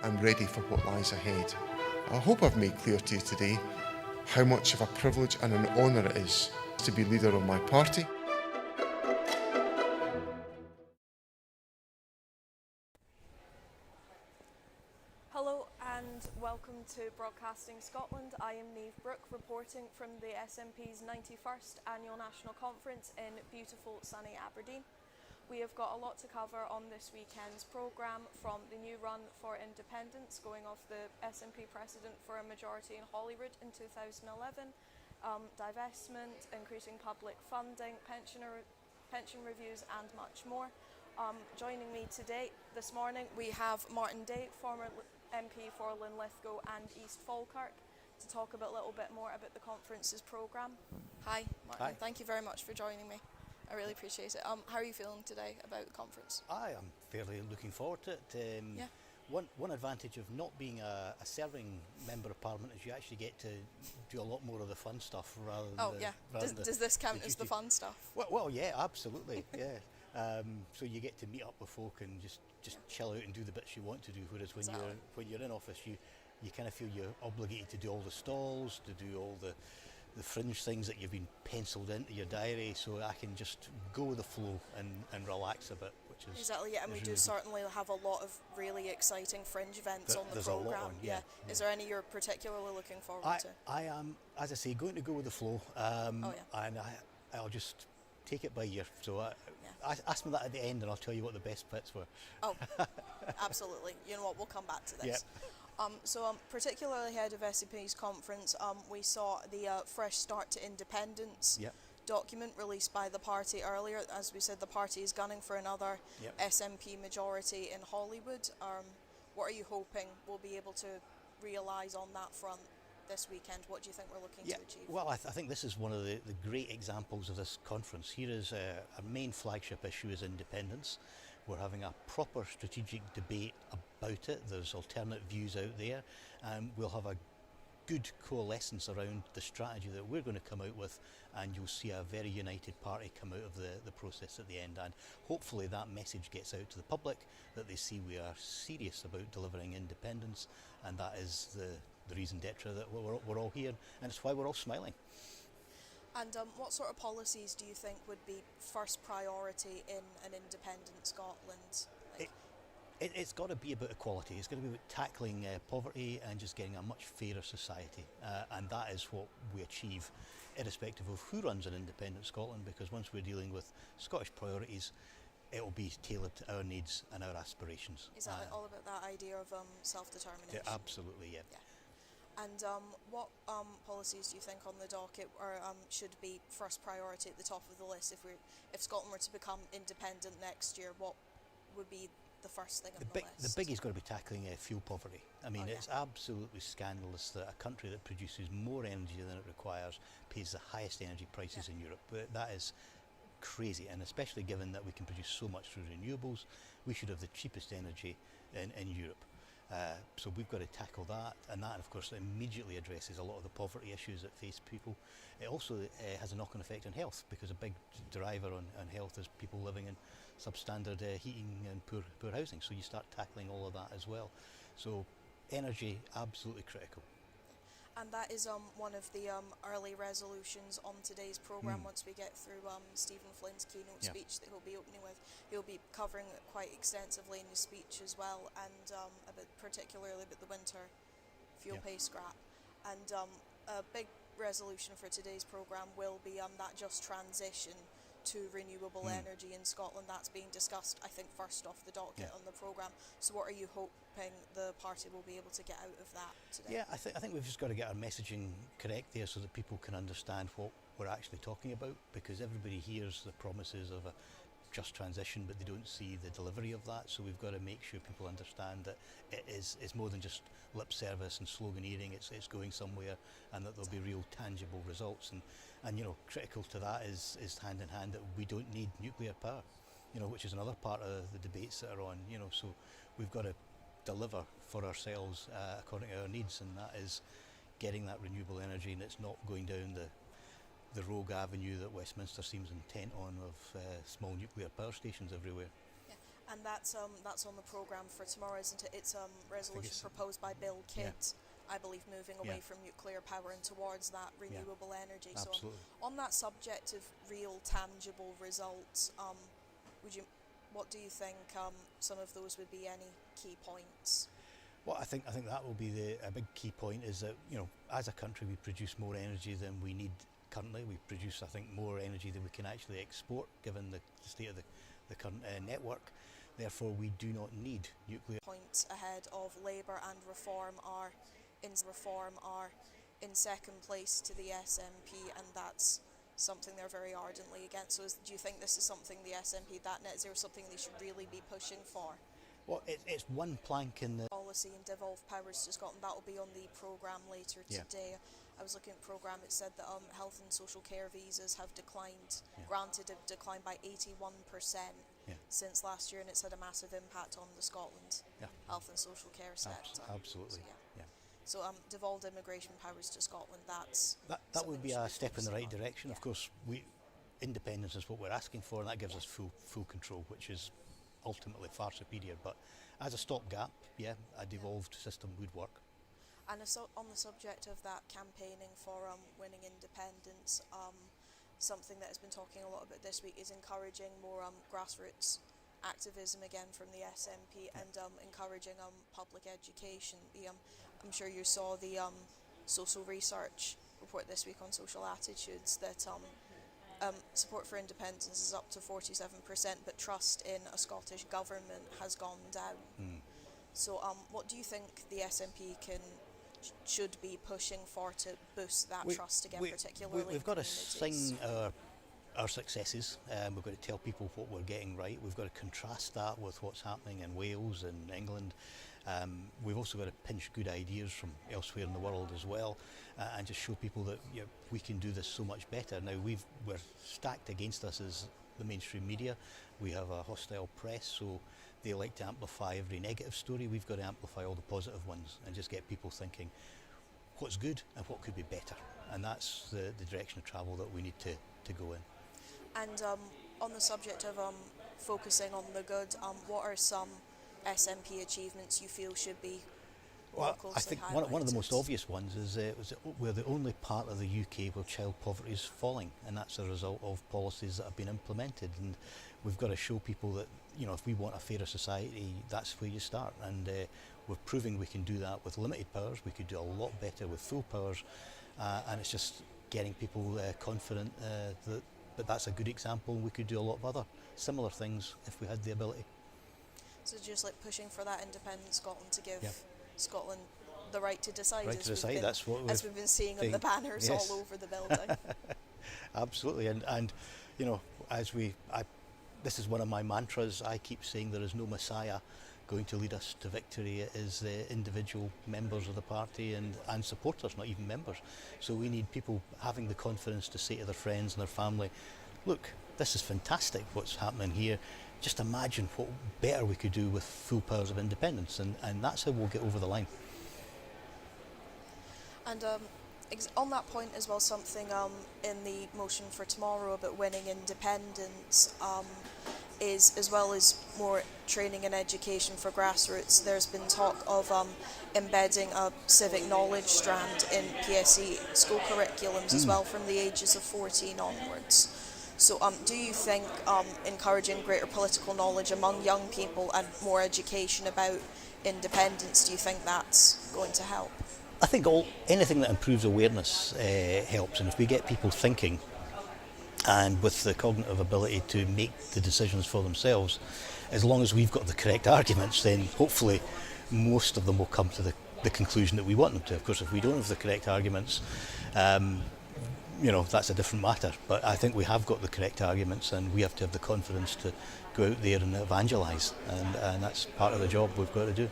and ready for what lies ahead. I hope I've made clear to you today how much of a privilege and an honour it is to be leader of my party. Hello and welcome to Broadcasting Scotland. I am Niamh Brooke reporting from the SNP's 91st Annual National Conference in beautiful sunny Aberdeen. We have got a lot to cover on this weekend's programme, from the new run for independence, going off the SNP precedent for a majority in Holyrood in 2011, divestment, increasing public funding, pension reviews and much more. Joining me today, this morning, we have Martin Day, former MP for Linlithgow and East Falkirk, to talk a little bit more about the conference's programme. Hi, Martin. Hi. Thank you very much for joining me. I really appreciate it. How are you feeling today about the conference? I am fairly looking forward to it. One advantage of not being a serving Member of Parliament is you actually get to do a lot more of the fun stuff rather than Does this count as the fun stuff? Well, yeah, absolutely, yeah. So you get to meet up with folk and just chill out and do the bits you want to do. Whereas when you're in office, you kind of feel you're obligated to do all the stalls, to do all the fringe things that you've been penciled into your diary, so I can just go with the flow and relax a bit, which is exactly, yeah. And we do certainly have a lot of really exciting fringe events on the programme. There's a lot on, yeah. Is there any you're particularly looking forward to? I am, as I say, going to go with the flow, and I'll just take it by ear. So ask me that at the end, and I'll tell you what the best bits were. Oh, absolutely. You know what? We'll come back to this. Yep. Particularly ahead of SNP's conference, we saw the Fresh Start to Independence document released by the party earlier. As we said, the party is gunning for another SNP majority in Holyrood. What are you hoping we'll be able to realise on that front this weekend? What do you think we're looking to achieve? Well, I think this is one of the great examples of this conference. Here is our main flagship issue is independence. We're having a proper strategic debate about it. There's alternate views out there, and we'll have a good coalescence around the strategy that we're going to come out with, and you'll see a very united party come out of the process at the end. And hopefully that message gets out to the public, that they see we are serious about delivering independence, and that is the reason d'etre that we're all here, and it's why we're all smiling. And what sort of policies do you think would be first priority in an independent Scotland? It's got to be about equality. It's got to be about tackling poverty and just getting a much fairer society. And that is what we achieve, irrespective of who runs an independent Scotland, because once we're dealing with Scottish priorities, it will be tailored to our needs and our aspirations. Is that all about that idea of self-determination? Yeah, absolutely, yeah. And what policies do you think on the docket should be first priority at the top of the list? If Scotland were to become independent next year, what would be the first thing on the list? The biggie's got to be tackling fuel poverty. I mean, it's absolutely scandalous that a country that produces more energy than it requires pays the highest energy prices in Europe. But that is crazy, and especially given that we can produce so much through renewables, we should have the cheapest energy in Europe. So we've got to tackle that, and that of course immediately addresses a lot of the poverty issues that face people. It also has a knock-on effect on health, because a big driver on health is people living in substandard heating and poor housing, so you start tackling all of that as well. So energy, absolutely critical. And that is one of the early resolutions on today's programme. Once we get through Stephen Flynn's keynote speech that he'll be opening with, he'll be covering it quite extensively in his speech as well, and particularly about the winter fuel pay scrap. And a big resolution for today's programme will be that just transition to renewable energy in Scotland. That's being discussed, I think, first off the docket on the programme. So what are you hoping the party will be able to get out of that today? Yeah, I think we've just got to get our messaging correct there so that people can understand what we're actually talking about, because everybody hears the promises of a just transition, but they don't see the delivery of that. So we've got to make sure people understand that it's more than just lip service and sloganeering. It's going somewhere, and that there'll be real tangible results. And you know, critical to that is hand in hand that we don't need nuclear power, you know, which is another part of the debates that are on. You know, so we've got to deliver for ourselves according to our needs, and that is getting that renewable energy, and it's not going down the rogue avenue that Westminster seems intent on of small nuclear power stations everywhere. Yeah. And that's on the programme for tomorrow, isn't it? It's resolution proposed by Bill Kidd, I believe, moving away from nuclear power and towards that renewable energy. Absolutely. So on that subject of real tangible results, what do you think some of those would be, any key points? Well, I think that will be a big key point, is that, you know, as a country we produce more energy than we need currently. We produce, I think, more energy than we can actually export, given the state of the current network. Therefore, we do not need nuclear. Points ahead of Labour and Reform are in second place to the SNP, and that's something they're very ardently against. So do you think this is something the SNP, that net zero, something they should really be pushing for? Well, it's one plank in the policy and devolve powers to Scotland. That will be on the programme later today. I was looking at the programme, it said that health and social care visas have declined, granted have declined by 81% since last year, and it's had a massive impact on the Scotland health and social care sector. Absolutely. So, devolved immigration powers to Scotland, that would be a step in the right direction. Of course, independence is what we're asking for, and that gives us full control, which is ultimately far superior. But as a stopgap, a devolved system would work. And on the subject of that campaigning for winning independence, something that has been talking a lot about this week is encouraging more grassroots activism again from the SNP and encouraging public education. I'm sure you saw the social research report this week on social attitudes that support for independence is up to 47%, but trust in a Scottish government has gone down. So what do you think the SNP should be pushing for to boost that trust again, particularly we've got to sing our successes. We've got to tell people what we're getting right. We've got to contrast that with what's happening in Wales and England. We've also got to pinch good ideas from elsewhere in the world as well, and just show people that we can do this so much better. Now we're stacked against us as the mainstream media. We have a hostile press, so they like to amplify every negative story. We've got to amplify all the positive ones and just get people thinking what's good and what could be better. And that's the direction of travel that we need to go in. And on the subject of focusing on the good, what are some SNP achievements you feel should be Well, I think one of the most obvious ones is we're the only part of the UK where child poverty is falling, and that's a result of policies that have been implemented. And we've got to show people that, if we want a fairer society, that's where you start. And we're proving we can do that with limited powers. We could do a lot better with full powers, and it's just getting people confident that that's a good example. We could do a lot of other similar things if we had the ability. So just like pushing for that independent Scotland to give Scotland the right to decide, That's what we've been seeing on the banners all over the building. Absolutely, and this is one of my mantras. I keep saying there is no Messiah going to lead us to victory. It is the individual members of the party and supporters, not even members. So we need people having the confidence to say to their friends and their family, look, this is fantastic what's happening here. Just imagine what better we could do with full powers of independence, and that's how we'll get over the line. And on that point as well, something in the motion for tomorrow about winning independence is, as well as more training and education for grassroots, there's been talk of embedding a civic knowledge strand in PSE school curriculums as well from the ages of 14 onwards. So do you think encouraging greater political knowledge among young people and more education about independence, do you think that's going to help? I think anything that improves awareness helps, and if we get people thinking and with the cognitive ability to make the decisions for themselves, as long as we've got the correct arguments, then hopefully most of them will come to the conclusion that we want them to. Of course, if we don't have the correct arguments, that's a different matter. But I think we have got the correct arguments, and we have to have the confidence to go out there and evangelise, and that's part of the job we've got to do.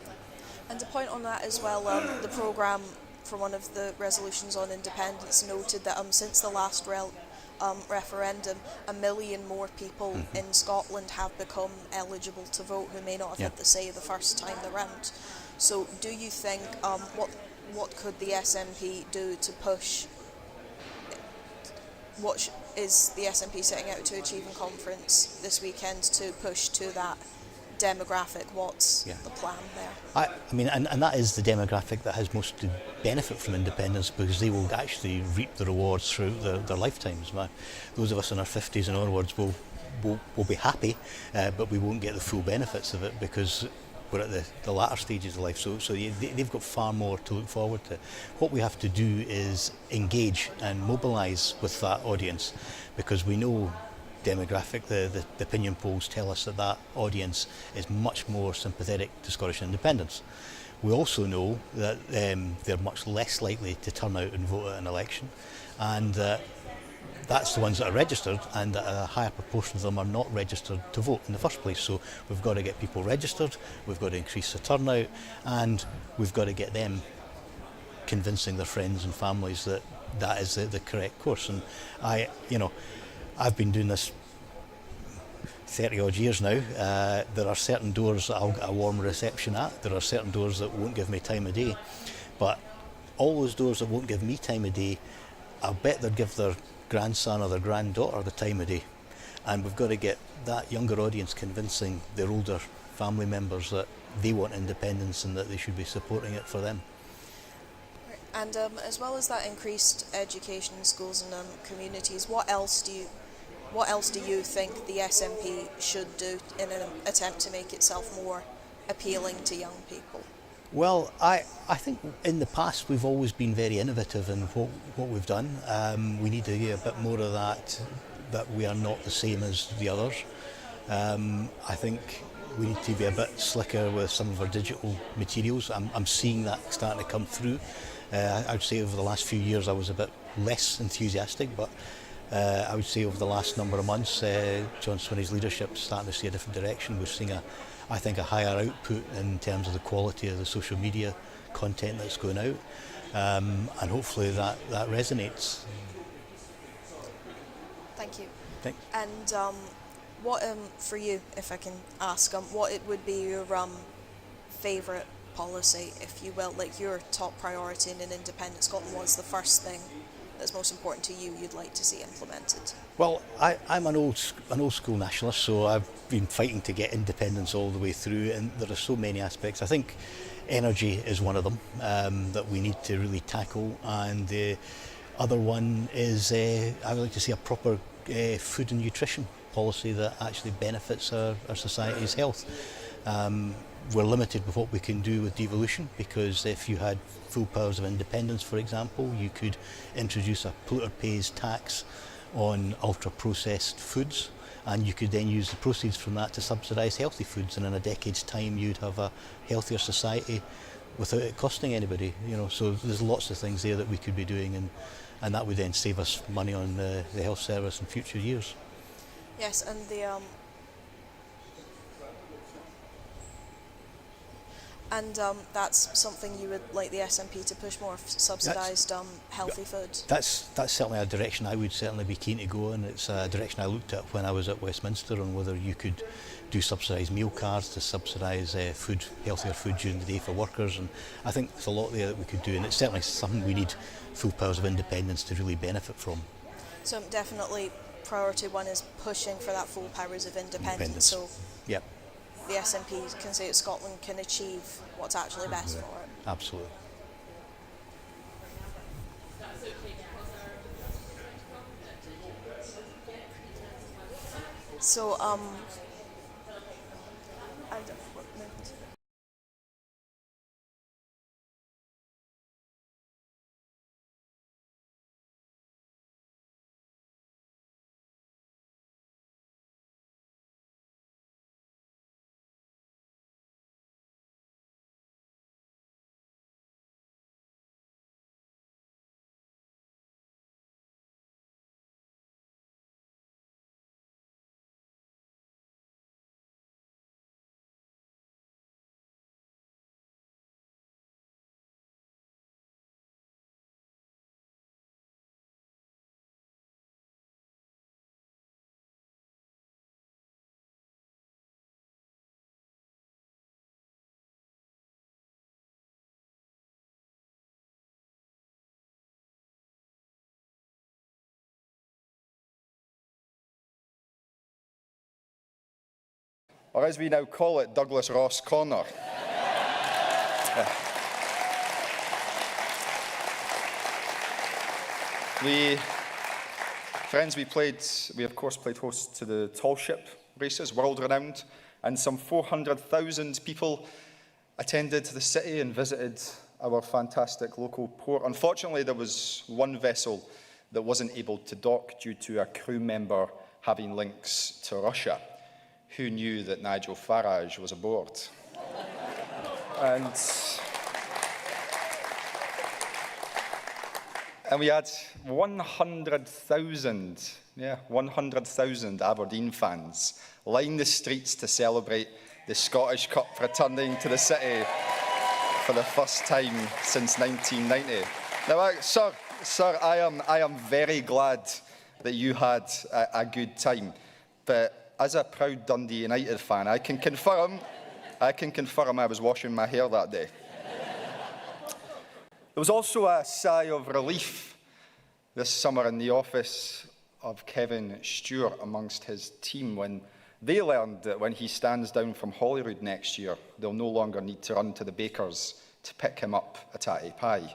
And to point on that as well, the programme for one of the resolutions on independence noted that since the last referendum, 1 million more people in Scotland have become eligible to vote who may not have had the say the first time around. So do you think, what could the SNP do to push? What is the SNP setting out to achieve in conference this weekend to push to that demographic, what's Yeah. the plan there? I mean, and that is the demographic that has most to benefit from independence, because they will actually reap the rewards throughout their lifetimes. Those of us in our 50s and onwards will be happy, but we won't get the full benefits of it because we're at the latter stages of life. So they've got far more to look forward to. What we have to do is engage and mobilise with that audience, because we know demographic, the opinion polls tell us that audience is much more sympathetic to Scottish independence. We also know that they're much less likely to turn out and vote at an election, and that's the ones that are registered, and a higher proportion of them are not registered to vote in the first place. So we've got to get people registered, we've got to increase the turnout, and we've got to get them convincing their friends and families that that is the correct course. And I've been doing this 30 odd years now. There are certain doors that I'll get a warm reception at, there are certain doors that won't give me time of day, but all those doors that won't give me time of day, I'll bet they'll give their grandson or their granddaughter the time of day. And we've got to get that younger audience convincing their older family members that they want independence and that they should be supporting it for them. And as well as that increased education in schools and communities, what else do you think the SNP should do in an attempt to make itself more appealing to young people? Well, I think in the past we've always been very innovative in what we've done. We need to get a bit more of that we are not the same as the others. I think we need to be a bit slicker with some of our digital materials. I'm seeing that starting to come through. I would say over the last few years I was a bit less enthusiastic, but I would say over the last number of months, John Swinney's leadership is starting to see a different direction. We're seeing I think a higher output in terms of the quality of the social media content that's going out, and hopefully that resonates. Thank you. Thanks. And what for you, if I can ask, what it would be your favourite policy, if you will, like your top priority in an independent Scotland? What's the first thing that's most important to you you'd like to see implemented? Well, I'm an old school nationalist, so I've been fighting to get independence all the way through, and there are so many aspects. I think energy is one of them that we need to really tackle, and the other one is I would like to see a proper food and nutrition policy that actually benefits our society's health. We're limited with what we can do with devolution, because if you had full powers of independence, for example, you could introduce a polluter pays tax on ultra-processed foods, and you could then use the proceeds from that to subsidise healthy foods, and in a decade's time you'd have a healthier society without it costing anybody. So there's lots of things there that we could be doing, and that would then save us money on the health service in future years. Yes, and that's something you would like the SNP to push more, subsidised healthy food. That's certainly a direction I would certainly be keen to go in. It's a direction I looked at when I was at Westminster, on whether you could do subsidised meal cards to subsidise healthier food during the day for workers, and I think there's a lot there that we could do, and it's certainly something we need full powers of independence to really benefit from. So definitely priority one is pushing for that full powers of independence. So yep. The SNP can say that Scotland can achieve what's actually best for it. Absolutely. So or as we now call it, Douglas Ross Corner. We of course played host to the tall ship races, world-renowned, and some 400,000 people attended the city and visited our fantastic local port. Unfortunately, there was one vessel that wasn't able to dock due to a crew member having links to Russia. Who knew that Nigel Farage was aboard? And we had 100,000 Aberdeen fans line the streets to celebrate the Scottish Cup returning to the city for the first time since 1990. Now, sir, I am very glad that you had a good time, but as a proud Dundee United fan, I can confirm I was washing my hair that day. There was also a sigh of relief this summer in the office of Kevin Stewart amongst his team when they learned that when he stands down from Holyrood next year, they'll no longer need to run to the bakers to pick him up a tatty pie.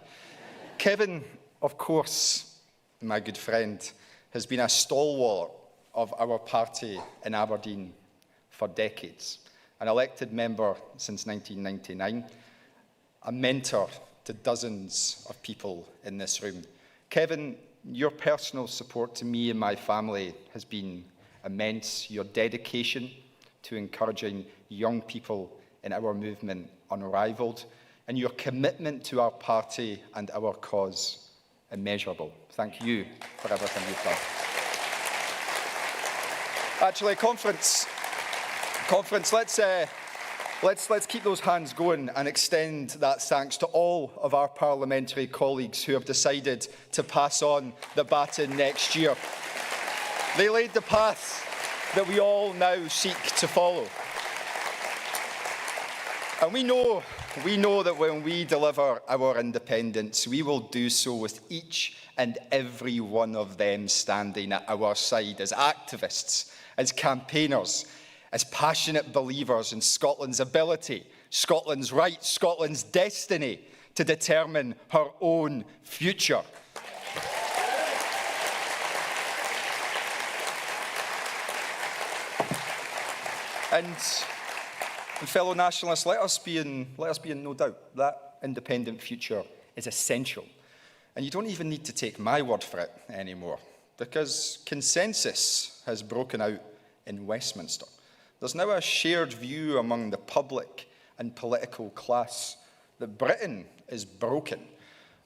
Kevin, of course, my good friend, has been a stalwart of our party in Aberdeen for decades, an elected member since 1999, a mentor to dozens of people in this room. Kevin, your personal support to me and my family has been immense. Your dedication to encouraging young people in our movement unrivaled, and your commitment to our party and our cause immeasurable. Thank you for everything you've done. Actually, conference, let's keep those hands going and extend that thanks to all of our parliamentary colleagues who have decided to pass on the baton next year. They laid the path that we all now seek to follow. And we know that when we deliver our independence, we will do so with each and every one of them standing at our side as activists, as campaigners, as passionate believers in Scotland's ability, Scotland's right, Scotland's destiny to determine her own future. And fellow nationalists, let us be in no doubt that independent future is essential. And you don't even need to take my word for it anymore, because consensus has broken out in Westminster. There's now a shared view among the public and political class that Britain is broken.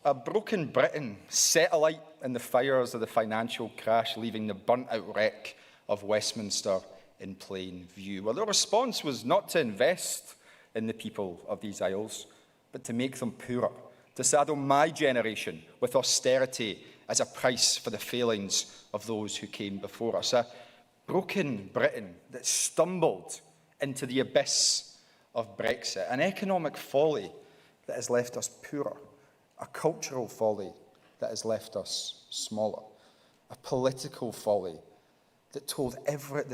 A broken Britain set alight in the fires of the financial crash, leaving the burnt-out wreck of Westminster in plain view. Well, the response was not to invest in the people of these isles, but to make them poorer, to saddle my generation with austerity as a price for the failings of those who came before us. A broken Britain that stumbled into the abyss of Brexit, an economic folly that has left us poorer, a cultural folly that has left us smaller, a political folly that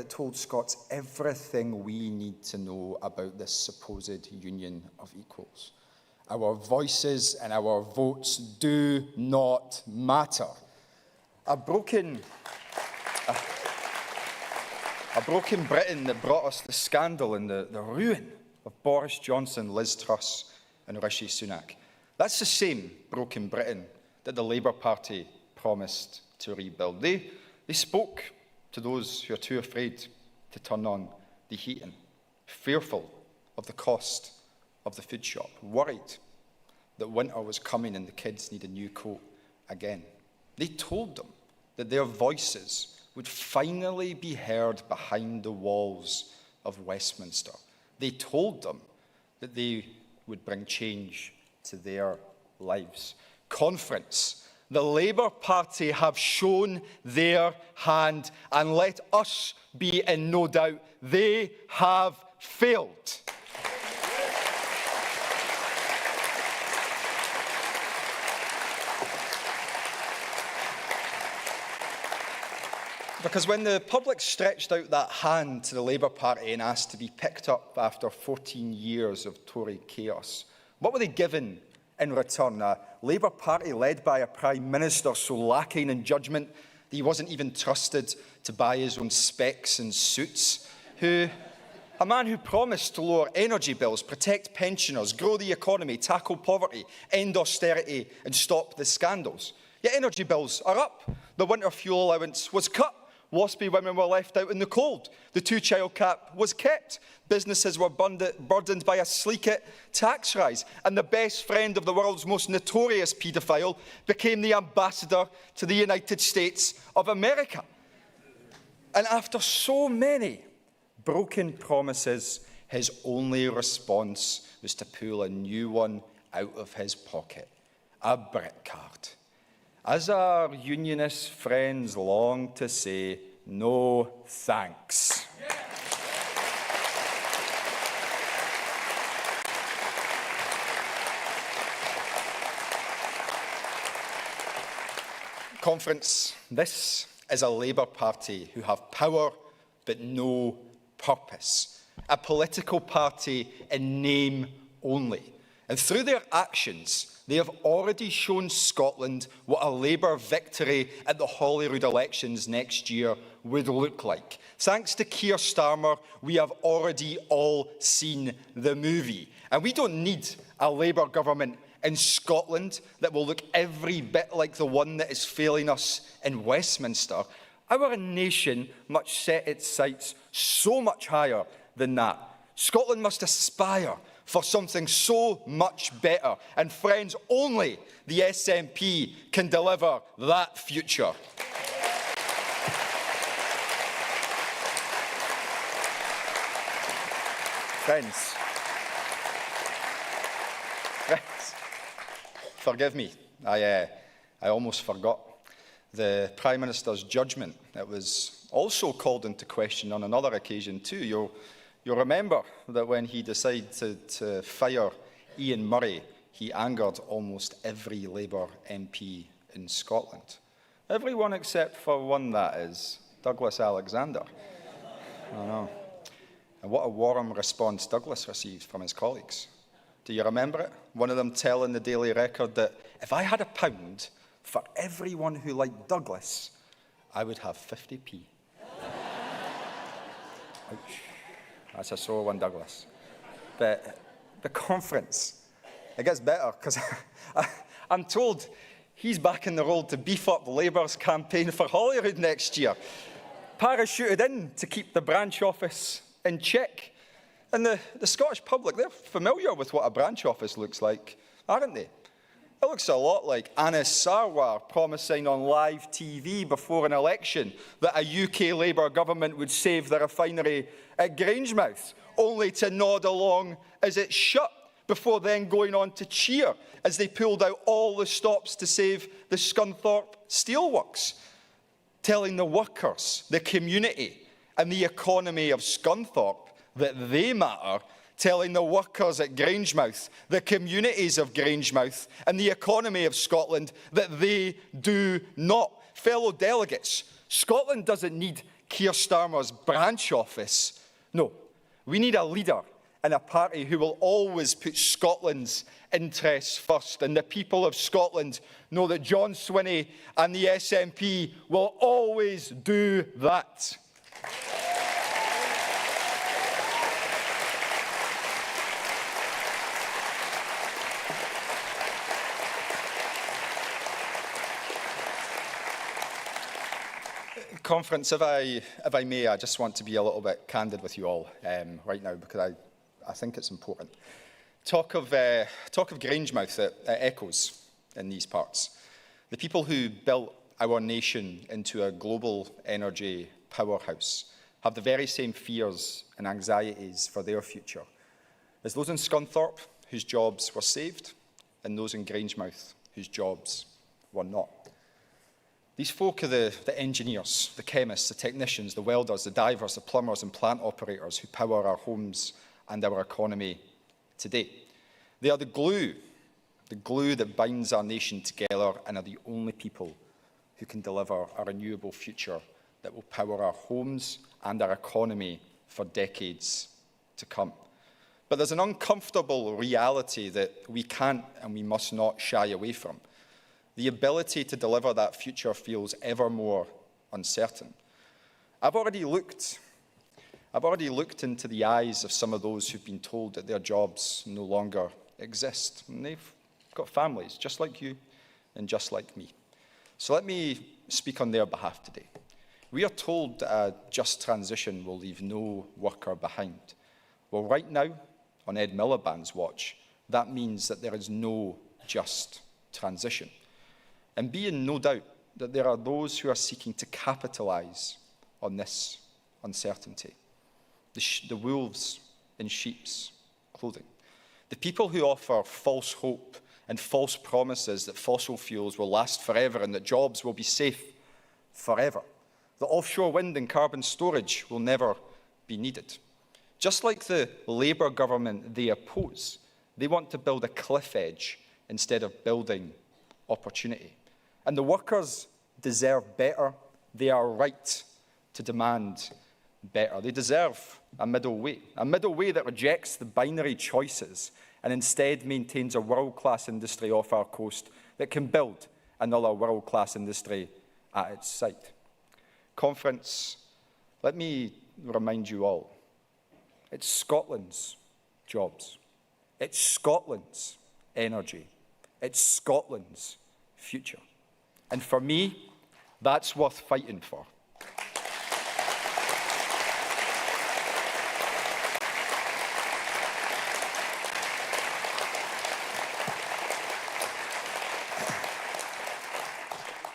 told Scots everything we need to know about this supposed union of equals. Our voices and our votes do not matter. A broken Britain that brought us the scandal and the ruin of Boris Johnson, Liz Truss and Rishi Sunak. That's the same broken Britain that the Labour Party promised to rebuild. They spoke to those who are too afraid to turn on the heating, fearful of the cost of the food shop, worried that winter was coming and the kids need a new coat again. They told them that their voices would finally be heard behind the walls of Westminster. They told them that they would bring change to their lives. Conference. The Labour Party have shown their hand, and let us be in no doubt, they have failed. Because when the public stretched out that hand to the Labour Party and asked to be picked up after 14 years of Tory chaos, what were they given in return? A Labour Party led by a Prime Minister so lacking in judgment that he wasn't even trusted to buy his own specs and suits, a man who promised to lower energy bills, protect pensioners, grow the economy, tackle poverty, end austerity and stop the scandals. Yet energy bills are up. The winter fuel allowance was cut. Waspy women were left out in the cold. The two-child cap was kept. Businesses were burdened by a sleek-it tax rise. And the best friend of the world's most notorious paedophile became the ambassador to the United States of America. And after so many broken promises, his only response was to pull a new one out of his pocket, a Brit card. As our unionist friends long to say, no thanks. Conference, this is a Labour Party who have power but no purpose. A political party in name only. And through their actions, they have already shown Scotland what a Labour victory at the Holyrood elections next year would look like. Thanks to Keir Starmer, we have already all seen the movie. And we don't need a Labour government in Scotland that will look every bit like the one that is failing us in Westminster. Our nation must set its sights so much higher than that. Scotland must aspire for something so much better. And friends, only the SNP can deliver that future. Friends, forgive me, I almost forgot the Prime Minister's judgment. It was also called into question on another occasion too. You'll remember that when he decided to fire Ian Murray, he angered almost every Labour MP in Scotland. Everyone except for one, that is, Douglas Alexander. I know. And what a warm response Douglas received from his colleagues. Do you remember it? One of them telling the Daily Record that if I had £1 for everyone who liked Douglas, I would have 50p. Ouch. That's a sore one, Douglas. But the conference, it gets better, because I'm told he's back in the role to beef up Labour's campaign for Holyrood next year. Parachuted in to keep the branch office in check. And the Scottish public, they're familiar with what a branch office looks like, aren't they? It looks a lot like Anis Sarwar promising on live TV before an election that a UK Labour government would save the refinery at Grangemouth, only to nod along as it shut, before then going on to cheer as they pulled out all the stops to save the Scunthorpe steelworks, telling the workers, the community and the economy of Scunthorpe that they matter, telling the workers at Grangemouth, the communities of Grangemouth and the economy of Scotland that they do not. Fellow delegates, Scotland doesn't need Keir Starmer's branch office. No, we need a leader and a party who will always put Scotland's interests first. And the people of Scotland know that John Swinney and the SNP will always do that. Conference, if I may, I just want to be a little bit candid with you all right now, because I think it's important. Talk of Grangemouth, it echoes in these parts. The people who built our nation into a global energy powerhouse have the very same fears and anxieties for their future as those in Scunthorpe whose jobs were saved and those in Grangemouth whose jobs were not. These folk are the engineers, the chemists, the technicians, the welders, the divers, the plumbers and plant operators who power our homes and our economy today. They are the glue that binds our nation together, and are the only people who can deliver a renewable future that will power our homes and our economy for decades to come. But there's an uncomfortable reality that we can't and we must not shy away from. The ability to deliver that future feels ever more uncertain. I've already looked into the eyes of some of those who've been told that their jobs no longer exist. And they've got families just like you and just like me. So let me speak on their behalf today. We are told that a just transition will leave no worker behind. Well, right now, on Ed Miliband's watch, that means that there is no just transition. And be in no doubt that there are those who are seeking to capitalise on this uncertainty. The wolves in sheep's clothing. The people who offer false hope and false promises that fossil fuels will last forever and that jobs will be safe forever. That offshore wind and carbon storage will never be needed. Just like the Labour government they oppose, they want to build a cliff edge instead of building opportunity. And the workers deserve better. They are right to demand better. They deserve a middle way that rejects the binary choices and instead maintains a world-class industry off our coast that can build another world-class industry at its site. Conference, let me remind you all, it's Scotland's jobs. It's Scotland's energy. It's Scotland's future. And for me, that's worth fighting for.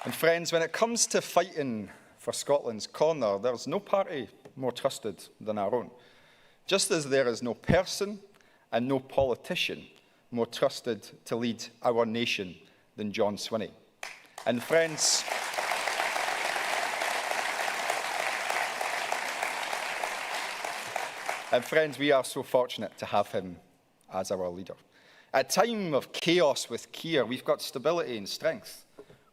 And friends, when it comes to fighting for Scotland's corner, there's no party more trusted than our own. Just as there is no person and no politician more trusted to lead our nation than John Swinney. And friends, we are so fortunate to have him as our leader. At a time of chaos with Keir, we've got stability and strength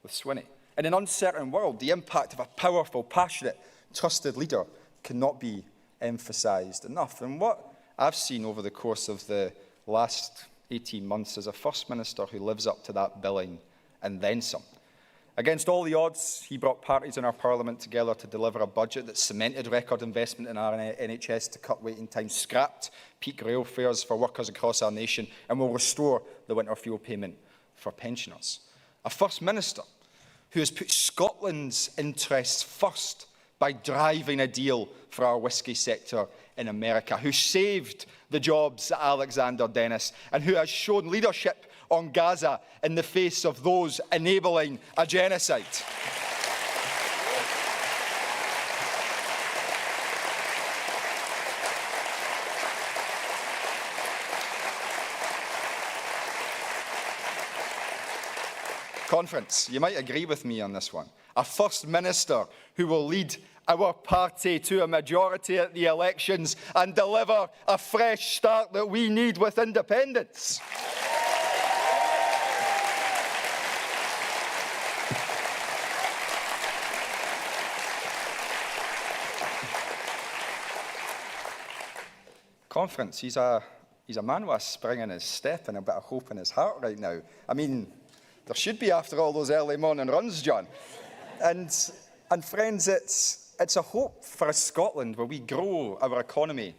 with Swinney. In an uncertain world, the impact of a powerful, passionate, trusted leader cannot be emphasised enough. And what I've seen over the course of the last 18 months is a First Minister who lives up to that billing and then some. Against all the odds, he brought parties in our Parliament together to deliver a budget that cemented record investment in our NHS to cut waiting times, scrapped peak rail fares for workers across our nation, and will restore the winter fuel payment for pensioners. A First Minister who has put Scotland's interests first by driving a deal for our whisky sector in America, who saved the jobs at Alexander Dennis, and who has shown leadership on Gaza in the face of those enabling a genocide. Conference, you might agree with me on this one. A First Minister who will lead our party to a majority at the elections and deliver a fresh start that we need with independence. Conference, he's a man with a spring in his step and a bit of hope in his heart right now. I mean, there should be after all those early morning runs, John. And friends, it's a hope for a Scotland where we grow our economy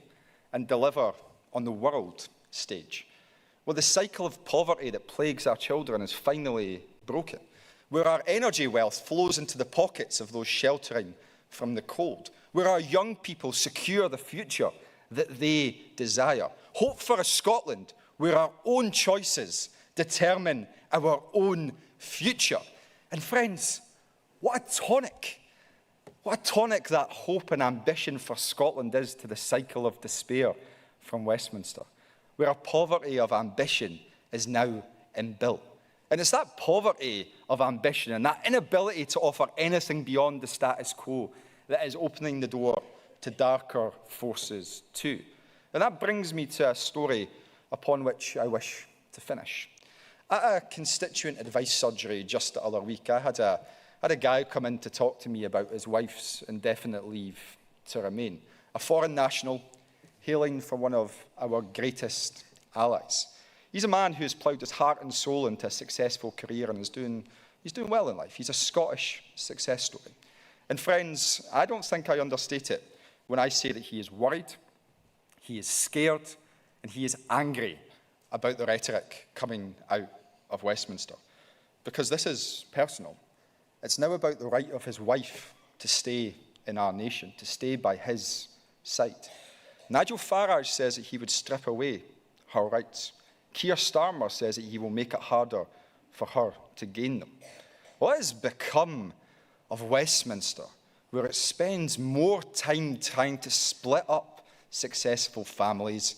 and deliver on the world stage, where the cycle of poverty that plagues our children is finally broken, where our energy wealth flows into the pockets of those sheltering from the cold, where our young people secure the future that they desire. Hope for a Scotland where our own choices determine our own future. And friends, what a tonic that hope and ambition for Scotland is to the cycle of despair from Westminster, where a poverty of ambition is now inbuilt. And it's that poverty of ambition and that inability to offer anything beyond the status quo that is opening the door to darker forces too. And that brings me to a story upon which I wish to finish. At a constituent advice surgery just the other week, I had a I had a guy come in to talk to me about his wife's indefinite leave to remain, a foreign national hailing from one of our greatest allies. He's a man who's ploughed his heart and soul into a successful career and he's doing well in life. He's a Scottish success story. And friends, I don't think I understate it when I say that he is worried, he is scared, and he is angry about the rhetoric coming out of Westminster. Because this is personal. It's now about the right of his wife to stay in our nation, to stay by his side. Nigel Farage says that he would strip away her rights. Keir Starmer says that he will make it harder for her to gain them. What has become of Westminster, where it spends more time trying to split up successful families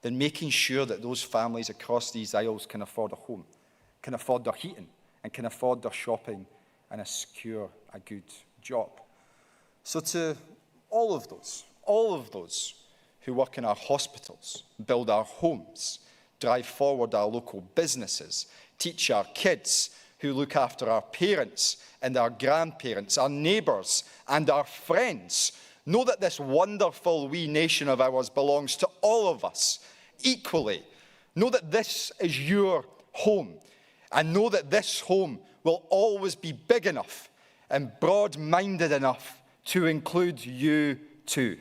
than making sure that those families across these aisles can afford a home, can afford their heating, and can afford their shopping and secure a good job? So to all of those who work in our hospitals, build our homes, drive forward our local businesses, teach our kids, who look after our parents and our grandparents, our neighbours and our friends, know that this wonderful wee nation of ours belongs to all of us equally. Know that this is your home, and know that this home will always be big enough and broad-minded enough to include you too.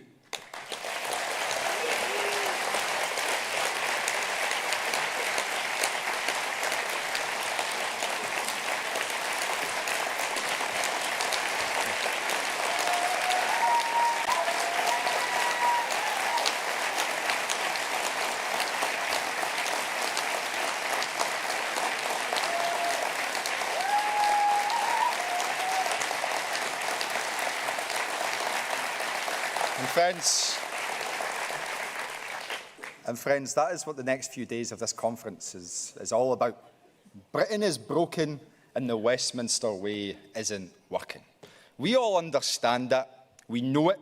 And friends, that is what the next few days of this conference is all about. Britain is broken and the Westminster way isn't working. We all understand that, we know it,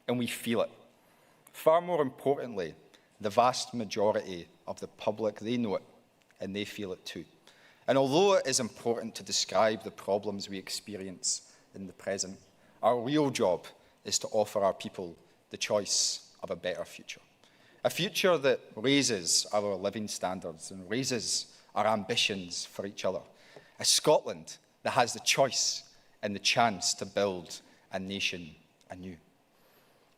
and we feel it. Far more importantly, the vast majority of the public, they know it, and they feel it too. And although it is important to describe the problems we experience in the present, our real job is to offer our people the choice of a better future. A future that raises our living standards and raises our ambitions for each other. A Scotland that has the choice and the chance to build a nation anew.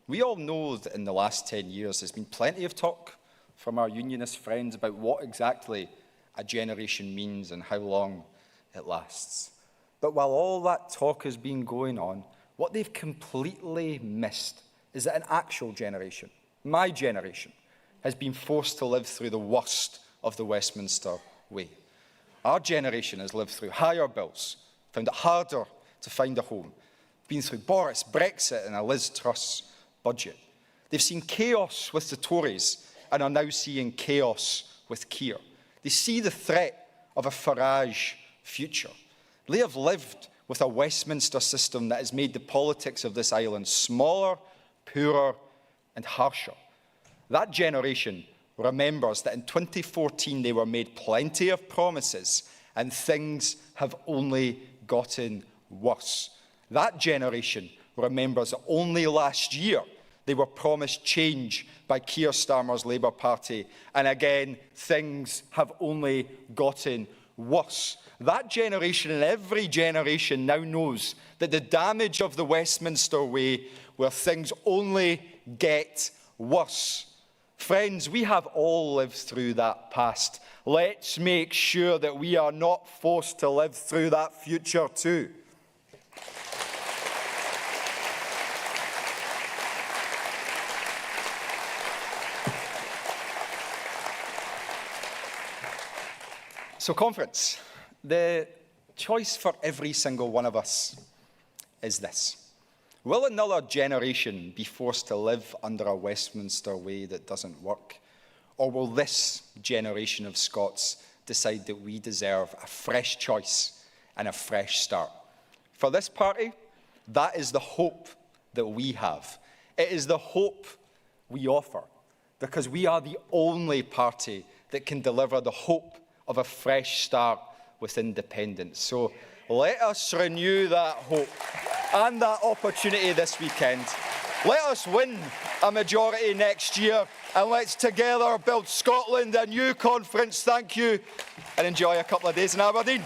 We all know that in the last 10 years there's been plenty of talk from our unionist friends about what exactly a generation means and how long it lasts. But while all that talk has been going on, what they've completely missed is that an actual generation, my generation, has been forced to live through the worst of the Westminster way. Our generation has lived through higher bills, found it harder to find a home, been through Boris, Brexit and a Liz Truss budget. They've seen chaos with the Tories and are now seeing chaos with Keir. They see the threat of a Farage future. They have lived with a Westminster system that has made the politics of this island smaller, poorer and harsher. That generation remembers that in 2014 they were made plenty of promises and things have only gotten worse. That generation remembers that only last year they were promised change by Keir Starmer's Labour Party, and again things have only gotten worse. That generation and every generation now knows that the damage of the Westminster way, where things only get worse. Friends, we have all lived through that past. Let's make sure that we are not forced to live through that future too. So, conference, the choice for every single one of us is this. Will another generation be forced to live under a Westminster way that doesn't work? Or will this generation of Scots decide that we deserve a fresh choice and a fresh start? For this party, that is the hope that we have. It is the hope we offer, because we are the only party that can deliver the hope of a fresh start with independence. So let us renew that hope and that opportunity this weekend. Let us win a majority next year, and let's together build Scotland a new conference. Thank you, and enjoy a couple of days in Aberdeen.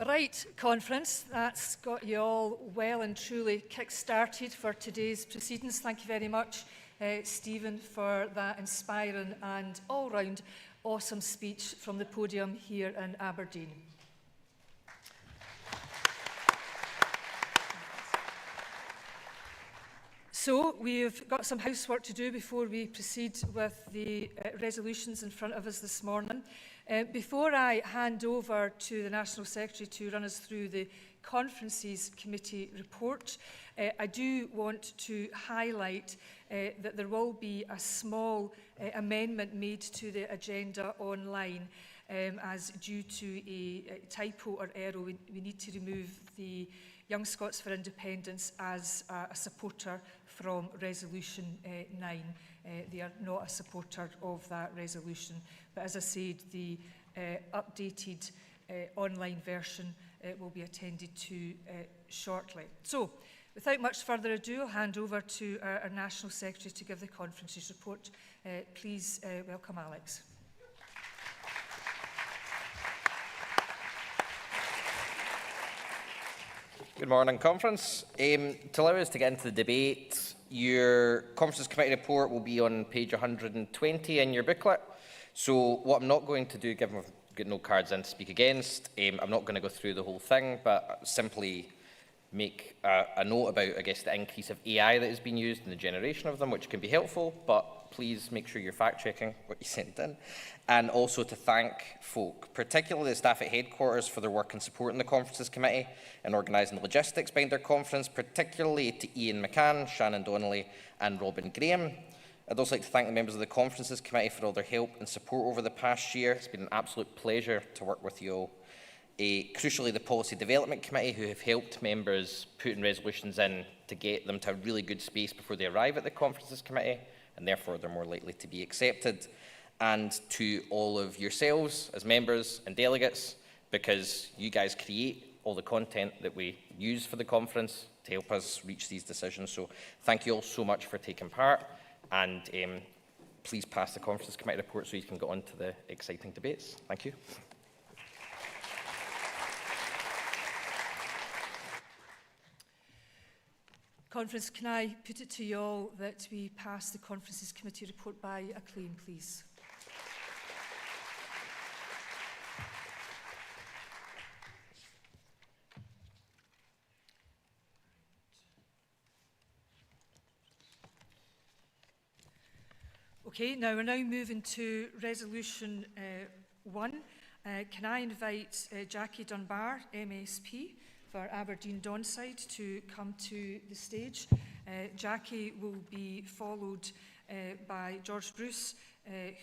Right, conference, that's got you all well and truly kick-started for today's proceedings. Thank you very much, Stephen, for that inspiring and all-round awesome speech from the podium here in Aberdeen. So we've got some housework to do before we proceed with the resolutions in front of us this morning. Before I hand over to the National Secretary to run us through the Conferences Committee report, I do want to highlight that there will be a small amendment made to the agenda online as due to a typo or error. We need to remove the Young Scots for Independence as a supporter from Resolution 9. They are not a supporter of that resolution. But as I said, the updated online version will be attended to shortly. So, without much further ado, I'll hand over to our National Secretary to give the Conferences report. Please welcome Alex. Good morning, Conference. To allow us to get into the debate, your Conferences Committee report will be on page 120 in your booklet. So what I'm not going to do, given we've got no cards in to speak against, I'm not going to go through the whole thing, but simply make a note about, I guess, the increase of AI that has been used in the generation of them, which can be helpful, but please make sure you're fact-checking what you sent in. And also to thank folk, particularly the staff at headquarters, for their work and support in the Conferences Committee and organising the logistics behind our conference, particularly to Ian McCann, Shannon Donnelly and Robin Graham. I'd also like to thank the members of the Conferences Committee for all their help and support over the past year. It's been an absolute pleasure to work with you all. Crucially, the Policy Development Committee, who have helped members put resolutions in to get them to a really good space before they arrive at the Conferences Committee, and therefore they're more likely to be accepted. And to all of yourselves as members and delegates, because you guys create all the content that we use for the conference to help us reach these decisions. So thank you all so much for taking part, and please pass the Conferences Committee report so you can get on to the exciting debates. Thank you. Conference, can I put it to you all that we pass the Conferences Committee report by acclaim, please? Okay, now we're moving to Resolution 1. Can I invite Jackie Dunbar, MSP, for Aberdeen Donside, to come to the stage. Jackie will be followed by George Bruce,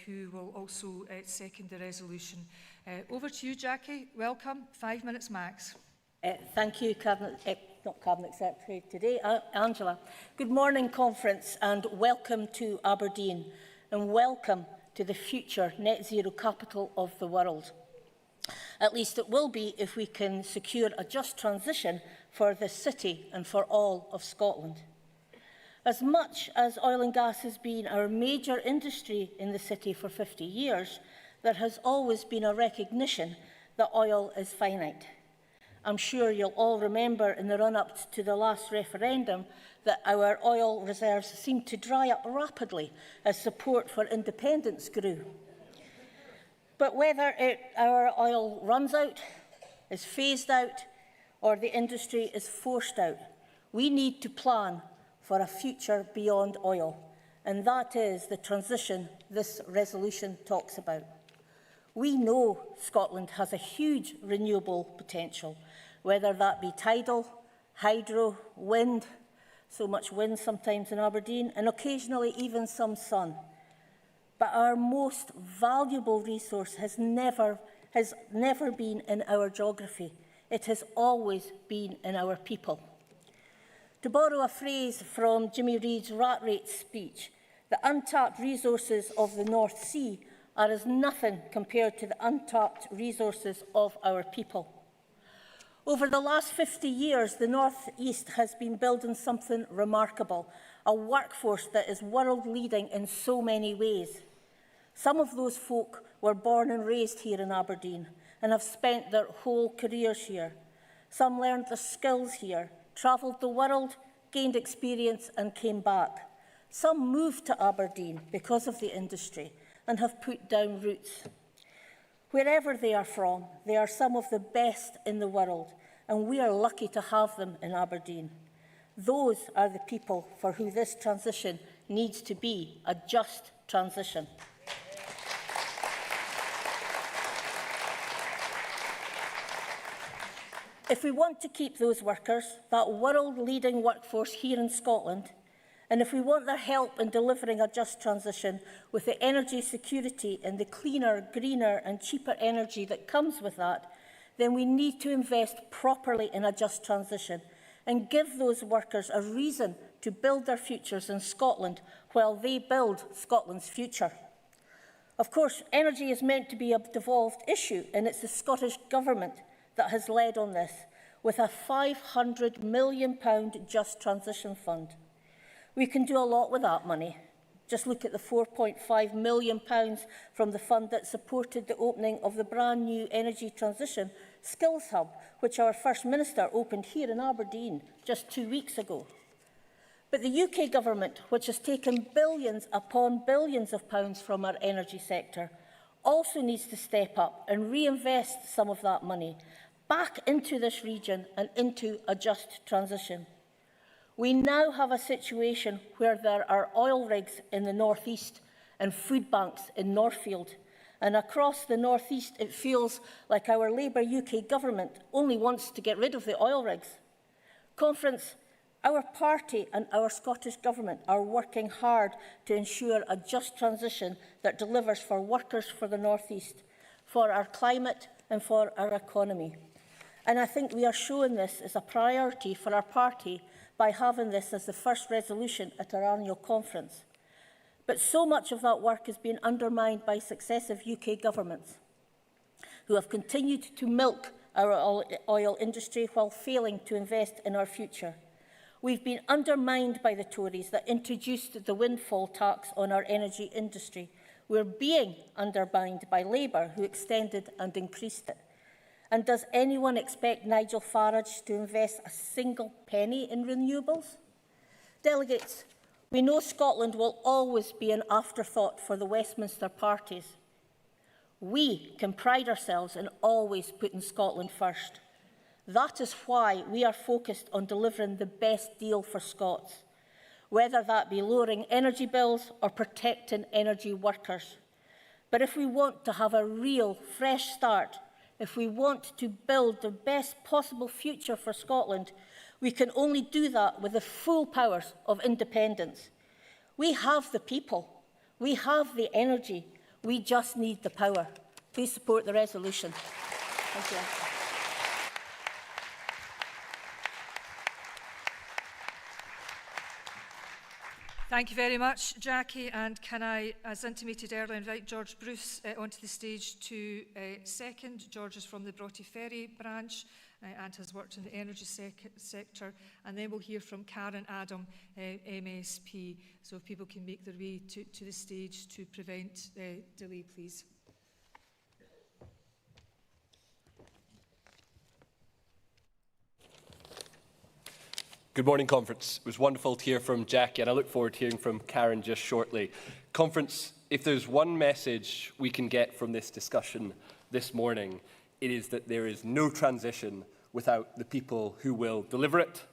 who will also second the resolution. Over to you, Jackie. Welcome. 5 minutes max. Thank you, not Cabinet Secretary today, Angela. Good morning, Conference, and welcome to Aberdeen, and welcome to the future net zero capital of the world. At least it will be if we can secure a just transition for the city and for all of Scotland. As much as oil and gas has been our major industry in the city for 50 years, there has always been a recognition that oil is finite. I'm sure you'll all remember in the run-up to the last referendum that our oil reserves seemed to dry up rapidly as support for independence grew. But whether our oil runs out, is phased out, or the industry is forced out, we need to plan for a future beyond oil. and that is the transition this resolution talks about. We know Scotland has a huge renewable potential, whether that be tidal, hydro, wind, so much wind sometimes in Aberdeen, and occasionally even some sun. But our most valuable resource has never been in our geography. It has always been in our people. To borrow a phrase from Jimmy Reid's rat race speech, the untapped resources of the North Sea are as nothing compared to the untapped resources of our people. Over the last 50 years, the North East has been building something remarkable, a workforce that is world-leading in so many ways. Some of those folk were born and raised here in Aberdeen and have spent their whole careers here. Some learned the skills here, travelled the world, gained experience and came back. Some moved to Aberdeen because of the industry and have put down roots. Wherever they are from, they are some of the best in the world, and we are lucky to have them in Aberdeen. Those are the people for who this transition needs to be a just transition. If we want to keep those workers, that world-leading workforce here in Scotland, and if we want their help in delivering a just transition with the energy security and the cleaner, greener and cheaper energy that comes with that, then we need to invest properly in a just transition and give those workers a reason to build their futures in Scotland while they build Scotland's future. Of course, energy is meant to be a devolved issue, and it's the Scottish Government that has led on this, with a £500 million Just Transition Fund. We can do a lot with that money. Just look at the £4.5 million from the fund that supported the opening of the brand new Energy Transition Skills Hub, which our First Minister opened here in Aberdeen just 2 weeks ago. But the UK Government, which has taken billions upon billions of pounds from our energy sector, also needs to step up and reinvest some of that money back into this region and into a just transition. We now have a situation where there are oil rigs in the North East and food banks in Northfield. And across the North East, it feels like our Labour UK Government only wants to get rid of the oil rigs. Conference, our party and our Scottish Government are working hard to ensure a just transition that delivers for workers for the North East, for our climate and for our economy. And I think we are showing this as a priority for our party by having this as the first resolution at our annual conference. But so much of that work has been undermined by successive UK governments who have continued to milk our oil industry while failing to invest in our future. We've been undermined by the Tories that introduced the windfall tax on our energy industry. We're being undermined by Labour, who extended and increased it. And does anyone expect Nigel Farage to invest a single penny in renewables? Delegates, we know Scotland will always be an afterthought for the Westminster parties. We can pride ourselves in always putting Scotland first. That is why we are focused on delivering the best deal for Scots, whether that be lowering energy bills or protecting energy workers. But if we want to have a real, fresh start, if we want to build the best possible future for Scotland, we can only do that with the full powers of independence. We have the people, we have the energy, we just need the power. Please support the resolution. Thank you. Thank you very much, Jackie. And can I, as intimated earlier, invite George Bruce onto the stage to second. George is from the Broughty Ferry branch and has worked in the energy sector. And then we'll hear from Karen Adam, MSP. So if people can make their way to the stage to prevent delay, please. Good morning, Conference. It was wonderful to hear from Jackie, and I look forward to hearing from Karen just shortly. Conference, if there's one message we can get from this discussion this morning, it is that there is no transition without the people who will deliver it.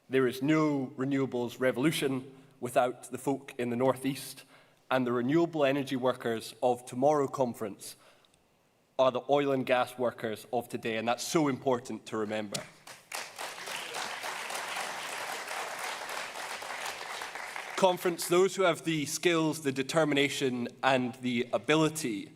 There is no renewables revolution without the folk in the North East, and the renewable energy workers of tomorrow conference are the oil and gas workers of today, and that's so important to remember. Conference, those who have the skills, the determination and the ability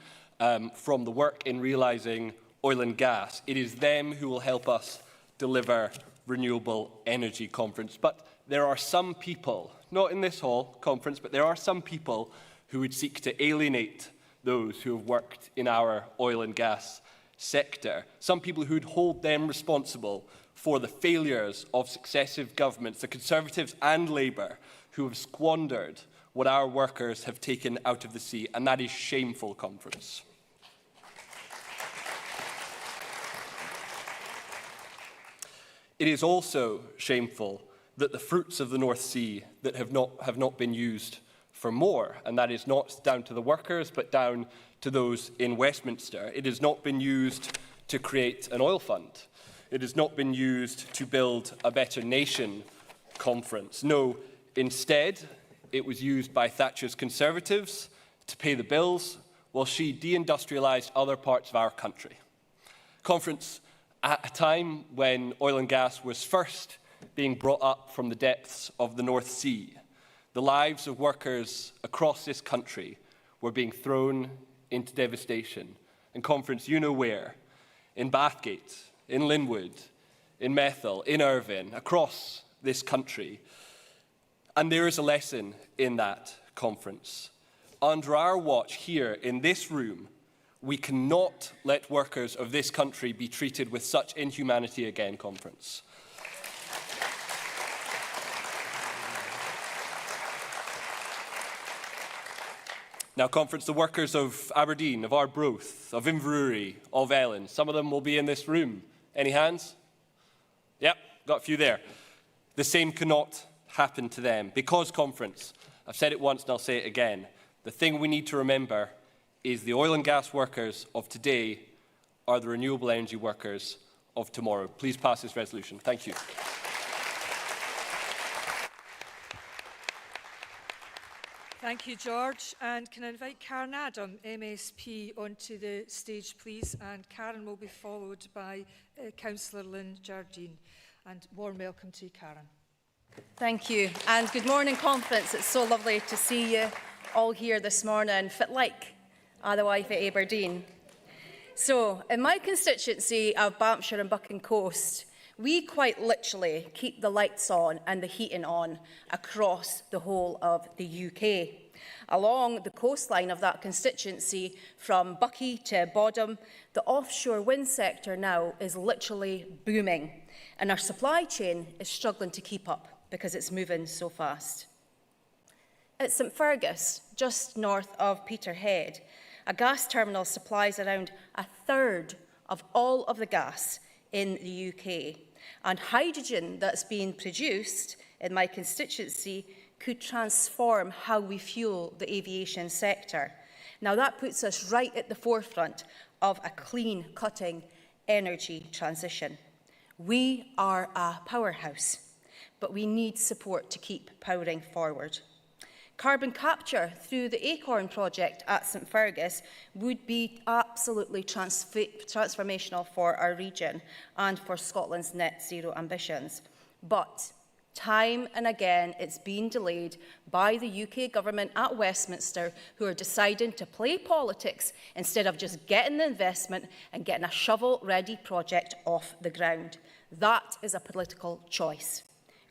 from the work in realising oil and gas, it is them who will help us deliver renewable energy conference. But there are some people, not in this hall conference, but there are some people who would seek to alienate those who have worked in our oil and gas sector. Some people who would hold them responsible for the failures of successive governments, the Conservatives and Labour, who have squandered what our workers have taken out of the sea, and that is shameful, Conference. It is also shameful that the fruits of the North Sea that have not been used for more, and that is not down to the workers, but down to those in Westminster. It has not been used to create an oil fund. It has not been used to build a better nation, Conference. No, instead, it was used by Thatcher's Conservatives to pay the bills while she deindustrialised other parts of our country. Conference, at a time when oil and gas was first being brought up from the depths of the North Sea, the lives of workers across this country were being thrown into devastation. And Conference, you know where? In Bathgate, in Linwood, in Methil, in Irvine, across this country. And there is a lesson in that, Conference. Under our watch here in this room, we cannot let workers of this country be treated with such inhumanity again, Conference. Now, Conference, the workers of Aberdeen, of Arbroath, of Inverurie, of Ellen, some of them will be in this room. Any hands? Yep, got a few there. The same cannot happen to them. Because, Conference, I've said it once and I'll say it again, the thing we need to remember is the oil and gas workers of today are the renewable energy workers of tomorrow. Please pass this resolution. Thank you. Thank you, George. And can I invite Karen Adam, MSP, onto the stage, please? And Karen will be followed by Councillor Lynn Jardine. And warm welcome to you, Karen. Thank you. And good morning, Conference. It's so lovely to see you all here this morning, fit like the wife at Aberdeen. So, in my constituency of Banffshire and Buchan Coast, we quite literally keep the lights on and the heating on across the whole of the UK. Along the coastline of that constituency, from Buckie to Bodham, the offshore wind sector now is literally booming, and our supply chain is struggling to keep up because it's moving so fast. At St Fergus, just north of Peterhead, a gas terminal supplies around a third of all of the gas in the UK. And hydrogen that's being produced in my constituency could transform how we fuel the aviation sector. Now that puts us right at the forefront of a clean, cutting energy transition. We are a powerhouse, but we need support to keep powering forward. Carbon capture through the Acorn project at St Fergus would be absolutely transformational for our region and for Scotland's net zero ambitions. But time and again, it's been delayed by the UK government at Westminster, who are deciding to play politics instead of just getting the investment and getting a shovel-ready project off the ground. That is a political choice.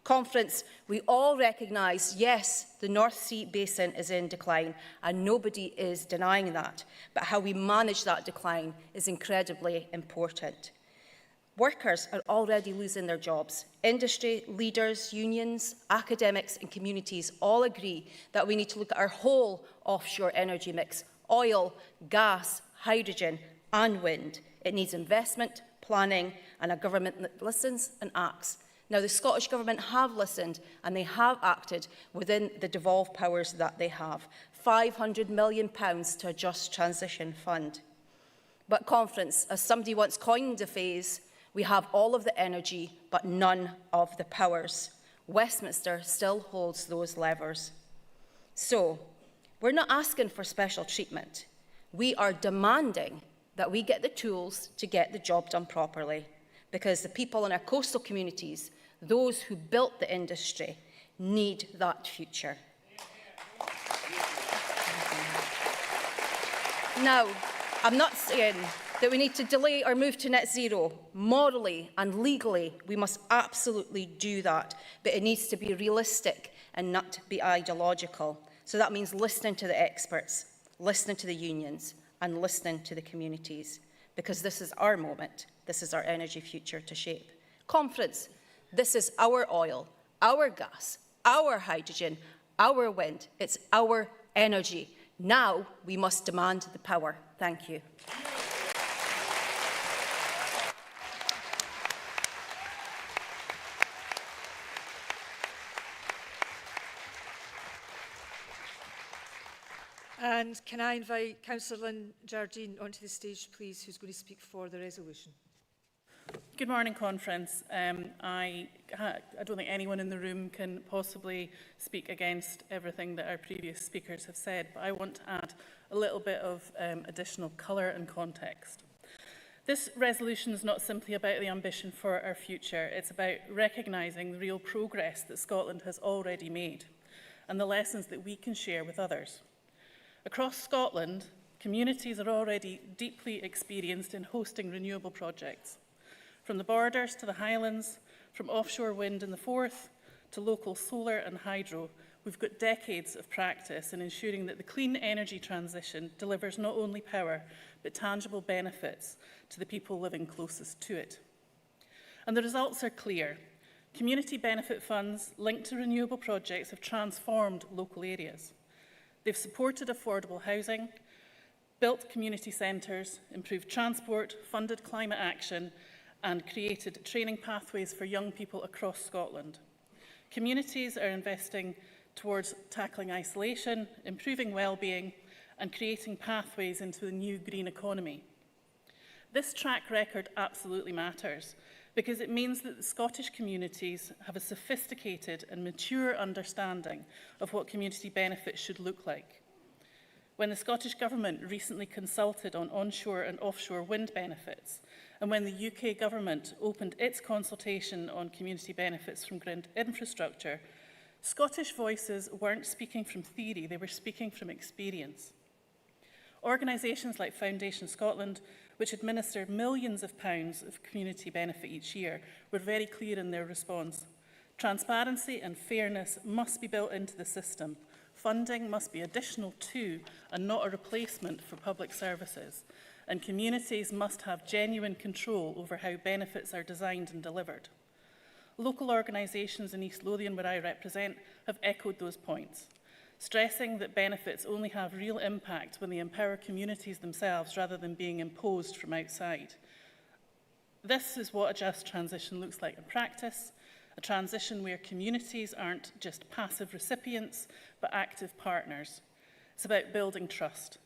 Conference, we all recognise, yes, the North Sea basin is in decline, and nobody is denying that. But how we manage that decline is incredibly important. Workers are already losing their jobs. Industry, leaders, unions, academics and communities all agree that we need to look at our whole offshore energy mix: oil, gas, hydrogen and wind. It needs investment, planning and a government that listens and acts. Now, the Scottish Government have listened and they have acted within the devolved powers that they have. £500 million to a just transition fund. But Conference, as somebody once coined the phrase, we have all of the energy but none of the powers. Westminster still holds those levers. So, we're not asking for special treatment. We are demanding that we get the tools to get the job done properly, because the people in our coastal communities, those who built the industry, need that future. Now, I'm not saying that we need to delay or move to net zero. Morally and legally, we must absolutely do that, but it needs to be realistic and not be ideological. So that means listening to the experts, listening to the unions, and listening to the communities, because this is our moment, this is our energy future to shape. Conference, this is our oil, our gas, our hydrogen, our wind, it's our energy. Now we must demand the power. Thank you. And can I invite Councillor Lynn Jardine onto the stage, please, who's going to speak for the resolution. Good morning, Conference. I don't think anyone in the room can possibly speak against everything that our previous speakers have said, but I want to add a little bit of additional colour and context. This resolution is not simply about the ambition for our future, it's about recognising the real progress that Scotland has already made and the lessons that we can share with others. Across Scotland, communities are already deeply experienced in hosting renewable projects. From the Borders to the Highlands, from offshore wind in the Forth to local solar and hydro, we've got decades of practice in ensuring that the clean energy transition delivers not only power, but tangible benefits to the people living closest to it. And the results are clear. Community benefit funds linked to renewable projects have transformed local areas. They've supported affordable housing, built community centres, improved transport, funded climate action, and created training pathways for young people across Scotland. Communities are investing towards tackling isolation, improving well-being, and creating pathways into a new green economy. This track record absolutely matters, because it means that the Scottish communities have a sophisticated and mature understanding of what community benefits should look like. When the Scottish Government recently consulted on onshore and offshore wind benefits, and when the UK Government opened its consultation on community benefits from grid infrastructure, Scottish voices weren't speaking from theory, they were speaking from experience. Organisations like Foundation Scotland, which administer millions of pounds of community benefit each year, were very clear in their response. Transparency and fairness must be built into the system. Funding must be additional to and not a replacement for public services. And communities must have genuine control over how benefits are designed and delivered. Local organisations in East Lothian, where I represent, have echoed those points, stressing that benefits only have real impact when they empower communities themselves rather than being imposed from outside. This is what a just transition looks like in practice, a transition where communities aren't just passive recipients, but active partners. It's about building trust,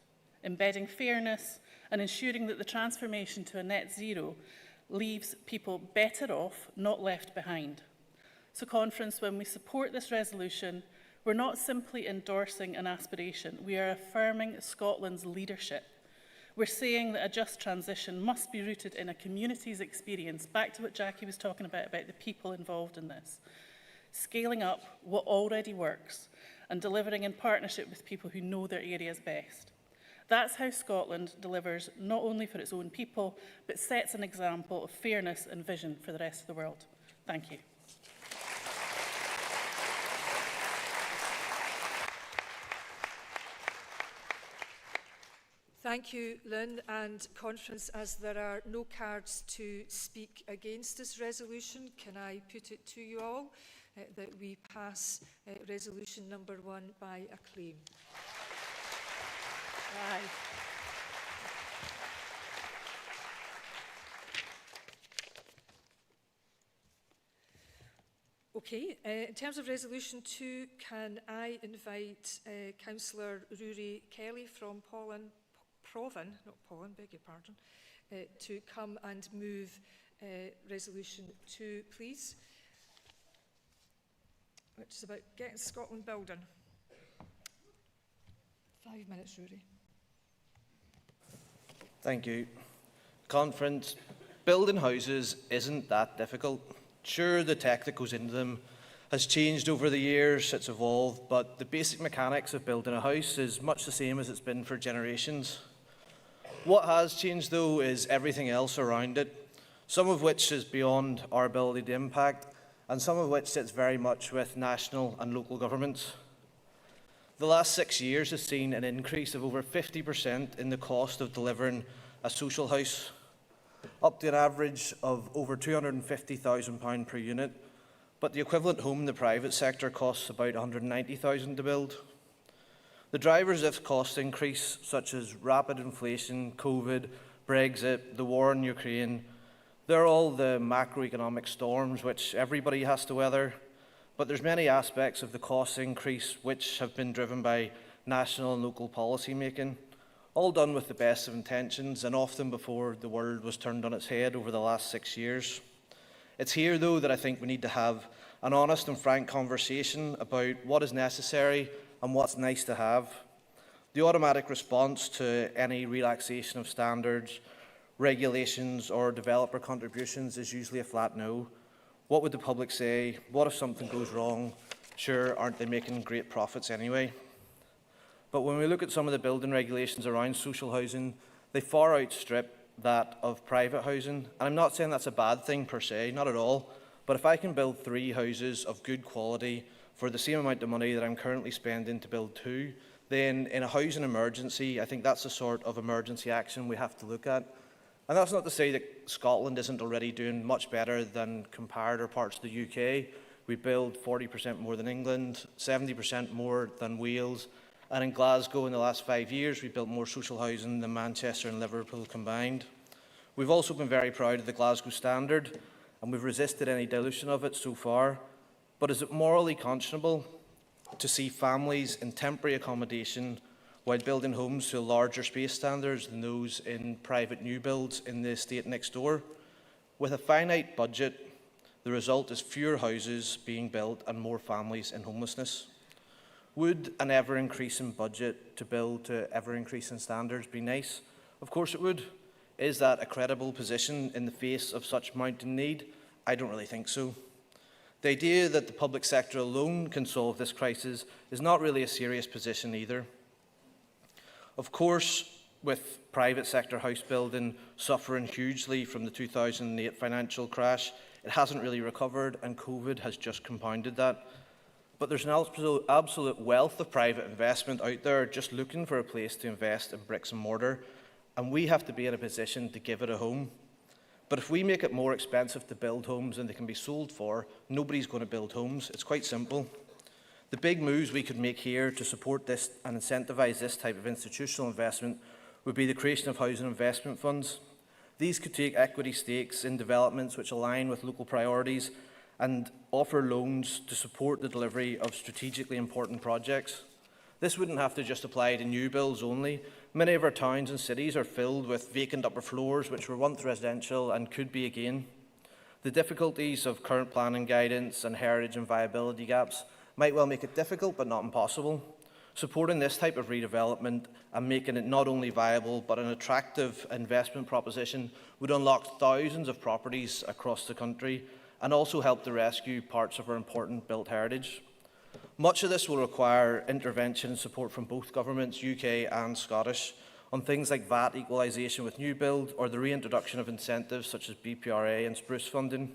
embedding fairness, and ensuring that the transformation to a net zero leaves people better off, not left behind. So, Conference, when we support this resolution, we're not simply endorsing an aspiration, we are affirming Scotland's leadership. We're saying that a just transition must be rooted in a community's experience, back to what Jackie was talking about the people involved in this. Scaling up what already works and delivering in partnership with people who know their areas best. That's how Scotland delivers not only for its own people, but sets an example of fairness and vision for the rest of the world. Thank you. Thank you, Lynn, and Conference, as there are no cards to speak against this resolution, can I put it to you all that we pass resolution number 1 by acclaim? Aye. Okay, in terms of resolution 2, can I invite Councillor Rory Kelly from Provan, to come and move resolution 2, please. which is about getting Scotland building. 5 minutes, Rory. Thank you. Conference, building houses isn't that difficult. Sure, the tech that goes into them has changed over the years, it's evolved, but the basic mechanics of building a house is much the same as it's been for generations. What has changed, though, is everything else around it, some of which is beyond our ability to impact, and some of which sits very much with national and local governments. The last 6 years has seen an increase of over 50% in the cost of delivering a social house, up to an average of over £250,000 per unit, but the equivalent home in the private sector costs about £190,000 to build. The drivers of this cost increase, such as rapid inflation, COVID, Brexit, the war in Ukraine, they're all the macroeconomic storms which everybody has to weather, but there's many aspects of the cost increase which have been driven by national and local policy making, all done with the best of intentions and often before the world was turned on its head over the last 6 years. It's here, though, that I think we need to have an honest and frank conversation about what is necessary and what's nice to have. The automatic response to any relaxation of standards, regulations or developer contributions is usually a flat no. What would the public say? What if something goes wrong? Sure, aren't they making great profits anyway? But when we look at some of the building regulations around social housing, they far outstrip that of private housing. And I'm not saying that's a bad thing per se, not at all. But if I can build 3 houses of good quality for the same amount of money that I'm currently spending to build 2, then in a housing emergency, I think that's the sort of emergency action we have to look at. And that's not to say that Scotland isn't already doing much better than comparator parts of the UK. We build 40% more than England, 70% more than Wales, and in Glasgow in the last 5 years we built more social housing than Manchester and Liverpool combined. We've also been very proud of the Glasgow standard, and we've resisted any dilution of it so far. But is it morally conscionable to see families in temporary accommodation while building homes to larger space standards than those in private new builds in the estate next door? With a finite budget, the result is fewer houses being built and more families in homelessness. Would an ever-increasing budget to build to ever-increasing standards be nice? Of course it would. Is that a credible position in the face of such mounting need? I don't really think so. The idea that the public sector alone can solve this crisis is not really a serious position either. Of course, with private sector house building suffering hugely from the 2008 financial crash, it hasn't really recovered, and COVID has just compounded that. But there's an absolute wealth of private investment out there just looking for a place to invest in bricks and mortar, and we have to be in a position to give it a home. But if we make it more expensive to build homes than they can be sold for, nobody's going to build homes. It's quite simple. The big moves we could make here to support this and incentivise this type of institutional investment would be the creation of housing investment funds. These could take equity stakes in developments which align with local priorities and offer loans to support the delivery of strategically important projects. This wouldn't have to just apply to new builds only. Many of our towns and cities are filled with vacant upper floors which were once residential and could be again. The difficulties of current planning guidance and heritage and viability gaps might well make it difficult but not impossible. Supporting this type of redevelopment and making it not only viable but an attractive investment proposition would unlock thousands of properties across the country and also help to rescue parts of our important built heritage. Much of this will require intervention and support from both governments, UK and Scottish, on things like VAT equalisation with new build or the reintroduction of incentives such as BPRA and spruce funding.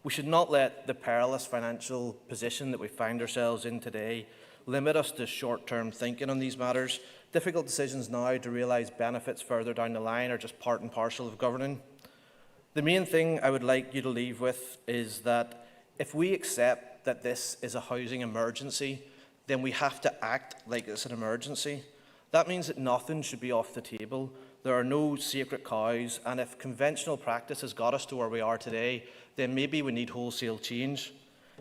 We should not let the perilous financial position that we find ourselves in today limit us to short-term thinking on these matters. Difficult decisions now to realise benefits further down the line are just part and parcel of governing. The main thing I would like you to leave with is that if we accept that this is a housing emergency, then we have to act like it's an emergency. That means that nothing should be off the table. There are no sacred cows, and if conventional practice has got us to where we are today, then maybe we need wholesale change.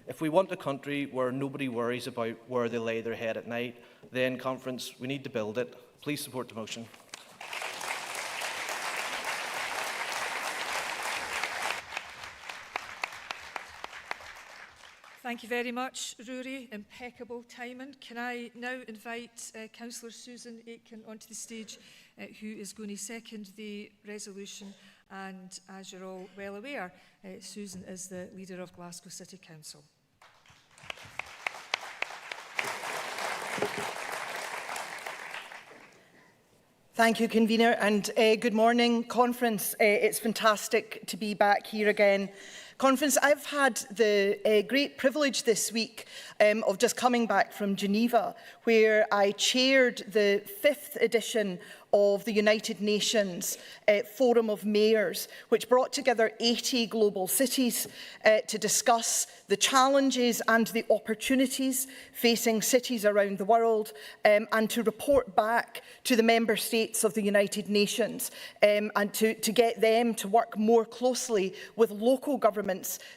If we want a country where nobody worries about where they lay their head at night, then, Conference, we need to build it. Please support the motion. Thank you very much, Rory. Impeccable timing. Can I now invite Councillor Susan Aitken onto the stage, who is going to second the resolution. And as you're all well aware, Susan is the leader of Glasgow City Council. Thank you, Convener, and good morning, Conference. It's fantastic to be back here again. Conference, I've had the great privilege this week of just coming back from Geneva, where I chaired the 5th edition of the United Nations Forum of Mayors, which brought together 80 global cities to discuss the challenges and the opportunities facing cities around the world, and to report back to the member states of the United Nations, and to get them to work more closely with local governments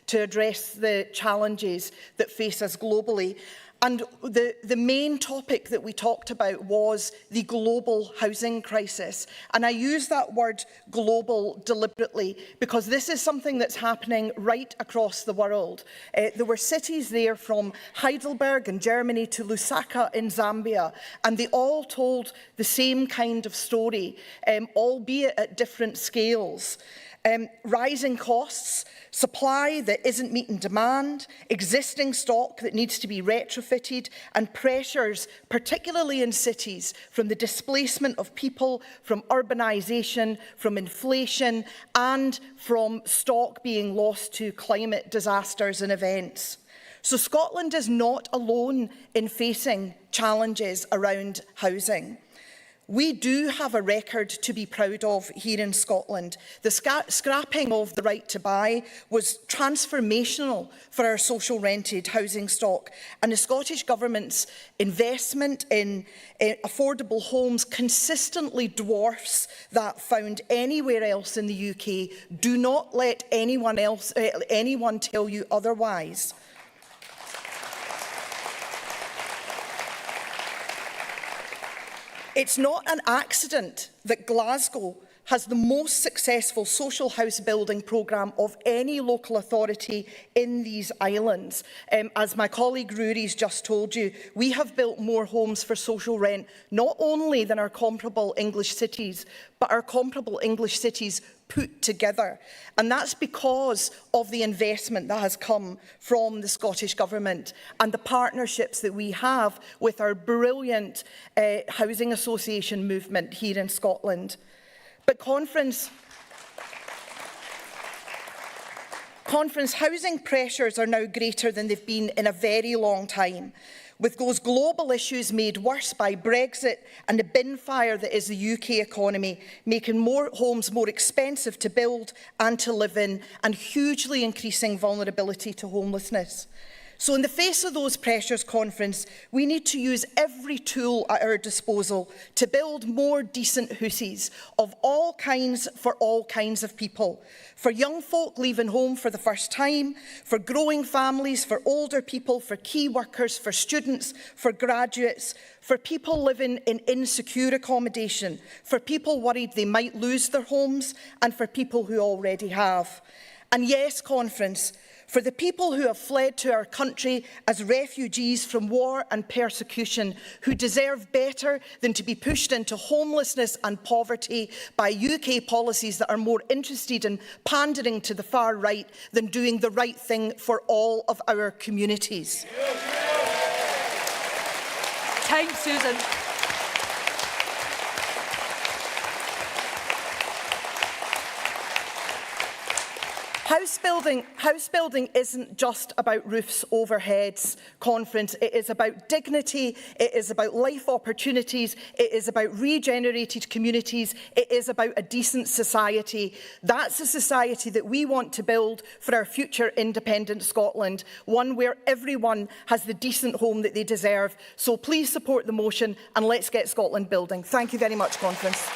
to address the challenges that face us globally. And the main topic that we talked about was the global housing crisis. And I use that word global deliberately because this is something that's happening right across the world. There were cities there from Heidelberg in Germany to Lusaka in Zambia, and they all told the same kind of story, albeit at different scales. Rising costs, supply that isn't meeting demand, existing stock that needs to be retrofitted, and pressures, particularly in cities, from the displacement of people, from urbanisation, from inflation, and from stock being lost to climate disasters and events. So Scotland is not alone in facing challenges around housing. We do have a record to be proud of here in Scotland. The scrapping of the right to buy was transformational for our social rented housing stock, and the Scottish Government's investment in affordable homes consistently dwarfs that found anywhere else in the UK. Do not let anyone tell you otherwise. It's not an accident that Glasgow has the most successful social house building programme of any local authority in these islands. As my colleague Rory's just told you, we have built more homes for social rent, not only than our comparable English cities, but our comparable English cities put together. And that's because of the investment that has come from the Scottish Government and the partnerships that we have with our brilliant housing association movement here in Scotland. But Conference, housing pressures are now greater than they've been in a very long time, with those global issues made worse by Brexit and the bin fire that is the UK economy, making more homes more expensive to build and to live in, and hugely increasing vulnerability to homelessness. So in the face of those pressures, Conference, we need to use every tool at our disposal to build more decent hooses of all kinds for all kinds of people. For young folk leaving home for the first time, for growing families, for older people, for key workers, for students, for graduates, for people living in insecure accommodation, for people worried they might lose their homes, and for people who already have. And yes, Conference, for the people who have fled to our country as refugees from war and persecution, who deserve better than to be pushed into homelessness and poverty by UK policies that are more interested in pandering to the far right than doing the right thing for all of our communities. Time, Susan. House building isn't just about roofs over heads, Conference. It is about dignity, it is about life opportunities, it is about regenerated communities, it is about a decent society. That's a society that we want to build for our future independent Scotland, one where everyone has the decent home that they deserve. So please support the motion and let's get Scotland building. Thank you very much, Conference.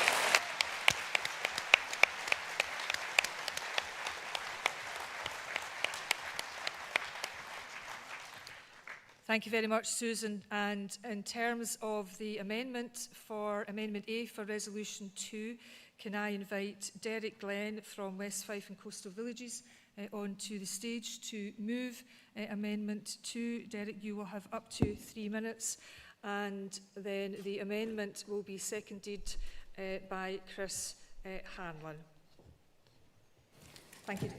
Thank you very much, Susan. And in terms of the amendment for Amendment A for Resolution 2, can I invite Derek Glenn from West Fife and Coastal Villages, onto the stage to move Amendment 2. Derek, you will have up to 3 minutes, and then the amendment will be seconded by Chris Hanlon. Thank you.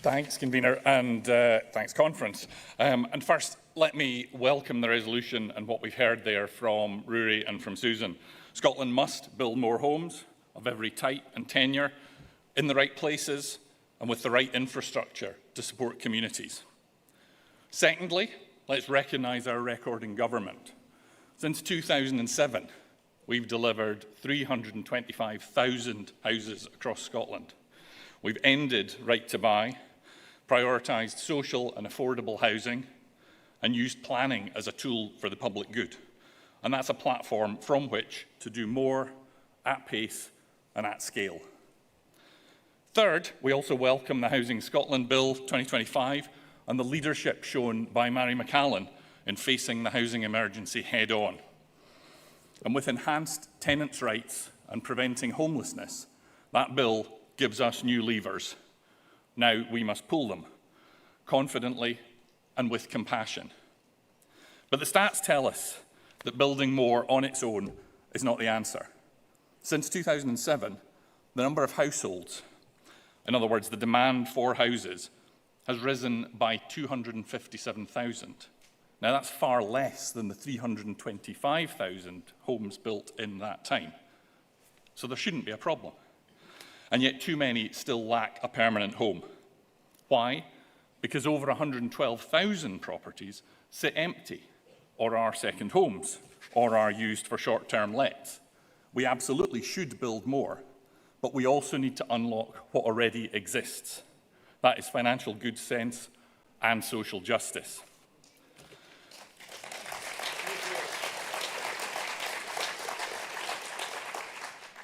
Thanks, Convener, and thanks, Conference. And first, let me welcome the resolution and what we've heard there from Rory and from Susan. Scotland must build more homes of every type and tenure in the right places and with the right infrastructure to support communities. Secondly, let's recognise our record in government. Since 2007, we've delivered 325,000 houses across Scotland. We've ended right to buy, prioritised social and affordable housing, and used planning as a tool for the public good. And that's a platform from which to do more at pace and at scale. Third, we also welcome the Housing Scotland Bill 2025 and the leadership shown by Mary McCallan in facing the housing emergency head-on. And with enhanced tenants' rights and preventing homelessness, that bill gives us new levers. Now we must pull them, confidently and with compassion. But the stats tell us that building more on its own is not the answer. Since 2007, the number of households, in other words, the demand for houses, has risen by 257,000. Now that's far less than the 325,000 homes built in that time. So there shouldn't be a problem. And yet too many still lack a permanent home. Why? Because over 112,000 properties sit empty, or are second homes, or are used for short-term lets. We absolutely should build more, but we also need to unlock what already exists. That is financial good sense and social justice.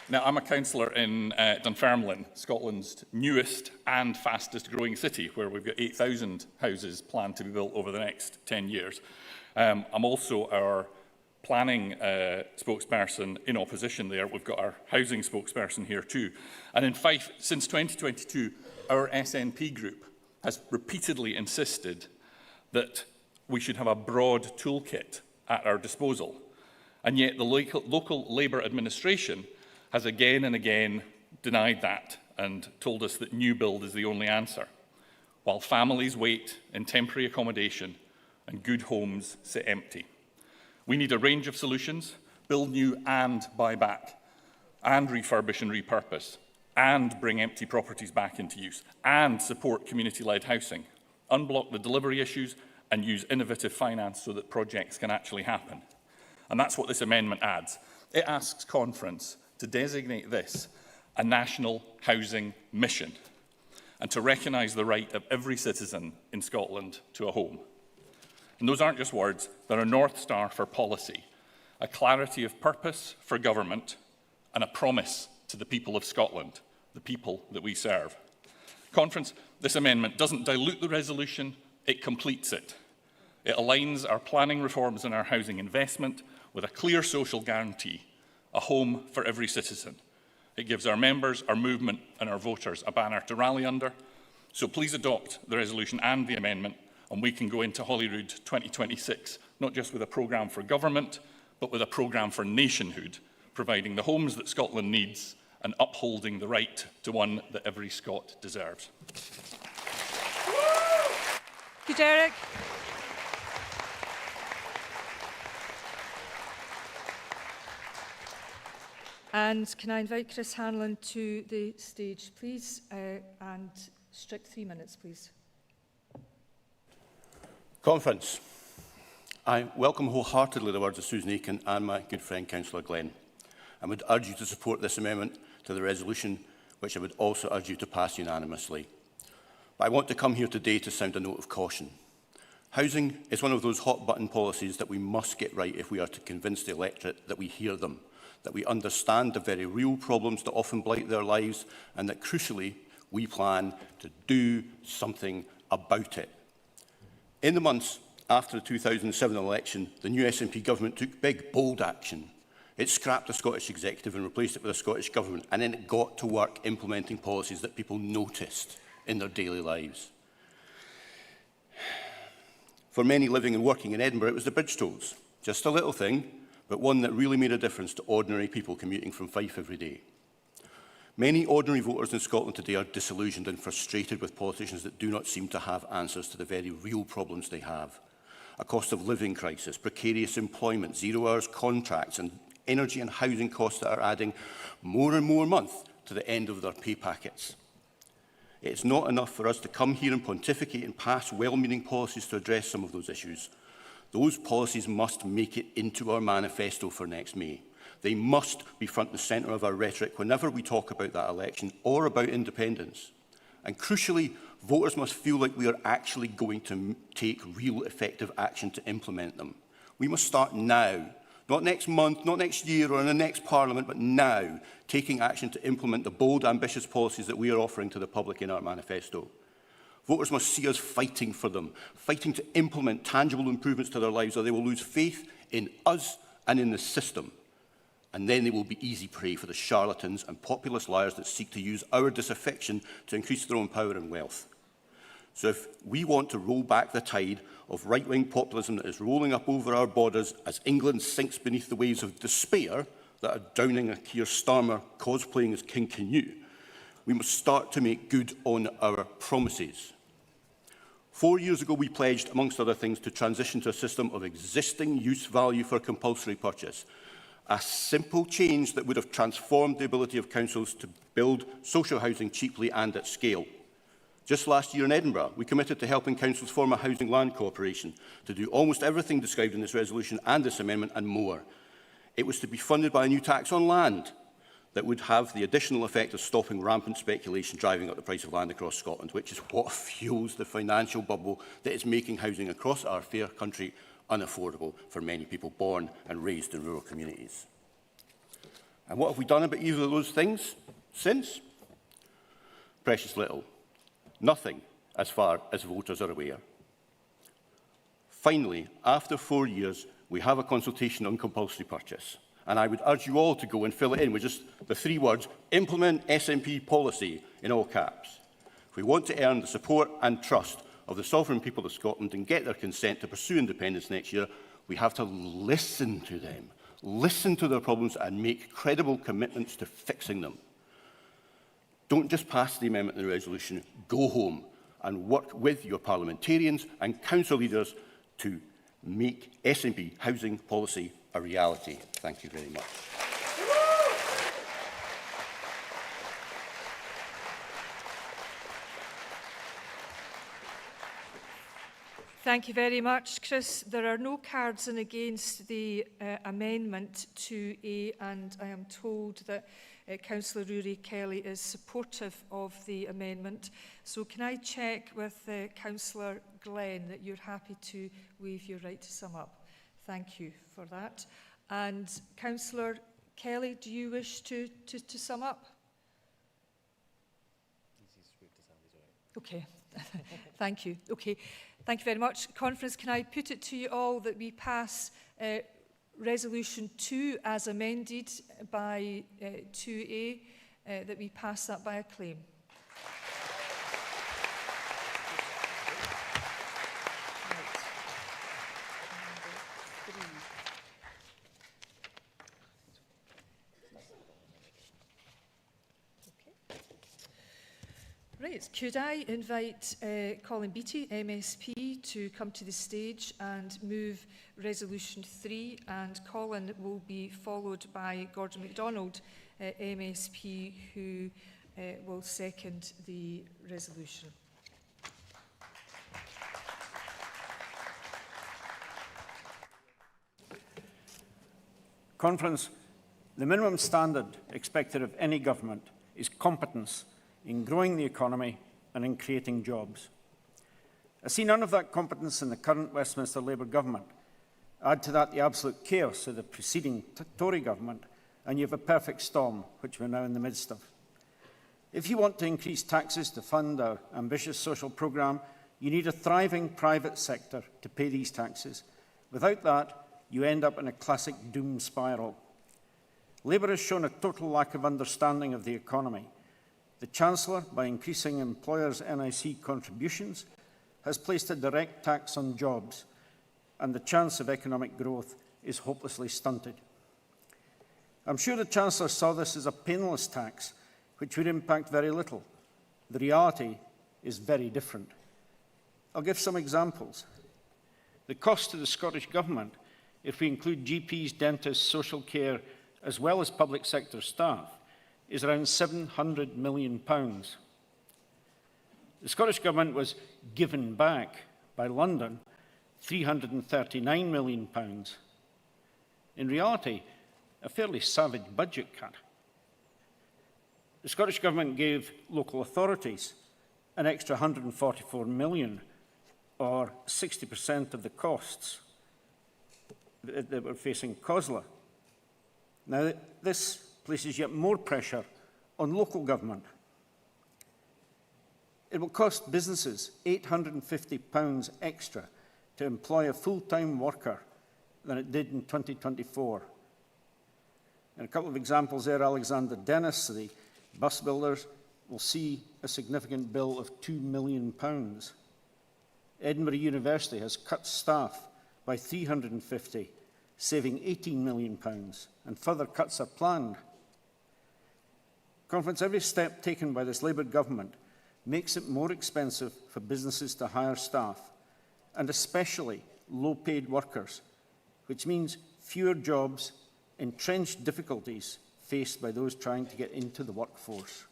Now, I'm a councillor in Dunfermline, Scotland's newest and fastest growing city, where we've got 8,000 houses planned to be built over the next 10 years. I'm also our planning spokesperson in opposition there. We've got our housing spokesperson here too. And in Fife, since 2022, our SNP group has repeatedly insisted that we should have a broad toolkit at our disposal. And yet the local Labour administration has again and again denied that and told us that new build is the only answer, while families wait in temporary accommodation and good homes sit empty. We need a range of solutions: build new and buy back, and refurbish and repurpose, and bring empty properties back into use, and support community-led housing, unblock the delivery issues, and use innovative finance so that projects can actually happen. And that's what this amendment adds. It asks Conference to designate this a national housing mission and to recognise the right of every citizen in Scotland to a home. And those aren't just words, they're a North Star for policy, a clarity of purpose for government, and a promise to the people of Scotland, the people that we serve. Conference, this amendment doesn't dilute the resolution, it completes it. It aligns our planning reforms and our housing investment with a clear social guarantee: a home for every citizen. It gives our members, our movement and our voters a banner to rally under. So please adopt the resolution and the amendment, and we can go into Holyrood 2026, not just with a programme for government, but with a programme for nationhood, providing the homes that Scotland needs and upholding the right to one that every Scot deserves. Thank you, Derek. And can I invite Chris Hanlon to the stage, please, and strict 3 minutes, please. Conference. I welcome wholeheartedly the words of Susan Aiken and my good friend Councillor Glenn. I would urge you to support this amendment to the resolution, which I would also urge you to pass unanimously. But I want to come here today to sound a note of caution. Housing is one of those hot-button policies that we must get right if we are to convince the electorate that we hear them, that we understand the very real problems that often blight their lives, and that, crucially, we plan to do something about it. In the months after the 2007 election, the new SNP government took big, bold action It scrapped the Scottish Executive and replaced it with a Scottish Government, and then it got to work implementing policies that people noticed in their daily lives. For many living and working in Edinburgh, it was the bridge tolls. Just a little thing, but one that really made a difference to ordinary people commuting from Fife every day. Many ordinary voters in Scotland today are disillusioned and frustrated with politicians that do not seem to have answers to the very real problems they have. A cost of living crisis, precarious employment, 0 hours contracts, and energy and housing costs that are adding more and more a month to the end of their pay packets. It's not enough for us to come here and pontificate and pass well-meaning policies to address some of those issues. Those policies must make it into our manifesto for next May. They must be front and centre of our rhetoric whenever we talk about that election or about independence. And crucially, voters must feel like we are actually going to take real effective action to implement them. We must start now, not next month, not next year or in the next Parliament, but now, taking action to implement the bold, ambitious policies that we are offering to the public in our manifesto. Voters must see us fighting for them, fighting to implement tangible improvements to their lives, or they will lose faith in us and in the system. And then they will be easy prey for the charlatans and populist liars that seek to use our disaffection to increase their own power and wealth. So if we want to roll back the tide of right-wing populism that is rolling up over our borders as England sinks beneath the waves of despair that are downing a Keir Starmer cosplaying as King Canute, we must start to make good on our promises. 4 years ago, we pledged, amongst other things, to transition to a system of existing use value for compulsory purchase. A simple change that would have transformed the ability of councils to build social housing cheaply and at scale. Just last year in Edinburgh, we committed to helping councils form a housing land corporation to do almost everything described in this resolution and this amendment and more. It was to be funded by a new tax on land that would have the additional effect of stopping rampant speculation driving up the price of land across Scotland, which is what fuels the financial bubble that is making housing across our fair country unaffordable for many people born and raised in rural communities. And what have we done about either of those things since? Precious little. Nothing, as far as voters are aware. Finally, after 4 years, we have a consultation on compulsory purchase. And I would urge you all to go and fill it in with just the 3 words, implement SNP policy, in all caps. If we want to earn the support and trust of the sovereign people of Scotland and get their consent to pursue independence next year, we have to listen to them, listen to their problems and make credible commitments to fixing them. Don't just pass the amendment and the resolution, go home and work with your parliamentarians and council leaders to make SNP housing policy a reality. Thank you very much. Thank you very much, Chris. There are no cards in against the amendment to A, and I am told that Councillor Rory Kelly is supportive of the amendment. So can I check with Councillor Glenn that you're happy to waive your right to sum up? Thank you for that. And Councillor Kelly, do you wish to sum up? Okay, thank you. Okay, thank you very much. Conference, can I put it to you all that we pass Resolution 2 as amended by 2A, that we pass that by acclaim? Right, could I invite Colin Beattie, MSP, to come to the stage and move Resolution 3, and Colin will be followed by Gordon MacDonald, MSP, who will second the resolution. Conference, the minimum standard expected of any government is competence in growing the economy and in creating jobs. I see none of that competence in the current Westminster Labour government. Add to that the absolute chaos of the preceding Tory government, and you have a perfect storm, which we're now in the midst of. If you want to increase taxes to fund our ambitious social programme, you need a thriving private sector to pay these taxes. Without that, you end up in a classic doom spiral. Labour has shown a total lack of understanding of the economy. The Chancellor, by increasing employers' NIC contributions, has placed a direct tax on jobs, and the chance of economic growth is hopelessly stunted. I'm sure the Chancellor saw this as a painless tax, which would impact very little. The reality is very different. I'll give some examples. The cost to the Scottish Government, if we include GPs, dentists, social care, as well as public sector staff, is around £700 million. The Scottish Government was given back by London £339 million. In reality, a fairly savage budget cut. The Scottish Government gave local authorities an extra £144 million, or 60% of the costs that were facing COSLA. Now, this places yet more pressure on local government. It will cost businesses £850 extra to employ a full-time worker than it did in 2024. And a couple of examples there, Alexander Dennis, the bus builders, will see a significant bill of £2 million. Edinburgh University has cut staff by 350, saving £18 million, and further cuts are planned. Conference, every step taken by this Labour government makes it more expensive for businesses to hire staff, and especially low-paid workers, which means fewer jobs, entrenched difficulties faced by those trying to get into the workforce.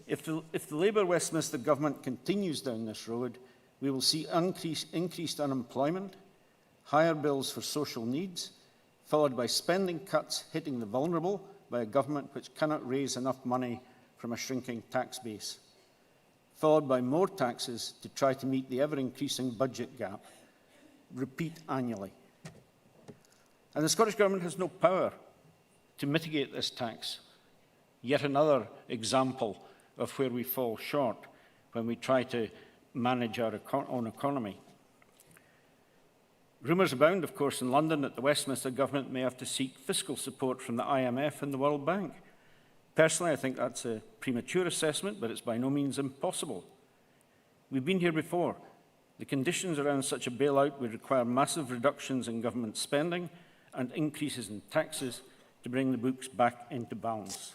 If the Labour Westminster government continues down this road, we will see increased unemployment, higher bills for social needs, followed by spending cuts hitting the vulnerable by a government which cannot raise enough money from a shrinking tax base, followed by more taxes to try to meet the ever-increasing budget gap, repeat annually. And the Scottish Government has no power to mitigate this tax. Yet another example of where we fall short when we try to manage our own economy. Rumours abound, of course, in London that the Westminster Government may have to seek fiscal support from the IMF and the World Bank. Personally, I think that's a premature assessment, but it's by no means impossible. We've been here before. The conditions around such a bailout would require massive reductions in government spending and increases in taxes to bring the books back into balance.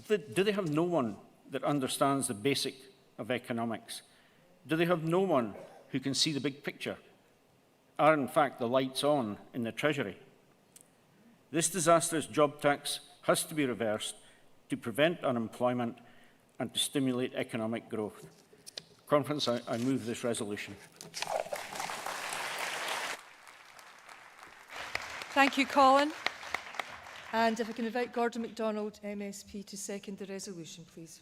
Do they have no one that understands the basic of economics? Do they have no one who can see the big picture? Are, in fact, the lights on in the Treasury? This disastrous job tax has to be reversed to prevent unemployment and to stimulate economic growth. Conference, I move this resolution. Thank you, Colin. And if I can invite Gordon MacDonald, MSP, to second the resolution, please.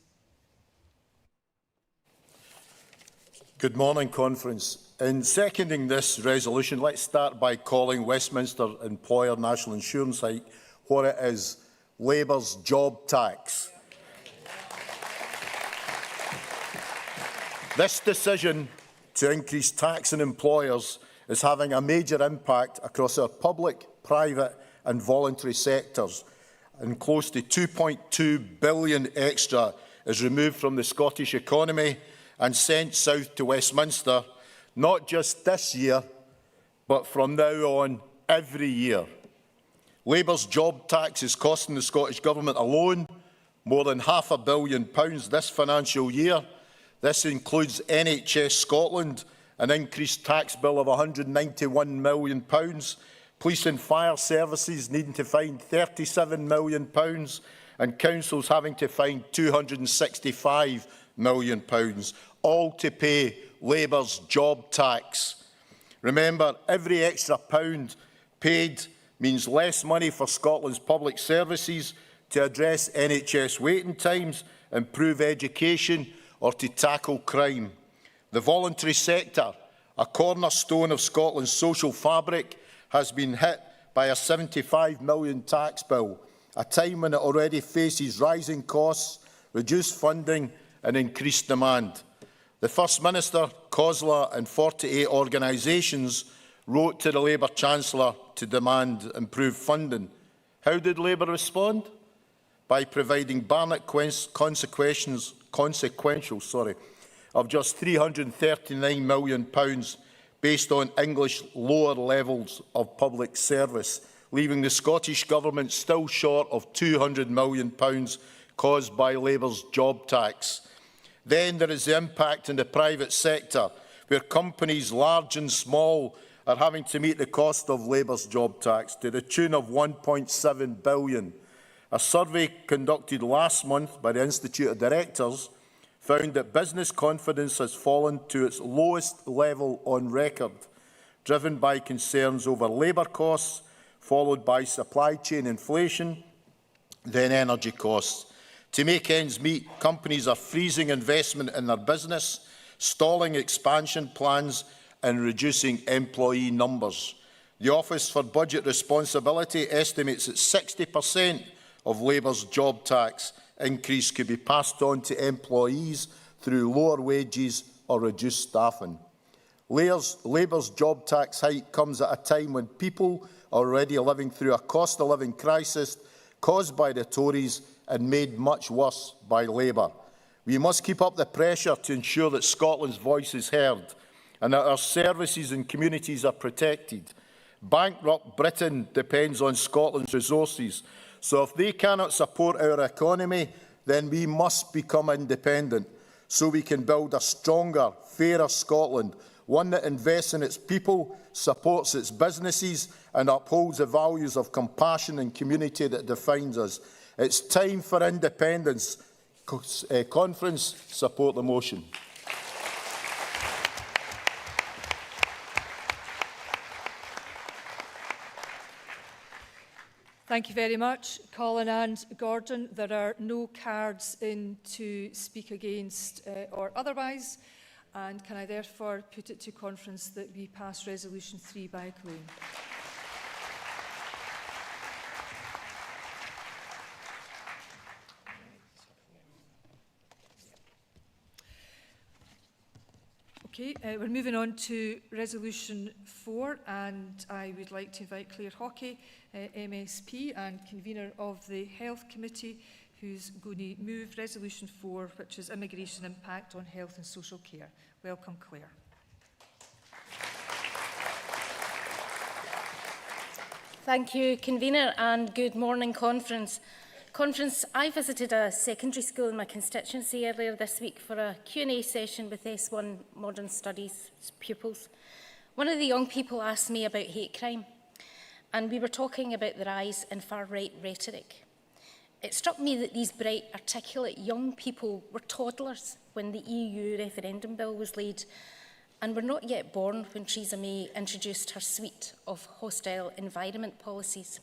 Good morning, Conference. In seconding this resolution, let's start by calling Westminster Employer National Insurance hike what it is: Labour's job tax. This decision to increase tax on employers is having a major impact across our public, private and voluntary sectors, and close to £2.2 billion extra is removed from the Scottish economy and sent south to Westminster, not just this year, but from now on every year. Labour's job tax is costing the Scottish Government alone more than £500 million this financial year. This includes NHS Scotland, an increased tax bill of £191 million, police and fire services needing to find £37 million, and councils having to find £265 million, all to pay Labour's job tax. Remember, every extra pound paid means less money for Scotland's public services to address NHS waiting times, improve education or to tackle crime. The voluntary sector, a cornerstone of Scotland's social fabric, has been hit by a £75 million tax bill, a time when it already faces rising costs, reduced funding and increased demand. The First Minister, COSLA and 48 organisations wrote to the Labour Chancellor to demand improved funding. How did Labour respond? By providing Barnett consequential of just £339 million based on English lower levels of public service, leaving the Scottish Government still short of £200 million caused by Labour's job tax. Then there is the impact in the private sector, where companies large and small are having to meet the cost of Labour's job tax to the tune of £1.7 billion. A survey conducted last month by the Institute of Directors found that business confidence has fallen to its lowest level on record, driven by concerns over labour costs, followed by supply chain inflation, then energy costs. To make ends meet, companies are freezing investment in their business, stalling expansion plans and reducing employee numbers. The Office for Budget Responsibility estimates that 60% of Labour's job tax increase could be passed on to employees through lower wages or reduced staffing. Labour's job tax hike comes at a time when people are already living through a cost of living crisis caused by the Tories and made much worse by Labour. We must keep up the pressure to ensure that Scotland's voice is heard and that our services and communities are protected. Bankrupt Britain depends on Scotland's resources, so if they cannot support our economy, then we must become independent so we can build a stronger, fairer Scotland, one that invests in its people, supports its businesses and upholds the values of compassion and community that defines us. It's time for independence. Conference, support the motion. Thank you very much, Colin and Gordon. There are no cards in to speak against or otherwise, and can I therefore put it to conference that we pass Resolution 3 by acclaim? Okay, we're moving on to Resolution 4, and I would like to invite Claire Hockey, MSP and convener of the Health Committee, who's going to move Resolution 4, which is Immigration Impact on Health and Social Care. Welcome, Claire. Thank you, convener, and good morning, Conference. Conference, I visited a secondary school in my constituency earlier this week for a Q&A session with S1 Modern Studies pupils. One of the young people asked me about hate crime, and we were talking about the rise in far-right rhetoric. It struck me that these bright, articulate young people were toddlers when the EU referendum bill was laid, and were not yet born when Theresa May introduced her suite of hostile environment policies.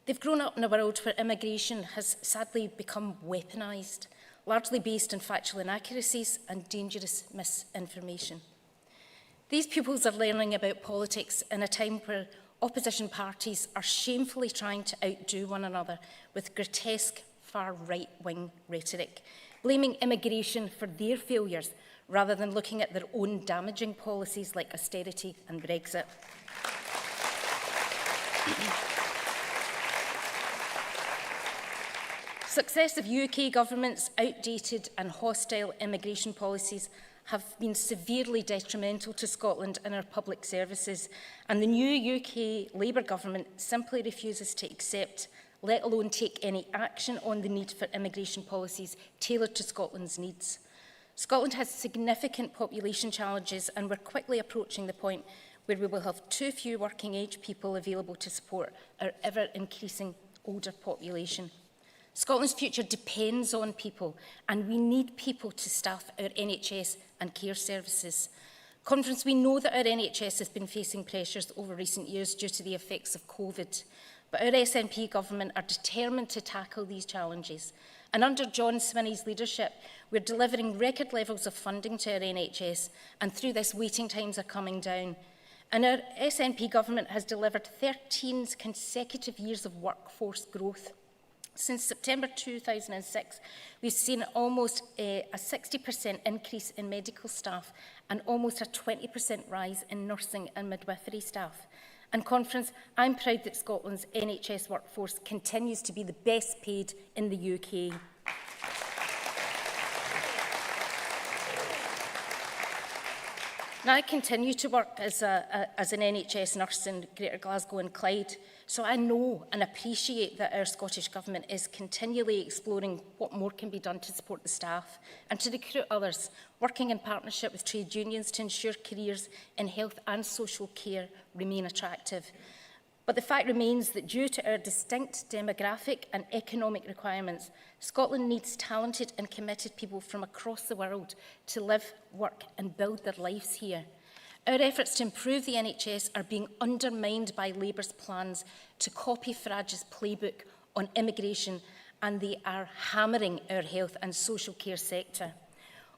They've grown up in a world where immigration has sadly become weaponised, largely based on factual inaccuracies and dangerous misinformation. These pupils are learning about politics in a time where opposition parties are shamefully trying to outdo one another with grotesque far right-wing rhetoric, blaming immigration for their failures rather than looking at their own damaging policies like austerity and Brexit. Successive UK governments' outdated and hostile immigration policies have been severely detrimental to Scotland and our public services, and the new UK Labour government simply refuses to accept, let alone take any action on the need for immigration policies tailored to Scotland's needs. Scotland has significant population challenges, and we're quickly approaching the point where we will have too few working-age people available to support our ever-increasing older population. Scotland's future depends on people, and we need people to staff our NHS and care services. Conference, we know that our NHS has been facing pressures over recent years due to the effects of COVID, but our SNP government are determined to tackle these challenges. And under John Swinney's leadership, we're delivering record levels of funding to our NHS, and through this, waiting times are coming down. And our SNP government has delivered 13 consecutive years of workforce growth. Since September 2006, we've seen almost a 60% increase in medical staff and almost a 20% rise in nursing and midwifery staff. And Conference, I'm proud that Scotland's NHS workforce continues to be the best paid in the UK. Now, I continue to work as an NHS nurse in Greater Glasgow and Clyde, so I know and appreciate that our Scottish Government is continually exploring what more can be done to support the staff and to recruit others, working in partnership with trade unions to ensure careers in health and social care remain attractive. But the fact remains that due to our distinct demographic and economic requirements, Scotland needs talented and committed people from across the world to live, work and build their lives here. Our efforts to improve the NHS are being undermined by Labour's plans to copy Farage's playbook on immigration, and they are hammering our health and social care sector.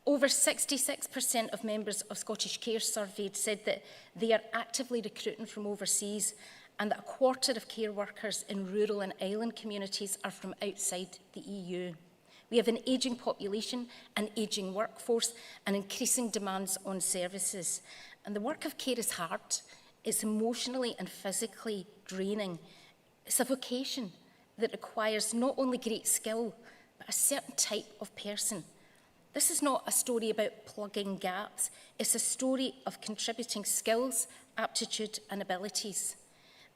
Over 66% of members of Scottish Care surveyed said that they are actively recruiting from overseas, and that a quarter of care workers in rural and island communities are from outside the EU. We have an ageing population, an ageing workforce, and increasing demands on services. And the work of care is hard, it's emotionally and physically draining. It's a vocation that requires not only great skill, but a certain type of person. This is not a story about plugging gaps, it's a story of contributing skills, aptitude and abilities.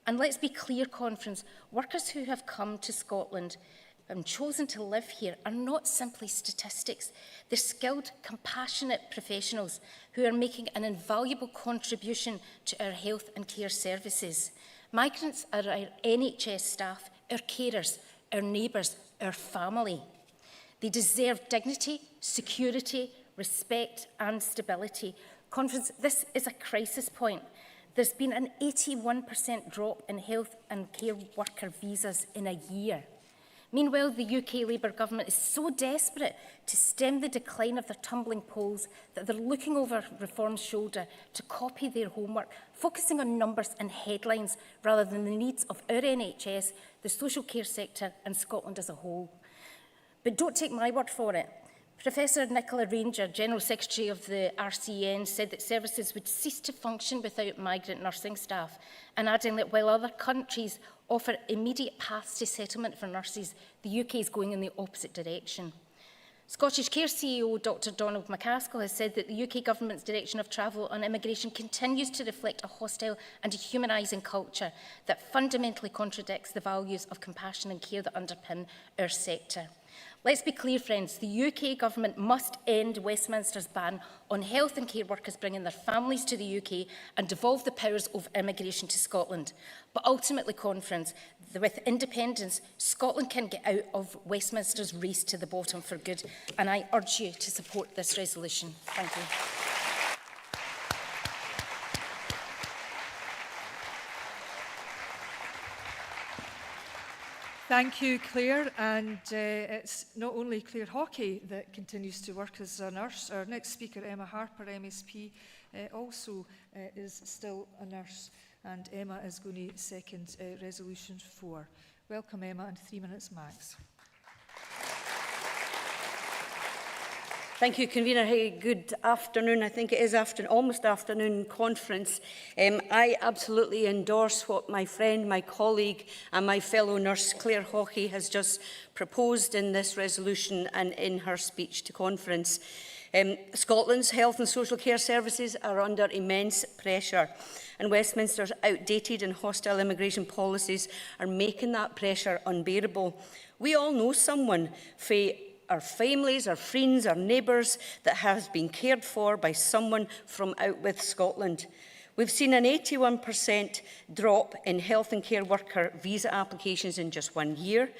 And let's be clear, Conference, workers who have come to Scotland and chosen to live here are not simply statistics. They're skilled, compassionate professionals who are making an invaluable contribution to our health and care services. Migrants are our NHS staff, our carers, our neighbours, our family. They deserve dignity, security, respect and stability. Conference, this is a crisis point. There's been an 81% drop in health and care worker visas in a year. Meanwhile, the UK Labour government is so desperate to stem the decline of their tumbling polls that they're looking over reform's shoulder to copy their homework, focusing on numbers and headlines rather than the needs of our NHS, the social care sector and Scotland as a whole. But don't take my word for it. Professor Nicola Ranger, General Secretary of the RCN, said that services would cease to function without migrant nursing staff, and adding that while other countries offer immediate paths to settlement for nurses, the UK is going in the opposite direction. Scottish Care CEO Dr Donald McCaskill has said that the UK Government's direction of travel on immigration continues to reflect a hostile and dehumanising culture that fundamentally contradicts the values of compassion and care that underpin our sector. Let's be clear, friends, the UK Government must end Westminster's ban on health and care workers bringing their families to the UK and devolve the powers of immigration to Scotland. But ultimately, Conference, with independence, Scotland can get out of Westminster's race to the bottom for good, and I urge you to support this resolution. Thank you. Thank you, Claire. And it's not only Claire Hockey that continues to work as a nurse. Our next speaker, Emma Harper, MSP, also is still a nurse. And Emma is going to second Resolution 4. Welcome, Emma, and 3 minutes max. Thank you, Convener. Hey, good afternoon. I think it is almost afternoon conference. I absolutely endorse what my friend, my colleague and my fellow nurse Claire Hockey has just proposed in this resolution and in her speech to conference. Scotland's health and social care services are under immense pressure, and Westminster's outdated and hostile immigration policies are making that pressure unbearable. We all know someone, our families, our friends, our neighbours, that has been cared for by someone from out with Scotland. We've seen an 81% drop in health and care worker visa applications in just 1 year.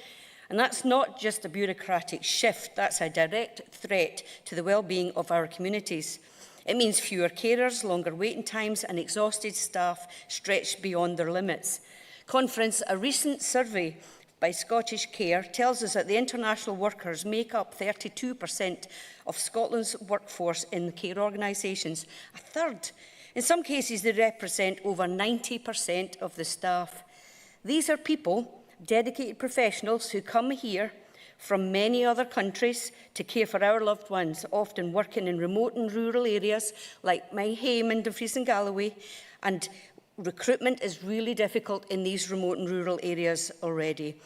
And that's not just a bureaucratic shift, that's a direct threat to the well-being of our communities. It means fewer carers, longer waiting times and exhausted staff stretched beyond their limits. Conference, a recent survey by Scottish Care tells us that the international workers make up 32% of Scotland's workforce in the care organisations, a third. In some cases, they represent over 90% of the staff. These are people, dedicated professionals who come here from many other countries to care for our loved ones, often working in remote and rural areas like my home in Dumfries and Galloway, and recruitment is really difficult in these remote and rural areas already.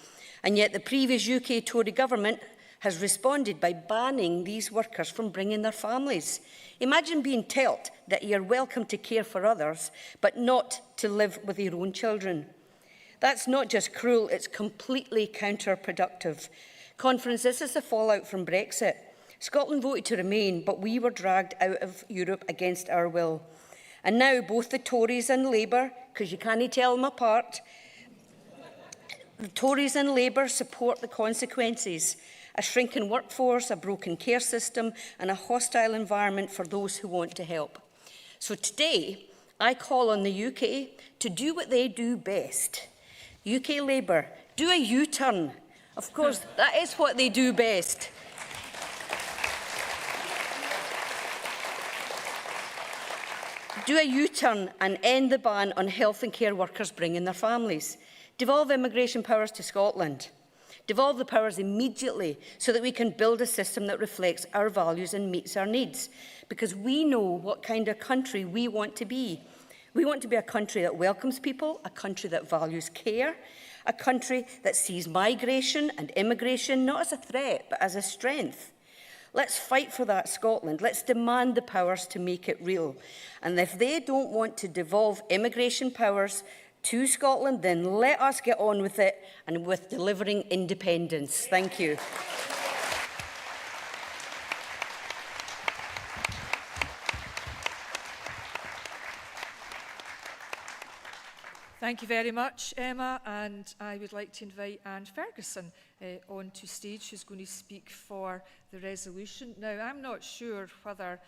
And yet the previous UK Tory government has responded by banning these workers from bringing their families. Imagine being told that you're welcome to care for others, but not to live with your own children. That's not just cruel, it's completely counterproductive. Conference, this is the fallout from Brexit. Scotland voted to remain, but we were dragged out of Europe against our will. And now both the Tories and Labour, because you can't tell them apart, the Tories and Labour support the consequences: a shrinking workforce, a broken care system, and a hostile environment for those who want to help. So today, I call on the UK to do what they do best. UK Labour, do a U-turn. Of course, that is what they do best. Do a U-turn and end the ban on health and care workers bringing their families. Devolve immigration powers to Scotland. Devolve the powers immediately so that we can build a system that reflects our values and meets our needs. Because we know what kind of country we want to be. We want to be a country that welcomes people, a country that values care, a country that sees migration and immigration not as a threat, but as a strength. Let's fight for that, Scotland. Let's demand the powers to make it real. And if they don't want to devolve immigration powers to Scotland, then let us get on with it and with delivering independence. Thank you. Thank you very much, Emma, and I would like to invite Anne Ferguson onto stage, who's going to speak for the resolution. Now, I'm not sure whether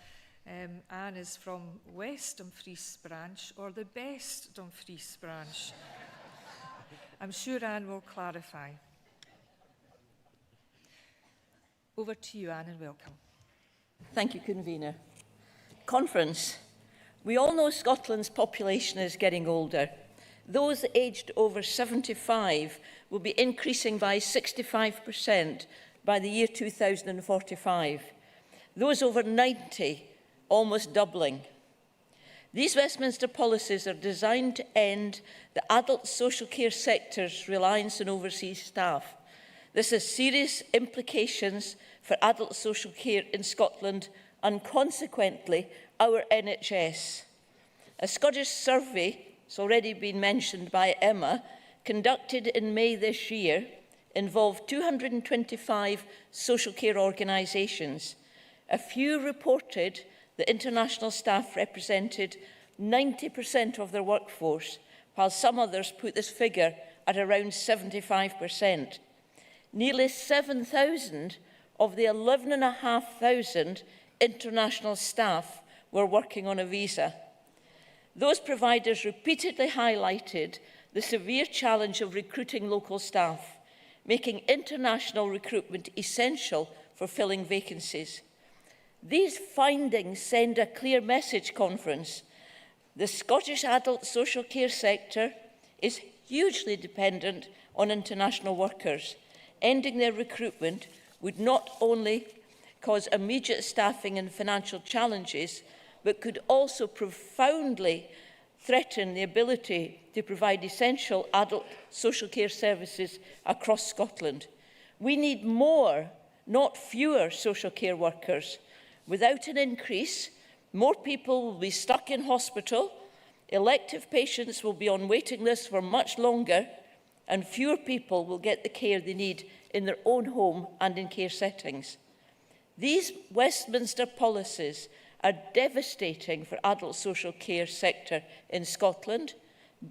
Anne is from West Dumfries branch or the best Dumfries branch. I'm sure Anne will clarify. Over to you, Anne, and welcome. Thank you, Convener. Conference. We all know Scotland's population is getting older. Those aged over 75 will be increasing by 65% by the year 2045. Those over 90 almost doubling. These Westminster policies are designed to end the adult social care sector's reliance on overseas staff. This has serious implications for adult social care in Scotland and consequently our NHS. A Scottish survey, it's already been mentioned by Emma, conducted in May this year, involved 225 social care organisations. A few reported that international staff represented 90% of their workforce, while some others put this figure at around 75%. Nearly 7,000 of the 11,500 international staff were working on a visa. Those providers repeatedly highlighted the severe challenge of recruiting local staff, making international recruitment essential for filling vacancies. These findings send a clear message, Conference. The Scottish adult social care sector is hugely dependent on international workers. Ending their recruitment would not only cause immediate staffing and financial challenges, but could also profoundly threaten the ability to provide essential adult social care services across Scotland. We need more, not fewer, social care workers. Without an increase, more people will be stuck in hospital, elective patients will be on waiting lists for much longer, and fewer people will get the care they need in their own home and in care settings. These Westminster policies are devastating for adult social care sector in Scotland,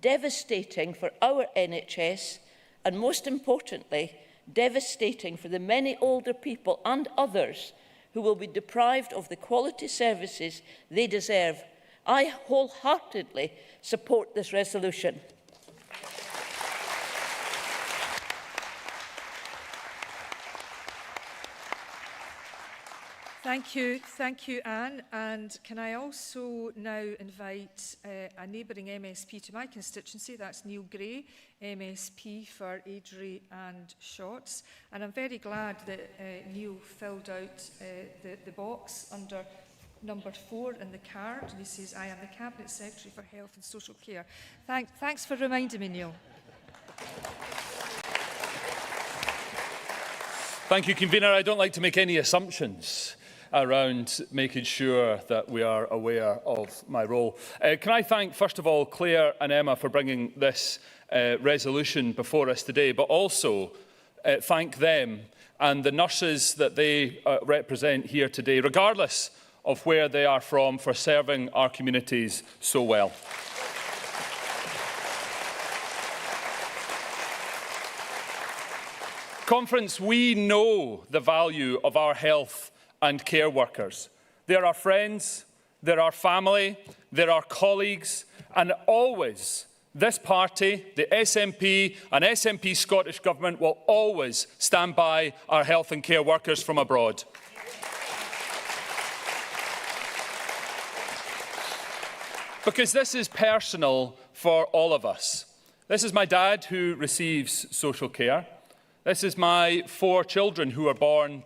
devastating for our NHS, and most importantly, devastating for the many older people and others who will be deprived of the quality services they deserve. I wholeheartedly support this resolution. Thank you, Anne. And can I also now invite a neighbouring MSP to my constituency, that's Neil Gray, MSP for Airdrie and Shotts. And I'm very glad that Neil filled out the box under number 4 in the card, and he says, I am the Cabinet Secretary for Health and Social Care. Thanks for reminding me, Neil. Thank you, Convener. I don't like to make any assumptions around making sure that we are aware of my role. Can I thank, first of all, Claire and Emma for bringing this resolution before us today, but also thank them and the nurses that they represent here today, regardless of where they are from, for serving our communities so well. Conference, we know the value of our health and care workers. They're our friends, they're our family, they're our colleagues, and always this party, the SNP and SNP Scottish Government will always stand by our health and care workers from abroad. Because this is personal for all of us. This is my dad who receives social care. This is my 4 children who are born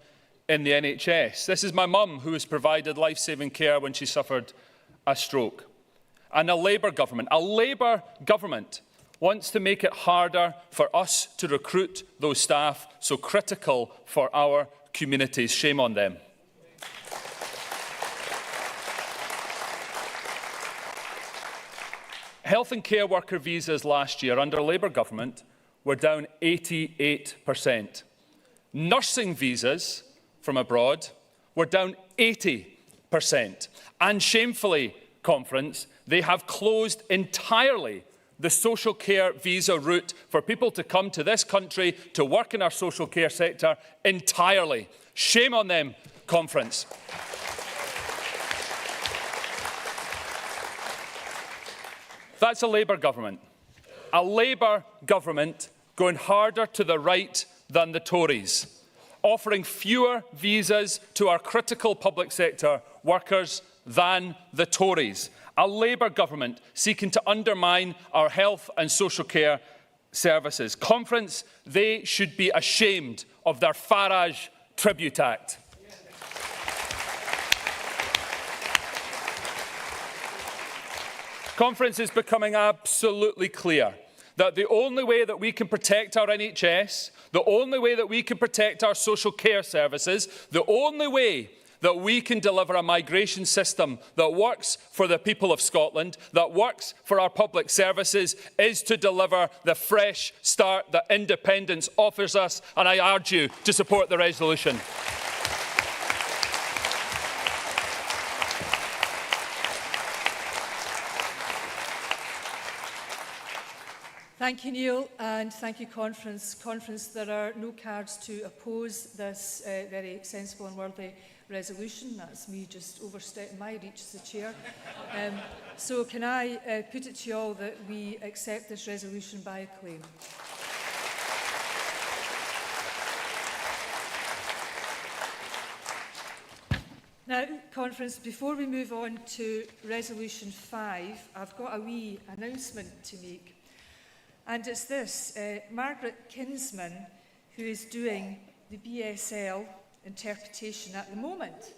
in the NHS. This is my mum who was provided life-saving care when she suffered a stroke. And a Labour government wants to make it harder for us to recruit those staff so critical for our communities. Shame on them. Health and care worker visas last year under a Labour government were down 88%. Nursing visas from abroad were down 80%. And shamefully, Conference, they have closed entirely the social care visa route for people to come to this country to work in our social care sector entirely. Shame on them, Conference. That's a Labour government. A Labour government going harder to the right than the Tories, offering fewer visas to our critical public sector workers than the Tories. A Labour government seeking to undermine our health and social care services. Conference, they should be ashamed of their Farage Tribute Act. Conference is becoming absolutely clear that the only way that we can protect our NHS, the only way that we can protect our social care services, the only way that we can deliver a migration system that works for the people of Scotland, that works for our public services, is to deliver the fresh start that independence offers us. And I urge you to support the resolution. Thank you, Neil, and thank you, Conference. Conference, there are no cards to oppose this very sensible and worthy resolution. That's me just overstepping my reach as the chair. So can I put it to you all that we accept this resolution by acclaim? Now, Conference, before we move on to Resolution 5, I've got a wee announcement to make. And it's this, Margaret Kinsman, who is doing the BSL interpretation at the moment,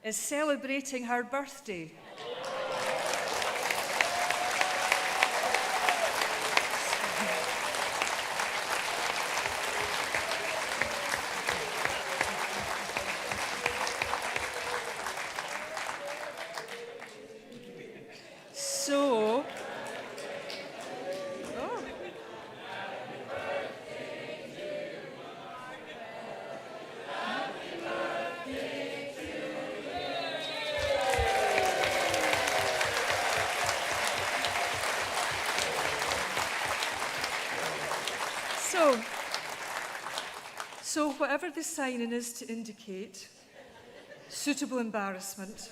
is celebrating her birthday. So whatever the signing is to indicate, suitable embarrassment.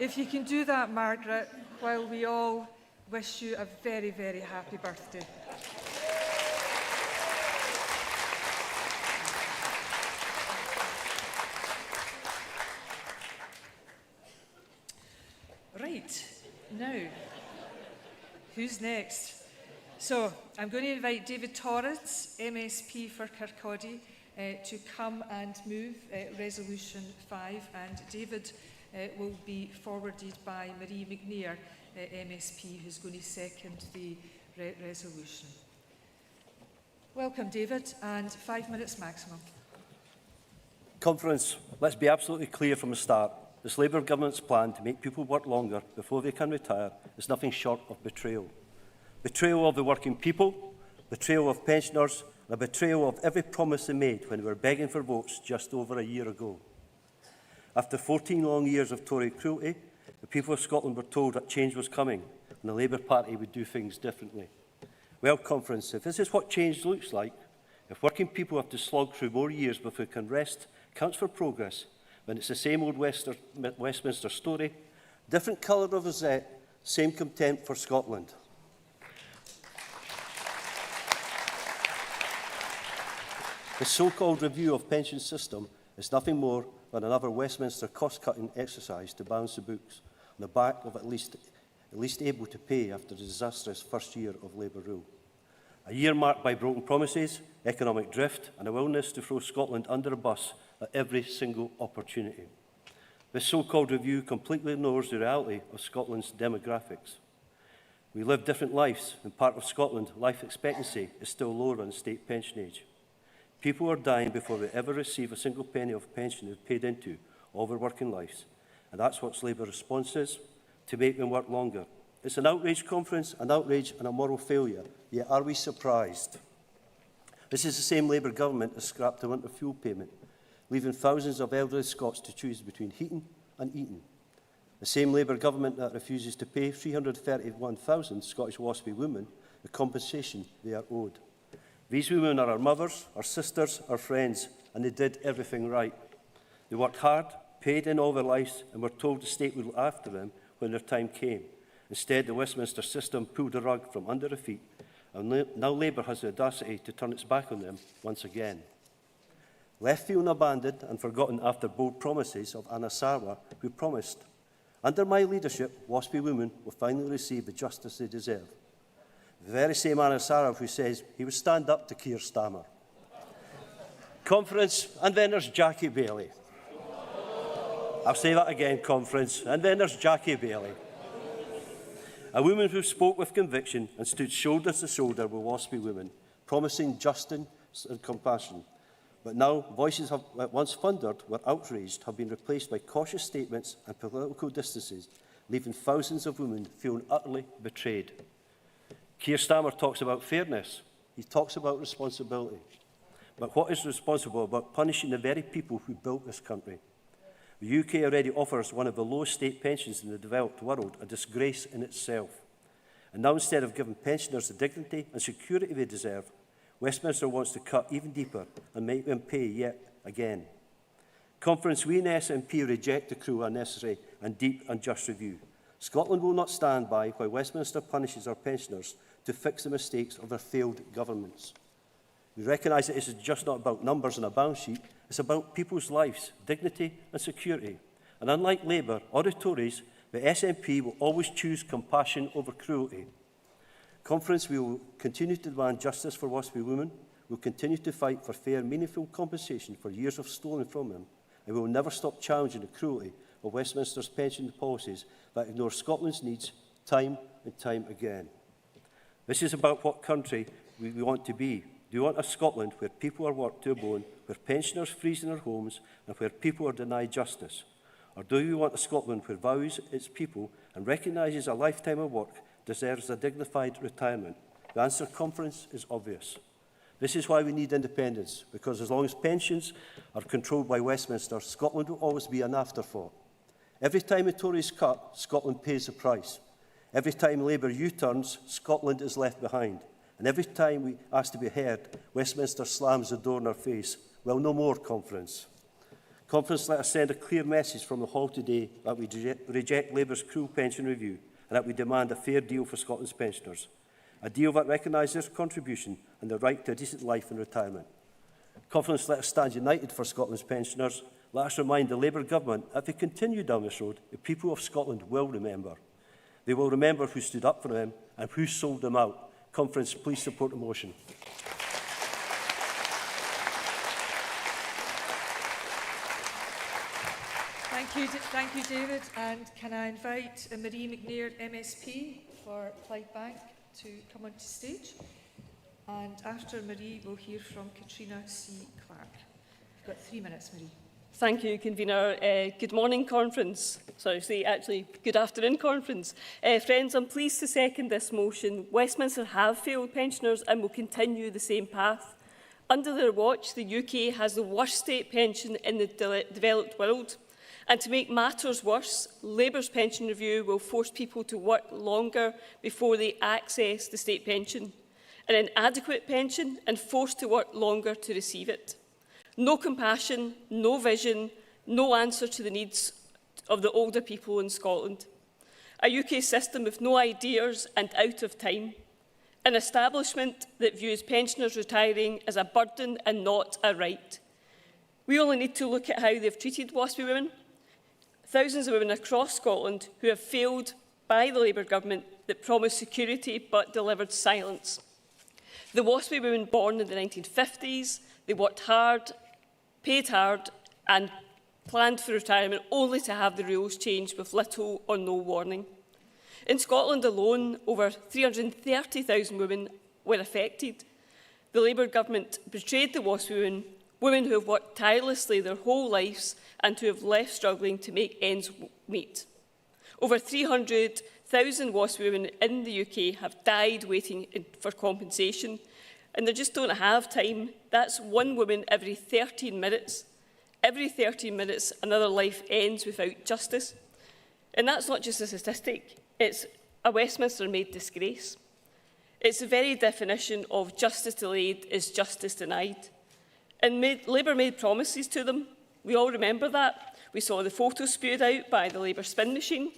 If you can do that, Margaret, while we all wish you a very, very happy birthday. Right, now, who's next? So, I'm going to invite David Torrance, MSP for Kirkcaldy, to come and move Resolution 5, and David will be forwarded by Marie McNear, MSP, who's going to second the resolution. Welcome, David, and 5 minutes maximum. Conference, let's be absolutely clear from the start. This Labour government's plan to make people work longer before they can retire is nothing short of betrayal. Betrayal of the working people, betrayal of pensioners, and a betrayal of every promise they made when they were begging for votes just over a year ago. After 14 long years of Tory cruelty, the people of Scotland were told that change was coming and the Labour Party would do things differently. Well, Conference, if this is what change looks like, if working people have to slog through more years before they can rest, counts for progress, then it's the same old Westminster story, different colour of rosette, same contempt for Scotland. The so-called review of pension system is nothing more than another Westminster cost-cutting exercise to balance the books on the back of at least able to pay after the disastrous first year of Labour rule. A year marked by broken promises, economic drift and a willingness to throw Scotland under a bus at every single opportunity. This so-called review completely ignores the reality of Scotland's demographics. We live different lives. In part of Scotland, life expectancy is still lower than state pension age. People are dying before they ever receive a single penny of pension they've paid into all their working lives. And that's what Labour's response is, to make them work longer. It's an outrage, Conference, an outrage and a moral failure. Yet are we surprised? This is the same Labour government that scrapped the winter fuel payment, leaving thousands of elderly Scots to choose between heating and eating. The same Labour government that refuses to pay 331,000 Scottish WASPy women the compensation they are owed. These women are our mothers, our sisters, our friends, and they did everything right. They worked hard, paid in all their lives, and were told the state would look after them when their time came. Instead, the Westminster system pulled the rug from under their feet, and now Labour has the audacity to turn its back on them once again. Left feeling abandoned and forgotten after bold promises of Anna Sarwar, who promised, "Under my leadership, WASPy women will finally receive the justice they deserve." The very same Anna Sarwar who says he would stand up to Keir Starmer. Conference, and then there's Jackie Baillie. I'll say that again, Conference, and then there's Jackie Baillie. A woman who spoke with conviction and stood shoulder to shoulder with WASPy women, promising justice and compassion. But now, voices that once thundered were outraged have been replaced by cautious statements and political distances, leaving thousands of women feeling utterly betrayed. Keir Starmer talks about fairness. He talks about responsibility. But what is responsible about punishing the very people who built this country? The UK already offers one of the lowest state pensions in the developed world, a disgrace in itself. And now, instead of giving pensioners the dignity and security they deserve, Westminster wants to cut even deeper and make them pay yet again. Conference, we in SNP reject the cruel, unnecessary and deep unjust review. Scotland will not stand by while Westminster punishes our pensioners to fix the mistakes of their failed governments. We recognise that this is just not about numbers on a balance sheet, it's about people's lives, dignity and security. And unlike Labour or the Tories, the SNP will always choose compassion over cruelty. Conference, we will continue to demand justice for WASPy women, we will continue to fight for fair, meaningful compensation for years of stolen from them, and we will never stop challenging the cruelty of Westminster's pension policies that ignore Scotland's needs time and time again. This is about what country we want to be. Do you want a Scotland where people are worked to a bone, where pensioners freeze in their homes, and where people are denied justice? Or do you want a Scotland where values its people and recognises a lifetime of work deserves a dignified retirement? The answer, Conference, is obvious. This is why we need independence, because as long as pensions are controlled by Westminster, Scotland will always be an afterthought. Every time the Tories cut, Scotland pays the price. Every time Labour U-turns, Scotland is left behind. And every time we ask to be heard, Westminster slams the door in our face. Well, no more, Conference. Conference, let us send a clear message from the hall today that we reject Labour's cruel pension review and that we demand a fair deal for Scotland's pensioners. A deal that recognises their contribution and the right to a decent life in retirement. Conference, let us stand united for Scotland's pensioners. Let us remind the Labour government that if they continue down this road, the people of Scotland will remember. They will remember who stood up for them and who sold them out. Conference, please support the motion. Thank you, David. And can I invite Marie McNair, MSP for Clydebank, to come onto stage? And after Marie, we'll hear from Katrina C. Clark. You've got 3 minutes, Marie. Thank you, Convener. Good morning, Conference. Actually, good afternoon, Conference. Friends, I'm pleased to second this motion. Westminster have failed pensioners and will continue the same path. Under their watch, the UK has the worst state pension in the developed world. And to make matters worse, Labour's pension review will force people to work longer before they access the state pension, an inadequate pension and forced to work longer to receive it. No compassion, no vision, no answer to the needs of the older people in Scotland. A UK system with no ideas and out of time. An establishment that views pensioners retiring as a burden and not a right. We only need to look at how they've treated WASPy women. Thousands of women across Scotland who have failed by the Labour government that promised security but delivered silence. The WASPy women born in the 1950s, they worked hard, paid hard and planned for retirement only to have the rules changed with little or no warning. In Scotland alone, over 330,000 women were affected. The Labour government betrayed the WASPy women who have worked tirelessly their whole lives and who have left struggling to make ends meet. Over 300,000 WASPy women in the UK have died waiting for compensation, and they just don't have time. That's one woman every 13 minutes. Every 13 minutes, another life ends without justice. And that's not just a statistic, it's a Westminster-made disgrace. It's the very definition of justice delayed is justice denied. And Labour made promises to them. We all remember that. We saw the photos spewed out by the Labour spin machine.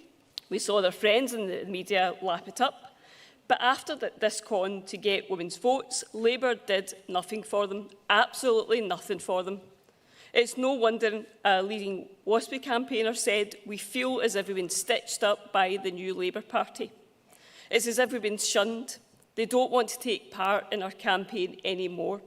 We saw their friends in the media lap it up. But after this con to get women's votes, Labour did nothing for them, absolutely nothing for them. It's no wonder a leading WASPy campaigner said, "We feel as if we've been stitched up by the new Labour Party. It's as if we've been shunned. They don't want to take part in our campaign anymore."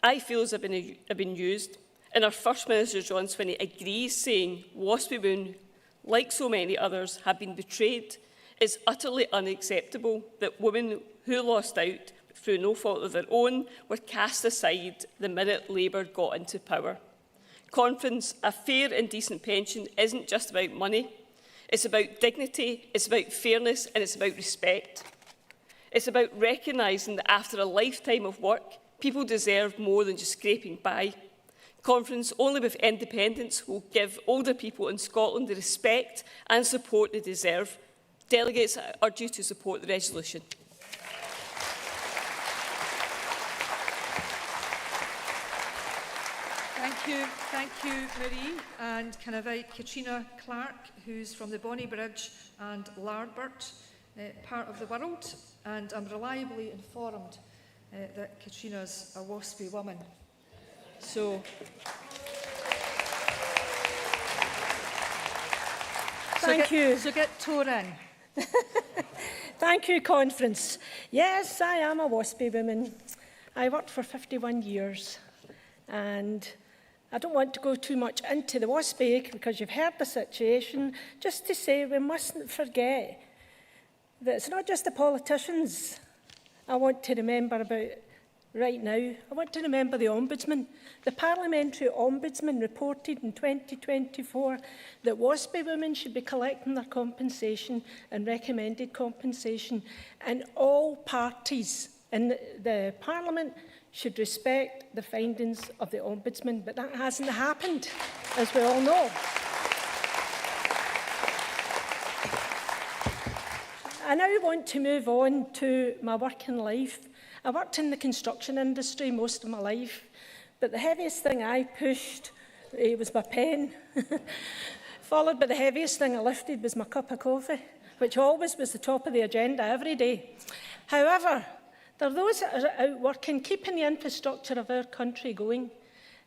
I feel as I've been used, and our First Minister John Swinney agrees, saying WASPy women, like so many others, have been betrayed. It's utterly unacceptable that women who lost out through no fault of their own were cast aside the minute Labour got into power. Conference, a fair and decent pension isn't just about money. It's about dignity, it's about fairness, and it's about respect. It's about recognising that after a lifetime of work, people deserve more than just scraping by. Conference, only with independence will give older people in Scotland the respect and support they deserve. Delegates, I urge you to support the resolution. Thank you, Marie. And can I invite Katrina Clark, who's from the Bonnybridge and Larbert part of the world. And I'm reliably informed that Katrina's a WASPy woman. So get tore in. Thank you, Conference. Yes, I am a WASPy woman. I worked for 51 years, and I don't want to go too much into the WASPy because you've heard the situation, just to say we mustn't forget that it's not just the politicians I want to remember about right now. I want to remember the Ombudsman. The Parliamentary Ombudsman reported in 2024 that WASPy women should be collecting their compensation and recommended compensation, and all parties in the Parliament should respect the findings of the Ombudsman, but that hasn't happened, as we all know. I now want to move on to my working life. I worked in the construction industry most of my life, but the heaviest thing I pushed was my pen, followed by the heaviest thing I lifted was my cup of coffee, which always was the top of the agenda every day. However, there are those that are out working, keeping the infrastructure of our country going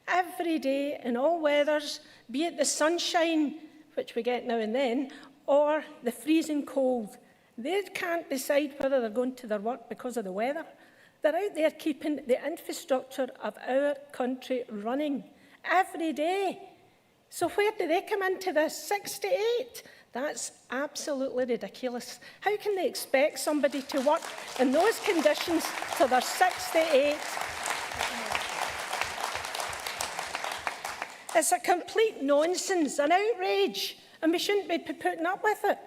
every day in all weathers, be it the sunshine, which we get now and then, or the freezing cold. They can't decide whether they're going to their work because of the weather. They're out there keeping the infrastructure of our country running every day. So where do they come into this? 68? That's absolutely ridiculous. How can they expect somebody to work in those conditions till they're 68? It's a complete nonsense, an outrage, and we shouldn't be putting up with it.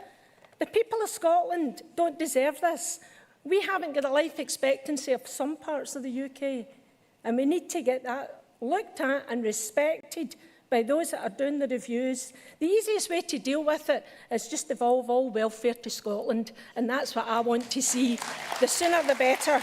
The people of Scotland don't deserve this. We haven't got a life expectancy of some parts of the UK, and we need to get that looked at and respected by those that are doing the reviews. The easiest way to deal with it is just devolve all welfare to Scotland, and that's what I want to see. The sooner the better.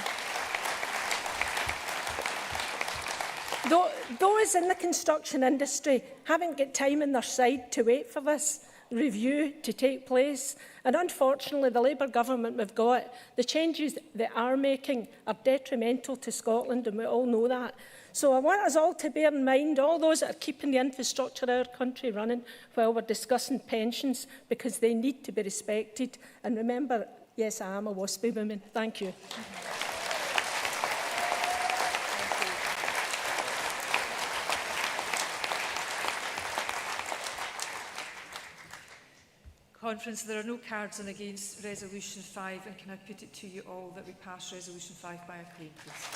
Those in the construction industry haven't got time on their side to wait for this review to take place. And unfortunately, the Labour government we've got, the changes they are making are detrimental to Scotland, and we all know that. So I want us all to bear in mind, all those that are keeping the infrastructure of our country running while we're discussing pensions, because they need to be respected. And remember, yes, I am a WASPy woman. Thank you. Conference, there are no cards on against Resolution 5, and can I put it to you all that we pass Resolution 5 by acclaim, please?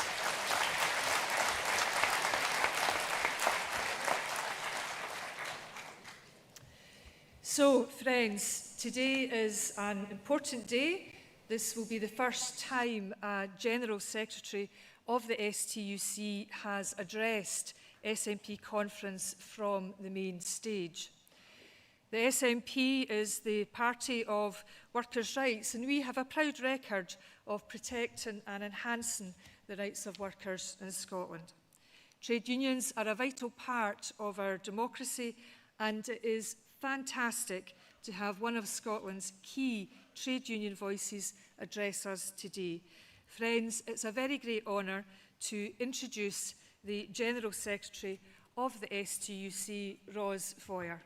So, friends, today is an important day. This will be the first time a General Secretary of the STUC has addressed SNP conference from the main stage. The SNP is the party of workers' rights, and we have a proud record of protecting and enhancing the rights of workers in Scotland. Trade unions are a vital part of our democracy, and it is fantastic to have one of Scotland's key trade union voices address us today. Friends, it's a very great honour to introduce the General Secretary of the STUC, Ros Foyer.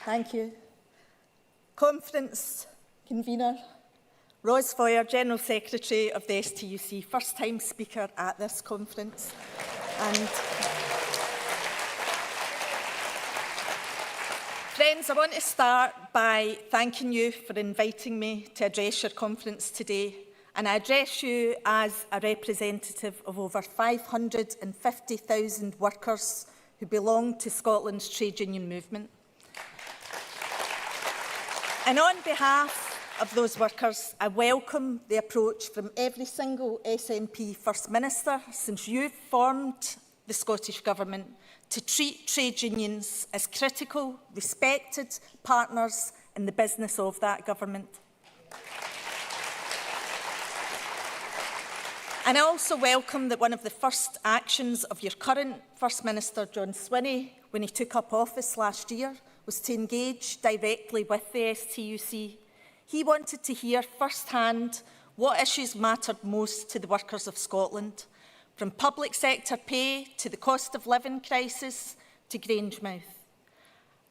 Thank you. Conference convener, Ros Foyer, General Secretary of the STUC, first time speaker at this conference. And friends, I want to start by thanking you for inviting me to address your conference today. And I address you as a representative of over 550,000 workers who belong to Scotland's trade union movement. And on behalf of those workers, I welcome the approach from every single SNP First Minister since you formed the Scottish Government to treat trade unions as critical, respected partners in the business of that government. And I also welcome that one of the first actions of your current First Minister, John Swinney, when he took up office last year, was to engage directly with the STUC. He wanted to hear firsthand what issues mattered most to the workers of Scotland, from public sector pay to the cost of living crisis to Grangemouth.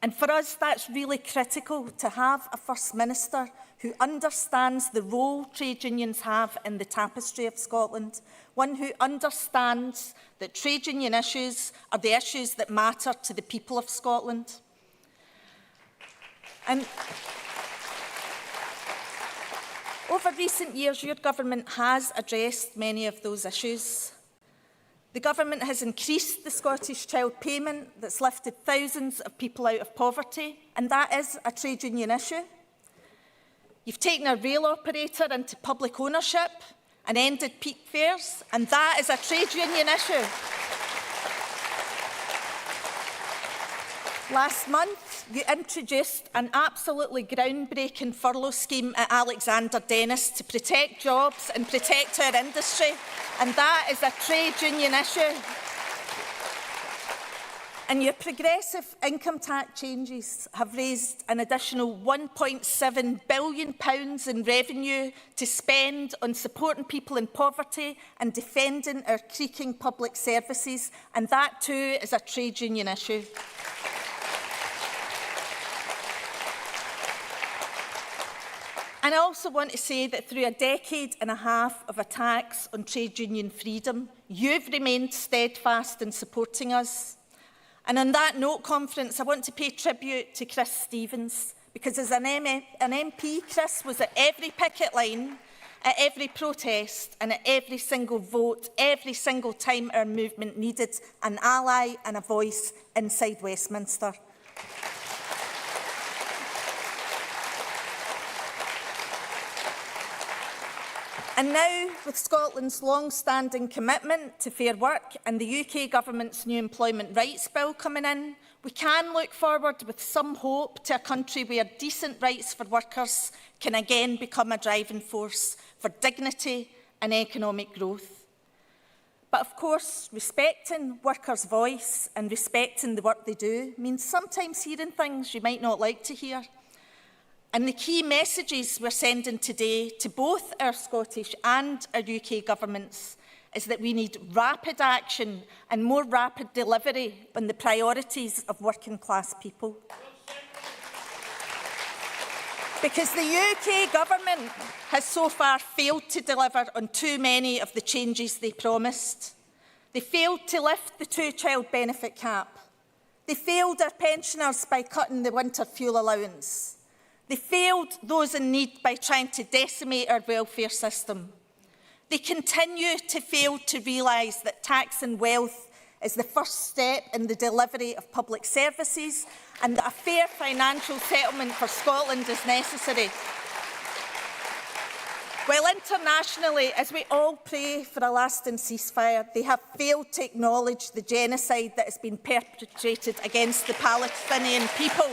And for us, that's really critical, to have a First Minister who understands the role trade unions have in the tapestry of Scotland, one who understands that trade union issues are the issues that matter to the people of Scotland. And over recent years, your government has addressed many of those issues. The government has increased the Scottish Child Payment that's lifted thousands of people out of poverty, and that is a trade union issue. You've taken a rail operator into public ownership and ended peak fares, and that is a trade union issue. Last month, you introduced an absolutely groundbreaking furlough scheme at Alexander Dennis to protect jobs and protect our industry, and that is a trade union issue. And your progressive income tax changes have raised an additional £1.7 billion in revenue to spend on supporting people in poverty and defending our creaking public services, and that too is a trade union issue. And I also want to say that through a decade and a half of attacks on trade union freedom, you've remained steadfast in supporting us. And on that note, Conference, I want to pay tribute to Chris Stevens, because as an MP, Chris was at every picket line, at every protest and at every single vote, every single time our movement needed an ally and a voice inside Westminster. And now, with Scotland's long-standing commitment to fair work and the UK Government's new Employment Rights Bill coming in, we can look forward with some hope to a country where decent rights for workers can again become a driving force for dignity and economic growth. But of course, respecting workers' voice and respecting the work they do means sometimes hearing things you might not like to hear. And the key messages we're sending today to both our Scottish and our UK governments is that we need rapid action and more rapid delivery on the priorities of working class people. Because the UK government has so far failed to deliver on too many of the changes they promised. They failed to lift the two-child benefit cap. They failed our pensioners by cutting the winter fuel allowance. They failed those in need by trying to decimate our welfare system. They continue to fail to realise that taxing wealth is the first step in the delivery of public services and that a fair financial settlement for Scotland is necessary. While internationally, as we all pray for a lasting ceasefire, they have failed to acknowledge the genocide that has been perpetrated against the Palestinian people.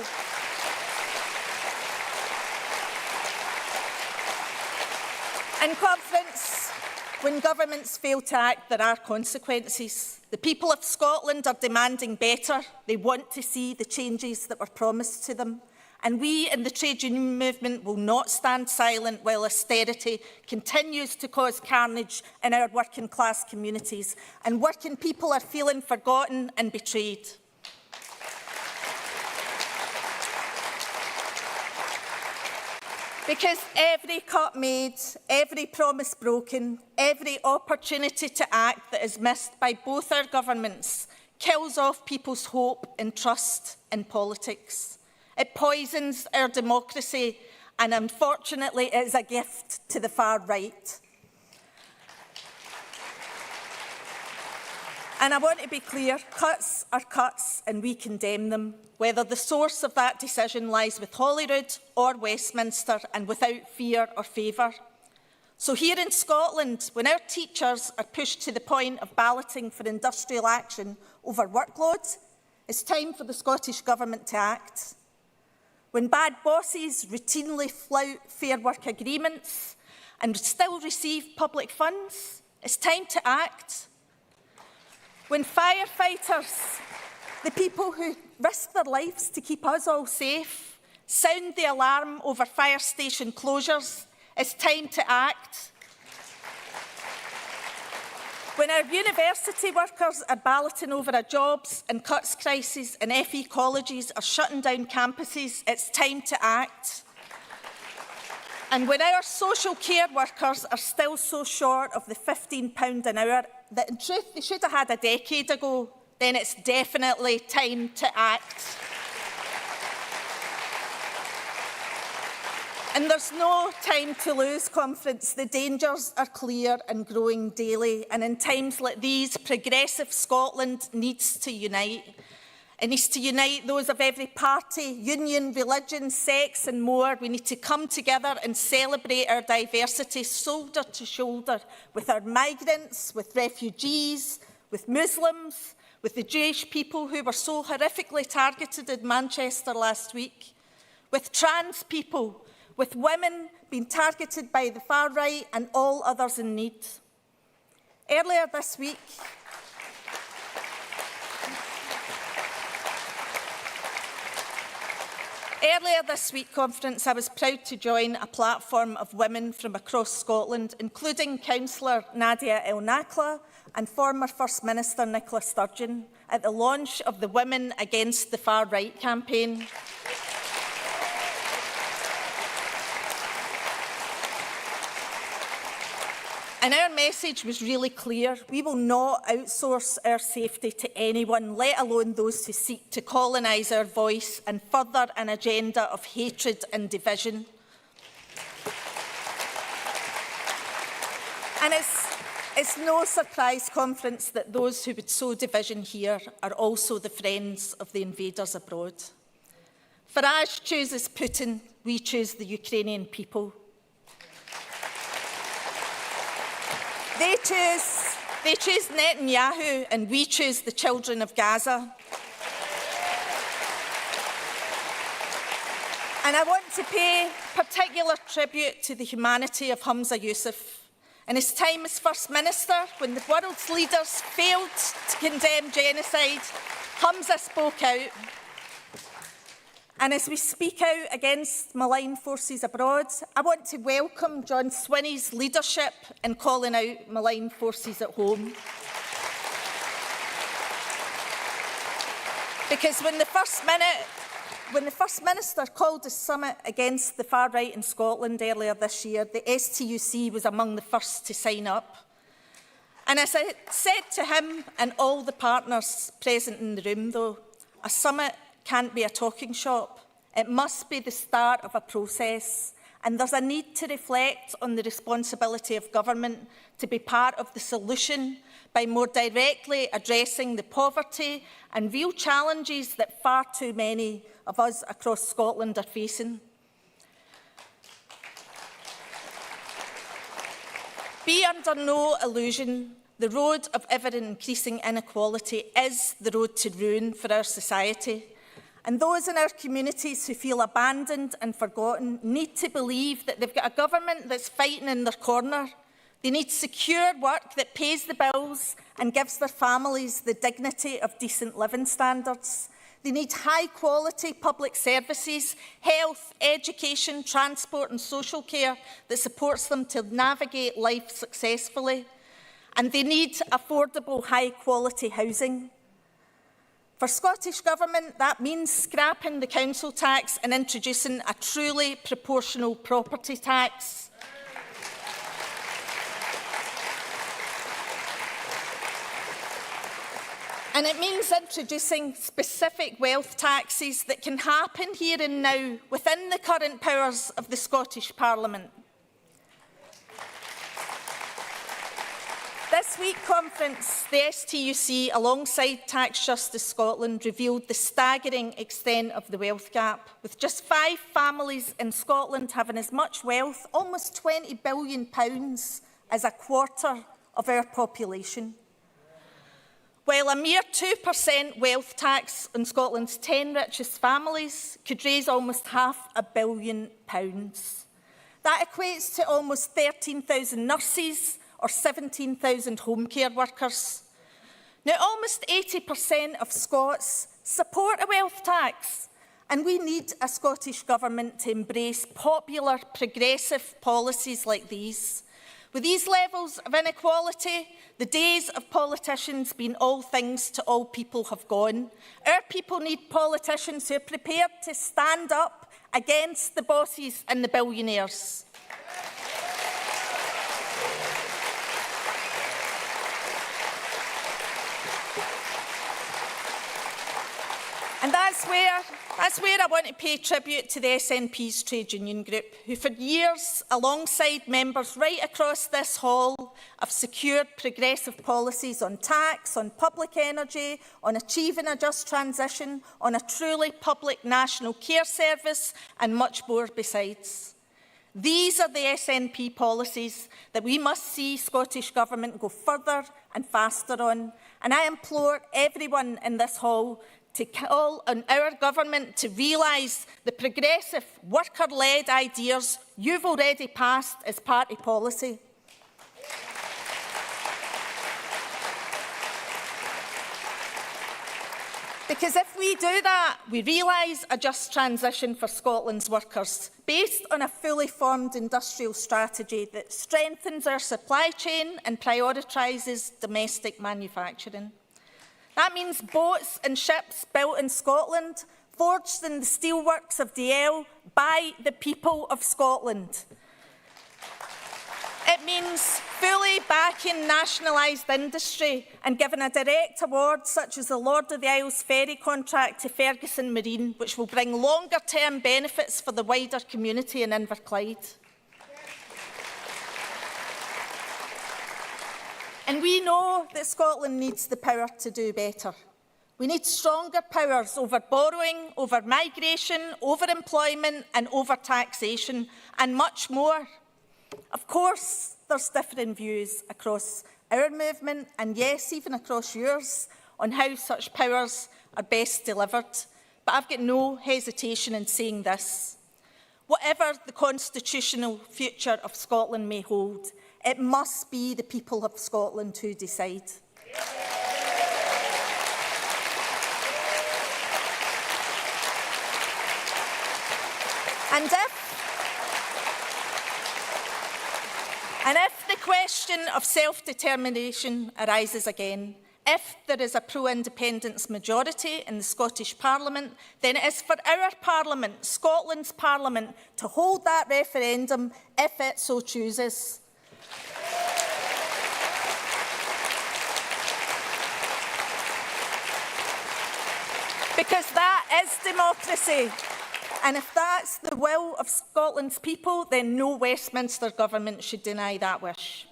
In Conference, when governments fail to act, there are consequences. The people of Scotland are demanding better. They want to see the changes that were promised to them. And we in the trade union movement will not stand silent while austerity continues to cause carnage in our working class communities and working people are feeling forgotten and betrayed. Because every cut made, every promise broken, every opportunity to act that is missed by both our governments kills off people's hope and trust in politics. It poisons our democracy and unfortunately it is a gift to the far right. And I want to be clear, cuts are cuts and we condemn them, whether the source of that decision lies with Holyrood or Westminster and without fear or favour. So here in Scotland, when our teachers are pushed to the point of balloting for industrial action over workloads, it's time for the Scottish Government to act. When bad bosses routinely flout fair work agreements and still receive public funds, it's time to act. When firefighters, the people who risk their lives to keep us all safe, sound the alarm over fire station closures, it's time to act. When our university workers are balloting over a jobs and cuts crisis and FE colleges are shutting down campuses, it's time to act. And when our social care workers are still so short of the £15 an hour that in truth they should have had a decade ago, then it's definitely time to act. And there's no time to lose, Conference. The dangers are clear and growing daily. And in times like these, progressive Scotland needs to unite. It needs to unite those of every party, union, religion, sex and more. We need to come together and celebrate our diversity shoulder to shoulder with our migrants, with refugees, with Muslims, with the Jewish people who were so horrifically targeted in Manchester last week, with trans people, with women being targeted by the far right and all others in need. Earlier this week, Earlier this week, Conference, I was proud to join a platform of women from across Scotland, including Councillor Nadia El Nakla and former First Minister Nicola Sturgeon, at the launch of the Women Against the Far Right campaign. And our message was really clear. We will not outsource our safety to anyone, let alone those who seek to colonise our voice and further an agenda of hatred and division. And it's no surprise, Conference, that those who would sow division here are also the friends of the invaders abroad. Farage chooses Putin, we choose the Ukrainian people. They choose Netanyahu and we choose the children of Gaza. And I want to pay particular tribute to the humanity of Humza Yousaf. In his time as First Minister, when the world's leaders failed to condemn genocide, Humza spoke out. And as we speak out against malign forces abroad, I want to welcome John Swinney's leadership in calling out malign forces at home. Because when the First Minister called a summit against the far right in Scotland earlier this year, the STUC was among the first to sign up. And as I said to him and all the partners present in the room, though, a summit can't be a talking shop. It must be the start of a process. And there's a need to reflect on the responsibility of government to be part of the solution by more directly addressing the poverty and real challenges that far too many of us across Scotland are facing. Be under no illusion, the road of ever-increasing inequality is the road to ruin for our society. And those in our communities who feel abandoned and forgotten need to believe that they've got a government that's fighting in their corner. They need secure work that pays the bills and gives their families the dignity of decent living standards. They need high-quality public services, health, education, transport and social care that supports them to navigate life successfully. And they need affordable, high-quality housing. For Scottish Government, that means scrapping the council tax and introducing a truly proportional property tax. And it means introducing specific wealth taxes that can happen here and now within the current powers of the Scottish Parliament. This week, Conference, the STUC, alongside Tax Justice Scotland, revealed the staggering extent of the wealth gap, with just 5 families in Scotland having as much wealth, almost £20 billion, as a quarter of our population. While a mere 2% wealth tax on Scotland's 10 richest families could raise almost £500 million. That equates to almost 13,000 nurses, or 17,000 home care workers. Now, almost 80% of Scots support a wealth tax, and we need a Scottish Government to embrace popular, progressive policies like these. With these levels of inequality, the days of politicians being all things to all people have gone. Our people need politicians who are prepared to stand up against the bosses and the billionaires. And that's where I want to pay tribute to the SNP's trade union group, who for years, alongside members right across this hall, have secured progressive policies on tax, on public energy, on achieving a just transition, on a truly public national care service, and much more besides. These are the SNP policies that we must see Scottish Government go further and faster on, and I implore everyone in this hall to call on our government to realise the progressive, worker-led ideas you've already passed as party policy. Because if we do that, we realise a just transition for Scotland's workers, based on a fully formed industrial strategy that strengthens our supply chain and prioritises domestic manufacturing. That means boats and ships built in Scotland, forged in the steelworks of DL by the people of Scotland. It means fully backing nationalised industry and giving a direct award such as the Lord of the Isles ferry contract to Ferguson Marine, which will bring longer-term benefits for the wider community in Inverclyde. And we know that Scotland needs the power to do better. We need stronger powers over borrowing, over migration, over employment and over taxation, and much more. Of course, there's different views across our movement, and yes, even across yours, on how such powers are best delivered. But I've got no hesitation in saying this. Whatever the constitutional future of Scotland may hold, it must be the people of Scotland who decide. And if the question of self-determination arises again, if there is a pro-independence majority in the Scottish Parliament, then it is for our Parliament, Scotland's Parliament, to hold that referendum if it so chooses. Because that is democracy. And if that's the will of Scotland's people, then no Westminster government should deny that wish.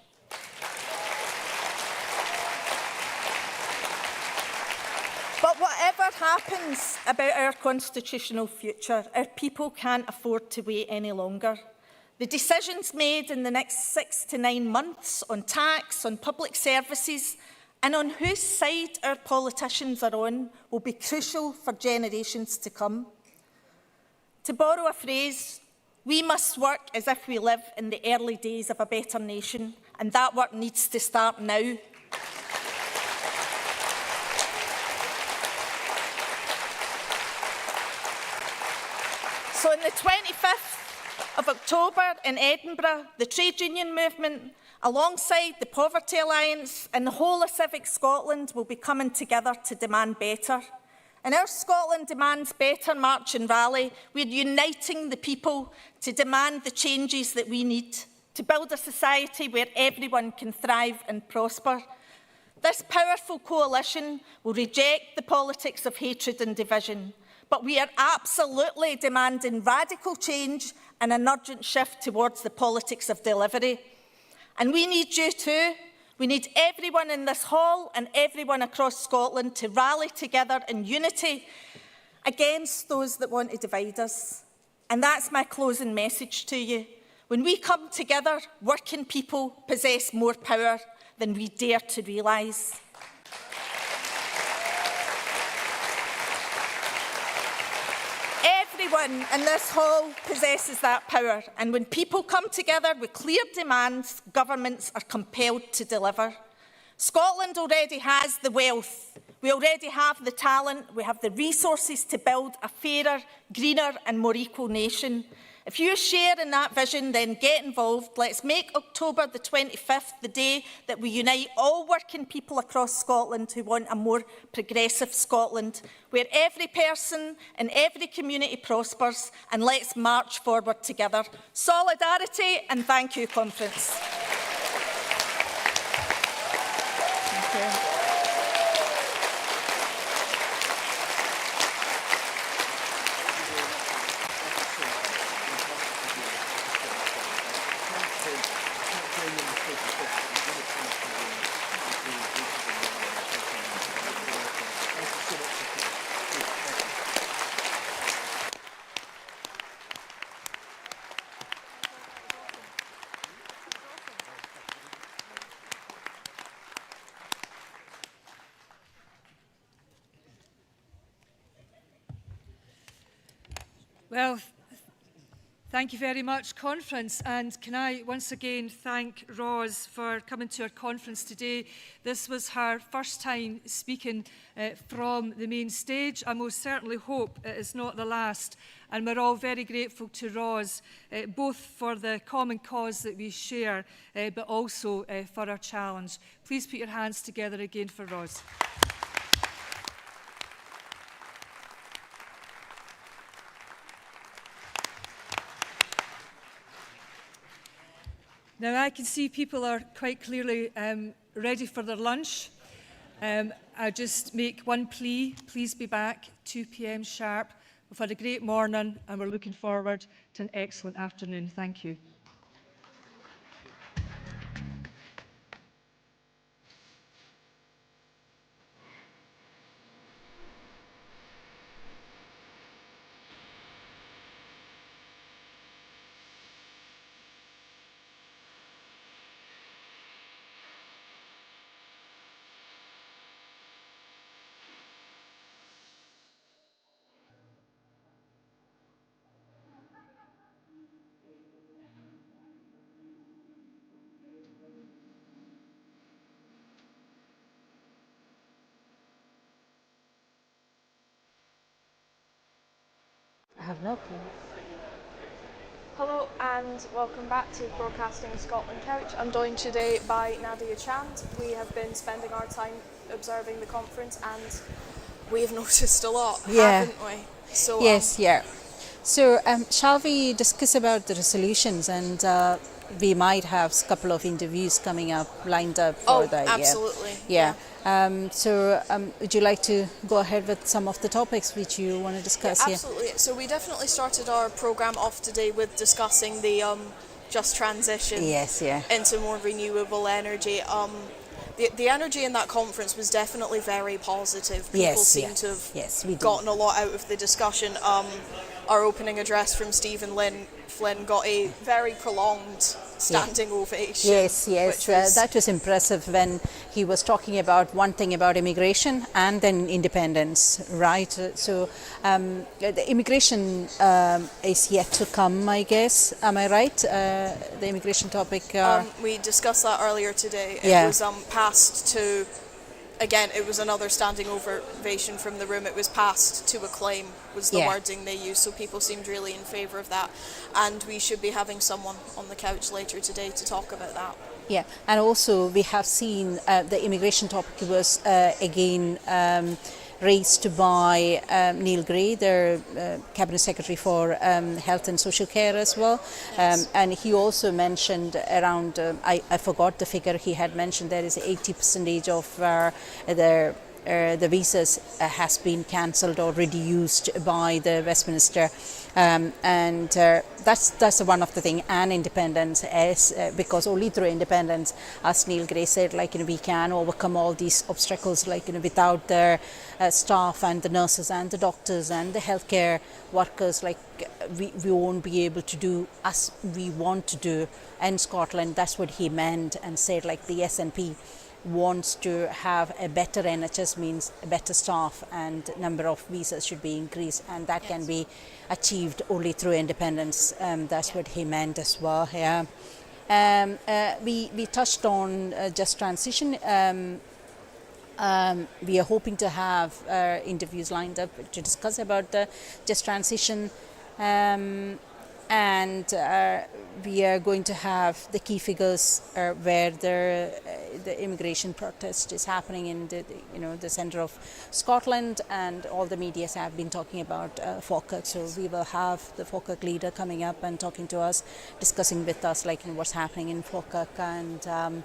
But whatever happens about our constitutional future, our people can't afford to wait any longer. The decisions made in the next 6 to 9 months on tax, on public services, and on whose side our politicians are on will be crucial for generations to come. To borrow a phrase, we must work as if we live in the early days of a better nation, and that work needs to start now. So on the 25th of October in Edinburgh, the trade union movement, alongside the Poverty Alliance and the whole of Civic Scotland, will be coming together to demand better. In our Scotland Demands Better march and rally, we're uniting the people to demand the changes that we need to build a society where everyone can thrive and prosper. This powerful coalition will reject the politics of hatred and division, but we are absolutely demanding radical change and an urgent shift towards the politics of delivery. And we need you too. We need everyone in this hall and everyone across Scotland to rally together in unity against those that want to divide us. And that's my closing message to you. When we come together, working people possess more power than we dare to realise. Everyone in this hall possesses that power, and when people come together with clear demands, governments are compelled to deliver. Scotland already has the wealth, we already have the talent, we have the resources to build a fairer, greener and more equal nation. If you share in that vision, then get involved. Let's make October the 25th the day that we unite all working people across Scotland who want a more progressive Scotland, where every person and every community prospers, and let's march forward together. Solidarity, and thank you, Conference. Thank you. Well, Thank you very much, Conference. And can I once again thank Ros for coming to our conference today. This was her first time speaking from the main stage. I most certainly hope it is not the last. And we're all very grateful to Ros, both for the common cause that we share, but also for our challenge. Please put your hands together again for Ros. Now, I can see people are quite clearly ready for their lunch. I just make one plea. Please be back 2 p.m. sharp. We've had a great morning and we're looking forward to an excellent afternoon. Thank you. I have no clue. Hello and welcome back to Broadcasting Scotland Couch. I'm joined today by Nadia Chand. We have been spending our time observing the conference and we've noticed a lot, haven't we? So, yes, yeah. So shall we discuss about the resolutions, and we might have a couple of interviews coming up, lined up for that. Absolutely. Yeah. Would you like to go ahead with some of the topics which you want to discuss here? Absolutely. So we definitely started our programme off today with discussing the just transition into more renewable energy. The energy in that conference was definitely very positive. People seem to have gotten a lot out of the discussion. Our opening address from Stephen Flynn got a very prolonged standing ovation. Yes, that was impressive when he was talking about one thing about immigration and then independence, right? So the immigration is yet to come, I guess. Am I right? The immigration topic. We discussed that earlier today. It was passed to. Again, it was another standing ovation from the room. It was passed to acclaim, was the wording they used, so people seemed really in favour of that. And we should be having someone on the couch later today to talk about that. Yeah, and also we have seen the immigration topic was again raised by Neil Gray, the Cabinet Secretary for Health and Social Care as well. And he also mentioned around, I forgot the figure he had mentioned, there is 80% of the visas has been cancelled or reduced by the Westminster. That's one of the things. And independence is because only through independence, as Neil Gray said, we can overcome all these obstacles. Without the staff and the nurses and the doctors and the healthcare workers, we won't be able to do as we want to do in Scotland. That's what he meant, and said the SNP wants to have a better NHS, means a better staff, and number of visas should be increased, and that can be achieved only through independence. That's what he meant as well. We touched on just transition. We are hoping to have interviews lined up to discuss about the just transition. And we are going to have the key figures where the immigration protest is happening in the centre of Scotland, and all the media have been talking about Foyer. So we will have the Foyer leader coming up and talking to us, discussing with us what's happening in Foyer. And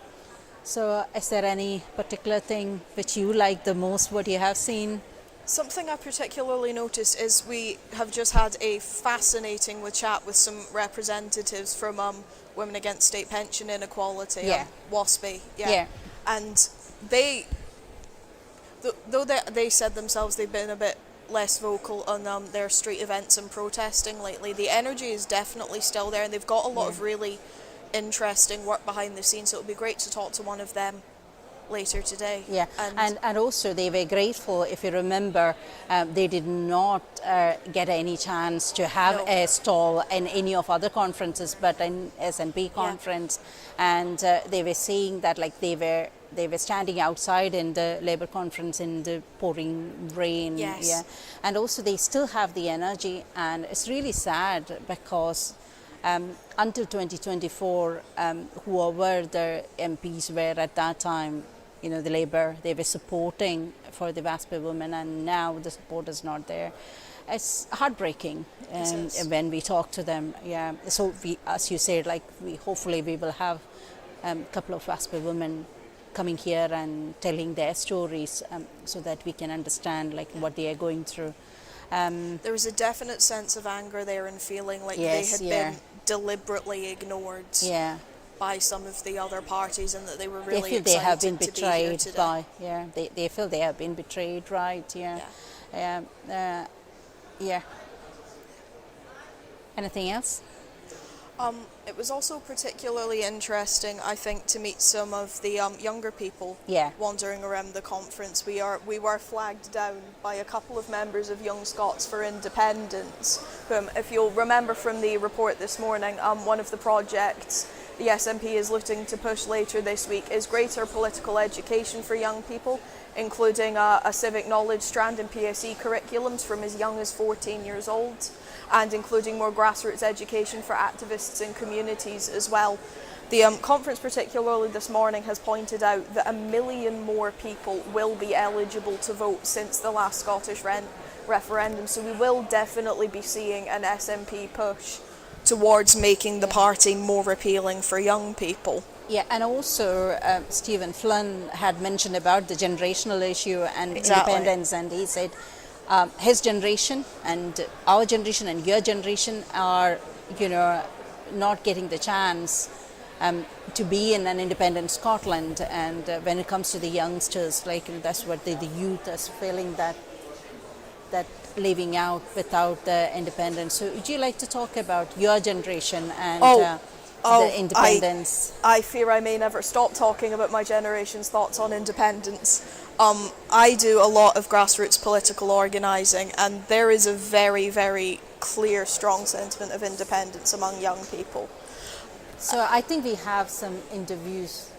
so is there any particular thing which you like the most, what you have seen? Something I particularly noticed is we have just had a fascinating chat with some representatives from Women Against State Pension Inequality, WASPI, and though they said themselves they've been a bit less vocal on their street events and protesting lately, the energy is definitely still there, and they've got a lot of really interesting work behind the scenes, so it would be great to talk to one of them later today. Yeah, and also they were grateful, if you remember, they did not get any chance to have a stall in any of other conferences, but in SNP conference, and they were saying that like they were standing outside in the Labour conference in the pouring rain. Yes. Yeah, and also they still have the energy, and it's really sad because until 2024, whoever the MPs were at that time, you know, the Labour, they were supporting for the WASPI women, and now the support is not there. It's heartbreaking when we talk to them. Yeah, so we, as you said, like hopefully we will have a couple of WASPI women coming here and telling their stories, so that we can understand like what they are going through. There was a definite sense of anger there and feeling like they had been deliberately ignored by some of the other parties, and that they were really excited they have been to betrayed be here today. by they feel they have been betrayed, right? Anything else? It was also particularly interesting, I think, to meet some of the younger people wandering around the conference. We were flagged down by a couple of members of Young Scots for Independence, whom, if you'll remember from the report this morning, one of the projects the SNP is looking to push later this week is greater political education for young people, including a civic knowledge strand in PSE curriculums from as young as 14 years old, and including more grassroots education for activists and communities as well. The conference, particularly this morning, has pointed out that 1 million more people will be eligible to vote since the last Scottish referendum, so we will definitely be seeing an SNP push towards making the party more appealing for young people. Yeah, and also Stephen Flynn had mentioned about the generational issue and independence, and he said his generation and our generation and your generation are, you know, not getting the chance to be in an independent Scotland, and when it comes to the youngsters, like that's what the youth is feeling, that living out without the independence. So would you like to talk about your generation and the independence? I fear I may never stop talking about my generation's thoughts on independence. I do a lot of grassroots political organising, and there is a very, very clear, strong sentiment of independence among young people. So I think we have some interviews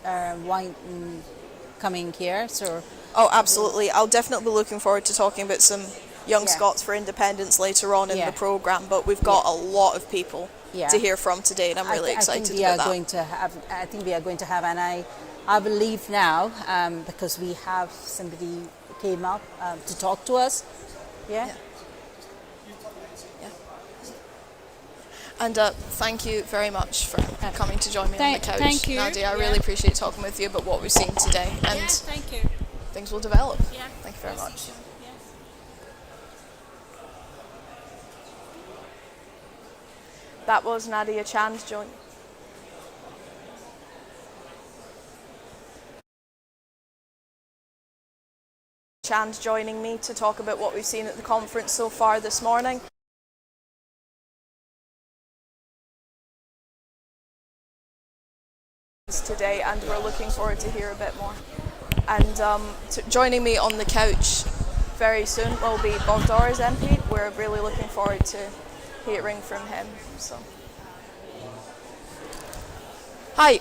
coming here. So absolutely. I'll definitely be looking forward to talking about some Young Scots for Independence later on in the programme, but we've got a lot of people to hear from today, and I'm really excited about that. I think we are going to have, and I will leave now because we have somebody came up to talk to us. And thank you very much for coming to join me on the couch. Thank you. Nadia, I really appreciate talking with you about what we've seen today, and thank you. Things will develop. Thank you very much. That was Nadia Chand joining me to talk about what we've seen at the conference so far this morning. Today, and we're looking forward to hear a bit more. And joining me on the couch very soon will be Bob Doris MP. We're really looking forward to hearing from him. So, hi,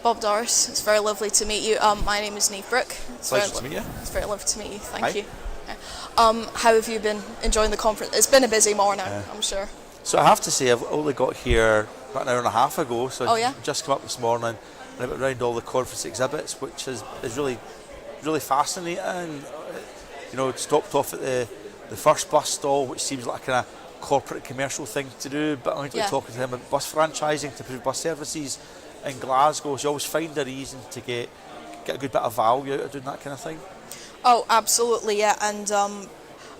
Bob Doris. It's very lovely to meet you. My name is Niamh Brooke. Pleasure to meet you. It's very lovely to meet you. Thank you. How have you been enjoying the conference? It's been a busy morning, I'm sure. So I have to say, I've only got here about an hour and a half ago. So I've just come up this morning and I went around all the conference exhibits, which is really fascinating. You know, stopped off at the first bus stall, which seems like a kind of corporate commercial thing to do, but I'm talking to him about bus franchising to improve bus services in Glasgow. So you always find a reason to get a good bit of value out of doing that kind of thing. Oh, absolutely, yeah. And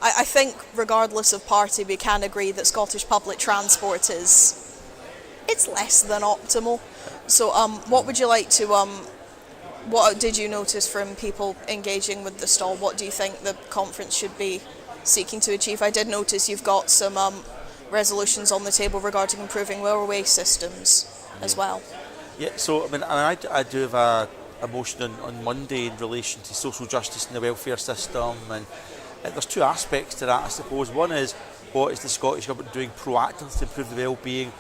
I think regardless of party, we can agree that Scottish public transport it's less than optimal. So what would you like to, what did you notice from people engaging with the stall? What do you think the conference should be seeking to achieve? I did notice you've got some resolutions on the table regarding improving railway systems as well. Yeah, so I mean, I do have a a motion on Monday in relation to social justice in the welfare system, and there's two aspects to that, I suppose. One is, what is the Scottish Government doing proactively to improve the well-being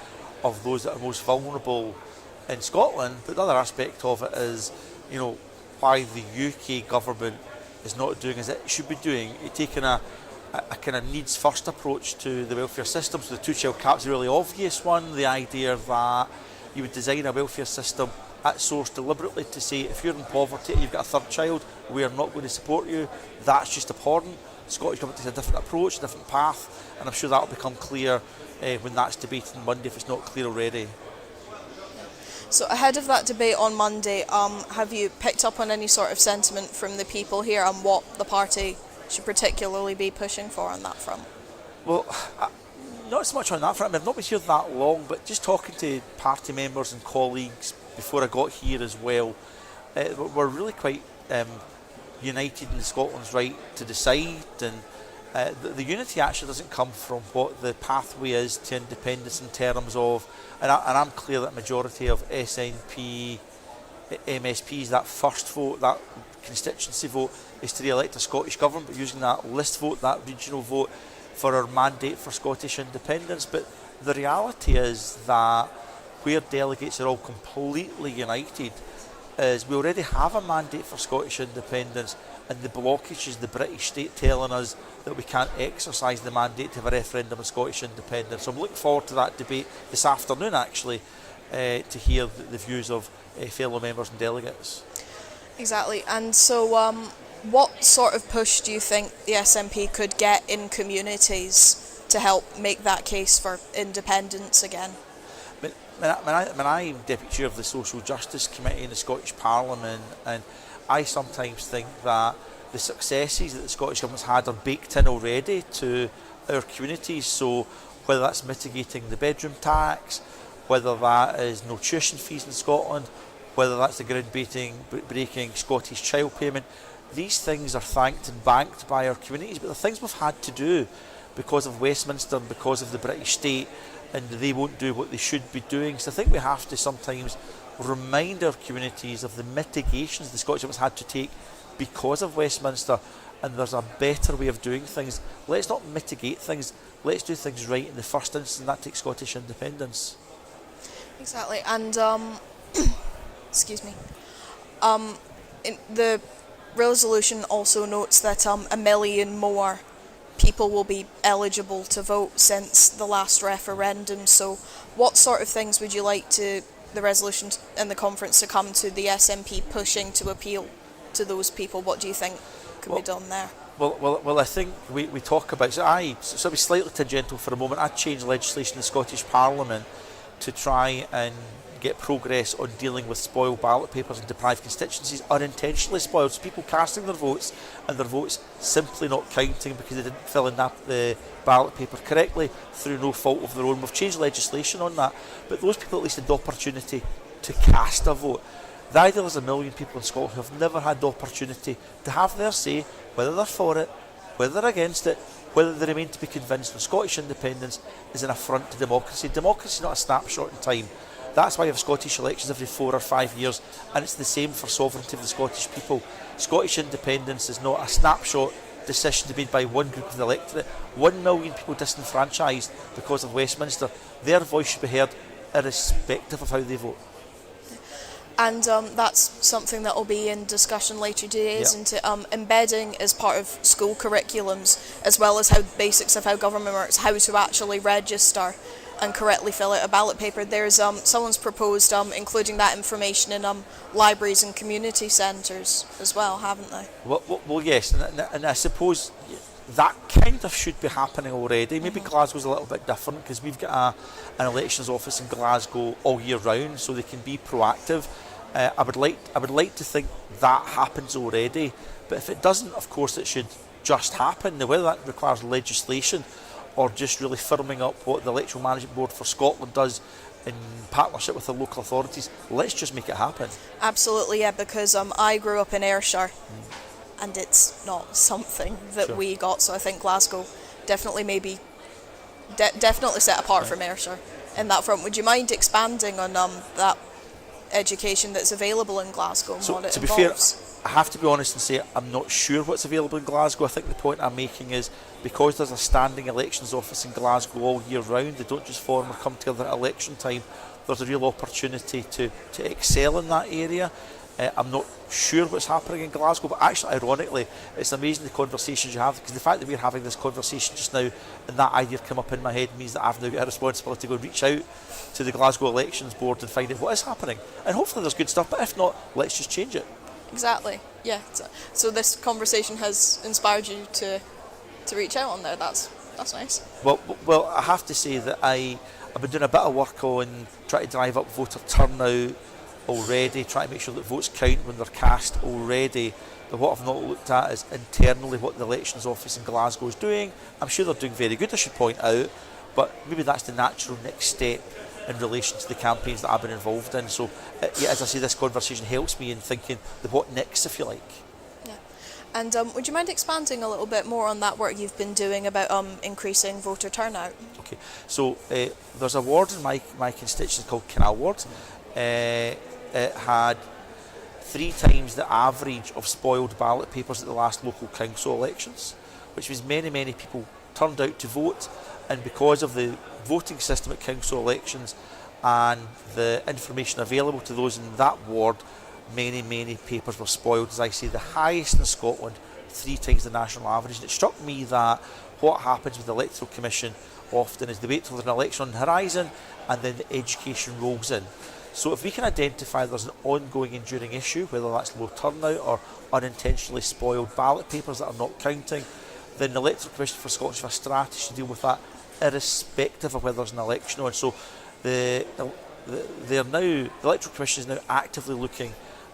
of those that are most vulnerable in Scotland? But the other aspect of it is, you know, why the UK Government is not doing as it should be doing. It's taking a kind of needs-first approach to the welfare system. So the two-child cap is a really obvious one. The idea that you would design a welfare system at source deliberately to say, if you're in poverty and you've got a third child, we are not going to support you. That's just abhorrent. The Scottish Government takes a different approach, a different path, and I'm sure that will become clear when that's debated on Monday, if it's not clear already. So ahead of that debate on Monday, have you picked up on any sort of sentiment from the people here on what the party should particularly be pushing for on that front? Well, not so much on that front. I've not been here that long, but just talking to party members and colleagues before I got here as well, we're really quite united in Scotland's right to decide, and the unity actually doesn't come from what the pathway is to independence in terms of, and I'm clear that majority of SNP MSPs, that first vote, that constituency vote, is to re-elect a Scottish Government, but using that list vote, that regional vote, for our mandate for Scottish independence. But the reality is that where delegates are all completely united is we already have a mandate for Scottish independence, and the blockage is the British state telling us that we can't exercise the mandate to have a referendum on Scottish independence. So I'm looking forward to that debate this afternoon, actually, to hear the views of fellow members and delegates. Exactly. And so what sort of push do you think the SNP could get in communities to help make that case for independence again? When I'm Deputy Chair of the Social Justice Committee in the Scottish Parliament, and I sometimes think that the successes that the Scottish Government's had are baked in already to our communities. So whether that's mitigating the bedroom tax, whether that is no tuition fees in Scotland, whether that's the ground-breaking Scottish child payment, these things are thanked and banked by our communities, but the things we've had to do because of Westminster and because of the British state, and they won't do what they should be doing. So I think we have to sometimes remind our communities of the mitigations the Scottish Government's had to take because of Westminster, and there's a better way of doing things. Let's not mitigate things, let's do things right in the first instance, and that takes Scottish independence. Exactly. And excuse me. The resolution also notes that 1 million more people will be eligible to vote since the last referendum. So what sort of things would you like to the resolution and the conference to come to the SNP pushing to appeal to those people? What do you think could be done there? Well, I think we talk about, so I'll be slightly tangential for a moment. I changed legislation in the Scottish Parliament to try and get progress on dealing with spoiled ballot papers and deprived constituencies, unintentionally spoiled. So people casting their votes and their votes simply not counting because they didn't fill in the ballot paper correctly through no fault of their own. We've changed legislation on that, but those people at least had the opportunity to cast a vote. The idea there's 1 million people in Scotland who have never had the opportunity to have their say, whether they're for it, whether they're against it, whether they remain to be convinced that Scottish independence is an affront to democracy. Democracy is not a snapshot in time. That's why we have Scottish elections every 4 or 5 years, and it's the same for sovereignty of the Scottish people. Scottish independence is not a snapshot decision to be made by one group of the electorate. 1 million people disenfranchised because of Westminster. Their voice should be heard irrespective of how they vote. And that's something that will be in discussion later today, isn't it? Embedding as part of school curriculums, as well as how basics of how government works, how to actually register and correctly fill out a ballot paper. There's someone's proposed including that information in libraries and community centres as well, haven't they? Well, yes, and I suppose that kind of should be happening already. Maybe Glasgow's a little bit different because we've got an elections office in Glasgow all year round, so they can be proactive. I would like to think that happens already, but if it doesn't, of course, it should just happen. Now, whether that requires legislation or just really firming up what the Electoral Management Board for Scotland does in partnership with the local authorities, let's just make it happen. Absolutely, yeah, because I grew up in Ayrshire, and it's not something that we got, so I think Glasgow definitely definitely set apart from Ayrshire in that front. Would you mind expanding on that education that's available in Glasgow and So, what it to be involves. fair, I have to be honest and say I'm not sure what's available in Glasgow. I think the point I'm making is because there's a standing elections office in Glasgow all year round, they don't just form or come together at election time, there's a real opportunity to excel in that area. I'm not sure what's happening in Glasgow, but actually, ironically, it's amazing the conversations you have, because the fact that we're having this conversation just now and that idea come up in my head means that I've now got a responsibility to go and reach out to the Glasgow Elections Board and find out what is happening. And hopefully there's good stuff, but if not, let's just change it. Exactly, yeah. So this conversation has inspired you to reach out on there. That's nice. Well, I have to say that I've been doing a bit of work on trying to drive up voter turnout already, trying to make sure that votes count when they're cast already. But what I've not looked at is internally what the elections office in Glasgow is doing. I'm sure they're doing very good, I should point out, but maybe that's the natural next step in relation to the campaigns that I've been involved in. So, yeah, as I say, this conversation helps me in thinking the what next, if you like. Yeah. And would you mind expanding a little bit more on that work you've been doing about increasing voter turnout? Okay, so there's a ward in my constituency called Canal Ward. It had 3 times the average of spoiled ballot papers at the last local council elections, which means many people turned out to vote, and because of the voting system at council elections and the information available to those in that ward, many papers were spoiled, as I say, the highest in Scotland, 3 times the national average. And it struck me that what happens with the Electoral Commission often is they wait till there's an election on the horizon and then the education rolls in. So if we can identify there's an ongoing enduring issue, whether that's low turnout or unintentionally spoiled ballot papers that are not counting, then the Electoral Commission for Scotland should have a strategy to deal with that, irrespective of whether there's an election on. So the Electoral Commission is now actively looking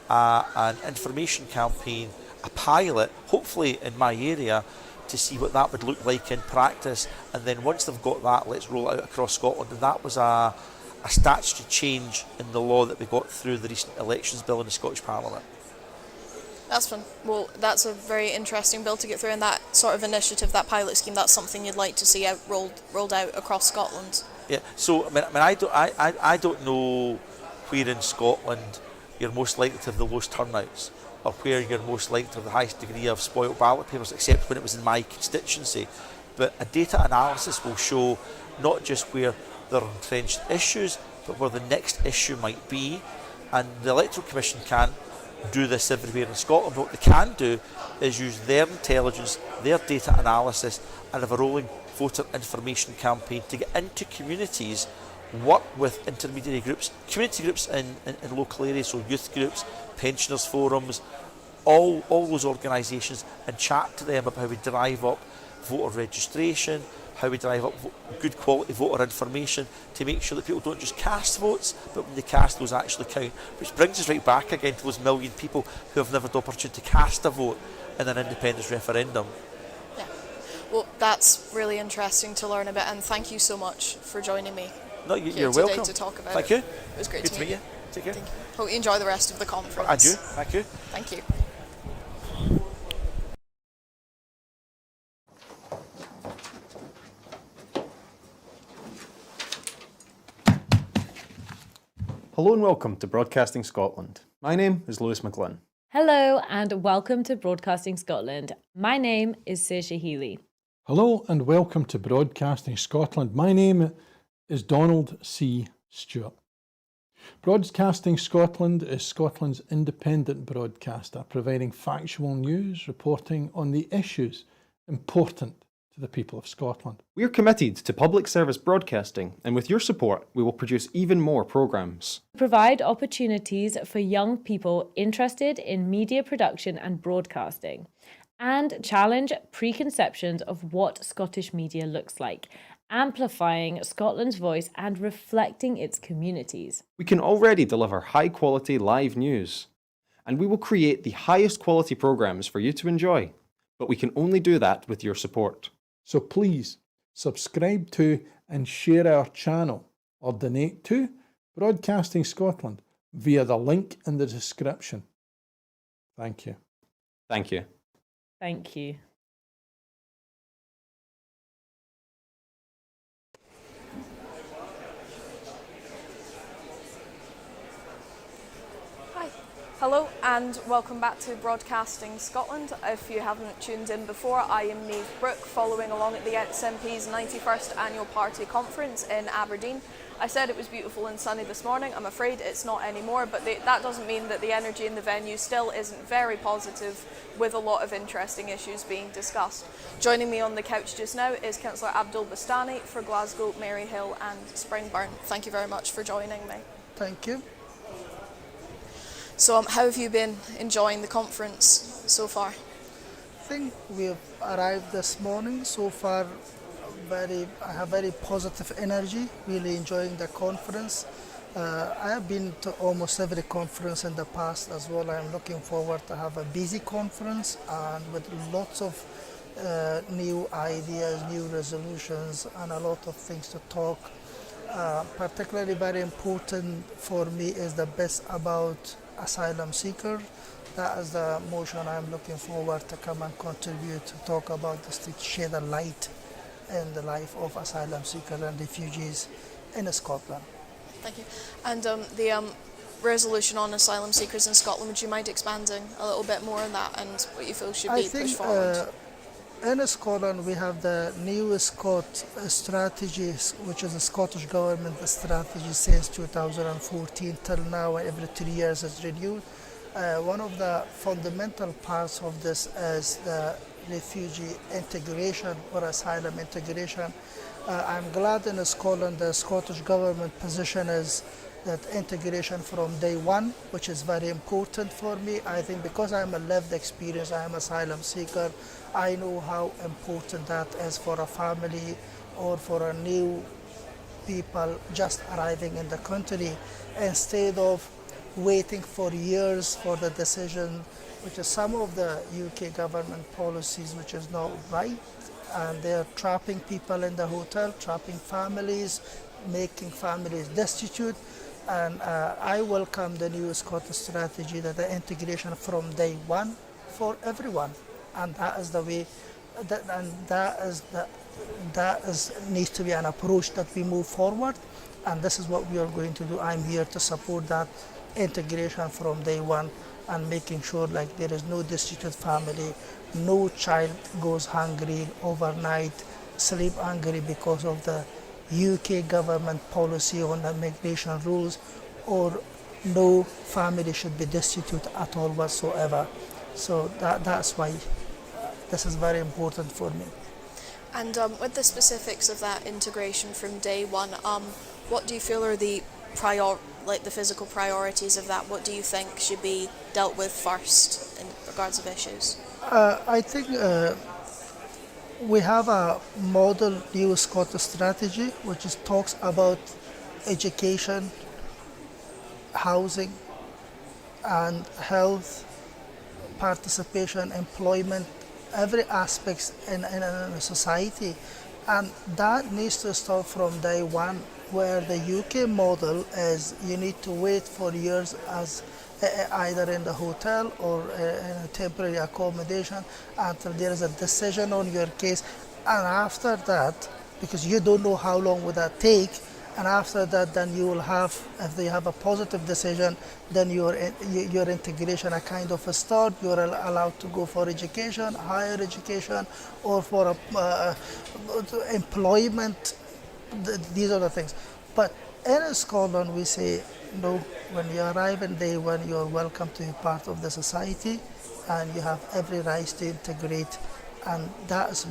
at an information campaign, a pilot, hopefully in my area, to see what that would look like in practice. And then once they've got that, let's roll it out across Scotland. And that was a statutory change in the law that we got through the recent elections bill in the Scottish Parliament. That's fun. Well, that's a very interesting bill to get through, and that sort of initiative, that pilot scheme, that's something you'd like to see rolled out across Scotland. Yeah. So I don't know where in Scotland you're most likely to have the lowest turnouts, or where you're most likely to have the highest degree of spoiled ballot papers, except when it was in my constituency. But a data analysis will show not just where there are entrenched issues, but where the next issue might be. And the Electoral Commission can't do this everywhere in Scotland. But what they can do is use their intelligence, their data analysis, and have a rolling voter information campaign to get into communities, work with intermediary groups, community groups in local areas, so youth groups, pensioners forums, all those organisations, and chat to them about how we drive up voter registration, how we drive up good quality voter information to make sure that people don't just cast votes, but when they cast, those actually count. Which brings us right back again to those million people who have never had the opportunity to cast a vote in an independence referendum. Yeah. Well, that's really interesting to learn about, and thank you so much for joining me. No, you're welcome. To talk about Thank you. It was great Good to meet you. Take care. Thank you. Hope you enjoy the rest of the conference. And you. Thank you. Thank you. Hello and welcome to Broadcasting Scotland. My name is Lewis McGlynn. Hello and welcome to Broadcasting Scotland. My name is Saoirse Healy. Hello and welcome to Broadcasting Scotland. My name is Donald C. Stewart. Broadcasting Scotland is Scotland's independent broadcaster, providing factual news, reporting on the issues important to the people of Scotland. We are committed to public service broadcasting, and with your support, we will produce even more programmes. We provide opportunities for young people interested in media production and broadcasting, and challenge preconceptions of what Scottish media looks like, amplifying Scotland's voice and reflecting its communities. We can already deliver high-quality live news, and we will create the highest quality programmes for you to enjoy, but we can only do that with your support. So please subscribe to and share our channel or donate to Broadcasting Scotland via the link in the description. Thank you. Thank you. Thank you. Hello and welcome back to Broadcasting Scotland. If you haven't tuned in before, I am Niamh Brooke, following along at the SNP's 91st Annual Party Conference in Aberdeen. I said it was beautiful and sunny this morning. I'm afraid it's not anymore, but that doesn't mean that the energy in the venue still isn't very positive, with a lot of interesting issues being discussed. Joining me on the couch just now is Councillor Abdul Bastani for Glasgow, Maryhill and Springburn. Thank you very much for joining me. Thank you. So how have you been enjoying the conference so far? I think we have arrived this morning. So far, I have very positive energy, really enjoying the conference. I have been to almost every conference in the past as well. I am looking forward to have a busy conference and with lots of new ideas, new resolutions and a lot of things to talk. Particularly very important for me is the bit about asylum seeker. That is the motion I'm looking forward to come and contribute to talk about this, to shed a light in the life of asylum seekers and refugees in Scotland. Thank you. And the resolution on asylum seekers in Scotland, would you mind expanding a little bit more on that and what you feel should be pushed forward? In Scotland, we have the new strategy, which is the Scottish Government strategy since 2014 till now, every 3 years it's renewed. One of the fundamental parts of this is the refugee integration or asylum integration. I'm glad in Scotland the Scottish Government position is that integration from day one, which is very important for me. I think because I'm a lived experience, I am an asylum seeker, I know how important that is for a family or for a new people just arriving in the country, instead of waiting for years for the decision, which is some of the UK government policies, which is not right. And they're trapping people in the hotel, trapping families, making families destitute. And I welcome the new Scottish strategy, that the integration from day one for everyone, and that is the way. That needs to be an approach that we move forward, and this is what we are going to do. I'm here to support that integration from day one, and making sure like there is no destitute family, no child goes hungry overnight, sleep hungry because of the UK government policy on the migration rules, or no family should be destitute at all whatsoever. So that's why this is very important for me. And with the specifics of that integration from day one, what do you feel are the physical priorities of that? What do you think should be dealt with first in regards of issues? I think we have a model new Scottish strategy which talks about education, housing and health, participation, employment, every aspect in a society, and that needs to start from day one, where the UK model is you need to wait for years as either in the hotel or in a temporary accommodation until there is a decision on your case, and after that, because you don't know how long would that take, and after that then you will have, if they have a positive decision, then your integration a kind of a start. You are allowed to go for education, higher education, or for employment. These are the things. But in Scotland we say no, when you arrive in day one you are welcome to be part of the society and you have every right to integrate, and that is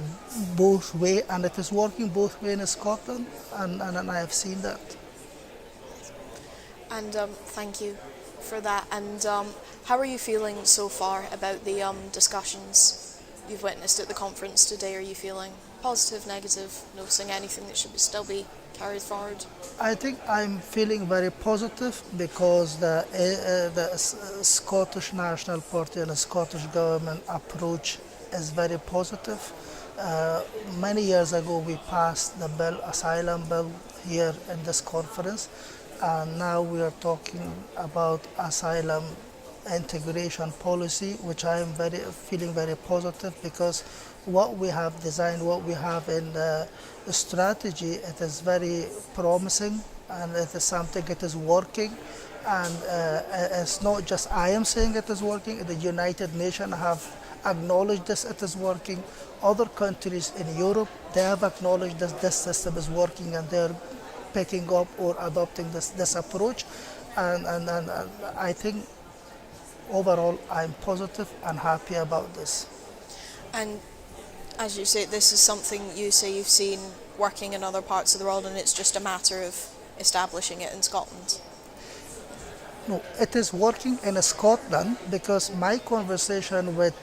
both way, and it is working both way in Scotland, and I have seen that. And thank you for that. And how are you feeling so far about the discussions you've witnessed at the conference today? Are you feeling positive, negative, noticing anything that should still be carried forward? I think I'm feeling very positive because the Scottish National Party and the Scottish Government approach is very positive. Many years ago we passed the asylum bill here in this conference, and now we are talking about asylum integration policy, which I am feeling very positive, because what we have designed, what we have in the strategy, it is very promising, and it is something that is working. And it's not just I am saying it is working, the United Nations have acknowledged this, it is working. Other countries in Europe, they have acknowledged that this system is working and they're picking up or adopting this approach. And I think overall I'm positive and happy about this. And as you say, this is something you say you've seen working in other parts of the world, and it's just a matter of establishing it in Scotland. No, it is working in Scotland because my conversation with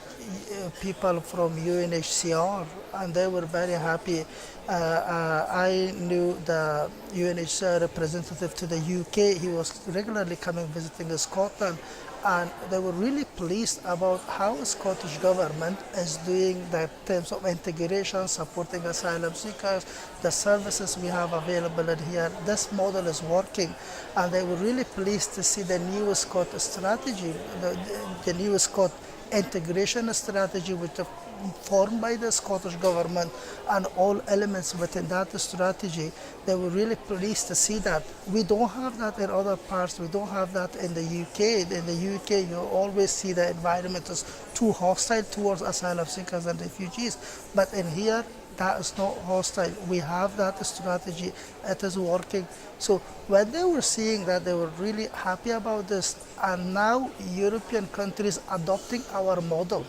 people from UNHCR, and they were very happy. I knew the UNHCR representative to the UK. He was regularly coming visiting Scotland, and they were really pleased about how the Scottish government is doing the terms of integration, supporting asylum seekers, the services we have available in here. This model is working, and they were really pleased to see the new Scot strategy, the new Scot integration strategy, which is formed by the Scottish government, and all elements within that strategy. They were really pleased to see that. We don't have that in other parts. We don't have that in the UK. In the UK, you always see the environment is too hostile towards asylum seekers and refugees. But in here, that is not hostile. We have that strategy. It is working. So when they were seeing that, they were really happy about this. And now European countries adopting our model.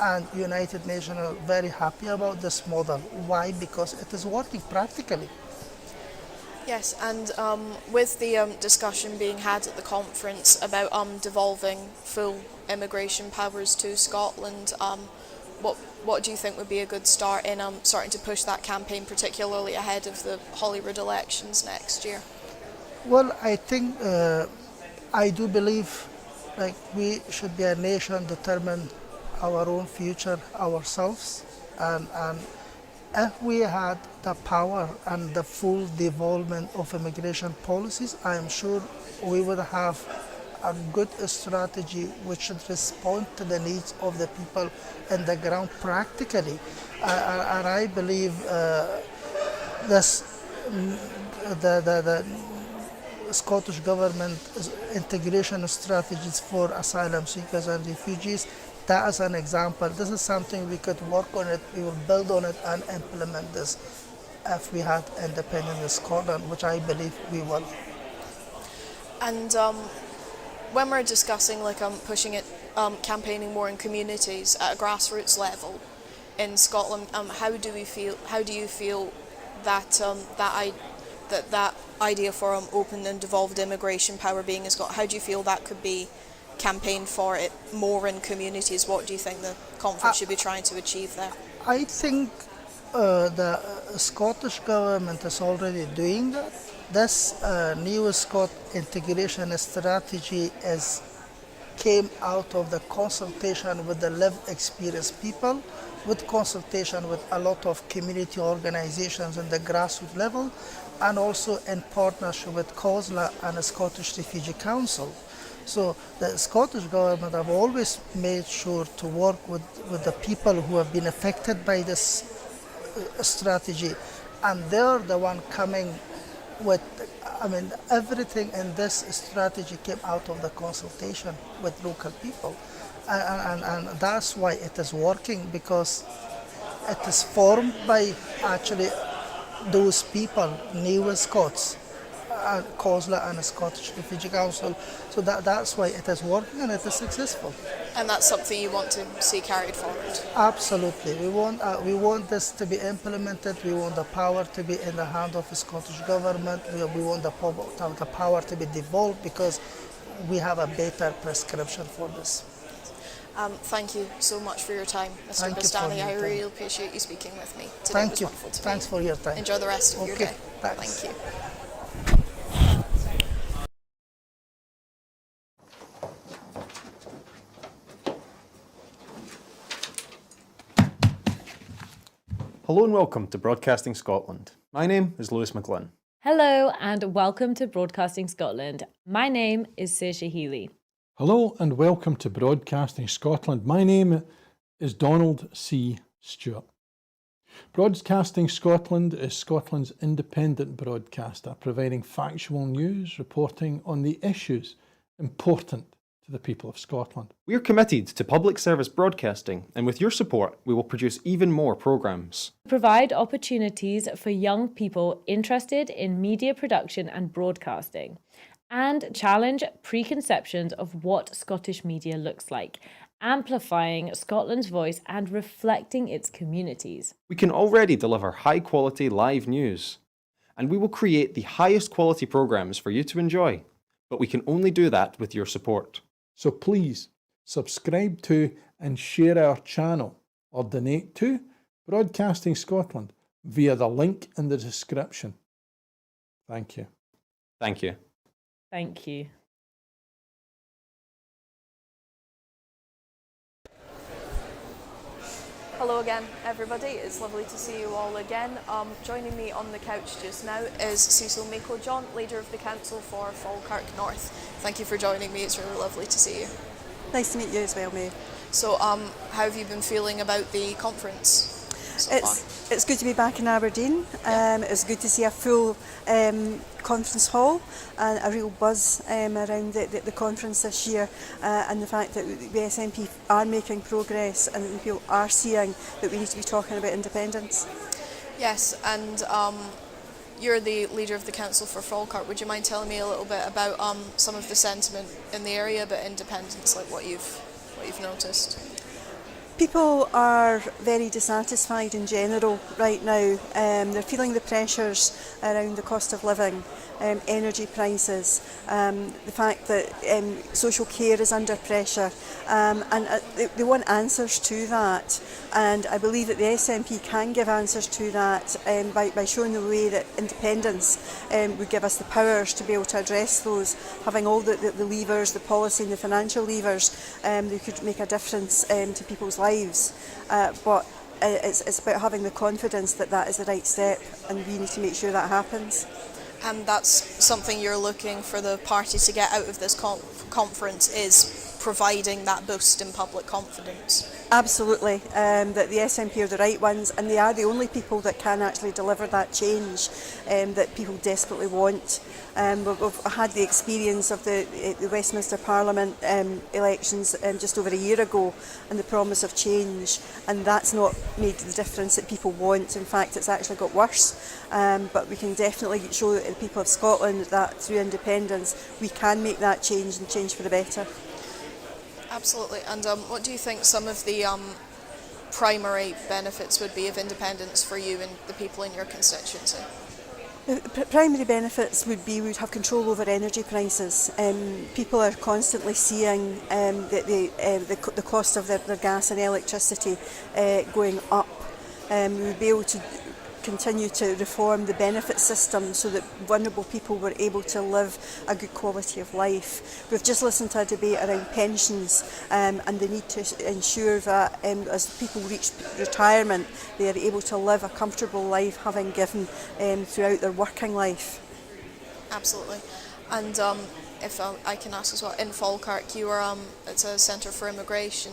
And United Nations are very happy about this model. Why? Because it is working practically. Yes, and with the discussion being had at the conference about devolving full immigration powers to Scotland, what do you think would be a good start in starting to push that campaign, particularly ahead of the Holyrood elections next year? Well, I think I do believe like we should be a nation determined our own future ourselves, and if we had the power and the full development of immigration policies, I am sure we would have a good strategy which should respond to the needs of the people on the ground practically. And I believe the Scottish government integration strategies for asylum seekers and refugees, that is an example. This is something we could work on it, we will build on it and implement this if we had independent Scotland, which I believe we will. And when we're discussing pushing it, campaigning more in communities at a grassroots level in Scotland, how do you feel that that idea for open and devolved immigration power being in Scotland, how do you feel that could be campaigned for it more in communities? What do you think the conference should be trying to achieve there? I think the Scottish government is already doing that. This new Scot integration strategy came out of the consultation with the lived experience people, with consultation with a lot of community organizations in the grassroots level, and also in partnership with COSLA and the Scottish Refugee Council. So the Scottish government have always made sure to work with the people who have been affected by this strategy, and they're the one coming with, everything in this strategy came out of the consultation with local people. And that's why it is working, because it is formed by actually those people, New Scots, COSLA and the Scottish Refugee Council. So that's why it is working and it is successful. And that's something you want to see carried forward? Absolutely. We want this to be implemented. We want the power to be in the hand of the Scottish government. We want the power to be devolved, because we have a better prescription for this. Thank you so much for your time, Mr. Bastani. I really appreciate you speaking with me today. Thank you. It was wonderful to Thanks for your time. Enjoy the rest of your day. Thanks. Thank you. Hello and welcome to Broadcasting Scotland. My name is Lewis McGlynn. Hello and welcome to Broadcasting Scotland. My name is Saoirse Healy. Hello and welcome to Broadcasting Scotland. My name is Donald C. Stewart. Broadcasting Scotland is Scotland's independent broadcaster, providing factual news, reporting on the issues important to the people of Scotland. We are committed to public service broadcasting, and with your support, we will produce even more programmes. Provide opportunities for young people interested in media production and broadcasting, and challenge preconceptions of what Scottish media looks like, amplifying Scotland's voice and reflecting its communities. We can already deliver high-quality live news, and we will create the highest quality programmes for you to enjoy, but we can only do that with your support. So please, subscribe to and share our channel, or donate to Broadcasting Scotland via the link in the description. Thank you. Thank you. Thank you. Hello again, everybody. It's lovely to see you all again. Joining me on the couch just now is Cecil Mako-John, Leader of the Council for Falkirk North. Thank you for joining me. It's really lovely to see you. Nice to meet you as well, May. So, how have you been feeling about the conference so far? It's good to be back in Aberdeen. It's good to see a full conference hall and a real buzz around the conference this year, and the fact that the SNP are making progress and people are seeing that we need to be talking about independence. Yes, and you're the Leader of the Council for Falkirk. Would you mind telling me a little bit about some of the sentiment in the area about independence, like what you've noticed? People are very dissatisfied in general right now. They're feeling the pressures around the cost of living, energy prices, the fact that social care is under pressure, and they want answers to that. And I believe that the SNP can give answers to that by showing the way that independence would give us the powers to be able to address those, having all the levers, the policy and the financial levers that could make a difference to people's lives. But it's about having the confidence that that is the right step, and we need to make sure that happens. And that's something you're looking for the party to get out of this conference, is providing that boost in public confidence. Absolutely, that the SNP are the right ones, and they are the only people that can actually deliver that change that people desperately want. We've had the experience of the Westminster Parliament elections just over a year ago, and the promise of change, and that's not made the difference that people want. In fact, it's actually got worse, but we can definitely show the people of Scotland that through independence we can make that change, and change for the better. Absolutely. And what do you think some of the primary benefits would be of independence for you and the people in your constituency? The primary benefits would be we'd have control over energy prices. People are constantly seeing the cost of their gas and electricity going up. We would be able to continue to reform the benefit system so that vulnerable people were able to live a good quality of life. We've just listened to a debate around pensions and the need to ensure that as people reach retirement, they are able to live a comfortable life, having given throughout their working life. Absolutely. And if I can ask as well, in Falkirk, you are it's a centre for immigration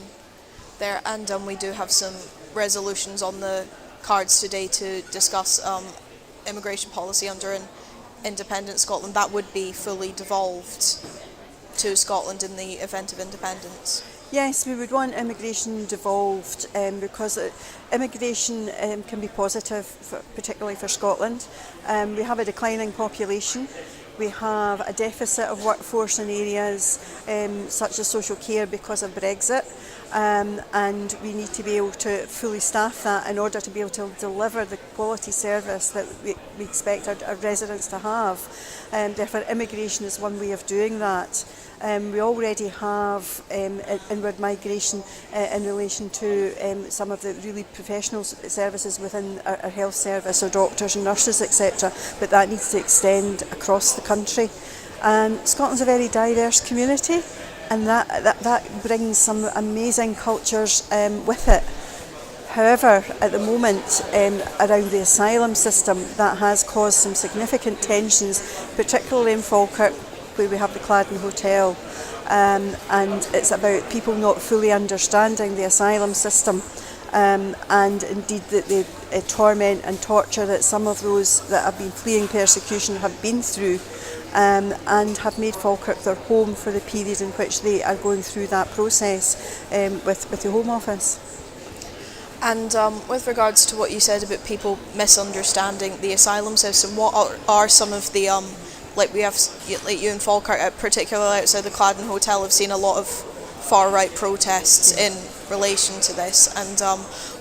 there, and we do have some resolutions on the cards today to discuss immigration policy under an independent Scotland. That would be fully devolved to Scotland in the event of independence. Yes, we would want immigration devolved because immigration can be positive, particularly for Scotland. We have a declining population. We have a deficit of workforce in areas such as social care because of Brexit. And we need to be able to fully staff that in order to be able to deliver the quality service that we expect our residents to have. Therefore, immigration is one way of doing that. We already have inward migration in relation to some of the really professional services within our health service, or doctors and nurses, etc. But that needs to extend across the country. Scotland's a very diverse community, and that brings some amazing cultures with it. However, at the moment, around the asylum system, that has caused some significant tensions, particularly in Falkirk, where we have the Cladden Hotel, and it's about people not fully understanding the asylum system and indeed the torment and torture that some of those that have been fleeing persecution have been through, and have made Falkirk their home for the period in which they are going through that process with the Home Office. And with regards to what you said about people misunderstanding the asylum system, what are some of the, like we have, like you in Falkirk, particularly outside the Cladden Hotel, have seen a lot of far-right protests in relation to this, and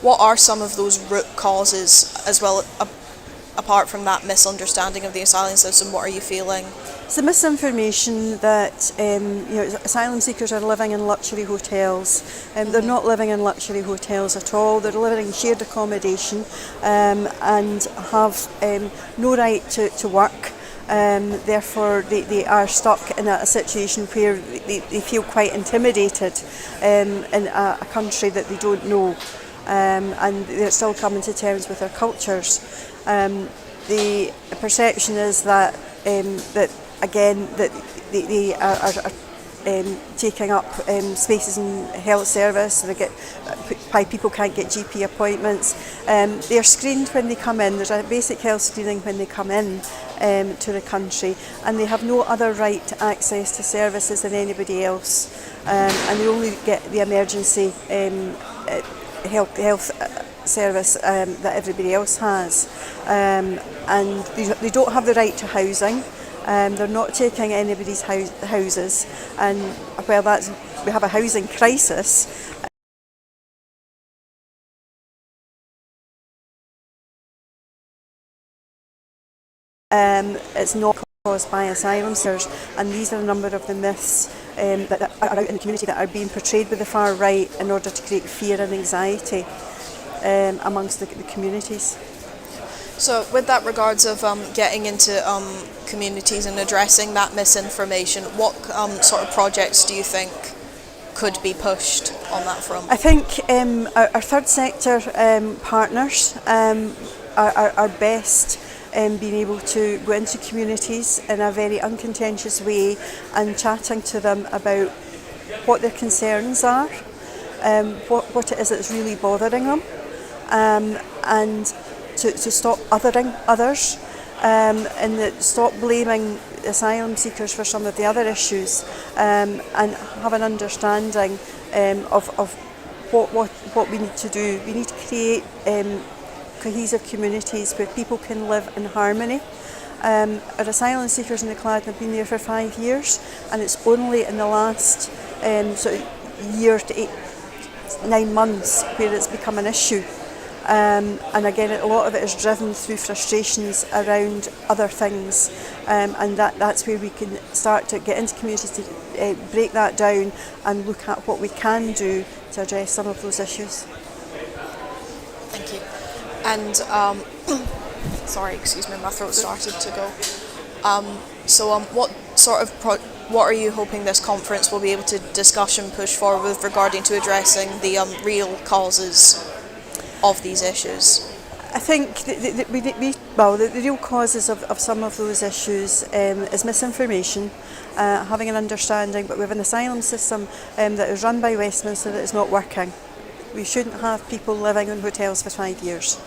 what are some of those root causes as well, apart from that misunderstanding of the asylum system? What are you feeling? It's the misinformation that asylum seekers are living in luxury hotels. They're not living in luxury hotels at all. They're living in shared accommodation and have no right to work. Therefore, they are stuck in a situation where they feel quite intimidated in a country that they don't know, and they're still coming to terms with their cultures. The perception is that that they are taking up spaces in health service, so why people can't get GP appointments. They are screened when they come in. There's a basic health screening when they come in to the country, and they have no other right to access to services than anybody else, and they only get the emergency health service that everybody else has, and they don't have the right to housing. They're not taking anybody's houses, and while we have a housing crisis, it's not caused by asylum seekers, and these are a number of the myths that are out in the community that are being portrayed by the far right in order to create fear and anxiety amongst the communities. So with that regards of getting into communities and addressing that misinformation, what sort of projects do you think could be pushed on that front? I think our third sector partners are best being able to go into communities in a very uncontentious way and chatting to them about what their concerns are, what it is that's really bothering them, and to stop othering others, and stop blaming asylum seekers for some of the other issues, and have an understanding of what we need to do. We need to create cohesive communities where people can live in harmony. Our asylum seekers in the Cladden have been there for 5 years, and it's only in the last sort of year to 9 months where it's become an issue. And again, a lot of it is driven through frustrations around other things, and that's where we can start to get into communities to break that down and look at what we can do to address some of those issues. Thank you. And sorry, excuse me, my throat started to go. What sort of what are you hoping this conference will be able to discuss and push forward with regarding to addressing the real causes of these issues? I think the real causes of some of those issues is misinformation, having an understanding, but we have an asylum system that is run by Westminster that is not working. We shouldn't have people living in hotels for 5 years.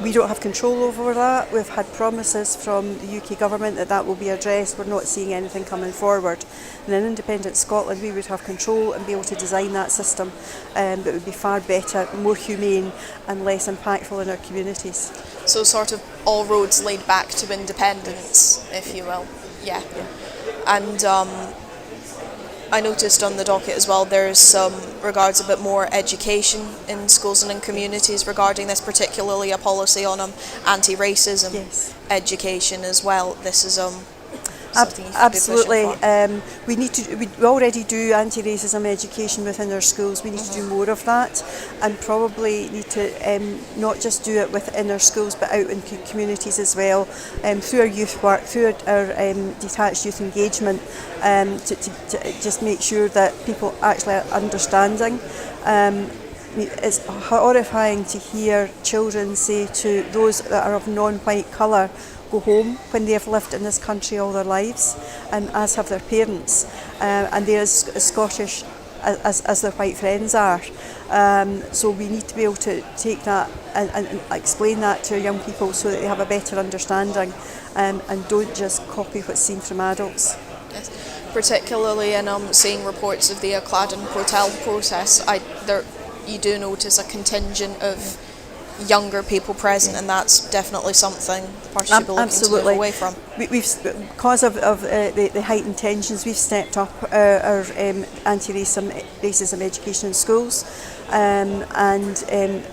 We don't have control over that. We've had promises from the UK government that will be addressed. We're not seeing anything coming forward. In an independent Scotland, we would have control and be able to design that system that would be far better, more humane and less impactful in our communities. So sort of all roads lead back to independence, if you will. Yeah. And I noticed on the docket as well there's some regards a bit more education in schools and in communities regarding this, particularly a policy on anti-racism education as well. This is absolutely. We already do anti-racism education within our schools. We need to do more of that, and probably need to not just do it within our schools but out in communities as well, through our youth work, through our detached youth engagement, to just make sure that people actually are understanding. It's horrifying to hear children say to those that are of non-white colour, go home, when they have lived in this country all their lives, and as have their parents. And there is Scottish as their white friends are. So we need to be able to take that and explain that to young people so that they have a better understanding and don't just copy what's seen from adults. Yes. Particularly in seeing reports of the Claddon Hotel process, you do notice a contingent of younger people present, and that's definitely something parties should be looking to move away from. Because of the heightened tensions, we've stepped up our anti-racism education in schools, and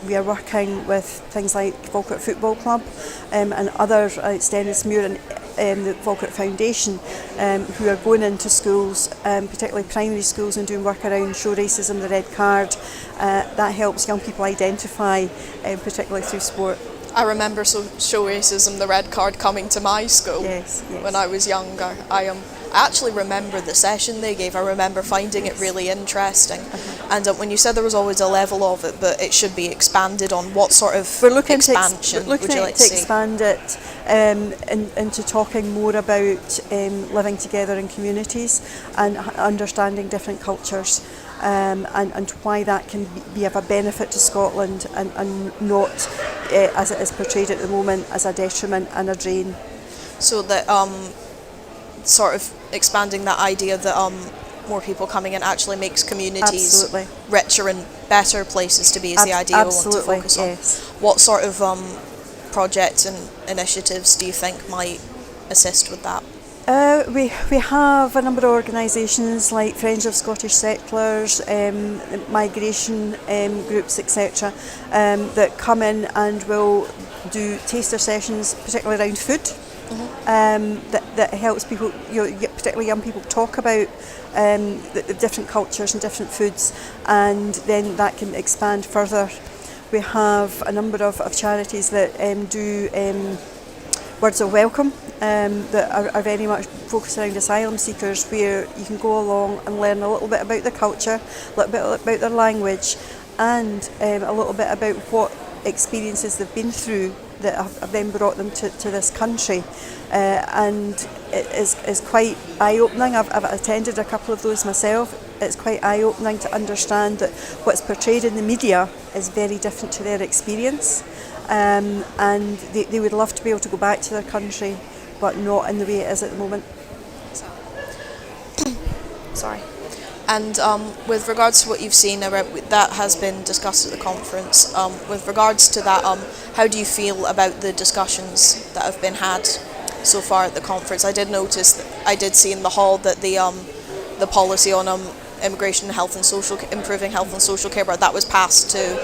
we are working with things like Falkirk Football Club and other Stennismuir and the Falkirk Foundation, who are going into schools, particularly primary schools, and doing work around Show Racism, the Red Card. That helps young people identify, particularly through sport. I remember Show Racism, the Red Card coming to my school when I was younger. I actually remember the session they gave. I remember finding it really interesting. And when you said there was always a level of it, but it should be expanded on, what sort of expansion would you like to see? Expand it into talking more about living together in communities and understanding different cultures. And why that can be of a benefit to Scotland and not, as it is portrayed at the moment, as a detriment and a drain. So that sort of expanding that idea that more people coming in actually makes communities richer and better places to be is the idea we want to focus on. What sort of projects and initiatives do you think might assist with that? We have a number of organisations like Friends of Scottish Settlers, migration groups, etc., that come in and will do taster sessions, particularly around food. That helps people, particularly young people, talk about the different cultures and different foods, and then that can expand further. We have a number of charities that do words of welcome that are very much focused around asylum seekers, where you can go along and learn a little bit about their culture, a little bit about their language, and a little bit about what experiences they've been through that have then brought them to this country. And it is quite eye-opening. I've attended a couple of those myself. It's quite eye-opening to understand that what's portrayed in the media is very different to their experience. And they would love to be able to go back to their country, but not in the way it is at the moment. Sorry. And with regards to what you've seen, that has been discussed at the conference. With regards to that, how do you feel about the discussions that have been had so far at the conference? I did notice, I did see in the hall that the policy on immigration, health and social, improving health and social care, that was passed to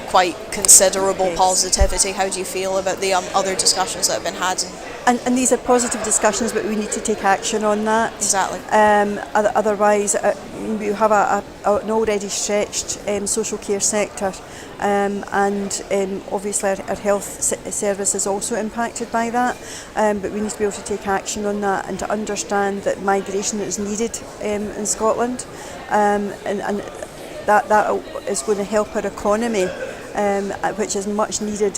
quite considerable positivity. How do you feel about the other discussions that have been had? And these are positive discussions, but we need to take action on that. Exactly. Otherwise, we have an already stretched social care sector, and obviously our health service is also impacted by that. But we need to be able to take action on that and to understand that migration is needed in Scotland, and that is going to help our economy. Which is much needed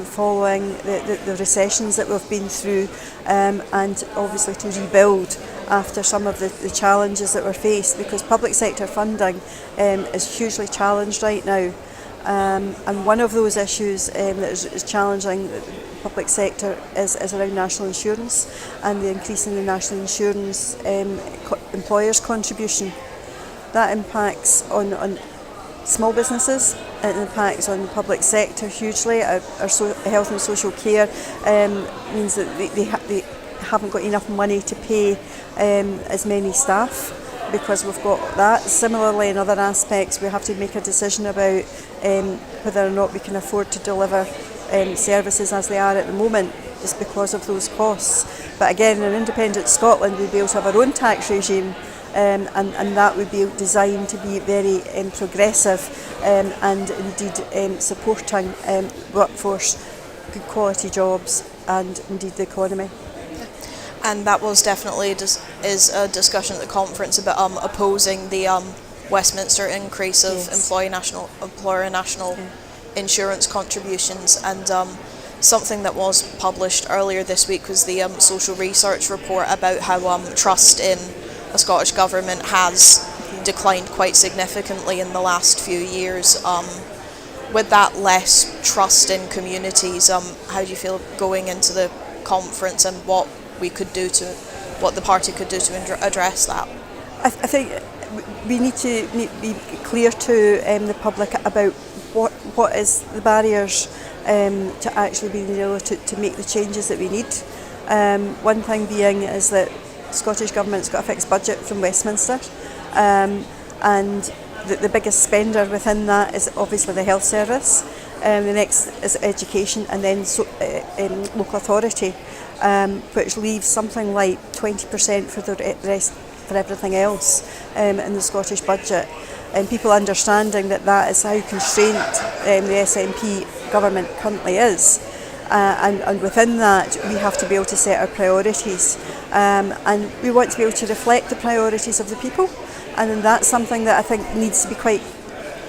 following the recessions that we've been through, and obviously to rebuild after some of the challenges that we're faced, because public sector funding is hugely challenged right now, and one of those issues that is challenging the public sector is around national insurance and the increase in the national insurance employers' contribution. That impacts on small businesses, it impacts on the public sector hugely. Our health and social care means that they haven't got enough money to pay as many staff, because we've got that. Similarly, in other aspects, we have to make a decision about whether or not we can afford to deliver services as they are at the moment, just because of those costs. But again, in independent Scotland, we'd be able to have our own tax regime, and that would be designed to be very progressive and indeed supporting workforce, good quality jobs, and indeed the economy. And that was definitely is a discussion at the conference about opposing the Westminster increase of employer national insurance contributions. And something that was published earlier this week was the social research report about how trust in the Scottish Government has declined quite significantly in the last few years. With that less trust in communities, how do you feel going into the conference and what the party could do to address that? I think we need to be clear to the public about what is the barriers to actually being able to make the changes that we need. One thing being is that the Scottish Government's got a fixed budget from Westminster, and the biggest spender within that is obviously the health service. The next is education, and then local authority, which leaves something like 20% for the rest, for everything else in the Scottish budget. And people understanding that is how constrained the SNP government currently is. And within that, we have to be able to set our priorities. And we want to be able to reflect the priorities of the people. And then that's something that I think needs to be quite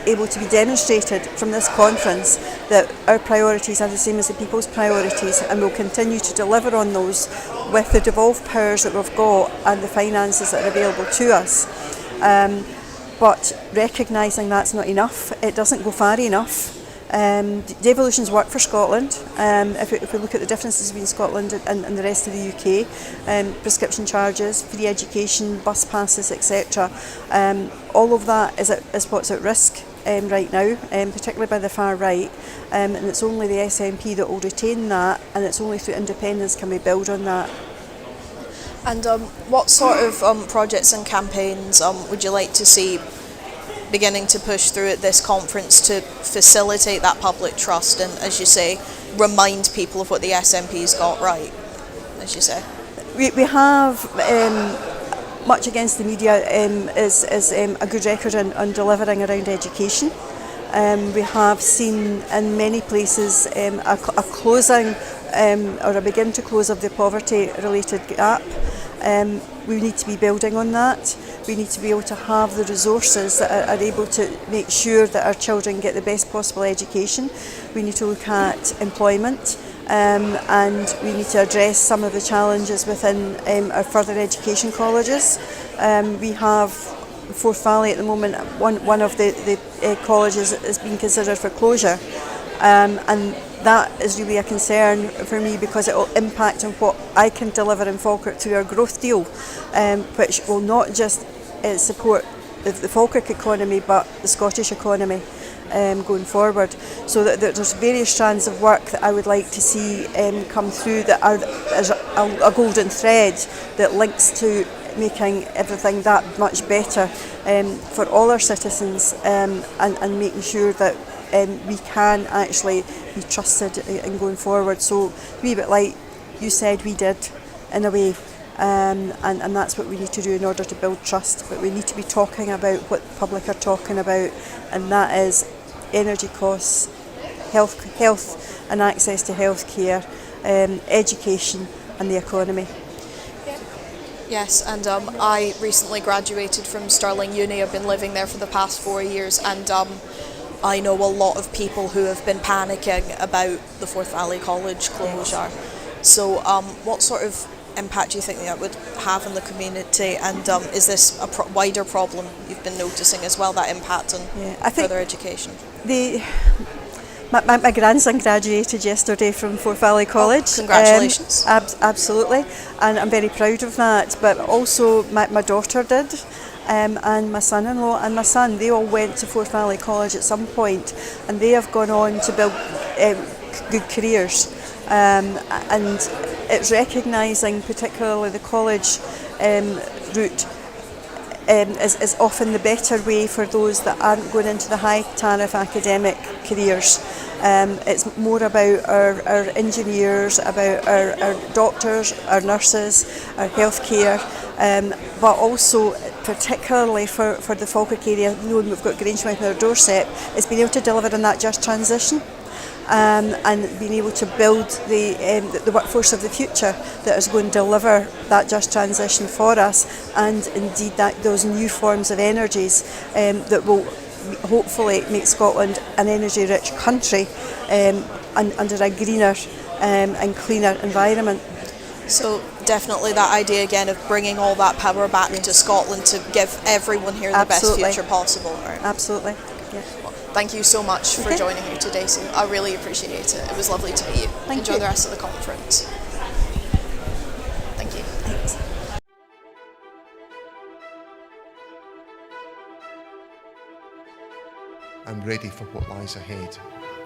able to be demonstrated from this conference, that our priorities are the same as the people's priorities, and we'll continue to deliver on those with the devolved powers that we've got and the finances that are available to us. But recognising that's not enough, it doesn't go far enough. Devolutions work for Scotland. If we look at the differences between Scotland and the rest of the UK, prescription charges, free education, bus passes, etc. All of that is what's at risk right now, particularly by the far right, and it's only the SNP that will retain that, and it's only through independence can we build on that. And what sort of projects and campaigns would you like to see beginning to push through at this conference to facilitate that public trust and, as you say, remind people of what the SNP's got right, as you say? We have much against the media is a good record on delivering around education. We have seen in many places a closing or a begin to close of the poverty-related gap. We need to be building on that. We need to be able to have the resources that are able to make sure that our children get the best possible education. We need to look at employment, and we need to address some of the challenges within our further education colleges. We have Forth Valley at the moment, one of the colleges is being considered for closure, and that is really a concern for me because it will impact on what I can deliver in Falkirk through our growth deal, which will not just support the Falkirk economy but the Scottish economy going forward. So that there's various strands of work that I would like to see come through that are a golden thread that links to making everything that much better for all our citizens, and making sure that we can actually be trusted in going forward. So a wee bit like you said we did in a way, and that's what we need to do in order to build trust. But we need to be talking about what the public are talking about, and that is energy costs, health and access to health care, education and the economy. Yes, and I recently graduated from Stirling Uni. I've been living there for the past 4 years, and I know a lot of people who have been panicking about the Forth Valley College closure. So what sort of impact do you think that would have on the community, and is this a wider problem you've been noticing as well, that impact on further education? My grandson graduated yesterday from Forth Valley College. Oh, congratulations. Absolutely, and I'm very proud of that, but also my daughter did. And my son-in-law and my son, they all went to Forth Valley College at some point, and they have gone on to build good careers. And it's recognising particularly the college route is often the better way for those that aren't going into the high tariff academic careers. It's more about our engineers, about our doctors, our nurses, our healthcare, but also particularly for the Falkirk area, knowing we've got Grangemouth on our doorstep, is being able to deliver on that just transition, and being able to build the workforce of the future that is going to deliver that just transition for us, and indeed those new forms of energies that will hopefully make Scotland an energy-rich country under a greener and cleaner environment. So definitely that idea again of bringing all that power back to Scotland to give everyone here the best future possible. Right? Absolutely. Yes. Well, thank you so much for joining here today, Sue. I really appreciate it. It was lovely to meet you. Enjoy the rest of the conference. Thank you. Thanks. I'm ready for what lies ahead.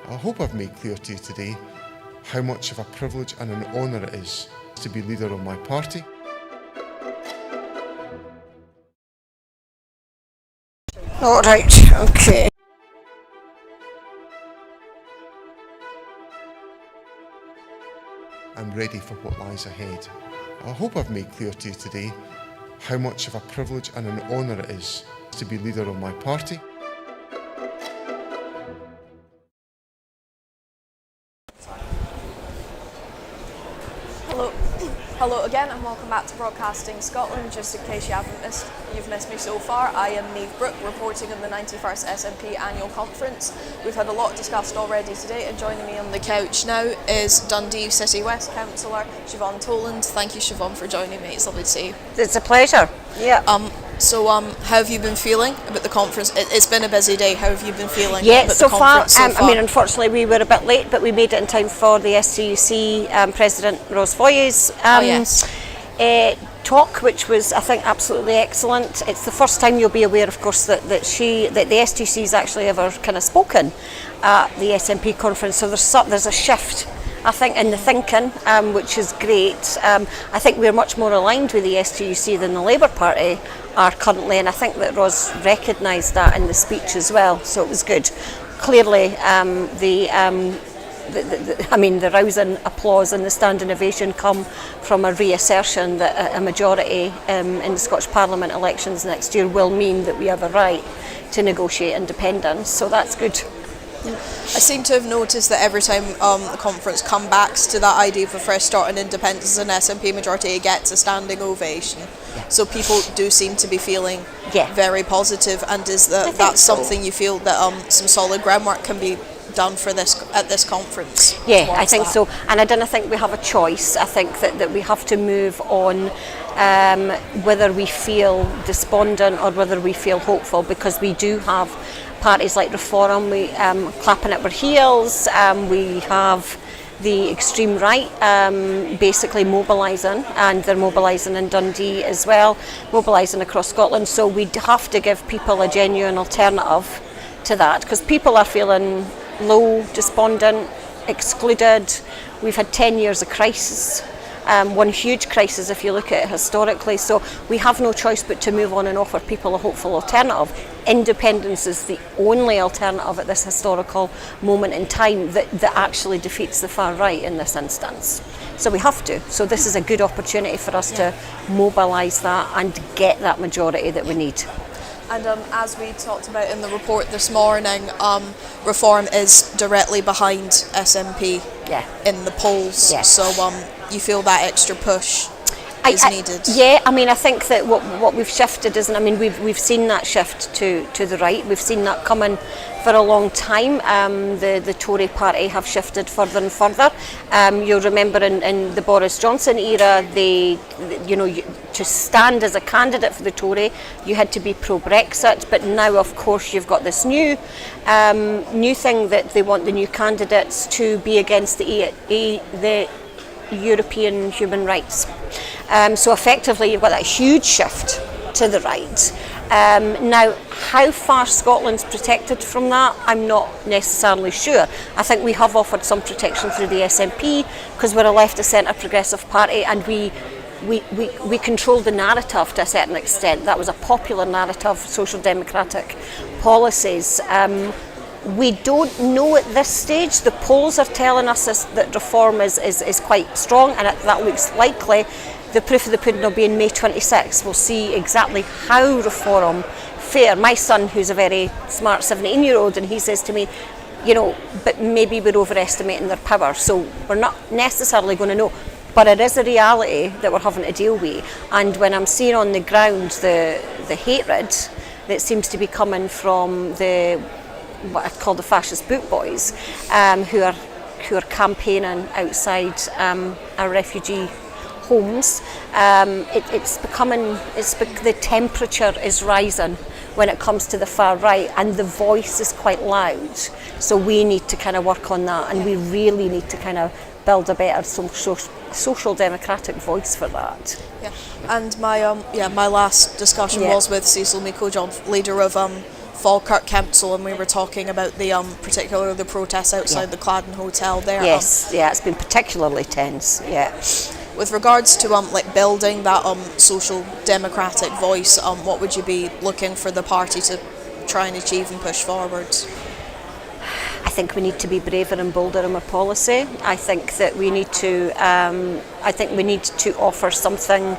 I hope I've made clear to you today how much of a privilege and an honour it is to be leader of my party. All right, okay. I'm ready for what lies ahead. I hope I've made clear to you today how much of a privilege and an honour it is to be leader of my party. Hello again and welcome back to Broadcasting Scotland. Just in case you've missed me so far, I am Niamh Brooke reporting on the 91st SNP annual conference. We've had a lot discussed already today, and joining me on the couch now is Dundee City West Councillor Siobhan Toland. Thank you, Siobhan, for joining me. It's lovely to see you. It's a pleasure. Yeah. So how have you been feeling about the conference? It's been a busy day. How have you been feeling about the conference so far? I mean, unfortunately, we were a bit late, but we made it in time for the STUC President Rose Foyer's talk, which was, I think, absolutely excellent. It's the first time you'll be aware, of course, that the STUC's actually ever kind of spoken at the SNP conference. So there's a shift, I think, in the thinking, which is great. I think we're much more aligned with the STUC than the Labour Party are currently, and I think that Ros recognised that in the speech as well, so it was good. Clearly, the rousing applause and the standing ovation come from a reassertion that a majority in the Scottish Parliament elections next year will mean that we have a right to negotiate independence, so that's good. I seem to have noticed that every time the conference comes back to that idea of a fresh start on independence, an SNP majority, it gets a standing ovation. Yeah. So people do seem to be feeling very positive, and that's something you feel that some solid groundwork can be done for this at this conference? Yeah, I think so, and I don't think we have a choice. I think that we have to move on, whether we feel despondent or whether we feel hopeful, because we do have parties like Reform, we clapping at our heels. We have the extreme right basically mobilising, and they're mobilising in Dundee as well, mobilising across Scotland. So we have to give people a genuine alternative to that, because people are feeling low, despondent, excluded. We've had 10 years of crisis, one huge crisis if you look at it historically, so we have no choice but to move on and offer people a hopeful alternative. Independence is the only alternative at this historical moment in time that actually defeats the far right in this instance. So we have to. So this is a good opportunity for us to mobilise that and get that majority that we need. And as we talked about in the report this morning, Reform is directly behind SNP in the polls. Yeah. So you feel that extra push is needed. I think that what we've shifted isn't. I mean, we've seen that shift to the right. We've seen that coming for a long time. The Tory party have shifted further and further. You'll remember in the Boris Johnson era, to stand as a candidate for the Tory, you had to be pro-Brexit. But now, of course, you've got this new thing that they want the new candidates to be against the European human rights. So effectively, you've got that huge shift to the right. Now, how far Scotland's protected from that, I'm not necessarily sure. I think we have offered some protection through the SNP because we're a left of centre progressive party, and we control the narrative to a certain extent. That was a popular narrative, social democratic policies. We don't know at this stage. The polls are telling us that Reform is quite strong, and that looks likely. The proof of the pudding will be in May 26. We'll see exactly how Reform fare. My son, who's a very smart 17-year-old, and he says to me, but maybe we're overestimating their power. So we're not necessarily going to know. But it is a reality that we're having to deal with. And when I'm seeing on the ground the hatred that seems to be coming from what I call the fascist boot boys, who are campaigning outside a refugee homes. The temperature is rising when it comes to the far right, and the voice is quite loud. So we need to kind of work on that, and we really need to kind of build a better social democratic voice for that. Yeah, and my last discussion was with Cecil Miko-John, leader of Falkirk Council, and we were talking about the particularly the protests outside the Cladden Hotel there. Yes, it's been particularly tense. Yeah. With regards to like building that social democratic voice, what would you be looking for the party to try and achieve and push forward? I think we need to be braver and bolder in our policy. I think that we need to. I think we need to offer something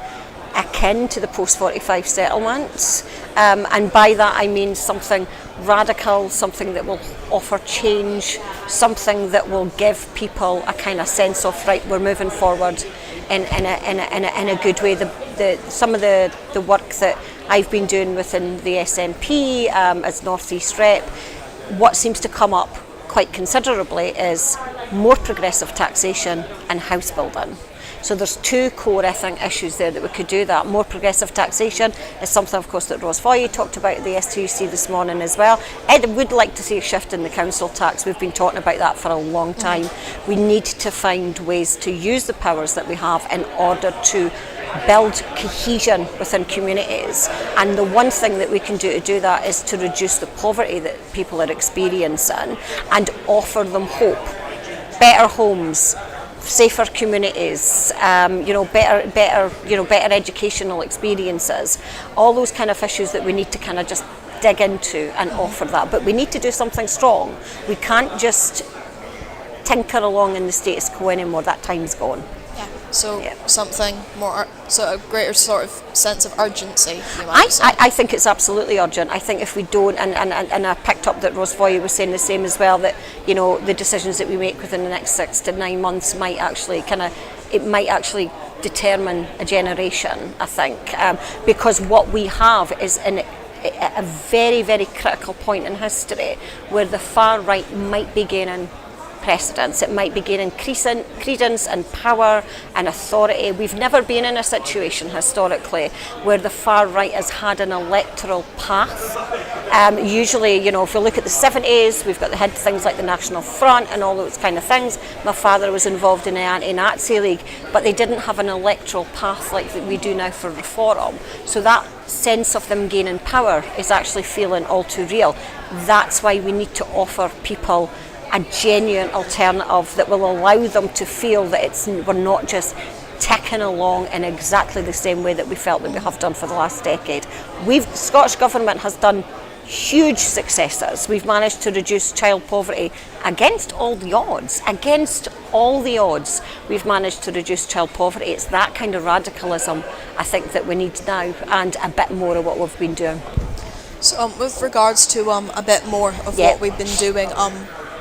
akin to the post-45 settlements, and by that I mean something radical, something that will offer change, something that will give people a kind of sense of, right, we're moving forward in a good way. Some of the work that I've been doing within the SNP as North East Rep, what seems to come up quite considerably is more progressive taxation and house building. So there's two core, I think, issues there that we could do that. More progressive taxation is something, of course, that Foyer talked about at the STUC this morning as well. I would like to see a shift in the council tax. We've been talking about that for a long time. We need to find ways to use the powers that we have in order to build cohesion within communities. And the one thing that we can do to do that is to reduce the poverty that people are experiencing and offer them hope, better homes, safer communities, better educational experiences, all those kind of issues that we need to kind of just dig into and offer that. But we need to do something strong. We can't just tinker along in the status quo anymore. That time's gone. Yeah. So something more, so a greater sort of sense of urgency. You might say. I think it's absolutely urgent. I think if we don't, and I picked up that Foyer was saying the same as well, that the decisions that we make within the next 6 to 9 months might actually determine a generation. I think because what we have is a very, very critical point in history where the far right might be gaining precedence. It might be gaining credence and power and authority. We've never been in a situation historically where the far right has had an electoral path. Usually, if you look at the 70s, we've had things like the National Front and all those kind of things. My father was involved in the Anti-Nazi League, but they didn't have an electoral path like that we do now for reform. So that sense of them gaining power is actually feeling all too real. That's why we need to offer people a genuine alternative that will allow them to feel that we're not just ticking along in exactly the same way that we felt that we have done for the last decade. The Scottish Government has done huge successes. We've managed to reduce child poverty against all the odds. We've managed to reduce child poverty. It's that kind of radicalism I think that we need now, and a bit more of what we've been doing. So with regards to a bit more of what we've been doing,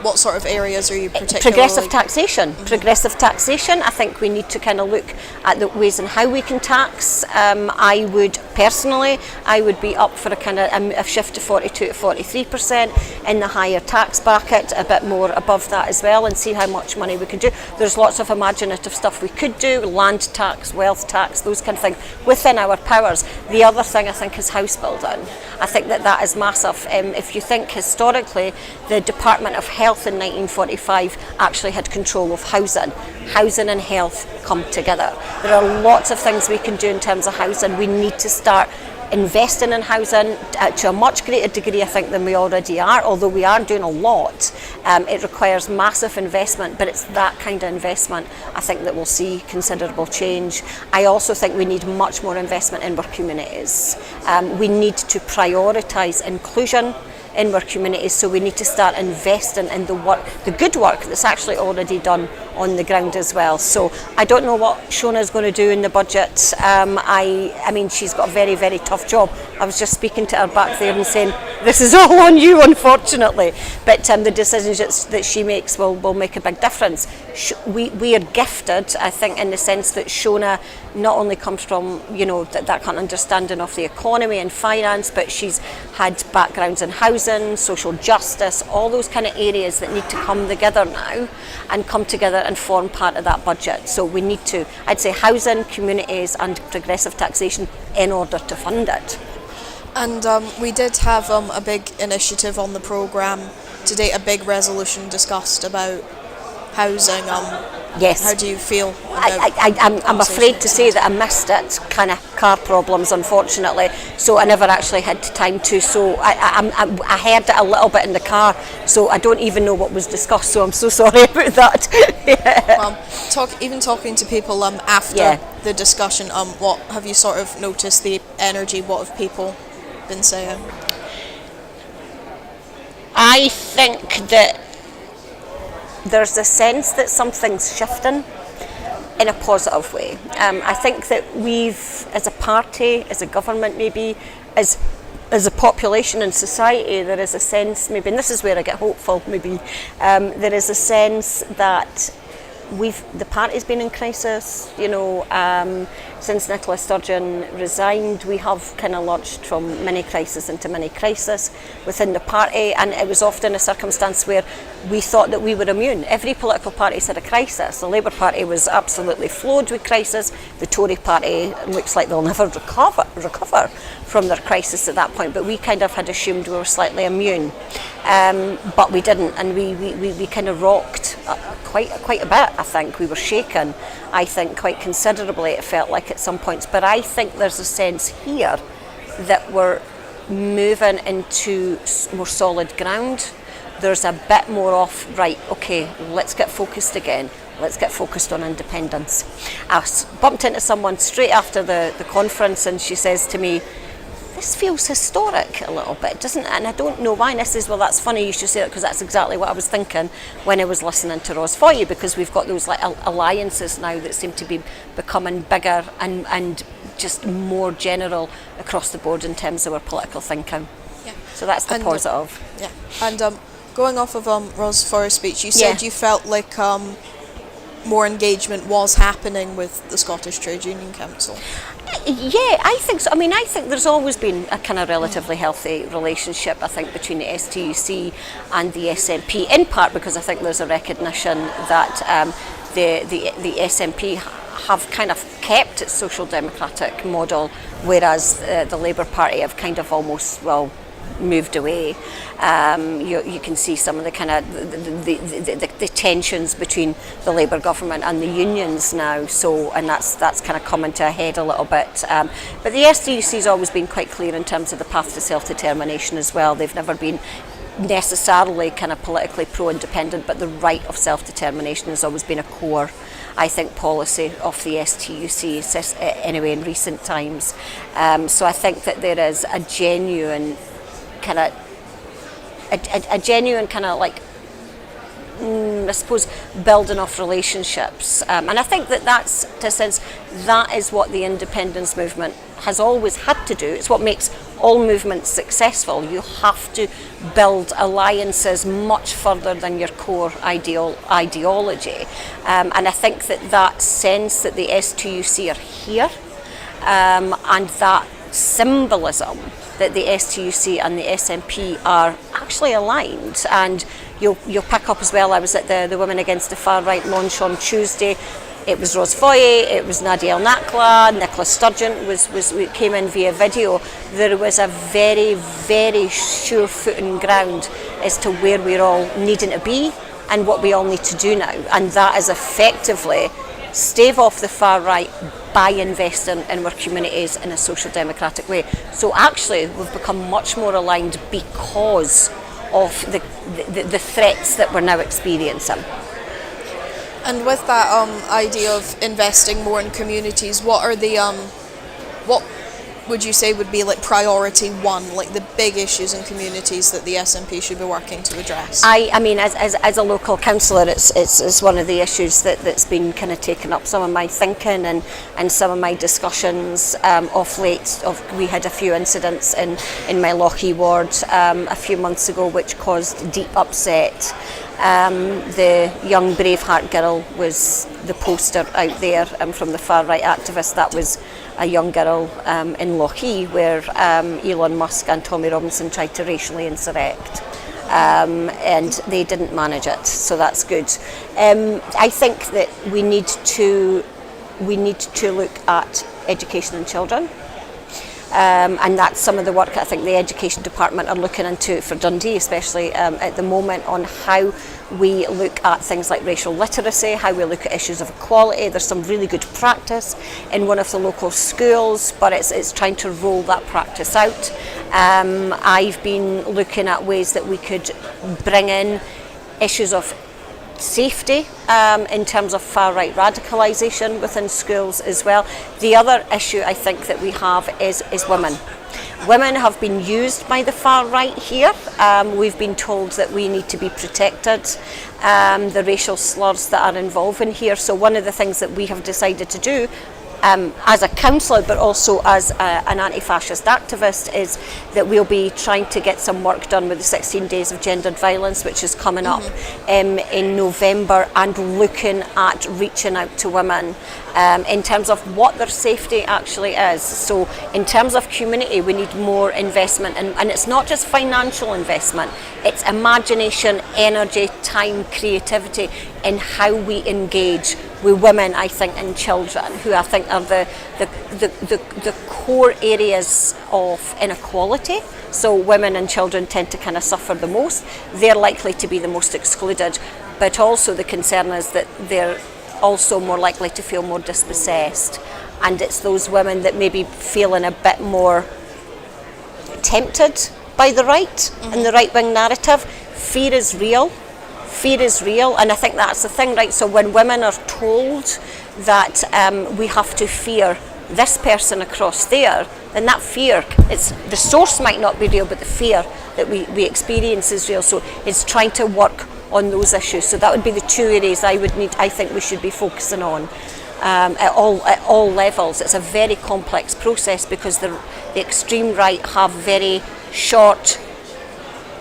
what sort of areas are you particularly... Progressive taxation. Progressive taxation. I think we need to kind of look at the ways and how we can tax. I would be up for a kind of a shift to 42 to 43% in the higher tax bracket, a bit more above that as well, and see how much money we can do. There's lots of imaginative stuff we could do, land tax, wealth tax, those kind of things within our powers. The other thing I think is house building. I think that is massive. If you think historically, the Department of Health in 1945 actually had control of housing. Housing and health come together. There are lots of things we can do in terms of housing. We need to start investing in housing to a much greater degree, I think, than we already are, although we are doing a lot. It requires massive investment, but it's that kind of investment, I think, that will see considerable change. I also think we need much more investment in our communities. We need to prioritise inclusion in our communities, so we need to start investing in the good work that's actually already done on the ground as well. So I don't know what Shona is going to do in the budget. I mean, she's got a very, very tough job. I was just speaking to her back there and saying, this is all on you, unfortunately. But the decisions that she makes will make a big difference. We are gifted, I think, in the sense that Shona not only comes from, you know, that kind of understanding of the economy and finance, but she's had backgrounds in housing, social justice, all those kind of areas that need to come together now and come together and form part of that budget. So we need to, I'd say, housing, communities and progressive taxation in order to fund it. And we did have a big initiative on the programme today, a big resolution discussed about housing. Yes. How do you feel? I'm afraid to say that I missed it, kind of car problems, unfortunately, so I never actually had time to. So I heard it a little bit in the car, so I don't even know what was discussed, so I'm so sorry about that. Yeah. Even talking to people after the discussion, what have you sort of noticed the energy? What have people been saying? I think that there's a sense that something's shifting in a positive way. I think that we've, as a party, as a government maybe, as a population and society, there is a sense, maybe, and this is where I get hopeful, maybe, there is a sense that the party's been in crisis, you know, since Nicola Sturgeon resigned, we have kind of launched from mini crisis into mini crisis within the party, and it was often a circumstance where we thought that we were immune. Every political party's had a crisis. The Labour Party was absolutely flowed with crisis. The Tory Party looks like they'll never recover from their crisis at that point, but we kind of had assumed we were slightly immune, but we didn't, and we kind of rocked quite a bit. I think we were shaken, I think, quite considerably, it felt like at some points, but I think there's a sense here that we're moving into more solid ground. There's a bit more of, right, okay, let's get focused again. Let's get focused on independence. I bumped into someone straight after the conference, and she says to me, this feels historic a little bit, doesn't it? And I don't know why. And I says, well, that's funny you should say that, because that's exactly what I was thinking when I was listening to Foyer, because we've got those like alliances now that seem to be becoming bigger and just more general across the board in terms of our political thinking. Yeah. So that's the positive. Yeah. And going off of Foyer's speech, you said you felt like more engagement was happening with the Scottish Trade Union Council. Yeah, I think so. I mean, I think there's always been a kind of relatively healthy relationship, I think, between the STUC and the SNP, in part because I think there's a recognition that the SNP have kind of kept its social democratic model, whereas the Labour Party have kind of almost, well, moved away. You can see some of the kind of the tensions between the Labour government and the unions now. So, and that's kind of coming to a head a little bit. But the STUC has always been quite clear in terms of the path to self-determination as well. They've never been necessarily kind of politically pro-independent, but the right of self-determination has always been a core, I think, policy of the STUC anyway in recent times. So I think that there is a genuine kind of like I suppose building off relationships, and I think that's, in a sense, that is what the independence movement has always had to do. It's what makes all movements successful. You have to build alliances much further than your core ideology, and I think that sense that the STUC are here, and that symbolism that the STUC and the SNP are actually aligned. And you'll pick up as well, I was at the Women Against the Far Right launch on Tuesday. It was Foyer, it was Nadia Al-Nakla, Nicola Sturgeon came in via video. There was a very, very sure footing ground as to where we're all needing to be and what we all need to do now. And that is effectively stave off the far right by investing in our communities in a social democratic way. So actually we've become much more aligned because of the threats that we're now experiencing. And with that idea of investing more in communities, what are the would you say would be like priority one, like the big issues in communities that the SNP should be working to address? I mean, as a local councillor, it's one of the issues that's been kind of taken up some of my thinking and some of my discussions of late. We had a few incidents in my Lochie ward a few months ago which caused deep upset. The young Braveheart girl was the poster out there from the far-right activist. That was a young girl in Lochie where Elon Musk and Tommy Robinson tried to racially insurrect. And they didn't manage it, so that's good. I think that we need to look at education in children. And that's some of the work I think the Education Department are looking into for Dundee, especially at the moment, on how we look at things like racial literacy, how we look at issues of equality. There's some really good practice in one of the local schools, but it's trying to roll that practice out. I've been looking at ways that we could bring in issues of safety in terms of far-right radicalisation within schools as well. The other issue I think that we have is women. Women have been used by the far right here. We've been told that we need to be protected, the racial slurs that are involved in here. So one of the things that we have decided to do as a councillor, but also as an anti-fascist activist, is that we'll be trying to get some work done with the 16 Days of Gendered Violence, which is coming up in November, and looking at reaching out to women in terms of what their safety actually is. So in terms of community, we need more investment, and it's not just financial investment, it's imagination, energy, time, creativity in how we engage with women, I think, and children, who I think are the core areas of inequality. So women and children tend to kind of suffer the most. They're likely to be the most excluded, but also the concern is that they're also more likely to feel more dispossessed. And it's those women that maybe feeling a bit more tempted by the right and the right-wing narrative. Fear is real. Fear is real, and I think that's the thing, right? So when women are told that we have to fear this person across there, then that fear, the source might not be real, but the fear that we experience is real. So it's trying to work on those issues. So that would be the two areas I think we should be focusing on at all levels. It's a very complex process because the extreme right have very short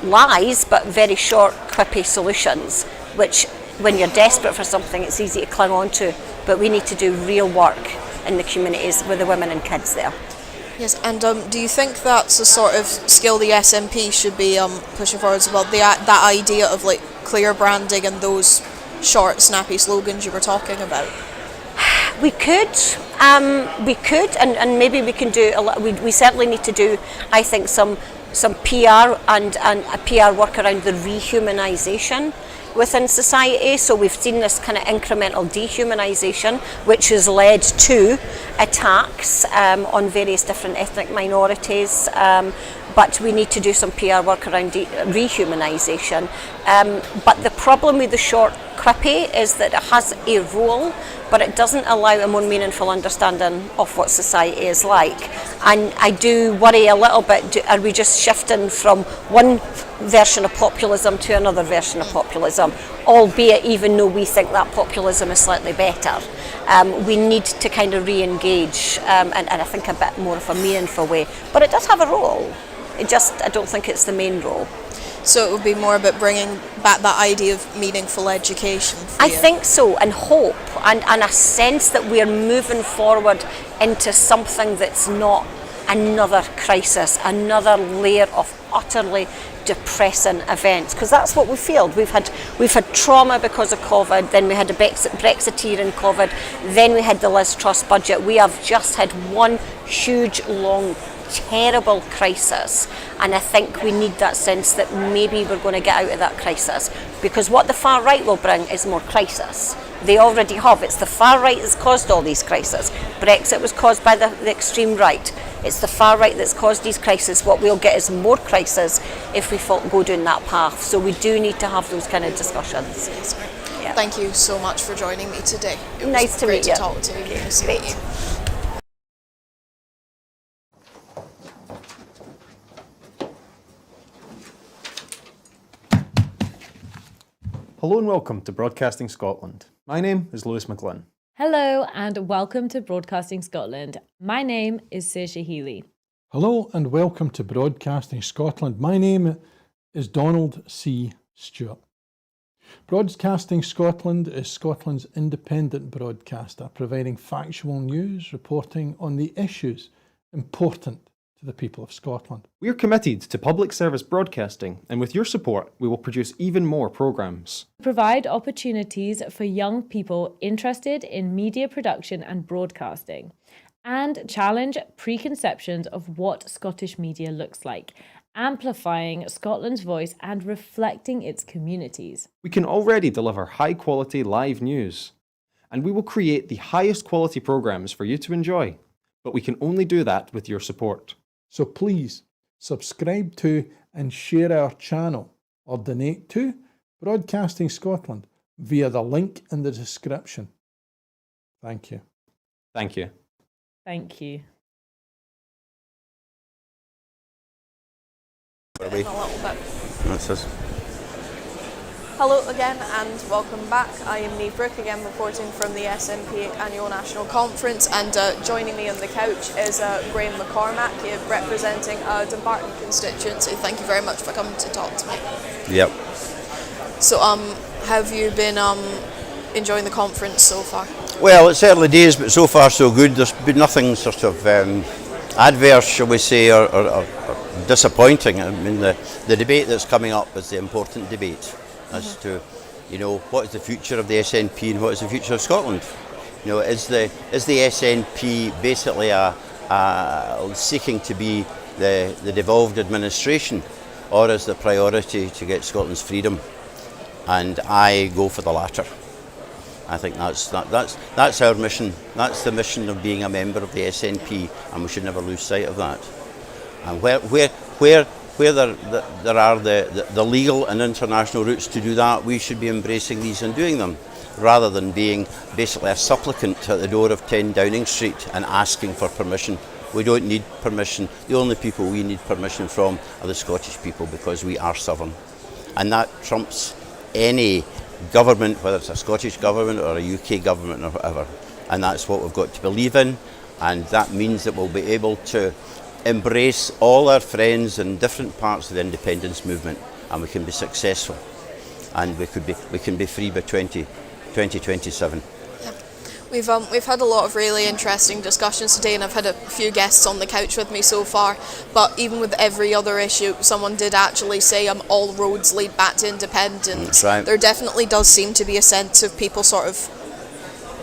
lies, but very short, quippy solutions, which when you're desperate for something, it's easy to cling on to. But we need to do real work in the communities with the women and kids there. Yes, and do you think that's a sort of skill the SNP should be pushing forward as well? That idea of like clear branding and those short, snappy slogans you were talking about? We could, and maybe we can do a lot. We certainly need to do, I think, some PR and a PR work around the rehumanisation within society. So we've seen this kind of incremental dehumanisation, which has led to attacks on various different ethnic minorities. But we need to do some PR work around rehumanisation. But the problem with the short quippy is that it has a role, but it doesn't allow a more meaningful understanding of what society is like. And I do worry a little bit, are we just shifting from one version of populism to another version of populism, albeit even though we think that populism is slightly better. We need to kind of re-engage, and I think a bit more of a meaningful way. But it does have a role. I don't think it's the main role. So it would be more about bringing back that idea of meaningful education for you? I think so, and hope, and a sense that we're moving forward into something that's not another crisis, another layer of utterly depressing events, because that's what we feel. We've had trauma because of COVID, then we had a Brexiteer in COVID, then we had the Liz Truss budget. We have just had one huge, long, terrible crisis, and I think we need that sense that maybe we're going to get out of that crisis, because what the far right will bring is more crisis. They already have. It's the far right that's caused all these crises. Brexit was caused by the extreme right. It's the far right that's caused these crises. What we'll get is more crisis if we go down that path. So we do need to have those kind of discussions. Yeah. Thank you so much for joining me today. It was nice to meet you. Great to talk to you. Nice to meet you. Hello and welcome to Broadcasting Scotland. My name is Lewis McGlynn. Hello and welcome to Broadcasting Scotland. My name is Saoirse Healy. Hello and welcome to Broadcasting Scotland. My name is Donald C. Stewart. Broadcasting Scotland is Scotland's independent broadcaster, providing factual news, reporting on the issues important to the people of Scotland. We are committed to public service broadcasting, and with your support, we will produce even more programmes. Provide opportunities for young people interested in media production and broadcasting, and challenge preconceptions of what Scottish media looks like, amplifying Scotland's voice and reflecting its communities. We can already deliver high-quality live news, and we will create the highest quality programmes for you to enjoy. But we can only do that with your support. So please subscribe to and share our channel or donate to Broadcasting Scotland via the link in the description. Thank you. Thank you. Thank you. A little bit. Hello again and welcome back. I am Niamh Brooke again reporting from the SNP Annual National Conference, and joining me on the couch is Graham McCormack representing Dumbarton constituency. Thank you very much for coming to talk to me. Yep. So have you been enjoying the conference so far? Well, it's early days, but so far so good. There's been nothing sort of adverse, shall we say, or disappointing. I mean, the debate that's coming up is the important debate as to, you know, what is the future of the SNP and what is the future of Scotland. You know, is the SNP basically seeking to be the devolved administration, or is the priority to get Scotland's freedom? And I go for the latter. I think that's our mission. That's the mission of being a member of the SNP, and we should never lose sight of that. And where there are the legal and international routes to do that, we should be embracing these and doing them, rather than being basically a supplicant at the door of 10 Downing Street and asking for permission. We don't need permission. The only people we need permission from are the Scottish people, because we are sovereign. And that trumps any government, whether it's a Scottish government or a UK government or whatever. And that's what we've got to believe in, and that means that we'll be able to embrace all our friends in different parts of the independence movement, and we can be successful, and we can be free by 2027. We've had a lot of really interesting discussions today, and I've had a few guests on the couch with me so far, but even with every other issue, someone did actually say all roads lead back to independence. That's right. There definitely does seem to be a sense of people sort of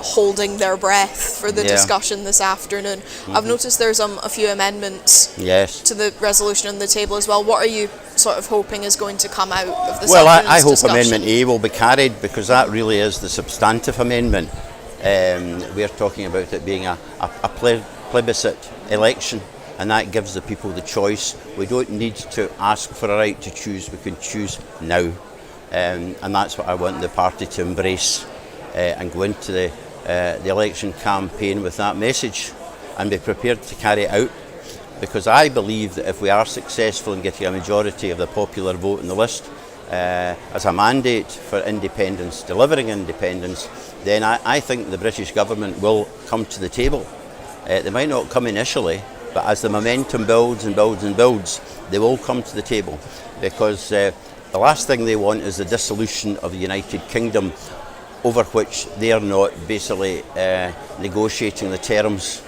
holding their breath for the discussion this afternoon. I've noticed there's a few amendments to the resolution on the table as well. What are you sort of hoping is going to come out of this? Well, I hope Amendment A will be carried, because that really is the substantive amendment. We're talking about it being a plebiscite election, and that gives the people the choice. We don't need to ask for a right to choose, we can choose now. And that's what I want the party to embrace, and go into the election campaign with that message and be prepared to carry it out, because I believe that if we are successful in getting a majority of the popular vote in the list as a mandate for independence, delivering independence, then I think the British government will come to the table. They might not come initially, but as the momentum builds and builds and builds, they will come to the table, because the last thing they want is the dissolution of the United Kingdom, over which they are not basically negotiating the terms.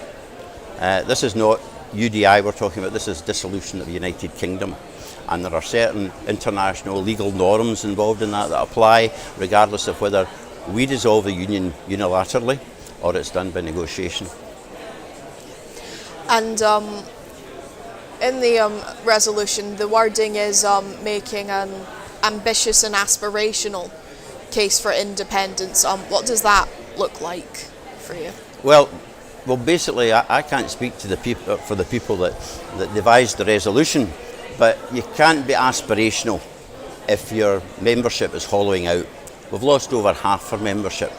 This is not UDI we're talking about, this is dissolution of the United Kingdom. And there are certain international legal norms involved in that apply, regardless of whether we dissolve the union unilaterally or it's done by negotiation. And in the resolution, the wording is making an ambitious and aspirational case for independence. What does that look like for you? Well, basically, I can't speak to the people for the people that devised the resolution, but you can't be aspirational if your membership is hollowing out. We've lost over half our membership.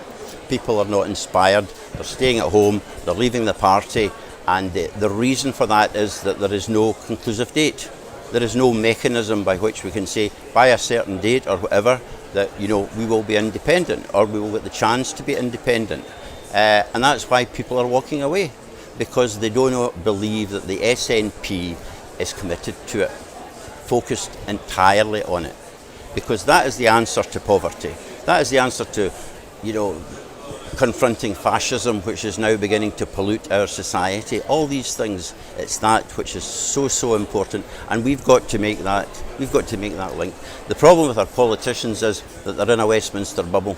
People are not inspired. They're staying at home. They're leaving the party, and the reason for that is that there is no conclusive date. There is no mechanism by which we can say by a certain date or whatever that, you know, we will be independent, or we will get the chance to be independent. And that's why people are walking away, because they do not believe that the SNP is committed to it, focused entirely on it. Because that is the answer to poverty. That is the answer to, you know, confronting fascism, which is now beginning to pollute our society. All these things, it's that which is so important, and we've got to make that link. The problem with our politicians is that they're in a Westminster bubble,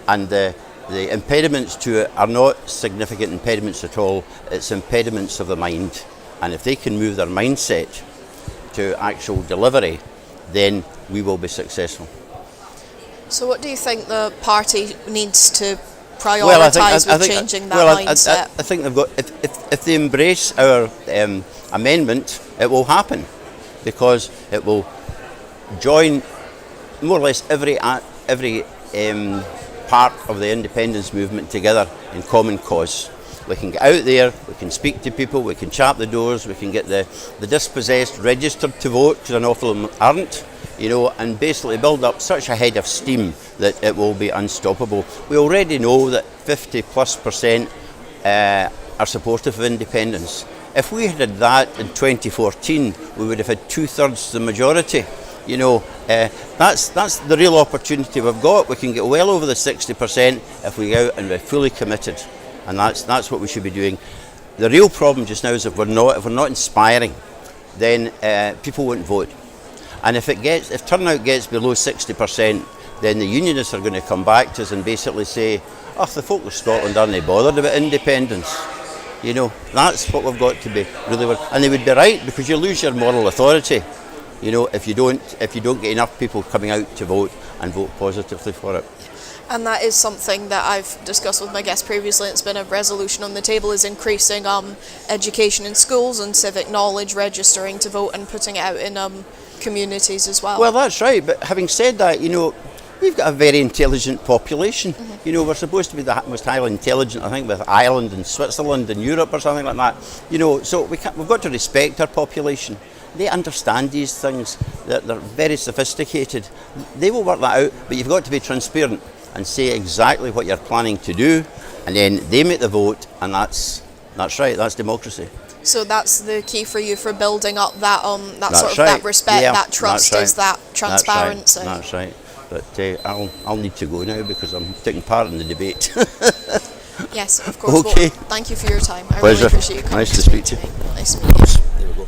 and the impediments to it are not significant impediments at all. It's impediments of the mind, and if they can move their mindset to actual delivery, then we will be successful. So what do you think the party needs to prioritise with changing that mindset? I think they've got, if they embrace our amendment, it will happen, because it will join more or less every part of the independence movement together in common cause. We can get out there, we can speak to people, we can chap the doors, we can get the dispossessed registered to vote, because an awful lot of them aren't, you know, and basically build up such a head of steam that it will be unstoppable. We already know that 50+% are supportive of independence. If we had that in 2014, we would have had 2/3 the majority. You know, that's the real opportunity we've got. We can get well over the 60% if we go out and we're fully committed, and that's what we should be doing. The real problem just now is if we're not inspiring, then people won't vote. And if turnout gets below 60%, then the unionists are going to come back to us and basically say, "Oh, the folk of Scotland aren't bothered about independence." You know, that's what we've got to be really. And they would be right, because you lose your moral authority, you know, if you don't get enough people coming out to vote and vote positively for it. And that is something that I've discussed with my guests previously. It's been a resolution on the table, is increasing education in schools and civic knowledge, registering to vote, and putting it out in communities as well. Well, that's right. But having said that, you know, we've got a very intelligent population. You know, we're supposed to be the most highly intelligent, I think, with Ireland and Switzerland and Europe or something like that. You know, so we've got to respect our population. They understand these things. They're very sophisticated. They will work that out, but you've got to be transparent and say exactly what you're planning to do, and then they make the vote, and that's right. That's democracy. So that's the key for you for building up that that respect, that trust, is that transparency. That's right. But I'll need to go now because I'm taking part in the debate. Yes, of course. Okay. Well, thank you for your time. I Pleasure. really appreciate you coming. Nice to speak to you. Nice to meet you. There we go.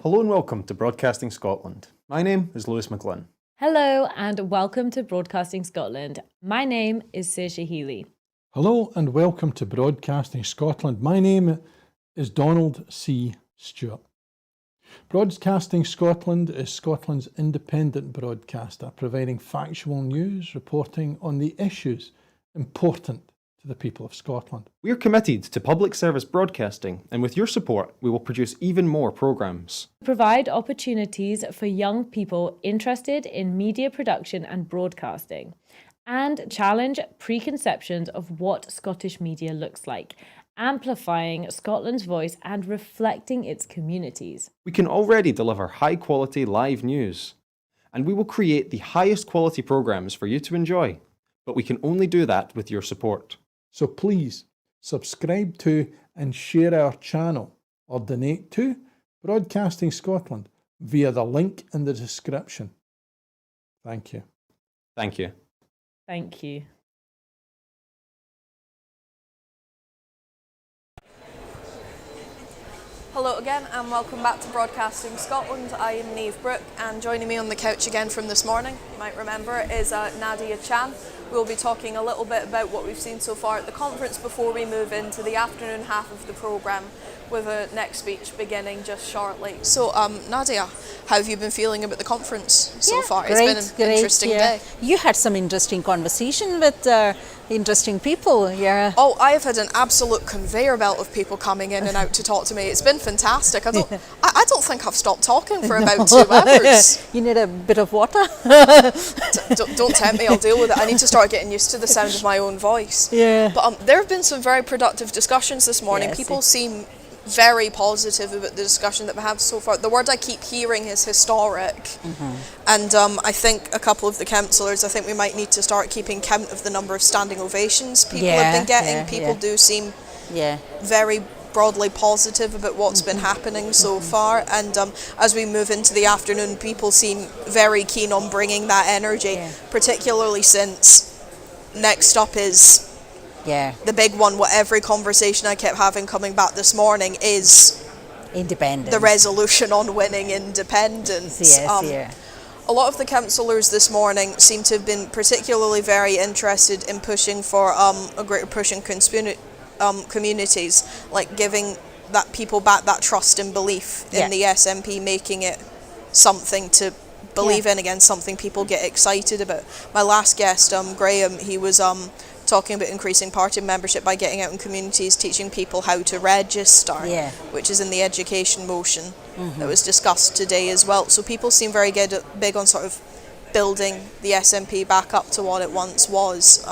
Hello and welcome to Broadcasting Scotland. My name is Lewis McGlynn. Hello and welcome to Broadcasting Scotland. My name is Saoirse Healy. Hello and welcome to Broadcasting Scotland. My name is Donald C. Stewart. Broadcasting Scotland is Scotland's independent broadcaster, providing factual news, reporting on the issues important to the people of Scotland. We are committed to public service broadcasting, and with your support, we will produce even more programmes. Provide opportunities for young people interested in media production and broadcasting, and challenge preconceptions of what Scottish media looks like, amplifying Scotland's voice and reflecting its communities. We can already deliver high-quality live news, and we will create the highest quality programmes for you to enjoy, but we can only do that with your support. So please subscribe to and share our channel, or donate to Broadcasting Scotland via the link in the description. Thank you. Thank you. Thank you. Hello again and welcome back to Broadcasting Scotland. I am Niamh Brooke, and joining me on the couch again from this morning, you might remember, is Nadia Chan. We'll be talking a little bit about what we've seen so far at the conference before we move into the afternoon half of the programme, with a next speech beginning just shortly. So Nadia, how have you been feeling about the conference so far? Great, it's been an interesting day. You had some interesting conversation with interesting people. Yeah. Oh, I have had an absolute conveyor belt of people coming in and out to talk to me. It's been fantastic. I don't think I've stopped talking for about 2 hours. You need a bit of water. Don't tempt me, I'll deal with it. I need to start getting used to the sound of my own voice. Yeah. But there have been some very productive discussions this morning. Yes, People seem very positive about the discussion that we have so far. The word I keep hearing is historic. And I think a couple of the councillors, I think we might need to start keeping count of the number of standing ovations people have been getting. People do seem very broadly positive about what's been happening so far, and as we move into the afternoon, people seem very keen on bringing that energy, particularly since next up is the big one. What every conversation I kept having coming back this morning is independence, the resolution on winning independence. A lot of the councillors this morning seem to have been particularly very interested in pushing for a greater push in communities, like giving that people back that trust and belief in the SNP, making it something to believe in again, something people get excited about. My last guest, Graham, he was talking about increasing party membership by getting out in communities, teaching people how to register, which is in the education motion that was discussed today as well. So people seem very big on sort of building the SNP back up to what it once was.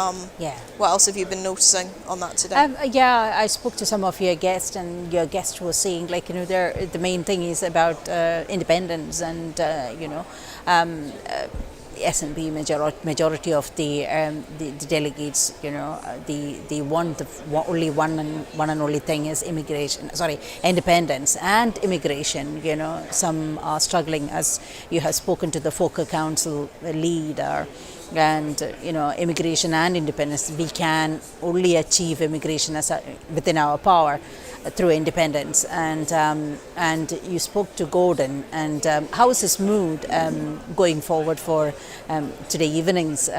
What else have you been noticing on that today? I spoke to some of your guests, and your guest was saying, like, you know, the main thing is about independence, and SNP majority of the delegates, you know, they want the only one and only thing is independence and immigration. You know, some are struggling, as you have spoken to the Foyer Council leader. And you know, immigration and independence, we can only achieve immigration within our power through independence. And you spoke to Gordon, and how is his mood going forward for today evening's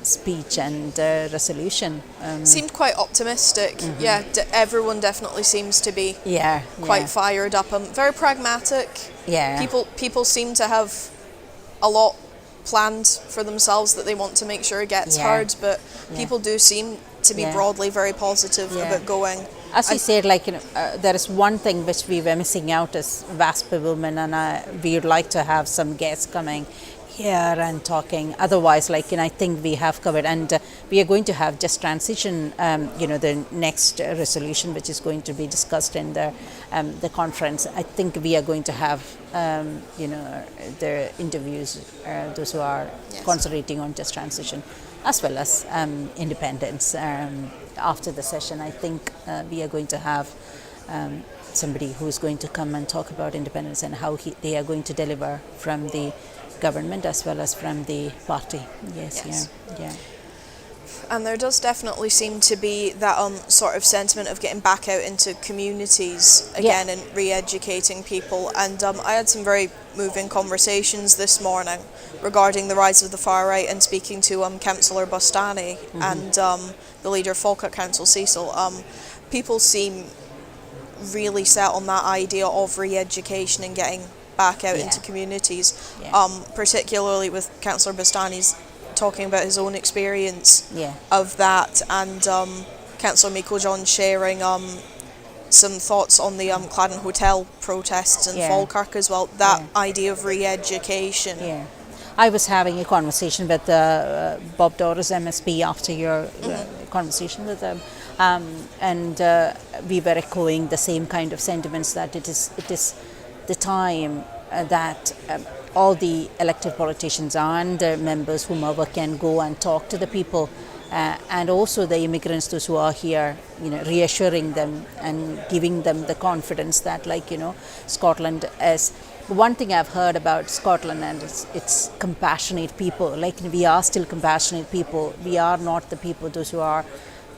speech and resolution? Seemed quite optimistic. Everyone definitely seems to be quite fired up. Very pragmatic. People seem to have a lot planned for themselves that they want to make sure it gets heard, but people do seem to be broadly very positive about going. As you said, like, you know, there is one thing which we were missing out as WASP women, and we would like to have some guests coming here and talking. Otherwise, like, you know, I think we have covered, and we are going to have just transition, you know, the next resolution which is going to be discussed in the conference. I think we are going to have you know, the interviews, those who are concentrating on just transition, as well as independence. After the session, I think we are going to have somebody who is going to come and talk about independence and how they are going to deliver from the government as well as from the party. And there does definitely seem to be that sort of sentiment of getting back out into communities again and re-educating people. And I had some very moving conversations this morning regarding the rise of the far right, and speaking to Councillor Bustani and the leader of Falkirk Council, Cecil. People seem really set on that idea of re-education and getting back out into communities, particularly with Councillor Bustani's talking about his own experience of that, and Councillor Miko John sharing some thoughts on the Claddon Hotel protests in Falkirk as well, that idea of re-education. I was having a conversation with Bob Doris, MSP, after your conversation with them, and we were echoing the same kind of sentiments, that it is the time that all the elected politicians and their members, whomever, can go and talk to the people, and also the immigrants, those who are here, you know, reassuring them and giving them the confidence that, like, you know, Scotland is. One thing I've heard about Scotland, and it's compassionate people. Like, we are still compassionate people. We are not the people those who are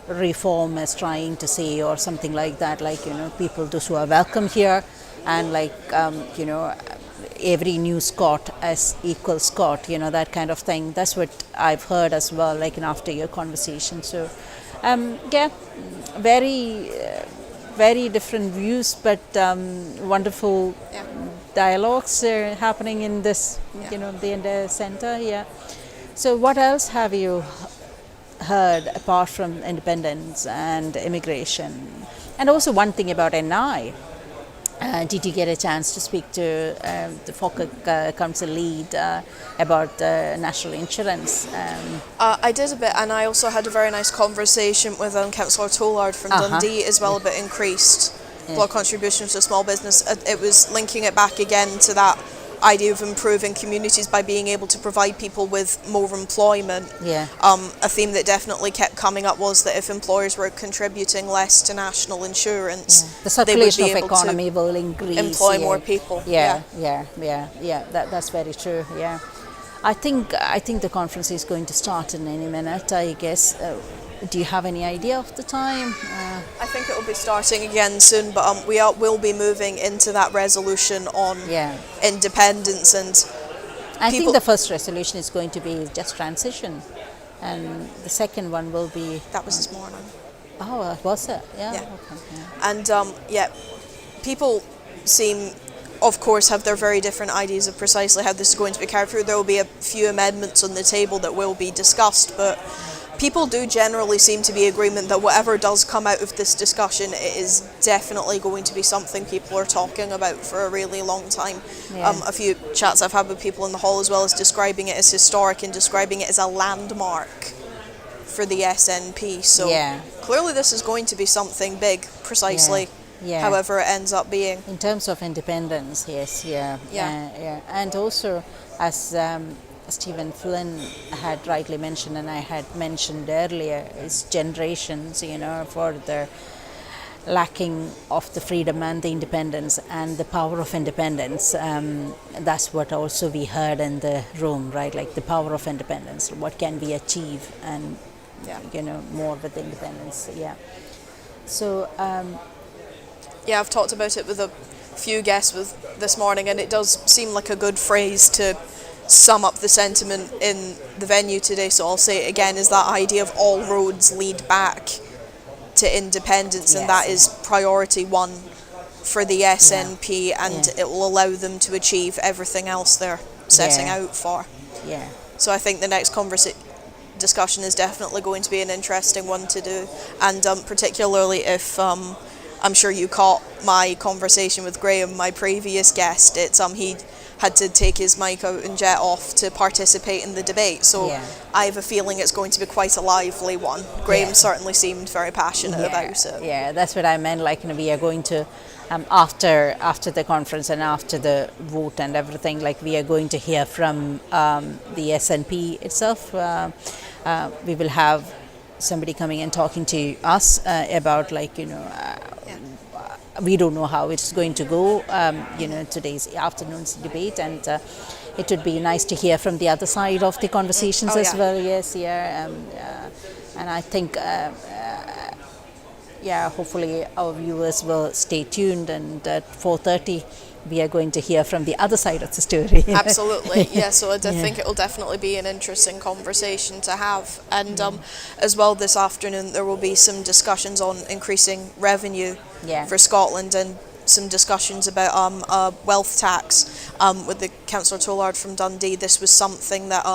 reformers trying to say, or something like that. Like, you know, people those who are welcome here, and like, you know, every new Scot as equal Scot, you know, that kind of thing. That's what I've heard as well, like, after your conversation. So, very different views, but wonderful dialogues happening in this, you know, the centre. So what else have you heard apart from independence and immigration? And also one thing about NI. Did you get a chance to speak to the Foyer Council lead about national insurance? I did a bit, and I also had a very nice conversation with Councillor Tollard from Dundee as well about increased block contributions to small business. It was linking it back again to that idea of improving communities by being able to provide people with more employment. Yeah. A theme that definitely kept coming up was that if employers were contributing less to national insurance, the circulation they would of be able economy to will increase. employ more people. Yeah. That's very true. Yeah. I think the conference is going to start in any minute, I guess. Do you have any idea of the time? I think it will be starting again soon, but we will be moving into that resolution on independence, and I think the first resolution is going to be just transition, and the second one will be... That was this morning. Oh, was it? Yeah. Yeah. Okay, And people seem, of course, have their very different ideas of precisely how this is going to be carried through. There will be a few amendments on the table that will be discussed, but people do generally seem to be in agreement that whatever does come out of this discussion, it is definitely going to be something people are talking about for a really long time. Yeah. A few chats I've had with people in the hall as well as describing it as historic and describing it as a landmark for the SNP. So clearly this is going to be something big, precisely however it ends up being. In terms of independence, yes, and also as Stephen Flynn had rightly mentioned, and I had mentioned earlier, is generations, for the lacking of the freedom and the independence and the power of independence. That's what also we heard in the room, right? Like the power of independence. What can we achieve, and more with independence. Yeah. So. I've talked about it with a few guests this morning, and it does seem like a good phrase to sum up the sentiment in the venue today, so I'll say it again, is that idea of all roads lead back to independence, and that is priority one for the SNP, and it will allow them to achieve everything else they're setting out for. Yeah. So I think the next discussion is definitely going to be an interesting one to do, and particularly if I'm sure you caught my conversation with Graham, my previous guest. It's he had to take his mic out and jet off to participate in the debate. So I have a feeling it's going to be quite a lively one. Graham certainly seemed very passionate about it. Yeah, that's what I meant. Like, we are going to, after the conference and after the vote and everything, like we are going to hear from the SNP itself. We will have somebody coming and talking to us about, we don't know how it's going to go, today's afternoon's debate, and it would be nice to hear from the other side of the conversations as well. Yes, and I think, hopefully our viewers will stay tuned, and at 4:30 we are going to hear from the other side of the story. Absolutely, so I think it will definitely be an interesting conversation to have. And as well this afternoon there will be some discussions on increasing revenue for Scotland, and some discussions about a wealth tax with the Councillor Tollard from Dundee. This was something that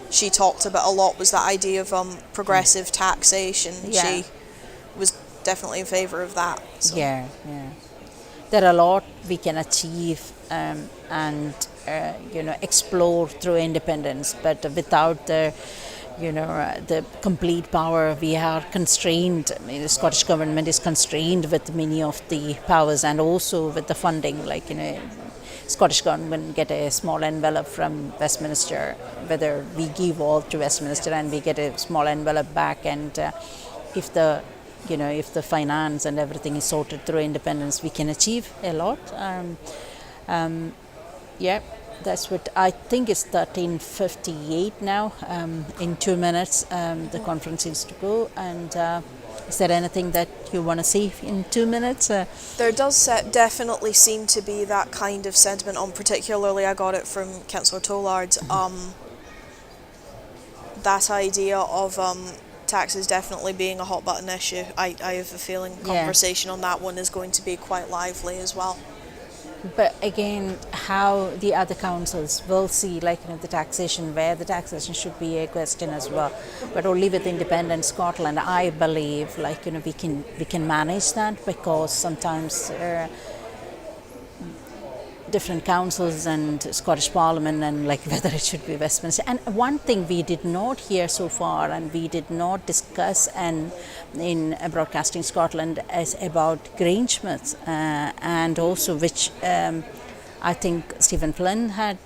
she talked about a lot, was the idea of progressive taxation. She was definitely in favour of that. So. There are a lot we can achieve and explore through independence, but without the complete power, we are constrained. The Scottish Government is constrained with many of the powers, and also with the funding. Scottish Government get a small envelope from Westminster, whether we give all to Westminster and we get a small envelope back, and if the finance and everything is sorted through independence, we can achieve a lot. That's what I think. It's 13:58 now. In 2 minutes, the conference is to go. And is there anything that you want to see in 2 minutes? There does definitely seem to be that kind of sentiment on, particularly I got it from Councillor Tollard, that idea of taxes definitely being a hot button issue. I have a feeling conversation on that one is going to be quite lively as well. but again, how the other councils will see, like, you know, the taxation, where the taxation should be a question as well. But only with independent Scotland, I believe, like, you know, we can manage that, because sometimes different councils and Scottish Parliament, and like whether it should be Westminster. And one thing we did not hear so far, and we did not discuss in Broadcasting Scotland, is about Grangemouth, and also which I think Stephen Flynn had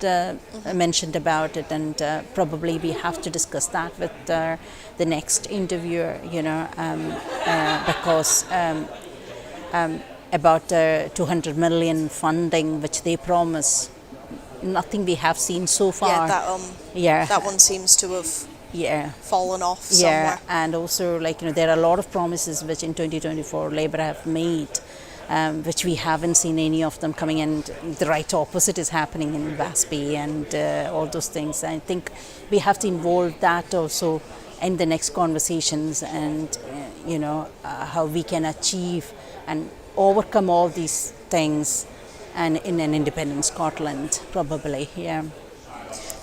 mentioned about it, and probably we have to discuss that with the next interviewer, you know, because about 200 million funding which they promise, nothing we have seen so far. That one seems to have fallen off somewhere. And also, like, you know, there are a lot of promises which in 2024 Labour have made, which we haven't seen any of them coming, and the right opposite is happening in Wasby and all those things. I think we have to involve that also in the next conversations, and you know, how we can achieve and overcome all these things, and in an independent Scotland, probably. Yeah,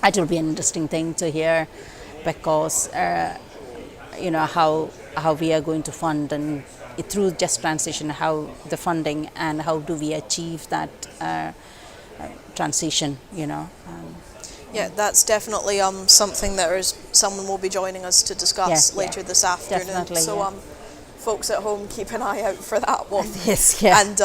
it will be an interesting thing to hear, because you know, how we are going to fund, and through just transition, how the funding, and how do we achieve that transition, you know. Yeah, that's definitely something that someone will be joining us to discuss later this afternoon. Definitely, so folks at home, keep an eye out for that one. Yes, yeah. And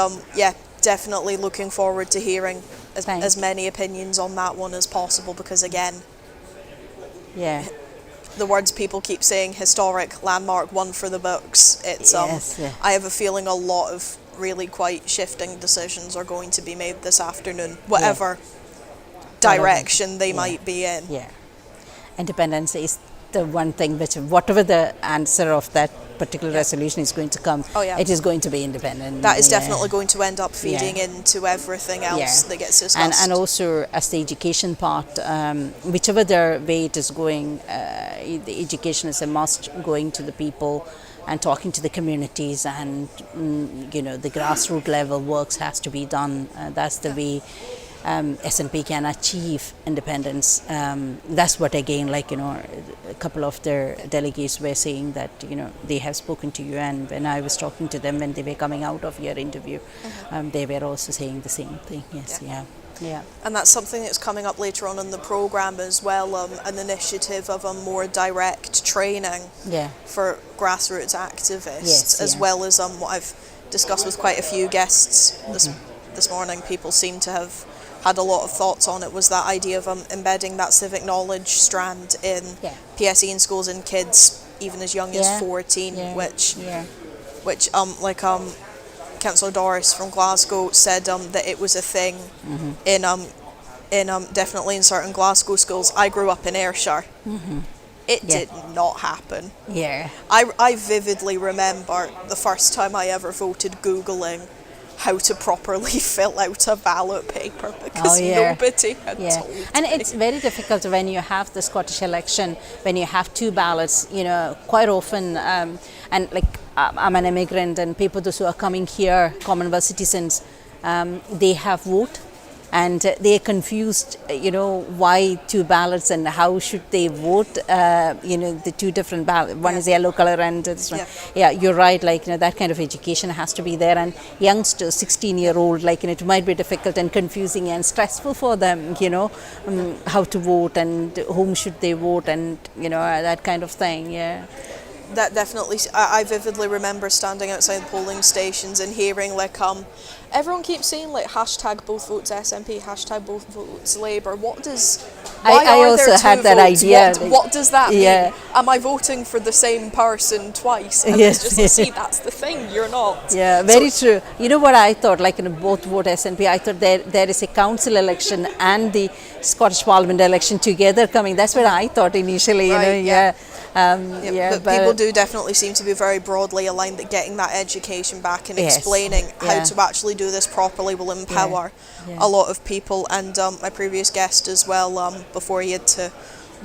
definitely looking forward to hearing as many opinions on that one as possible, because again, the words people keep saying, historic, landmark, one for the books. It's I have a feeling a lot of really quite shifting decisions are going to be made this afternoon, whatever direction they might be in. Yeah, independence is the one thing which, whatever the answer of that particular resolution is going to come, it is going to be independent. That is definitely going to end up feeding into everything else that gets discussed. And also, as the education part, whichever the way it is going, the education is a must, going to the people and talking to the communities, and you know, the grassroots level works has to be done. That's the way SNP can achieve independence. That's what, again, like, you know, a couple of their delegates were saying that, you know, they have spoken to you, and when I was talking to them when they were coming out of your interview, they were also saying the same thing. Yes, yeah. And that's something that's coming up later on in the programme as well, an initiative of a more direct training for grassroots activists, as well as what I've discussed with quite a few guests this morning. People seem to have had a lot of thoughts on it, was that idea of embedding that civic knowledge strand in PSE in schools and kids even as young as 14, which Councillor Doris from Glasgow said that it was a thing in definitely in certain Glasgow schools. I grew up in Ayrshire. It did not happen. I vividly remember the first time I ever voted Googling how to properly fill out a ballot paper, because nobody had told me. And it's very difficult when you have the Scottish election, when you have two ballots, you know, quite often, and like I'm an immigrant, and people those who are coming here, Commonwealth citizens, they have vote, and they're confused, you know, why two ballots and how should they vote, you know, the two different ballots, one is yellow color and this one. You're right, like, you know, that kind of education has to be there, and youngsters, 16-year-old, like, you know, it might be difficult and confusing and stressful for them, you know, how to vote and whom should they vote, and, you know, that kind of thing, That definitely, I vividly remember standing outside polling stations and hearing, like, everyone keeps saying, like, hashtag both votes SNP, hashtag both votes Labour. What does... I also had that idea. What does that mean? Am I voting for the same person twice? And it's just, see, that's the thing, you're not. Yeah, very true. You know what I thought, like, you know, both vote SNP, I thought there is a council election and the Scottish Parliament election together coming. That's what I thought initially, you know, but people do definitely seem to be very broadly aligned that getting that education back and explaining how to actually do this properly will empower a lot of people. And my previous guest as well, before he had to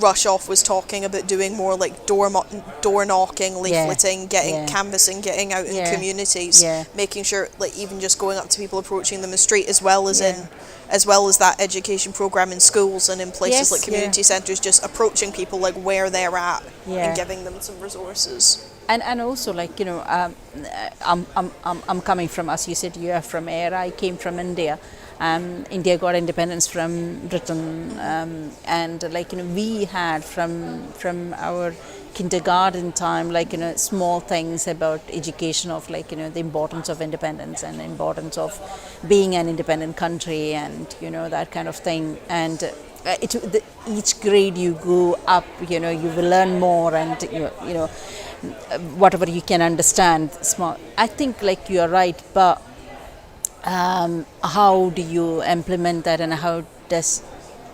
rush off was talking about doing more like door knocking, leafleting, canvassing, getting out in communities, making sure like even just going up to people, approaching them in the street, as well as that education program in schools and in places like community centres, just approaching people like where they're at and giving them some resources. And also, like, you know, I'm coming from, as you said, you are from Ayr, I came from India. India got independence from Britain, and like, you know, we had from our kindergarten time, like, you know, small things about education of, like, you know, the importance of independence and the importance of being an independent country, and, you know, that kind of thing. And each grade you go up, you know, you will learn more, and you know whatever you can understand. Small, I think, like, you are right, but how do you implement that, and how is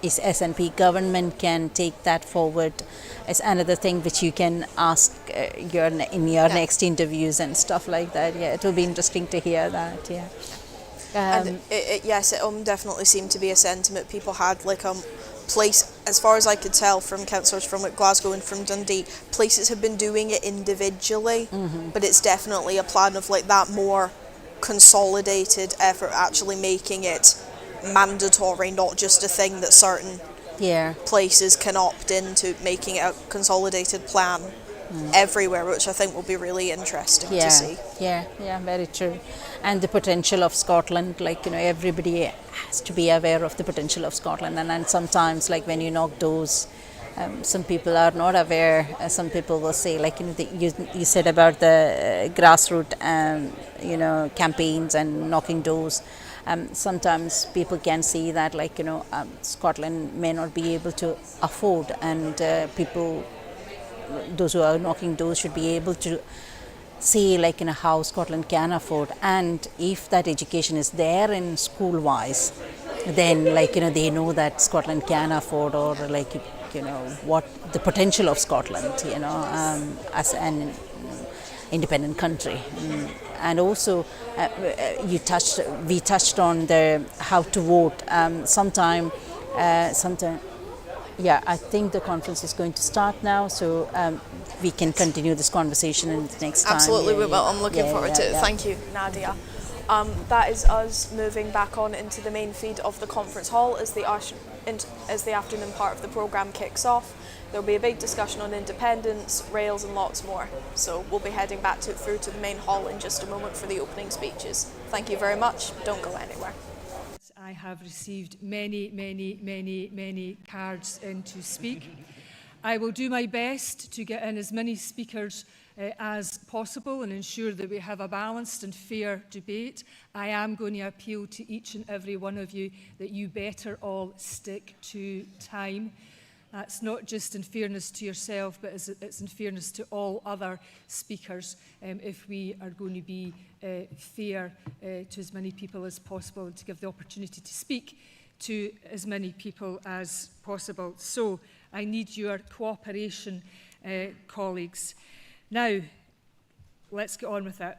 SNP government can take that forward is another thing which you can ask in your next interviews and stuff like that. Yeah, it will be interesting to hear that. Yeah. And it definitely seemed to be a sentiment people had, like place, as far as I could tell from councillors from like Glasgow and from Dundee, places have been doing it individually, but it's definitely a plan of like that more consolidated effort, actually making it mandatory, not just a thing that certain places can opt into, making it a consolidated plan everywhere, which I think will be really interesting to see. Yeah, very true. And the potential of Scotland, like, you know, everybody has to be aware of the potential of Scotland, and sometimes, like, when you knock doors, some people are not aware. Some people will say, like, you know, you said about the grassroots, you know, campaigns and knocking doors. Sometimes people can see that, like, you know, Scotland may not be able to afford, and people, those who are knocking doors, should be able to see, like, you know, how Scotland can afford. And if that education is there in school-wise, then, like, you know, they know that Scotland can afford, or, like, you know, what the potential of Scotland, you know, as an independent country. And also, we touched on the how to vote. Sometime. Yeah, I think the conference is going to start now, so we can continue this conversation in the next time. Absolutely, we will. I'm looking forward to it. Thank you, Nadia. That is us moving back on into the main feed of the conference hall as the afternoon part of the programme kicks off. There'll be a big discussion on independence, rails and lots more. So we'll be heading back through to the main hall in just a moment for the opening speeches. Thank you very much. Don't go anywhere. I have received many cards in to speak. I will do my best to get in as many speakers as possible and ensure that we have a balanced and fair debate. I am going to appeal to each and every one of you that you better all stick to time. That's not just in fairness to yourself, but it's in fairness to all other speakers, if we are going to be fair to as many people as possible, and to give the opportunity to speak to as many people as possible. So I need your cooperation, colleagues. Now, let's get on with it.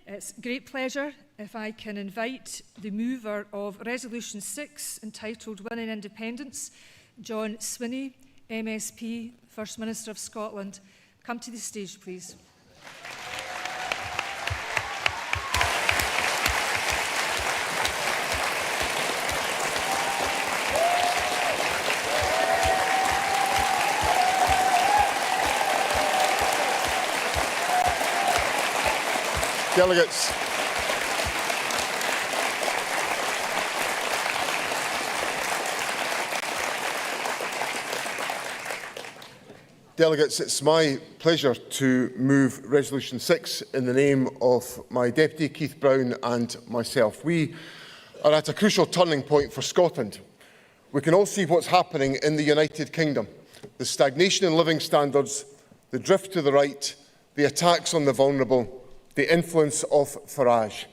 It's great pleasure if I can invite the mover of Resolution 6, entitled Winning Independence, John Swinney, MSP, First Minister of Scotland. Come to the stage, please. Delegates, it's my pleasure to move Resolution 6 in the name of my Deputy Keith Brown and myself. We are at a crucial turning point for Scotland. We can all see what's happening in the United Kingdom. The stagnation in living standards, the drift to the right, the attacks on the vulnerable, the influence of Farage.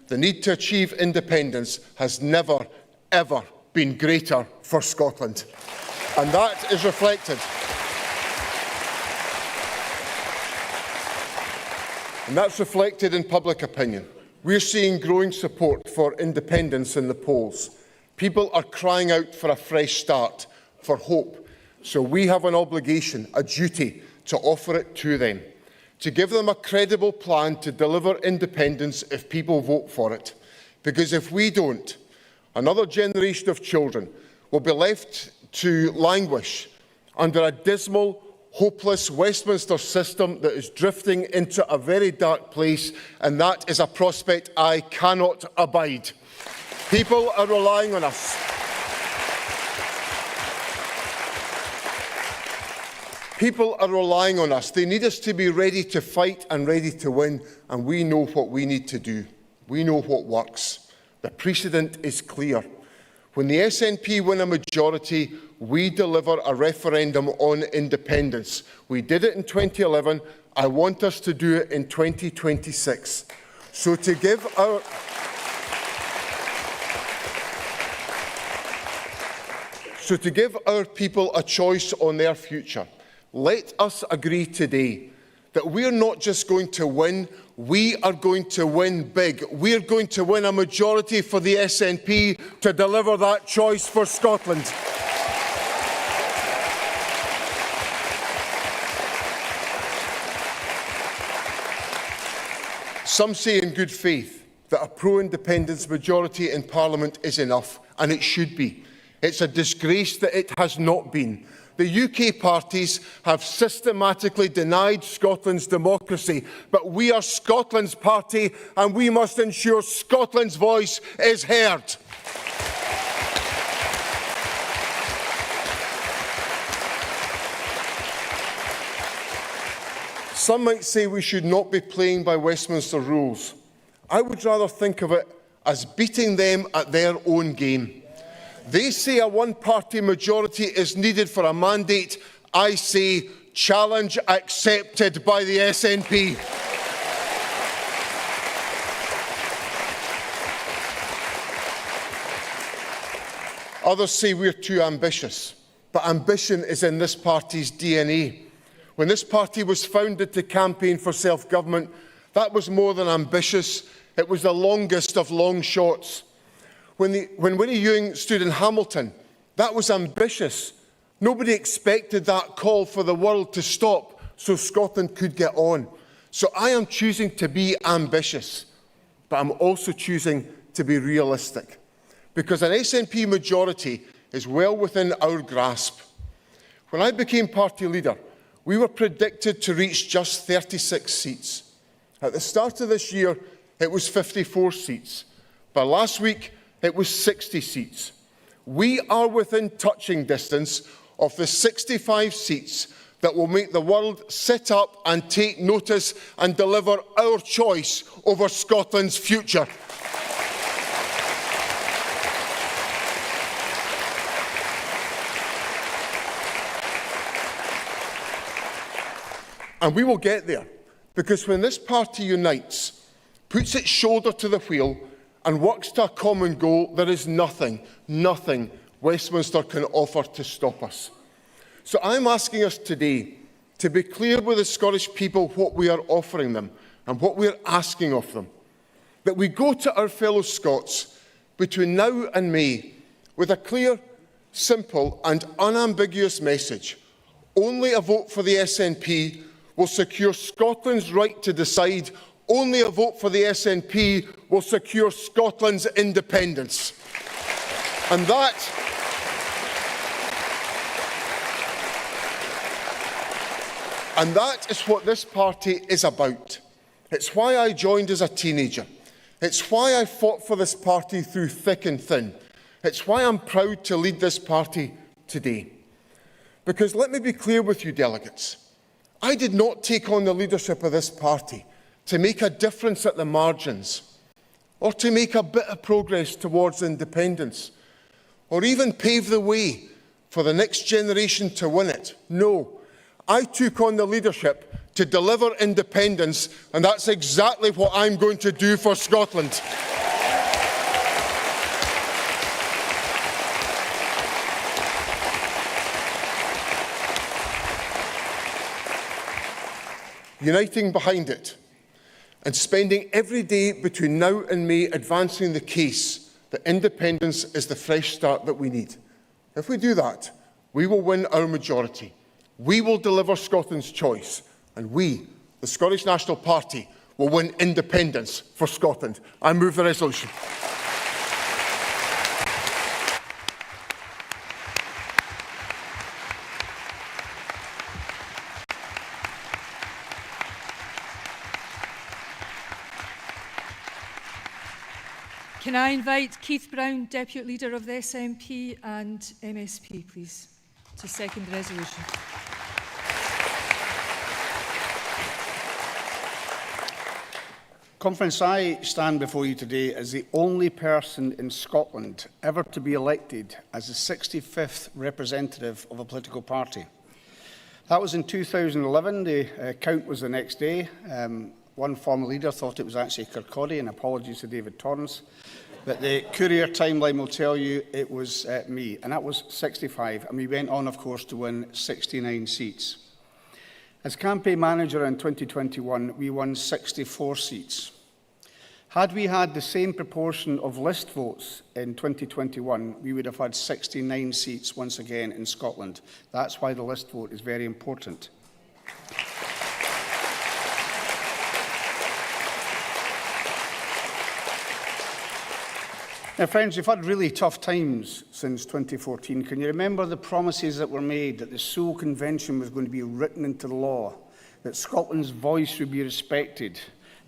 The need to achieve independence has never, ever been greater for Scotland. And that is reflected. And that's reflected in public opinion. We're seeing growing support for independence in the polls. People are crying out for a fresh start, for hope. So we have an obligation, a duty, to offer it to them, to give them a credible plan to deliver independence if people vote for it. Because if we don't, another generation of children will be left to languish under a dismal, hopeless Westminster system that is drifting into a very dark place, and that is a prospect I cannot abide. People are relying on us. People are relying on us. They need us to be ready to fight and ready to win, and we know what we need to do. We know what works. The precedent is clear. When the SNP win a majority, we deliver a referendum on independence. We did it in 2011. I want us to do it in 2026. So to give our people a choice on their future, let us agree today that we're not just going to win, we are going to win big. We're going to win a majority for the SNP to deliver that choice for Scotland. Some say in good faith that a pro-independence majority in Parliament is enough, and it should be. It's a disgrace that it has not been. The UK parties have systematically denied Scotland's democracy, but we are Scotland's party and we must ensure Scotland's voice is heard. Some might say we should not be playing by Westminster rules. I would rather think of it as beating them at their own game. They say a one-party majority is needed for a mandate. I say challenge accepted by the SNP. Others say we're too ambitious, but ambition is in this party's DNA. When this party was founded to campaign for self-government, that was more than ambitious. It was the longest of long shots. When Winnie Ewing stood in Hamilton, that was ambitious. Nobody expected that call for the world to stop so Scotland could get on. So I am choosing to be ambitious, but I'm also choosing to be realistic, because an SNP majority is well within our grasp. When I became party leader, we were predicted to reach just 36 seats. At the start of this year, it was 54 seats. By last week, it was 60 seats. We are within touching distance of the 65 seats that will make the world sit up and take notice and deliver our choice over Scotland's future. And we will get there, because when this party unites, puts its shoulder to the wheel, and works to a common goal, there is nothing Westminster can offer to stop us. So I'm asking us today to be clear with the Scottish people what we are offering them and what we are asking of them. That we go to our fellow Scots between now and May with a clear, simple and unambiguous message. Only a vote for the SNP will secure Scotland's right to decide. Only a vote for the SNP will secure Scotland's independence. And that is what this party is about. It's why I joined as a teenager. It's why I fought for this party through thick and thin. It's why I'm proud to lead this party today. Because let me be clear with you, delegates. I did not take on the leadership of this party to make a difference at the margins, or to make a bit of progress towards independence, or even pave the way for the next generation to win it. No, I took on the leadership to deliver independence, and that's exactly what I'm going to do for Scotland. Uniting behind it, and spending every day between now and May advancing the case that independence is the fresh start that we need. If we do that, We will win our majority. We will deliver Scotland's choice. And we, the Scottish National Party, will win independence for Scotland. I move the resolution. Can I invite Keith Brown, Deputy Leader of the SNP and MSP, please, to second the resolution. Conference, I stand before you today as the only person in Scotland ever to be elected as the 65th representative of a political party. That was in 2011. The count was the next day. One former leader thought it was actually Kirkcaldy, and apologies to David Torrance. But the Courier timeline will tell you it was me, and that was 65. And we went on, of course, to win 69 seats. As campaign manager in 2021, we won 64 seats. Had we had the same proportion of list votes in 2021, we would have had 69 seats once again in Scotland. That's why the list vote is very important. Now, friends, we've had really tough times since 2014. Can you remember the promises that were made that the Seoul Convention was going to be written into the law, that Scotland's voice would be respected,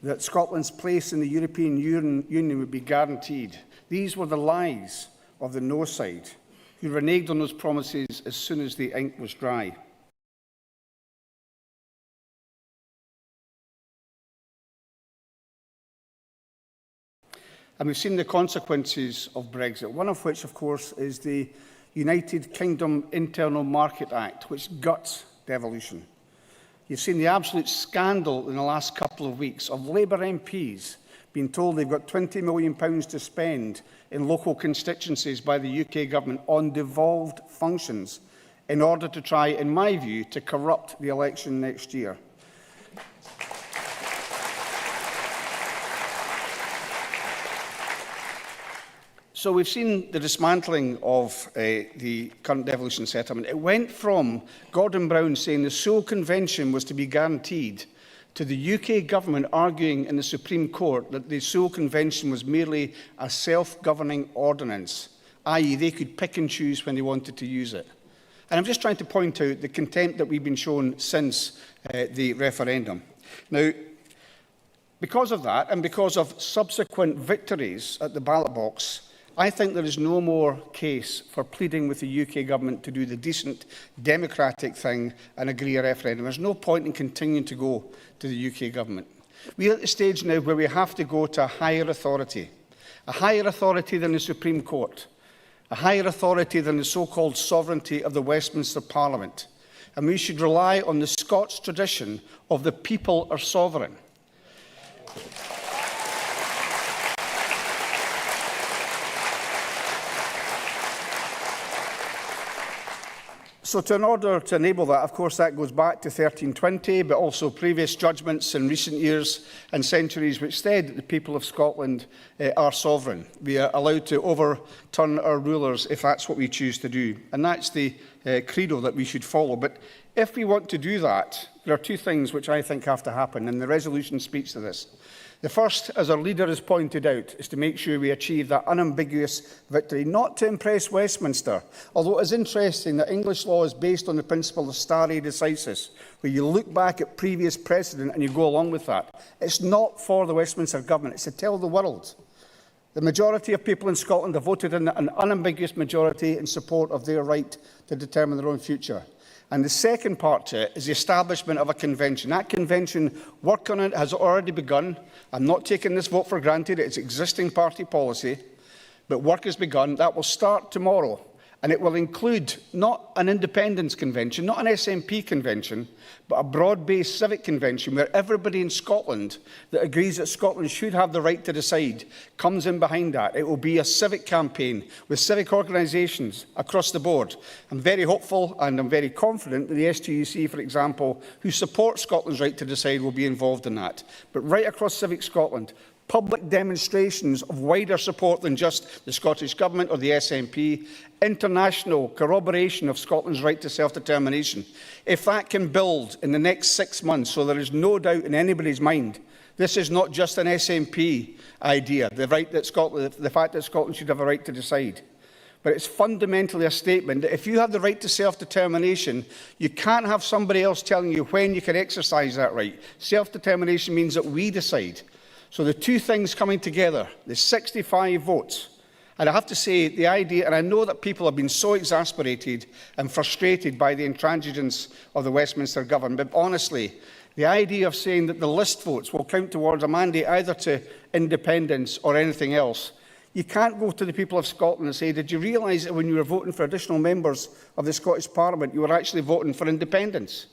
that Scotland's place in the European Union would be guaranteed? These were the lies of the no side, who reneged on those promises as soon as the ink was dry. And we've seen the consequences of Brexit, one of which, of course, is the United Kingdom Internal Market Act, which guts devolution. You've seen the absolute scandal in the last couple of weeks of Labour MPs being told they've got £20 million to spend in local constituencies by the UK government on devolved functions in order to try, in my view, to corrupt the election next year. So we've seen the dismantling of the current devolution settlement. It went from Gordon Brown saying the Seoul Convention was to be guaranteed to the UK government arguing in the Supreme Court that the Seoul Convention was merely a self-governing ordinance, i.e. they could pick and choose when they wanted to use it. And I'm just trying to point out the contempt that we've been shown since the referendum. Now, because of that, and because of subsequent victories at the ballot box, I think there is no more case for pleading with the UK government to do the decent democratic thing and agree a referendum. There's no point in continuing to go to the UK government. We are at the stage now where we have to go to a higher authority than the Supreme Court, a higher authority than the so-called sovereignty of the Westminster Parliament. And we should rely on the Scots tradition of the people are sovereign. So in order to enable that, of course, that goes back to 1320, but also previous judgments in recent years and centuries which said that the people of Scotland are sovereign. We are allowed to overturn our rulers if that's what we choose to do. And that's the credo that we should follow. But if we want to do that, there are two things which I think have to happen, and the resolution speaks to this. The first, as our leader has pointed out, is to make sure we achieve that unambiguous victory, not to impress Westminster, although it is interesting that English law is based on the principle of stare decisis, where you look back at previous precedent and you go along with that. It's not for the Westminster government, it's to tell the world. The majority of people in Scotland have voted in an unambiguous majority in support of their right to determine their own future. And the second part to it is the establishment of a convention. That convention, work on it has already begun. I'm not taking this vote for granted. It's existing party policy. But work has begun. That will start tomorrow. And it will include not an independence convention, not an SNP convention, but a broad-based civic convention where everybody in Scotland that agrees that Scotland should have the right to decide comes in behind that. It will be a civic campaign with civic organisations across the board. I'm very hopeful and I'm very confident that the STUC, for example, who support Scotland's right to decide, will be involved in that. But right across civic Scotland, public demonstrations of wider support than just the Scottish Government or the SNP, international corroboration of Scotland's right to self-determination. If that can build in the next 6 months, so there is no doubt in anybody's mind, this is not just an SNP idea, the fact that Scotland should have a right to decide. But it's fundamentally a statement that if you have the right to self-determination, you can't have somebody else telling you when you can exercise that right. Self-determination means that we decide. So the two things coming together, the 65 votes, and I have to say the idea, and I know that people have been so exasperated and frustrated by the intransigence of the Westminster government, but honestly, the idea of saying that the list votes will count towards a mandate either to independence or anything else, you can't go to the people of Scotland and say, did you realise that when you were voting for additional members of the Scottish Parliament, you were actually voting for independence?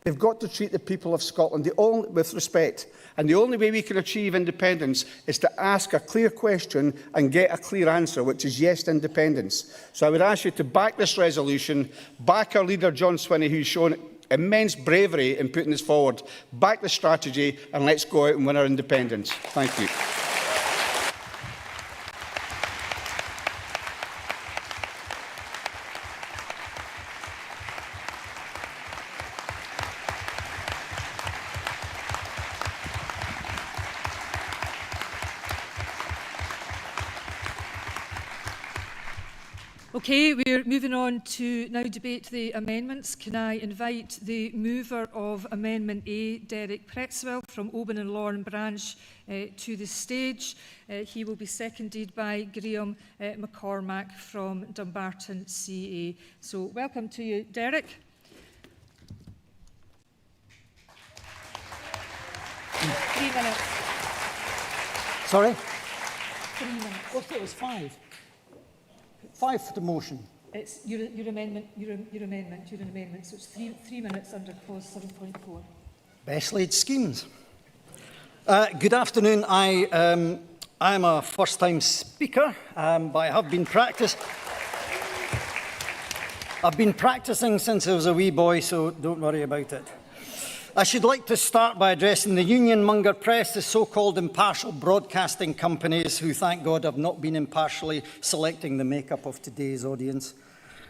They've got to treat the people of Scotland with respect. And the only way we can achieve independence is to ask a clear question and get a clear answer, which is yes to independence. So I would ask you to back this resolution, back our leader John Swinney, who's shown immense bravery in putting this forward, back the strategy, and let's go out and win our independence. Thank you. Okay, we're moving on to now debate the amendments. Can I invite the mover of Amendment A, Derek Pretzel from Oban and Lorne Branch, to the stage. He will be seconded by Graham McCormack from Dumbarton CA. So welcome to you, Derek. Three minutes. Sorry? 3 minutes. I thought it was 5. 5 for the motion. It's your amendment. Your amendment. So it's three minutes under clause 7.4. Best laid schemes. Good afternoon. I am a first-time speaker, but I have been I've been practicing since I was a wee boy, so don't worry about it. I should like to start by addressing the union-monger press, the so-called impartial broadcasting companies who, thank God, have not been impartially selecting the makeup of today's audience,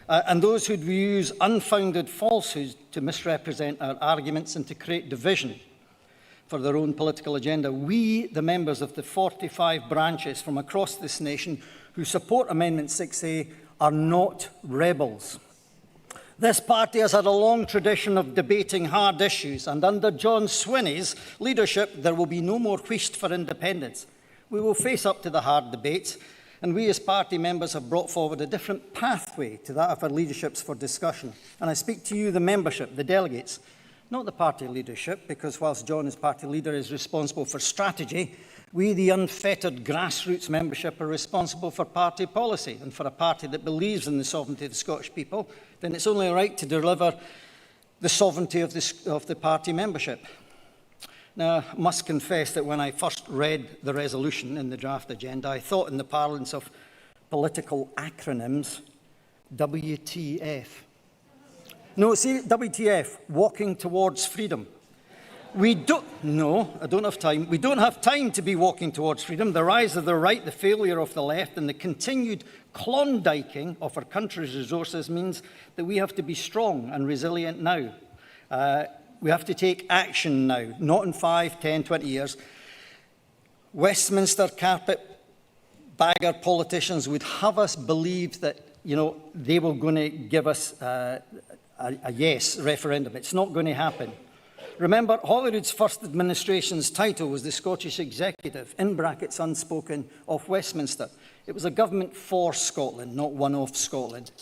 and those who use unfounded falsehoods to misrepresent our arguments and to create division for their own political agenda. We, the members of the 45 branches from across this nation who support Amendment 6A, are not rebels. This party has had a long tradition of debating hard issues, and under John Swinney's leadership, there will be no more whist for independence. We will face up to the hard debates, and we as party members have brought forward a different pathway to that of our leaderships for discussion. And I speak to you, the membership, the delegates, not the party leadership, because whilst John as party leader is responsible for strategy, we, the unfettered grassroots membership, are responsible for party policy. And for a party that believes in the sovereignty of the Scottish people, then it's only right to deliver the sovereignty of the party membership. Now, I must confess that when I first read the resolution in the draft agenda, I thought in the parlance of political acronyms, WTF. No, see, WTF, walking towards freedom. No, I don't have time. We don't have time to be walking towards freedom. The rise of the right, the failure of the left, and the continued Klondiking of our country's resources means that we have to be strong and resilient now. We have to take action now, not in 5, 10, 20 years. Westminster carpetbagger politicians would have us believe that, they were going to give us a yes referendum. It's not going to happen. Remember, Holyrood's first administration's title was the Scottish Executive, in brackets unspoken, of Westminster. It was a government for Scotland, not one of Scotland.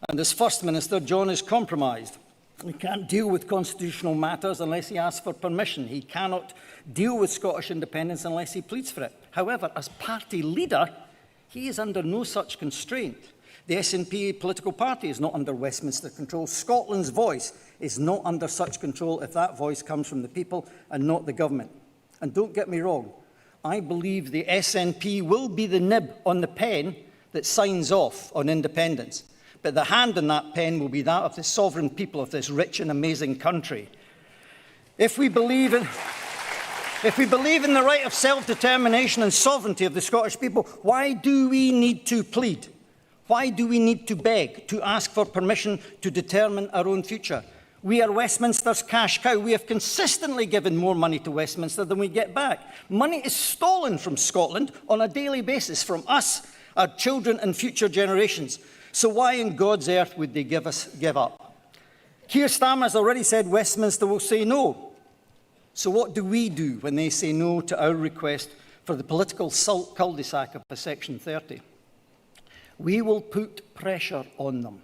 And as First Minister, John is compromised. He can't deal with constitutional matters unless he asks for permission. He cannot deal with Scottish independence unless he pleads for it. However, as party leader, he is under no such constraint. The SNP political party is not under Westminster control. Scotland's voice is not under such control if that voice comes from the people and not the government. And don't get me wrong, I believe the SNP will be the nib on the pen that signs off on independence. But the hand on that pen will be that of the sovereign people of this rich and amazing country. If we believe in... If we believe in the right of self-determination and sovereignty of the Scottish people, why do we need to plead? Why do we need to beg, to ask for permission to determine our own future? We are Westminster's cash cow. We have consistently given more money to Westminster than we get back. Money is stolen from Scotland on a daily basis, from us, our children and future generations. So why in God's earth would they give up? Keir Starmer has already said Westminster will say no. So what do we do when they say no to our request for the political cul-de-sac of a Section 30? We will put pressure on them.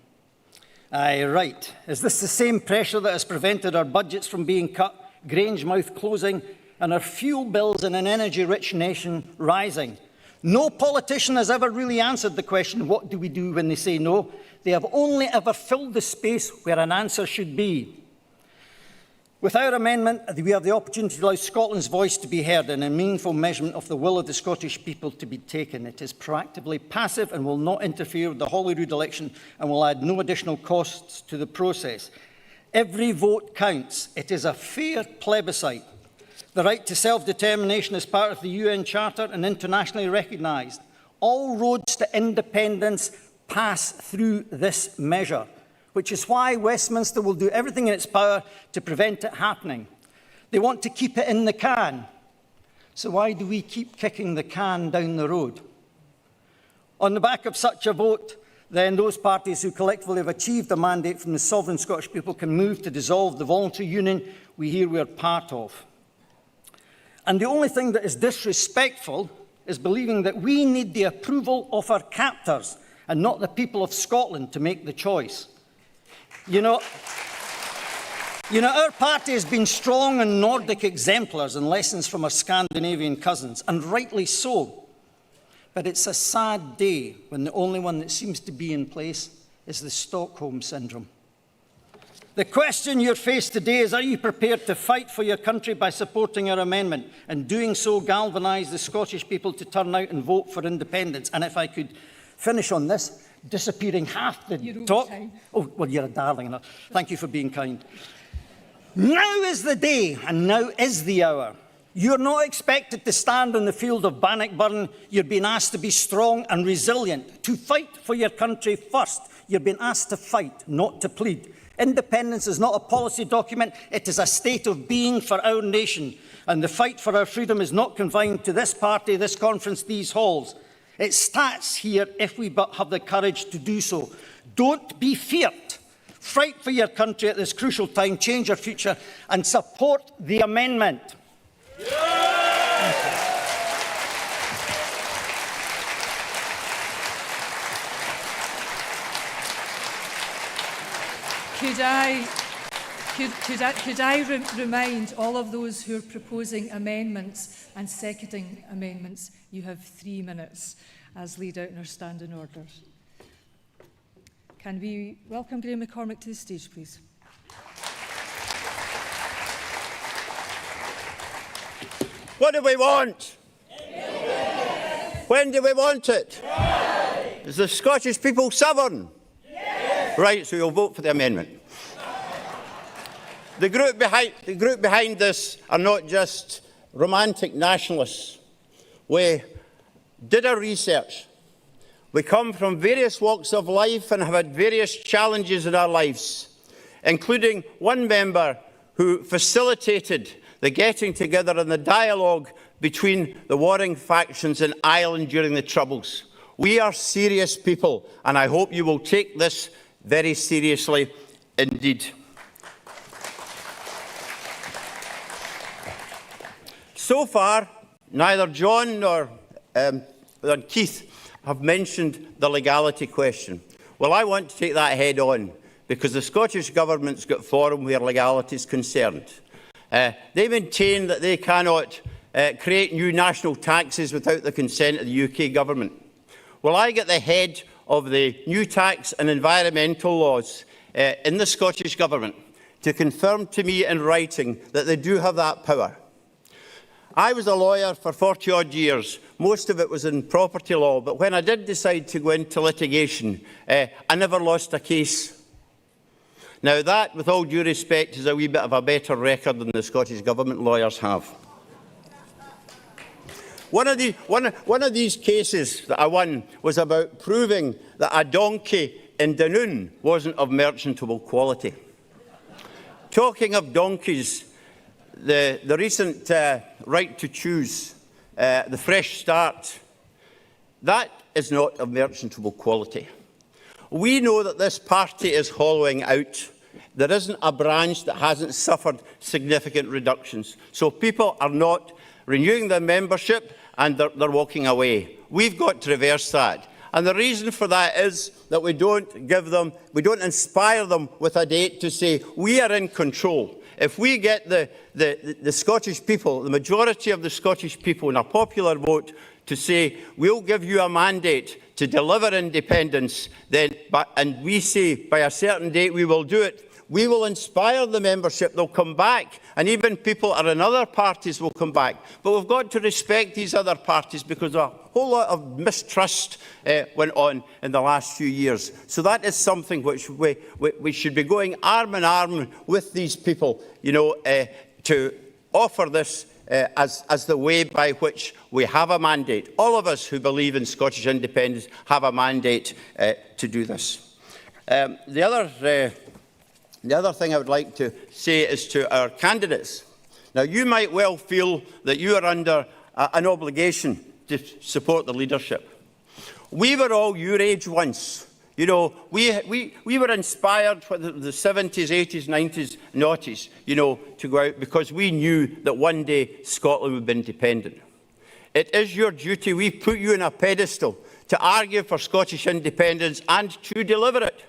Aye, right. Is this the same pressure that has prevented our budgets from being cut, Grangemouth closing, and our fuel bills in an energy-rich nation rising? No politician has ever really answered the question, what do we do when they say no? They have only ever filled the space where an answer should be. With our amendment, we have the opportunity to allow Scotland's voice to be heard and a meaningful measurement of the will of the Scottish people to be taken. It is proactively passive and will not interfere with the Holyrood election and will add no additional costs to the process. Every vote counts. It is a fair plebiscite. The right to self-determination is part of the UN Charter and internationally recognised. All roads to independence pass through this measure, which is why Westminster will do everything in its power to prevent it happening. They want to keep it in the can. So why do we keep kicking the can down the road? On the back of such a vote, then those parties who collectively have achieved a mandate from the sovereign Scottish people can move to dissolve the voluntary union we hear we are part of. And the only thing that is disrespectful is believing that we need the approval of our captors and not the people of Scotland to make the choice. You know, our party has been strong on Nordic exemplars and lessons from our Scandinavian cousins, and rightly so. But it's a sad day when the only one that seems to be in place is the Stockholm Syndrome. The question you're faced today is, are you prepared to fight for your country by supporting our amendment and doing so galvanise the Scottish people to turn out and vote for independence? And if I could finish on this, disappearing half the talk. Oh, well, you're a darling enough. Thank you for being kind. Now is the day, and now is the hour. You're not expected to stand on the field of Bannockburn. You're being asked to be strong and resilient, to fight for your country first. You're being asked to fight, not to plead. Independence is not a policy document. It is a state of being for our nation. And the fight for our freedom is not confined to this party, this conference, these halls. It starts here if we but have the courage to do so. Don't be feared. Fight for your country at this crucial time, change your future, and support the amendment. Could I remind all of those who are proposing amendments and seconding amendments, you have 3 minutes as laid out in our standing orders. Can we welcome Graham McCormick to the stage, please? What do we want? When do we want it? Is the Scottish people sovereign? Right, so you'll vote for the amendment. The group behind this are not just romantic nationalists. We did our research. We come from various walks of life and have had various challenges in our lives, including one member who facilitated the getting together and the dialogue between the warring factions in Ireland during the Troubles. We are serious people, and I hope you will take this very seriously indeed. So far, neither John nor Keith have mentioned the legality question. Well, I want to take that head on, because the Scottish Government's got forum where legality is concerned. They maintain that they cannot create new national taxes without the consent of the UK Government. Well, I get the head of the new tax and environmental laws in the Scottish Government to confirm to me in writing that they do have that power. I was a lawyer for 40-odd years. Most of it was in property law, but when I did decide to go into litigation, I never lost a case. Now that, with all due respect, is a wee bit of a better record than the Scottish Government lawyers have. One of these cases that I won was about proving that a donkey in Dunoon wasn't of merchantable quality. Talking of donkeys, the recent right to choose, the Fresh Start, that is not of merchantable quality. We know that this party is hollowing out. There isn't a branch that hasn't suffered significant reductions. So people are not renewing their membership and they're walking away. We've got to reverse that. And the reason for that is that we don't inspire them with a date to say, we are in control. If we get the Scottish people, the majority of the Scottish people in a popular vote to say, we'll give you a mandate to deliver independence, and we say by a certain date we will do it, we will inspire the membership. They'll come back, and even people are in other parties will come back. But we've got to respect these other parties because a whole lot of mistrust went on in the last few years. So that is something which we should be going arm in arm with these people, to offer this as the way by which we have a mandate. All of us who believe in Scottish independence have a mandate to do this. The other thing I would like to say is to our candidates. Now, you might well feel that you are under an obligation to support the leadership. We were all your age once. We were inspired for the 70s, 80s, 90s, noughties, to go out because we knew that one day Scotland would be independent. It is your duty. We put you on a pedestal to argue for Scottish independence and to deliver it.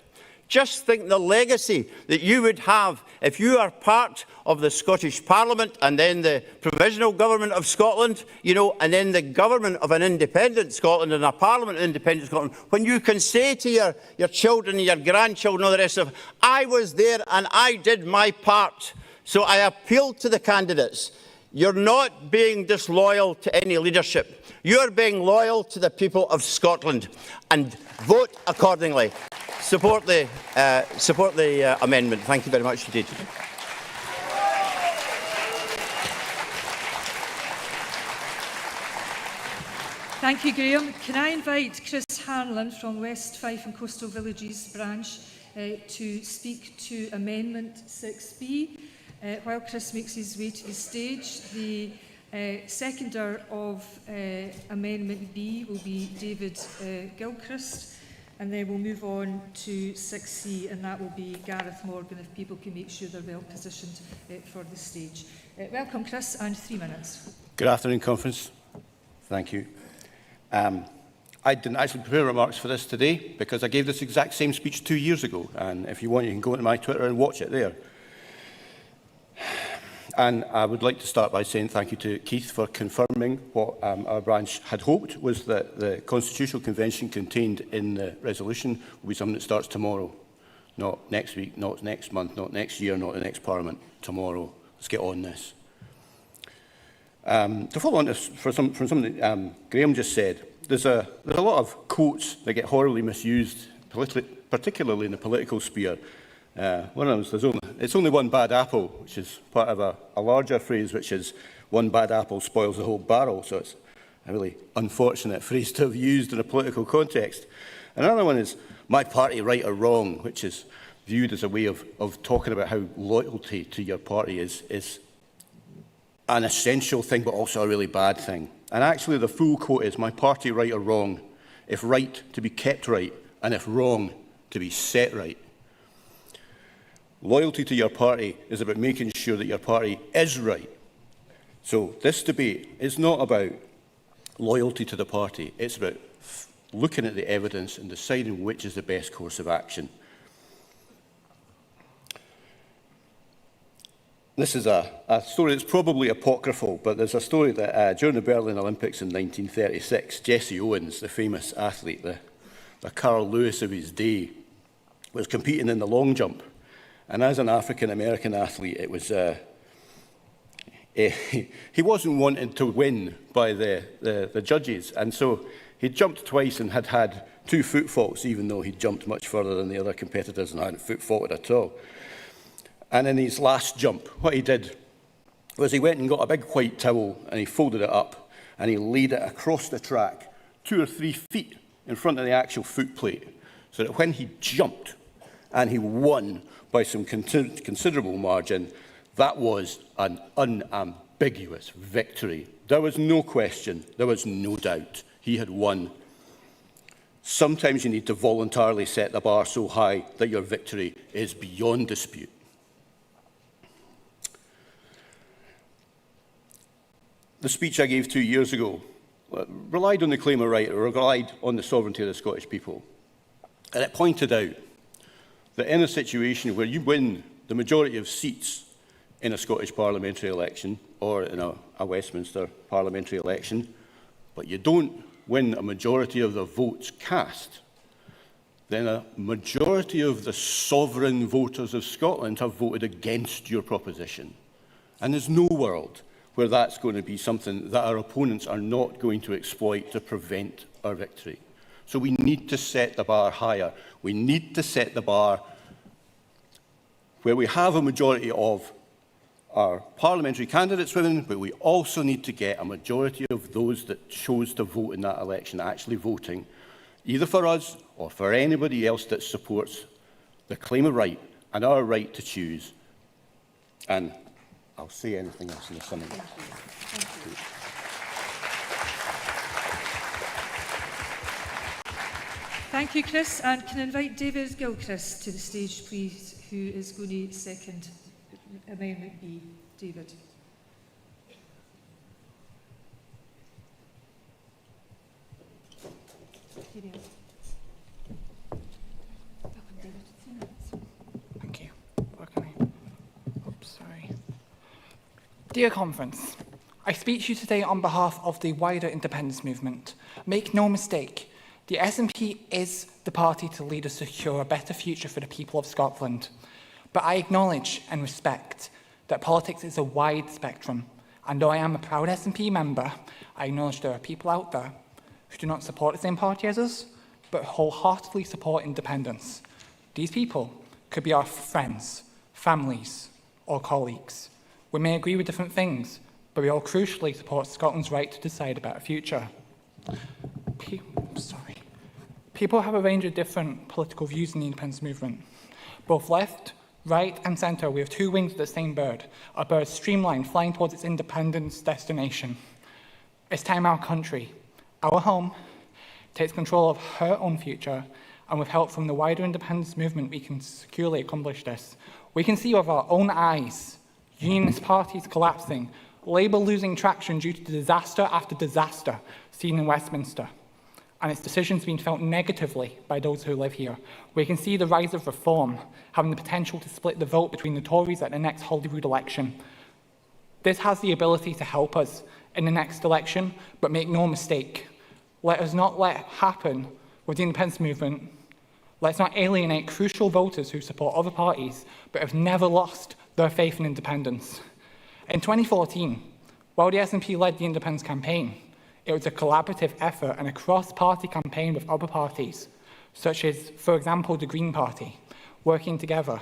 Just think the legacy that you would have if you are part of the Scottish Parliament and then the Provisional Government of Scotland, and then the government of an independent Scotland and a Parliament of independent Scotland, when you can say to your children and your grandchildren and all the rest of, I was there and I did my part. So I appeal to the candidates. You're not being disloyal to any leadership. You're being loyal to the people of Scotland, and vote accordingly. Support the amendment. Thank you very much indeed. Thank you, Graham. Can I invite Chris Hanlon from West Fife and Coastal Villages branch to speak to Amendment 6B? While Chris makes his way to the stage, the seconder of Amendment B will be David Gilchrist. And then we'll move on to 6C, and that will be Gareth Morgan, if people can make sure they're well positioned for the stage. Welcome, Chris, and 3 minutes. Good afternoon, Conference. Thank you. I didn't actually prepare remarks for this today because I gave this exact same speech 2 years ago. And if you want, you can go into my Twitter and watch it there. And I would like to start by saying thank you to Keith for confirming what our branch had hoped was that the Constitutional Convention contained in the resolution will be something that starts tomorrow. Not next week, not next month, not next year, not the next Parliament. Tomorrow. Let's get on this. To follow on this from something that Graham just said, there's a lot of quotes that get horribly misused, particularly in the political sphere. One of them, it's only one bad apple, which is part of a larger phrase, which is one bad apple spoils the whole barrel. So it's a really unfortunate phrase to have used in a political context. Another one is my party right or wrong, which is viewed as a way of talking about how loyalty to your party is an essential thing, but also a really bad thing. And actually the full quote is my party right or wrong, if right to be kept right, and if wrong to be set right. Loyalty to your party is about making sure that your party is right. So this debate is not about loyalty to the party. It's about looking at the evidence and deciding which is the best course of action. This is a story that's probably apocryphal, but there's a story that during the Berlin Olympics in 1936, Jesse Owens, the famous athlete, the Carl Lewis of his day, was competing in the long jump. And as an African-American athlete, it was he wasn't wanted to win by the judges. And so he jumped twice and had 2 foot faults, even though he jumped much further than the other competitors and hadn't foot faulted at all. And in his last jump, what he did was he went and got a big white towel and he folded it up and he laid it across the track 2 or 3 feet in front of the actual footplate, so that when he jumped and he won by some considerable margin, that was an unambiguous victory. There was no question, there was no doubt. He had won. Sometimes you need to voluntarily set the bar so high that your victory is beyond dispute. The speech I gave 2 years ago relied on the claim of right, or relied on the sovereignty of the Scottish people. And it pointed out that in a situation where you win the majority of seats in a Scottish parliamentary election or in a Westminster parliamentary election, but you don't win a majority of the votes cast, then a majority of the sovereign voters of Scotland have voted against your proposition. And there's no world where that's going to be something that our opponents are not going to exploit to prevent our victory. So we need to set the bar higher. We need to set the bar where we have a majority of our parliamentary candidates women, but we also need to get a majority of those that chose to vote in that election actually voting, either for us or for anybody else that supports the claim of right and our right to choose. And I'll say anything else in the summary. Thank you, Chris. And can I invite David Gilchrist to the stage, please, who is going to second Amendment B. David. Thank you. Oops, sorry. Dear Conference, I speak to you today on behalf of the wider independence movement. Make no mistake, the SNP is the party to lead us to secure a better future for the people of Scotland. But I acknowledge and respect that politics is a wide spectrum, and though I am a proud SNP member, I acknowledge there are people out there who do not support the same party as us, but wholeheartedly support independence. These people could be our friends, families, or colleagues. We may agree with different things, but we all crucially support Scotland's right to decide about a future. People have a range of different political views in the independence movement. Both left, right and centre, we have two wings of the same bird, a bird streamlined, flying towards its independence destination. It's time our country, our home, takes control of her own future, and with help from the wider independence movement, we can securely accomplish this. We can see with our own eyes unionist parties collapsing, Labour losing traction due to disaster after disaster seen in Westminster, and its decisions being felt negatively by those who live here. We can see the rise of reform having the potential to split the vote between the Tories at the next Holyrood election. This has the ability to help us in the next election, but make no mistake, let us not let happen with the independence movement. Let's not alienate crucial voters who support other parties, but have never lost their faith in independence. In 2014, while the SNP led the independence campaign, it was a collaborative effort and a cross-party campaign with other parties, such as, for example, the Green Party, working together.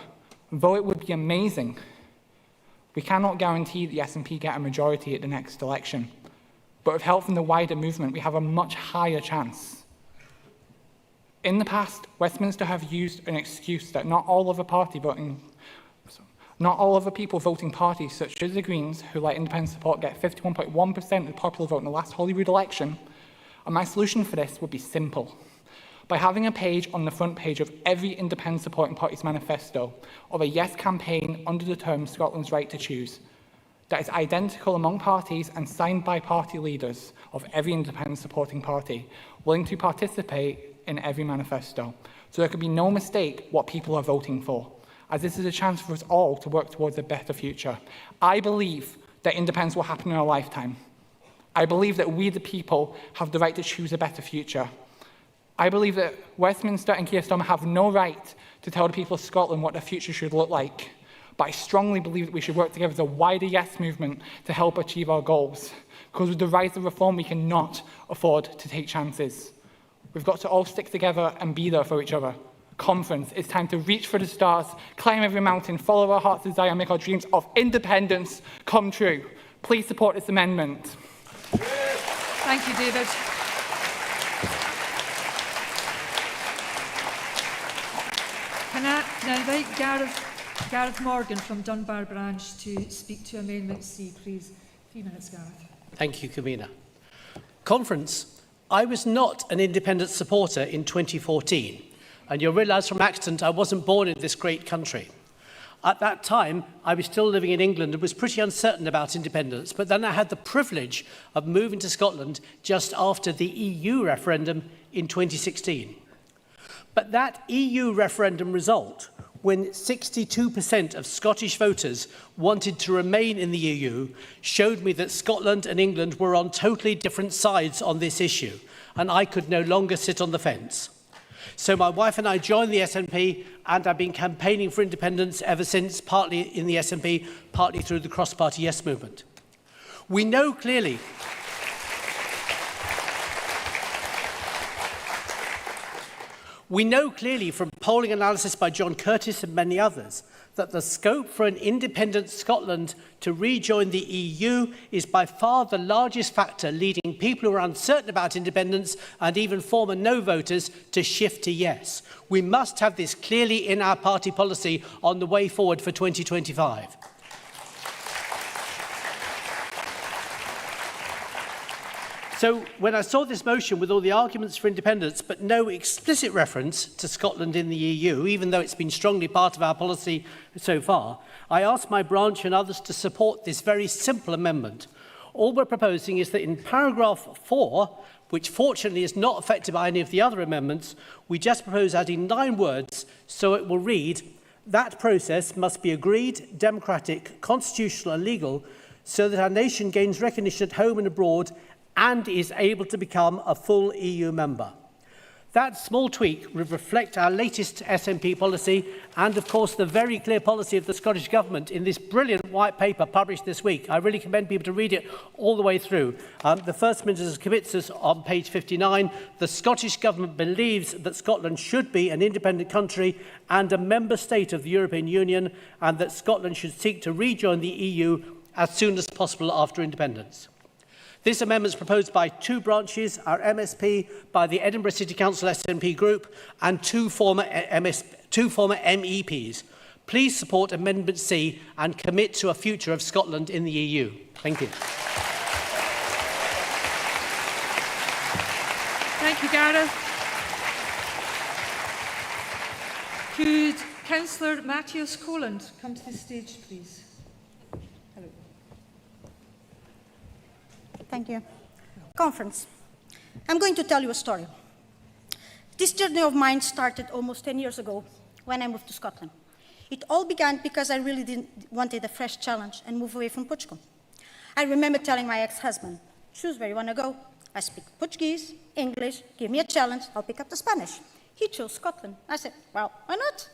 Though it would be amazing, we cannot guarantee the SNP get a majority at the next election. But with help from the wider movement, we have a much higher chance. In the past, Westminster have used an excuse that not all other people voting parties, such as the Greens, who like independent support, get 51.1% of the popular vote in the last Holyrood election. And my solution for this would be simple. By having a page on the front page of every independent supporting party's manifesto of a yes campaign under the term Scotland's right to choose, that is identical among parties and signed by party leaders of every independent supporting party, willing to participate in every manifesto. So there could be no mistake what people are voting for, as this is a chance for us all to work towards a better future. I believe that independence will happen in our lifetime. I believe that we, the people, have the right to choose a better future. I believe that Westminster and Keir Starmer have no right to tell the people of Scotland what their future should look like. But I strongly believe that we should work together as a wider yes movement to help achieve our goals. Because with the rise of reform, we cannot afford to take chances. We've got to all stick together and be there for each other. Conference, it's time to reach for the stars, climb every mountain, follow our heart's desire, and make our dreams of independence come true. Please support this amendment. Thank you, David. Can I now invite Gareth Morgan from Dunbar Branch to speak to Amendment C, please. 3 minutes, Gareth. Thank you, Camina. Conference, I was not an independent supporter in 2014, and you'll realise from accent I wasn't born in this great country. At that time, I was still living in England and was pretty uncertain about independence, but then I had the privilege of moving to Scotland just after the EU referendum in 2016. But that EU referendum result, when 62% of Scottish voters wanted to remain in the EU, showed me that Scotland and England were on totally different sides on this issue, and I could no longer sit on the fence. So my wife and I joined the SNP, and I've been campaigning for independence ever since, partly in the SNP, partly through the cross-party Yes movement. We know clearly from polling analysis by John Curtis and many others that the scope for an independent Scotland to rejoin the EU is by far the largest factor leading people who are uncertain about independence and even former no voters to shift to yes. We must have this clearly in our party policy on the way forward for 2025. So when I saw this motion with all the arguments for independence but no explicit reference to Scotland in the EU, even though it's been strongly part of our policy so far, I asked my branch and others to support this very simple amendment. All we're proposing is that in paragraph 4, which fortunately is not affected by any of the other amendments, we just propose adding 9 words so it will read, that process must be agreed, democratic, constitutional and legal so that our nation gains recognition at home and abroad and is able to become a full EU member. That small tweak will reflect our latest SNP policy and, of course, the very clear policy of the Scottish Government in this brilliant white paper published this week. I really commend people to read it all the way through. The First Minister commits us on page 59. The Scottish Government believes that Scotland should be an independent country and a member state of the European Union, and that Scotland should seek to rejoin the EU as soon as possible after independence. This amendment is proposed by 2 branches, our MSP, by the Edinburgh City Council SNP group, and 2 former MEPs. Please support Amendment C and commit to a future of Scotland in the EU. Thank you. Thank you, Gareth. Could Councillor Matthias Coland come to the stage, please? Thank you. Conference. I'm going to tell you a story. This journey of mine started almost 10 years ago when I moved to Scotland. It all began because I really wanted a fresh challenge and move away from Portugal. I remember telling my ex-husband, choose where you want to go. I speak Portuguese, English, give me a challenge, I'll pick up the Spanish. He chose Scotland. I said, well, why not?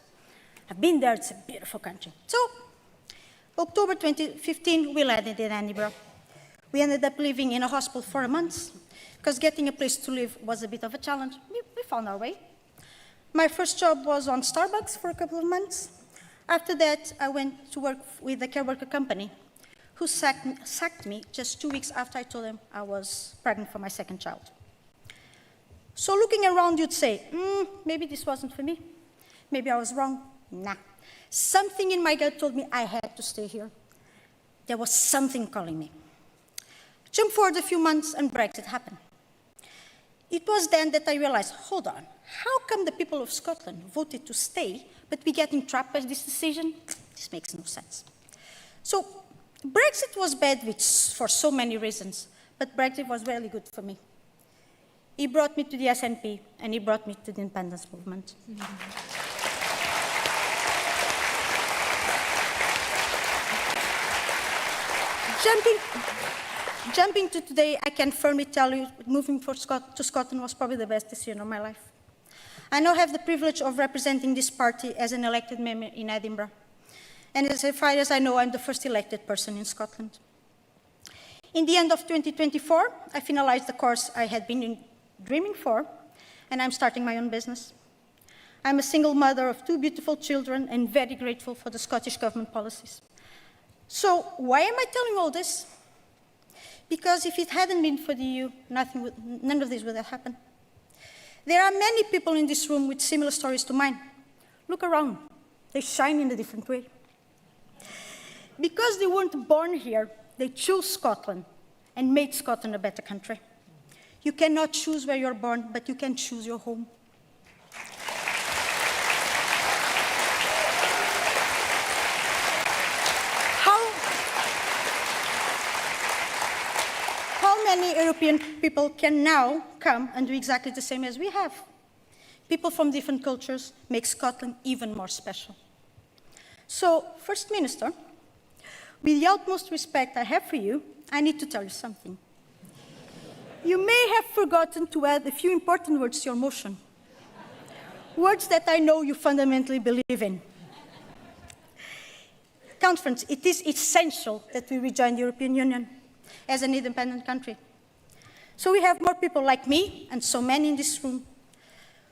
I've been there, it's a beautiful country. So, October 2015, we landed in Edinburgh. We ended up living in a hostel for a month because getting a place to live was a bit of a challenge. We found our way. My first job was on Starbucks for a couple of months. After that, I went to work with a care worker company who sacked me just 2 weeks after I told them I was pregnant for my second child. So looking around, you'd say, maybe this wasn't for me. Maybe I was wrong. Nah. Something in my gut told me I had to stay here. There was something calling me. Jump forward a few months and Brexit happened. It was then that I realized, hold on, how come the people of Scotland voted to stay, but we getting trapped by this decision? This makes no sense. So Brexit was bad for so many reasons, but Brexit was really good for me. It brought me to the SNP and it brought me to the independence movement. Jumping to today, I can firmly tell you moving to Scotland was probably the best decision of my life. I now have the privilege of representing this party as an elected member in Edinburgh. And as far as I know, I'm the first elected person in Scotland. In the end of 2024, I finalized the course I had been dreaming for, and I'm starting my own business. I'm a single mother of 2 beautiful children and very grateful for the Scottish Government policies. So why am I telling all this? Because if it hadn't been for the EU, none of this would have happened. There are many people in this room with similar stories to mine. Look around. They shine in a different way. Because they weren't born here, they chose Scotland and made Scotland a better country. You cannot choose where you're born, but you can choose your home. How many European people can now come and do exactly the same as we have? People from different cultures make Scotland even more special. So, First Minister, with the utmost respect I have for you, I need to tell you something. You may have forgotten to add a few important words to your motion. Words that I know you fundamentally believe in. Conference, it is essential that we rejoin the European Union as an independent country. So we have more people like me, and so many in this room,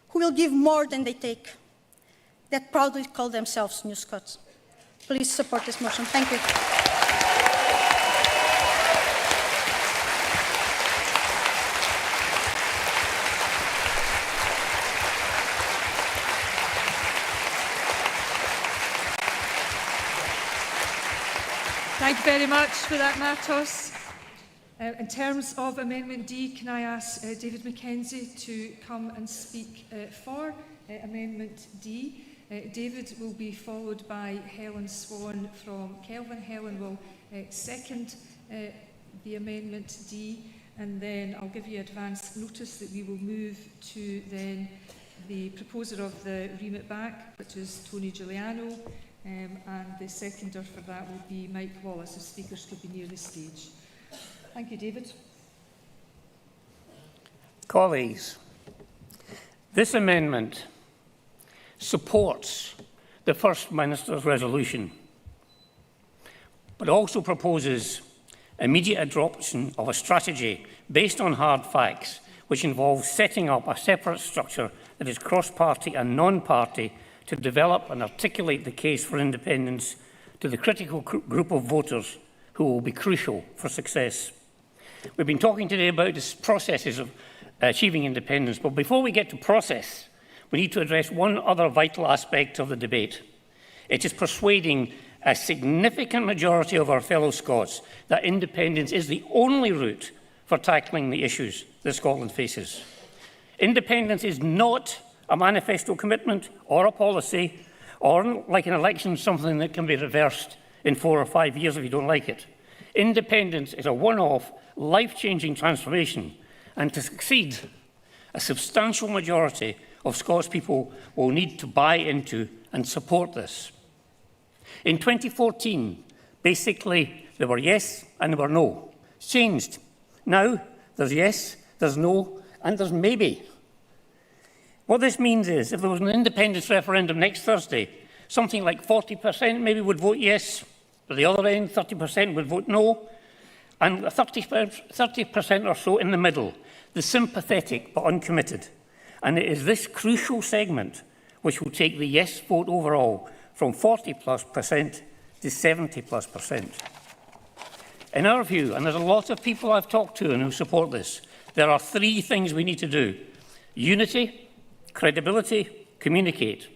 who will give more than they take, that proudly call themselves New Scots. Please support this motion. Thank you. Thank you very much for that, Martos. In terms of Amendment D, can I ask David Mackenzie to come and speak for Amendment D? David will be followed by Helen Swan from Kelvin. Helen will second the Amendment D, and then I'll give you advance notice that we will move to then the proposer of the remit back, which is Tony Giuliano, and the seconder for that will be Mike Wallace, if speakers could be near the stage. Thank you, David. Colleagues, this amendment supports the First Minister's resolution, but also proposes immediate adoption of a strategy based on hard facts, which involves setting up a separate structure that is cross-party and non-party to develop and articulate the case for independence to the critical group of voters who will be crucial for success. We've been talking today about the processes of achieving independence, but before we get to process, we need to address one other vital aspect of the debate. It is persuading a significant majority of our fellow Scots that independence is the only route for tackling the issues that Scotland faces. Independence is not a manifesto commitment or a policy, or like an election, something that can be reversed in 4 or 5 years if you don't like it. Independence is a one-off, life-changing transformation, and to succeed, a substantial majority of Scots people will need to buy into and support this. In 2014, basically, there were yes and there were no. It's changed. Now, there's yes, there's no, and there's maybe. What this means is, if there was an independence referendum next Thursday, something like 40% maybe would vote yes, but the other end, 30% would vote no, and 30% or so in the middle, the sympathetic but uncommitted. And it is this crucial segment which will take the yes vote overall from 40+% to 70+%. In our view, and there's a lot of people I've talked to and who support this, there are 3 things we need to do: unity, credibility, communicate.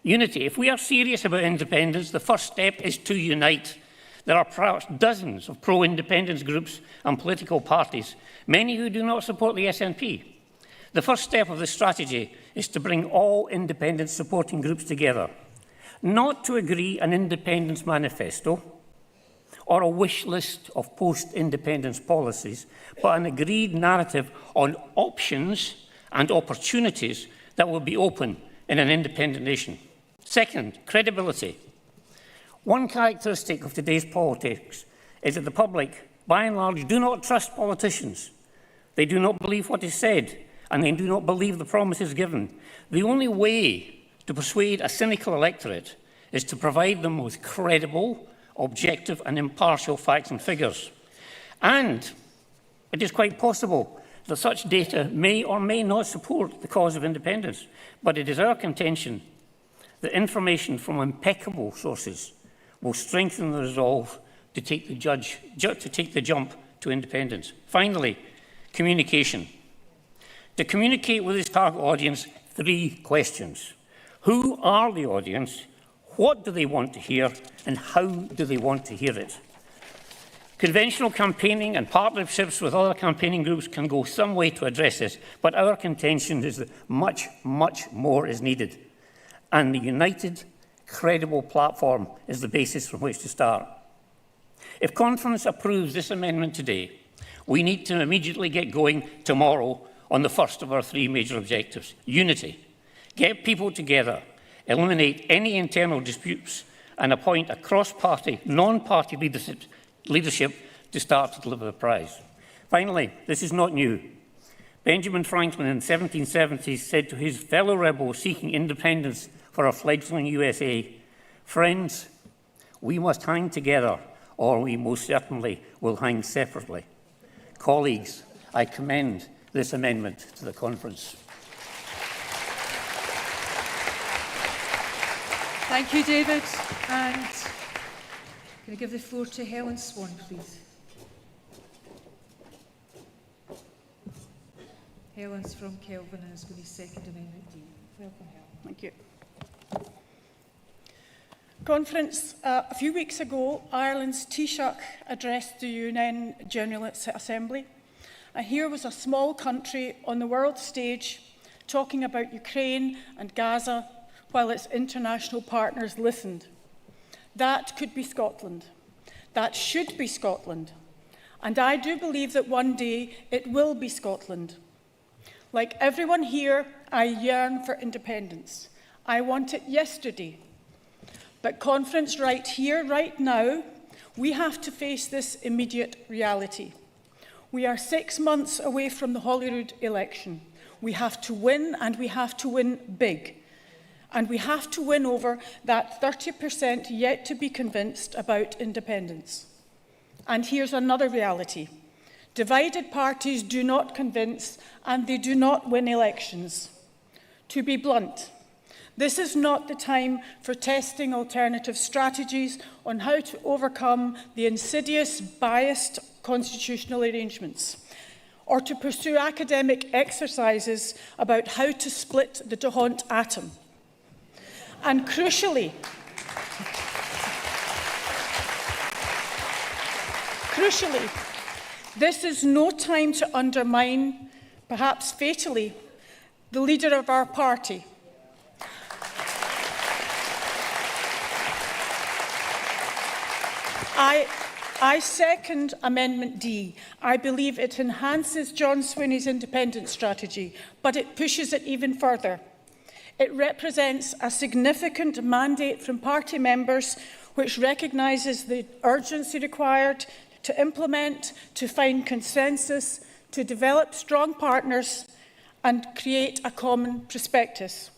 Unity. If we are serious about independence, the first step is to unite. There are perhaps dozens of pro-independence groups and political parties, many who do not support the SNP. The first step of this strategy is to bring all independence supporting groups together, not to agree an independence manifesto or a wish list of post-independence policies, but an agreed narrative on options and opportunities that will be open in an independent nation. Second, credibility. One characteristic of today's politics is that the public, by and large, do not trust politicians. They do not believe what is said, and they do not believe the promises given. The only way to persuade a cynical electorate is to provide them with credible, objective and impartial facts and figures. And it is quite possible that such data may or may not support the cause of independence, but it is our contention that information from impeccable sources will strengthen the resolve to take the jump to independence. Finally, communication. To communicate with its target audience, 3 questions. Who are the audience? What do they want to hear? And how do they want to hear it? Conventional campaigning and partnerships with other campaigning groups can go some way to address this, but our contention is that much, much more is needed. And the united, credible platform is the basis from which to start. If Conference approves this amendment today, we need to immediately get going tomorrow on the first of our 3 major objectives: unity. Get people together, eliminate any internal disputes, and appoint a cross-party, non-party leadership to start to deliver the prize. Finally, this is not new. Benjamin Franklin in the 1770s said to his fellow rebels seeking independence for a fledgling USA, "Friends, we must hang together, or we most certainly will hang separately." Colleagues, I commend this amendment to the Conference. Thank you, David. And can I give the floor to Helen Swan, please? Helen's from Kelvin and is going to second Amendment D. Welcome, Helen. Thank you. Conference, a few weeks ago, Ireland's Taoiseach addressed the UN General Assembly. And here was a small country on the world stage talking about Ukraine and Gaza while its international partners listened. That could be Scotland. That should be Scotland. And I do believe that one day it will be Scotland. Like everyone here, I yearn for independence. I want it yesterday. But Conference, right here, right now, we have to face this immediate reality. We are 6 months away from the Holyrood election. We have to win, and we have to win big. And we have to win over that 30% yet to be convinced about independence. And here's another reality. Divided parties do not convince, and they do not win elections. To be blunt, this is not the time for testing alternative strategies on how to overcome the insidious, biased constitutional arrangements, or to pursue academic exercises about how to split the D'Hondt atom. And crucially, this is no time to undermine, perhaps fatally, the leader of our party. I second Amendment D. I believe it enhances John Swinney's independence strategy, but it pushes it even further. It represents a significant mandate from party members which recognises the urgency required to implement, to find consensus, to develop strong partners and create a common prospectus.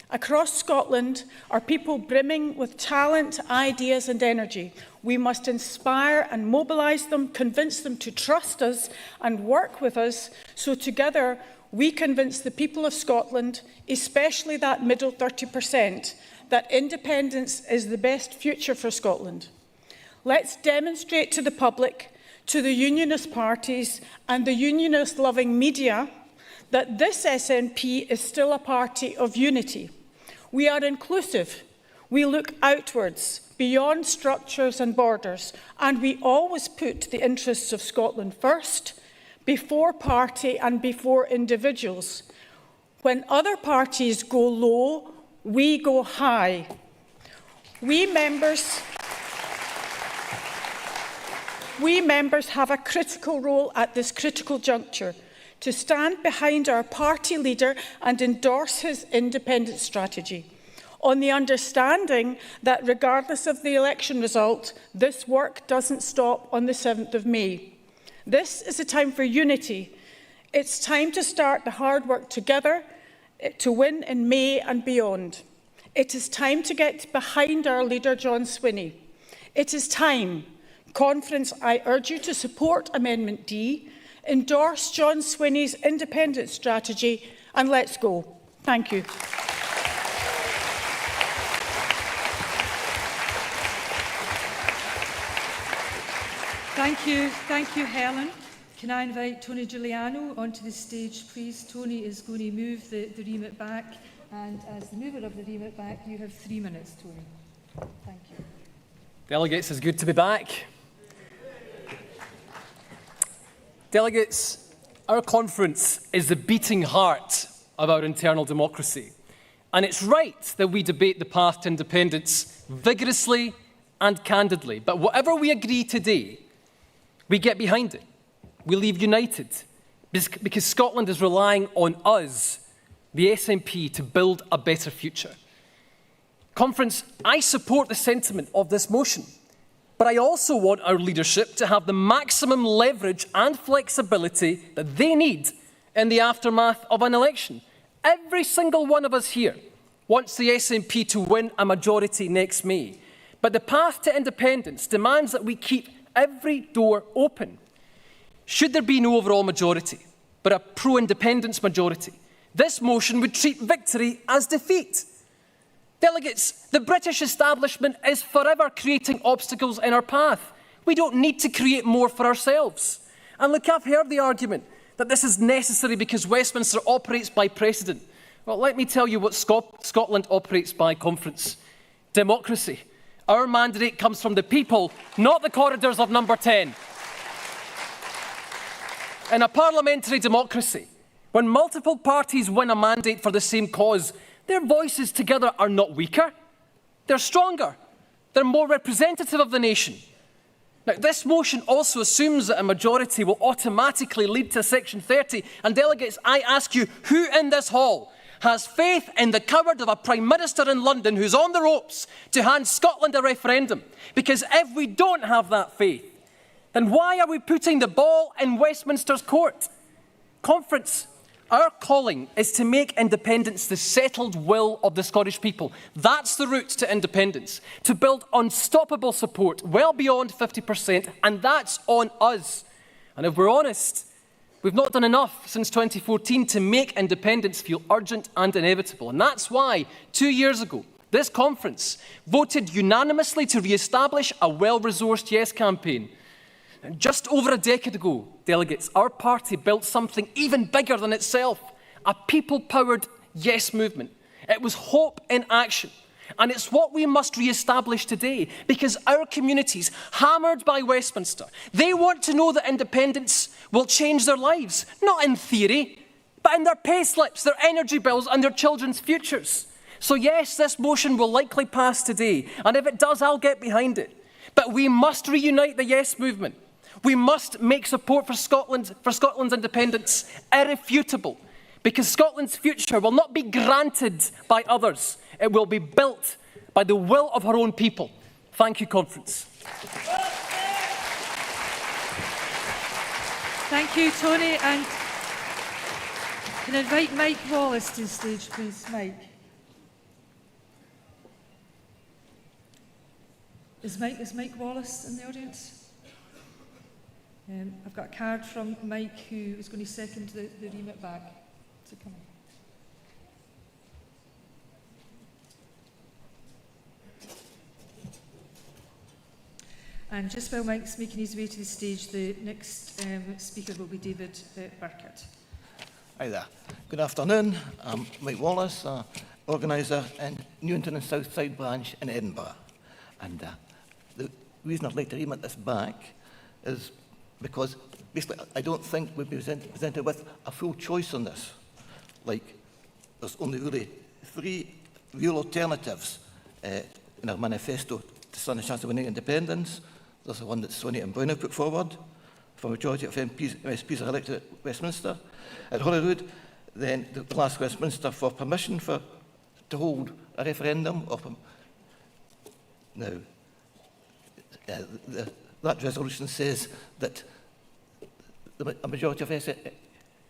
Across Scotland are people brimming with talent, ideas and energy. We must inspire and mobilise them, convince them to trust us and work with us, so together we convince the people of Scotland, especially that middle 30%, that independence is the best future for Scotland. Let's demonstrate to the public, to the unionist parties and the unionist-loving media that this SNP is still a party of unity. We are inclusive. We look outwards, beyond structures and borders, and we always put the interests of Scotland first, before party and before individuals. When other parties go low, we go high. We members have a critical role at this critical juncture to stand behind our party leader and endorse his independence strategy, on the understanding that regardless of the election result, this work doesn't stop on the 7th of May. This is a time for unity. It's time to start the hard work together to win in May and beyond. It is time to get behind our leader, John Swinney. It is time. Conference, I urge you to support Amendment D, endorse John Swinney's independence strategy, and let's go. Thank you. Thank you, Helen. Can I invite Tony Giuliano onto the stage, please? Tony is going to move the remit back, and as the mover of the remit back, you have 3 minutes, Tony. Thank you. Delegates, it's good to be back. Delegates, our conference is the beating heart of our internal democracy. And it's right that we debate the path to independence vigorously and candidly. But whatever we agree today, we get behind it. We leave united, because Scotland is relying on us, the SNP, to build a better future. Conference, I support the sentiment of this motion, but I also want our leadership to have the maximum leverage and flexibility that they need in the aftermath of an election. Every single one of us here wants the SNP to win a majority next May, but the path to independence demands that we keep every door open. Should there be no overall majority, but a pro-independence majority, this motion would treat victory as defeat. Delegates, the British establishment is forever creating obstacles in our path. We don't need to create more for ourselves. And look, I've heard the argument that this is necessary because Westminster operates by precedent. Well, let me tell you what Scotland operates by, Conference. Democracy. Our mandate comes from the people, not the corridors of Number 10. In a parliamentary democracy, when multiple parties win a mandate for the same cause, their voices together are not weaker. They're stronger. They're more representative of the nation. Now, this motion also assumes that a majority will automatically lead to Section 30. And delegates, I ask you, who in this hall has faith in the coward of a Prime Minister in London who's on the ropes to hand Scotland a referendum? Because if we don't have that faith, then why are we putting the ball in Westminster's court? Conference, our calling is to make independence the settled will of the Scottish people. That's the route to independence, to build unstoppable support well beyond 50%, and that's on us. And if we're honest, we've not done enough since 2014 to make independence feel urgent and inevitable. And that's why, 2 years ago, this conference voted unanimously to re-establish a well-resourced Yes campaign. And just over a decade ago, delegates, our party built something even bigger than itself, a people-powered Yes movement. It was hope in action. And it's what we must re-establish today, because our communities, hammered by Westminster, they want to know that independence will change their lives, not in theory, but in their pay slips, their energy bills and their children's futures. So yes, this motion will likely pass today, and if it does, I'll get behind it. But we must reunite the Yes movement. We must make support for Scotland's independence irrefutable, because Scotland's future will not be granted by others. It will be built by the will of her own people. Thank you, Conference. Thank you, Tony. And can I invite Mike Wallace to the stage, please? Mike. Is Mike Wallace in the audience? I've got a card from Mike, who is going to second the remit back. So come on. And just while Mike's making his way to the stage, the next speaker will be David Burkett. Hi there. Good afternoon. I'm Mike Wallace, organiser in Newington and Southside branch in Edinburgh. And the reason I'd like to remit this back is because basically I don't think we've been presented with a full choice on this. Like, there's only really 3 real alternatives in our manifesto to stand a chance of winning independence. There's the one that Sonny and Brown have put forward. For a majority of MSPs are elected at Westminster. At Holyrood, then they'll ask Westminster for permission to hold a referendum. Now, that resolution says that a majority of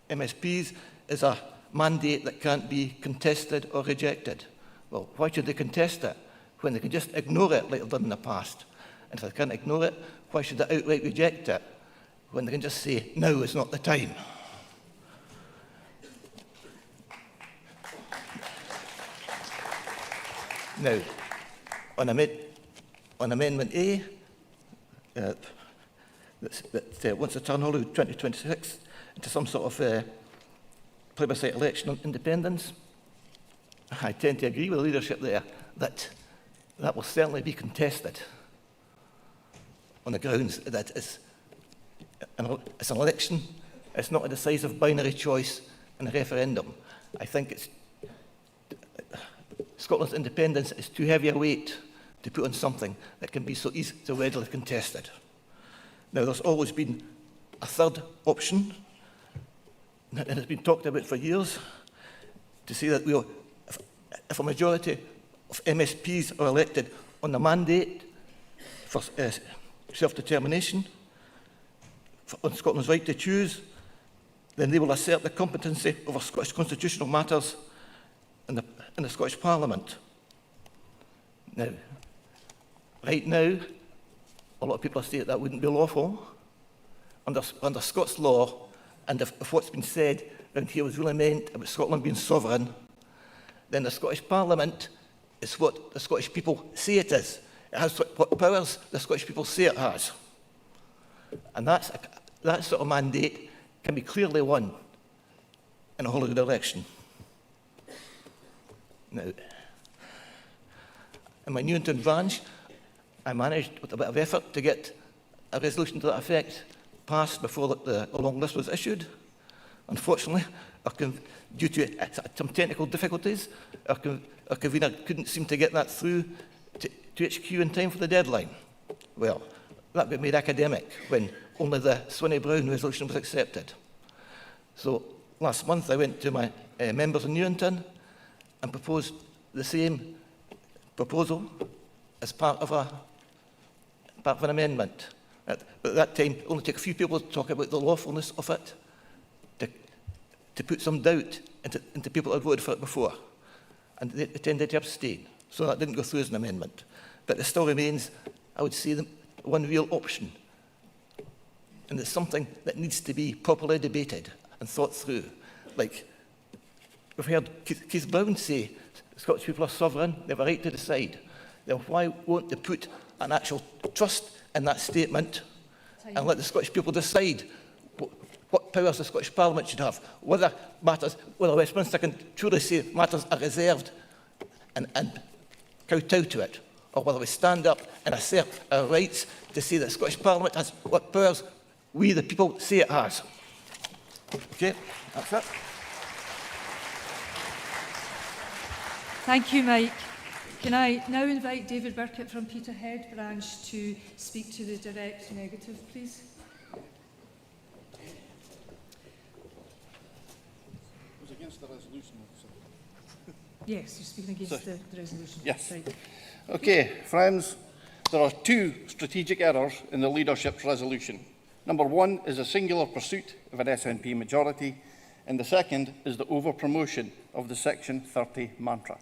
MSPs is a mandate that can't be contested or rejected. Well, why should they contest it when they can just ignore it like they've done in the past? And if they can't ignore it, why should they outright reject it when they can just say, now is not the time? Now, on Amendment A, that wants to turn Holyrood 2026 into some sort of plebiscite election on independence. I tend to agree with the leadership there that that will certainly be contested on the grounds that it's an election, it's not a decisive binary choice in a referendum. I think Scotland's independence is too heavy a weight to put on something that can be so readily contested. Now, there's always been a third option, and it's been talked about for years, to say that if a majority of MSPs are elected on the mandate for self-determination, on Scotland's right to choose, then they will assert the competency over Scottish constitutional matters in the Scottish Parliament. Now, right now, a lot of people say that wouldn't be lawful. Under Scots law, and if what's been said around here was really meant about Scotland being sovereign, then the Scottish Parliament is what the Scottish people say it is. It has what powers the Scottish people say it has. And that sort of mandate can be clearly won in a Holyrood election. Now, in my Newington branch, I managed, with a bit of effort, to get a resolution to that effect passed before the long list was issued. Unfortunately, due to some technical difficulties, our convener couldn't seem to get that through to HQ in time for the deadline. Well, that got made academic when only the Swinney-Brown resolution was accepted. So last month I went to my members in Newington and proposed the same proposal as part of an amendment. But at that time, it only took a few people to talk about the lawfulness of it to put some doubt into people who had voted for it before. And they tended to abstain. So that didn't go through as an amendment. But it still remains, I would say, one real option. And it's something that needs to be properly debated and thought through. Like, we've heard Keith Brown say, Scottish people are sovereign, they have a right to decide. Then why won't they put an actual trust in that statement and let the Scottish people decide what powers the Scottish Parliament should have, whether Westminster can truly say matters are reserved and kowtow to it, or whether we stand up and assert our rights to say that the Scottish Parliament has what powers we, the people, say it has. Okay, that's it. Thank you, Mike. Can I now invite David Burkett from Peterhead branch to speak to the direct negative, please? It was against the resolution. Yes, you're speaking against the resolution. Yes. Right. Okay, friends, there are two strategic errors in the leadership's resolution. Number one is a singular pursuit of an SNP majority, and the second is the over-promotion of the Section 30 mantra.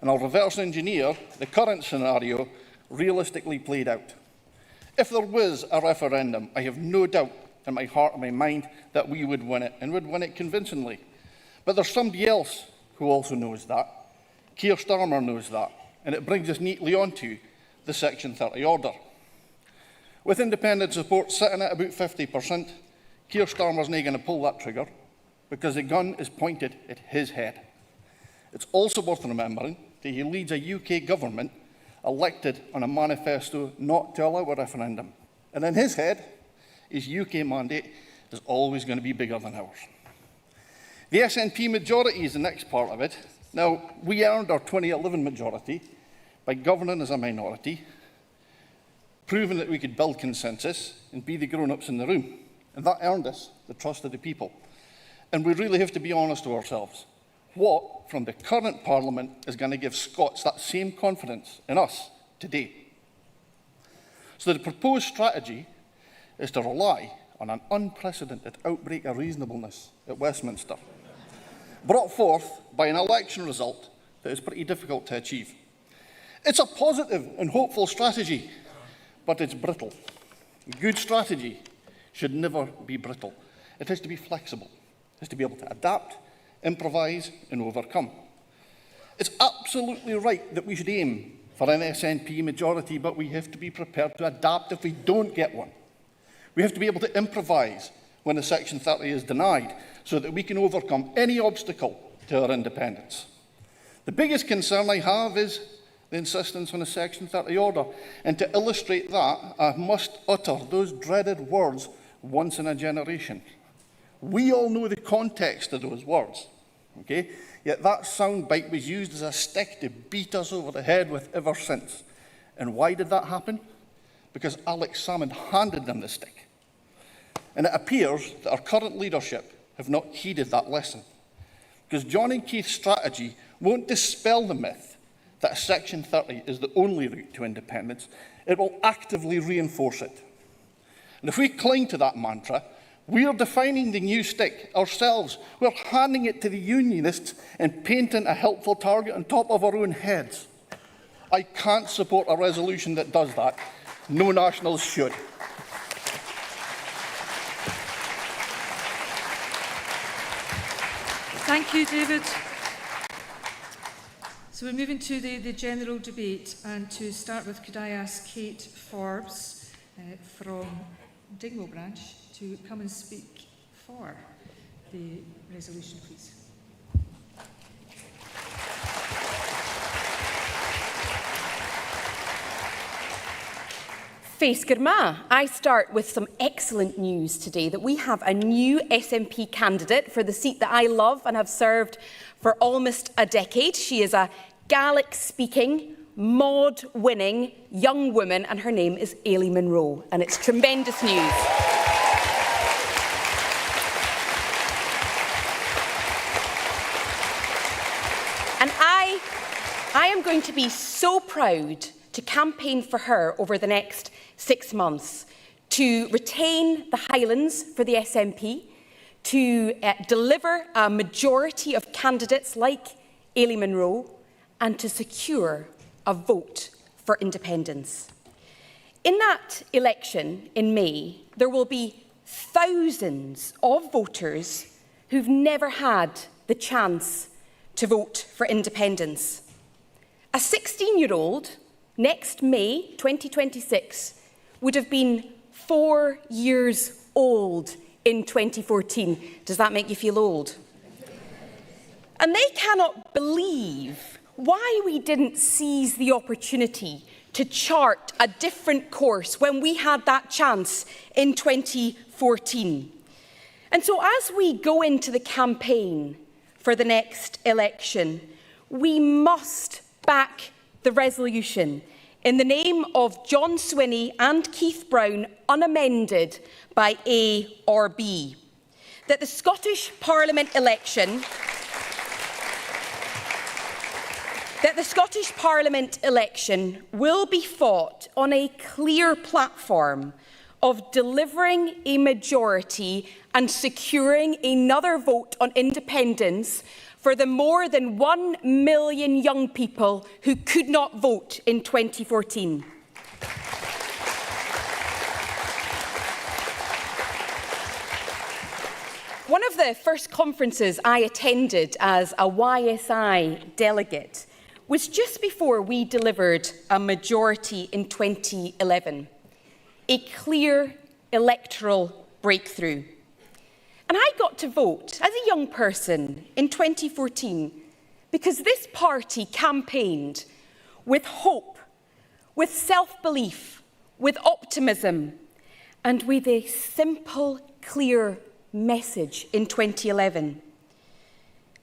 And I'll reverse engineer the current scenario realistically played out. If there was a referendum, I have no doubt in my heart and my mind that we would win it, and would win it convincingly. But there's somebody else who also knows that. Keir Starmer knows that, and it brings us neatly onto the Section 30 order. With independent support sitting at about 50%, Keir Starmer's not going to pull that trigger because the gun is pointed at his head. It's also worth remembering that he leads a UK government elected on a manifesto not to allow a referendum. And in his head, his UK mandate is always going to be bigger than ours. The SNP majority is the next part of it. Now, we earned our 2011 majority by governing as a minority, proving that we could build consensus and be the grown-ups in the room. And that earned us the trust of the people. And we really have to be honest to ourselves. What from the current Parliament is going to give Scots that same confidence in us today? So the proposed strategy is to rely on an unprecedented outbreak of reasonableness at Westminster, brought forth by an election result that is pretty difficult to achieve. It's a positive and hopeful strategy, but it's brittle. Good strategy should never be brittle. It has to be flexible. It has to be able to adapt, improvise and overcome. It's absolutely right that we should aim for an SNP majority, but we have to be prepared to adapt if we don't get one. We have to be able to improvise when a Section 30 is denied so that we can overcome any obstacle to our independence. The biggest concern I have is the insistence on a Section 30 order. And to illustrate that, I must utter those dreaded words, once in a generation. We all know the context of those words, okay? Yet that soundbite was used as a stick to beat us over the head with ever since. And why did that happen? Because Alex Salmond handed them the stick. And it appears that our current leadership have not heeded that lesson. Because John and Keith's strategy won't dispel the myth that a Section 30 is the only route to independence. It will actively reinforce it. And if we cling to that mantra, we are defining the new stick ourselves. We're handing it to the unionists and painting a helpful target on top of our own heads. I can't support a resolution that does that. No nationals should. Thank you, David. So we're moving to the general debate, and to start with, could I ask Kate Forbes from Dingwall branch to come and speak for the resolution, please. Fes Gyrma. I start with some excellent news today that we have a new SNP candidate for the seat that I love and have served for almost a decade. She is a Gaelic-speaking, Maud-winning young woman, and her name is Ailey Munro, and it's tremendous news. And I am going to be so proud to campaign for her over the next 6 months, to retain the Highlands for the SNP, to deliver a majority of candidates like Ailey Munro, and to secure a vote for independence. In that election in May, there will be thousands of voters who've never had the chance to vote for independence. A 16-year-old, next May 2026, would have been 4 years old in 2014. Does that make you feel old? And they cannot believe why we didn't seize the opportunity to chart a different course when we had that chance in 2014. And so as we go into the campaign for the next election, we must back the resolution in the name of John Swinney and Keith Brown, unamended by A or B, that the Scottish Parliament election will be fought on a clear platform of delivering a majority and securing another vote on independence for the more than 1 million young people who could not vote in 2014. One of the first conferences I attended as a YSI delegate was just before we delivered a majority in 2011, a clear electoral breakthrough. And I got to vote as a young person in 2014 because this party campaigned with hope, with self-belief, with optimism, and with a simple, clear message in 2011.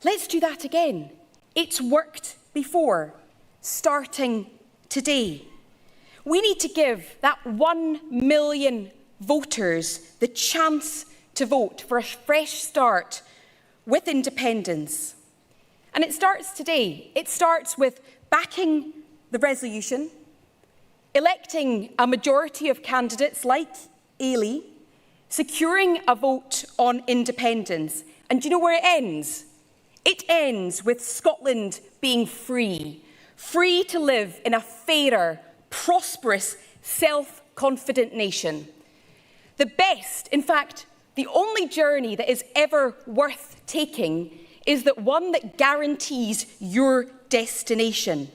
Let's do that again. It's worked before, starting today. We need to give that 1 million voters the chance to vote for a fresh start with independence. And it starts today. It starts with backing the resolution, electing a majority of candidates like Ailey, securing a vote on independence. And do you know where it ends? It ends with Scotland being free, free to live in a fairer, prosperous, self-confident nation. The best, in fact, the only journey that is ever worth taking is that one that guarantees your destination.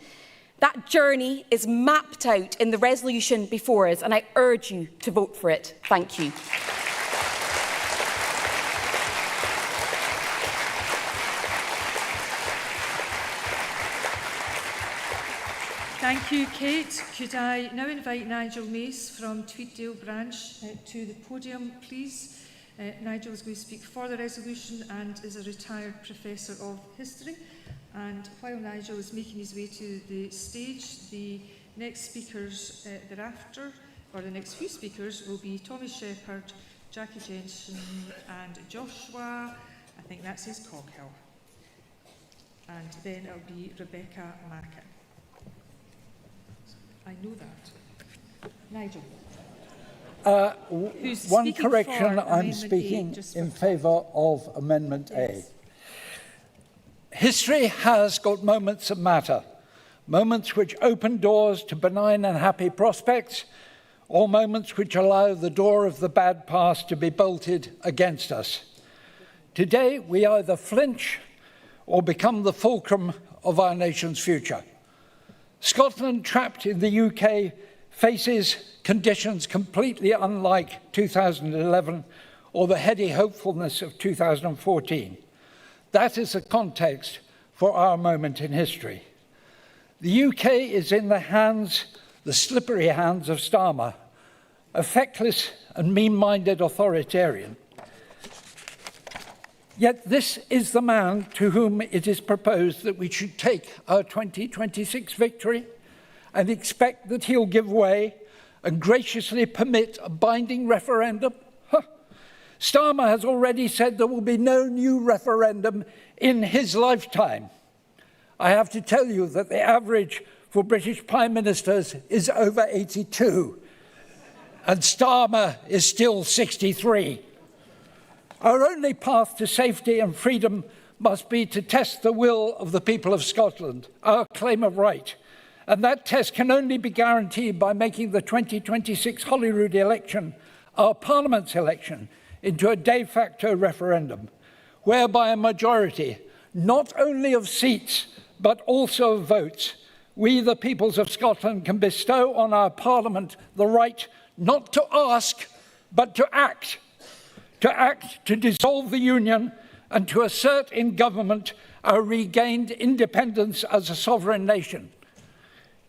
That journey is mapped out in the resolution before us, and I urge you to vote for it. Thank you. Thank you, Kate. Could I now invite Nigel Mace from Tweeddale Branch to the podium, please? Nigel is going to speak for the resolution and is a retired Professor of History. And while Nigel is making his way to the stage, the next speakers thereafter, or the next few speakers, will be Tommy Shepherd, Jackie Jensen and Joshua, I think that's his Coghill. And then it'll be Rebecca Mackin. I know that. Nigel. One correction, I'm speaking in favour of Amendment A. History has got moments that matter, moments which open doors to benign and happy prospects, or moments which allow the door of the bad past to be bolted against us. Today, we either flinch or become the fulcrum of our nation's future. Scotland, trapped in the UK, faces conditions completely unlike 2011 or the heady hopefulness of 2014. That is the context for our moment in history. The UK is in the hands, the slippery hands of Starmer, a feckless and mean-minded authoritarian. Yet this is the man to whom it is proposed that we should take our 2026 victory and expect that he'll give way and graciously permit a binding referendum? Starmer has already said there will be no new referendum in his lifetime. I have to tell you that the average for British Prime Ministers is over 82, and Starmer is still 63. Our only path to safety and freedom must be to test the will of the people of Scotland, our claim of right. And that test can only be guaranteed by making the 2026 Holyrood election, our Parliament's election, into a de facto referendum, whereby a majority, not only of seats, but also of votes, we, the peoples of Scotland, can bestow on our Parliament the right not to ask, but to act to dissolve the Union and to assert in government our regained independence as a sovereign nation.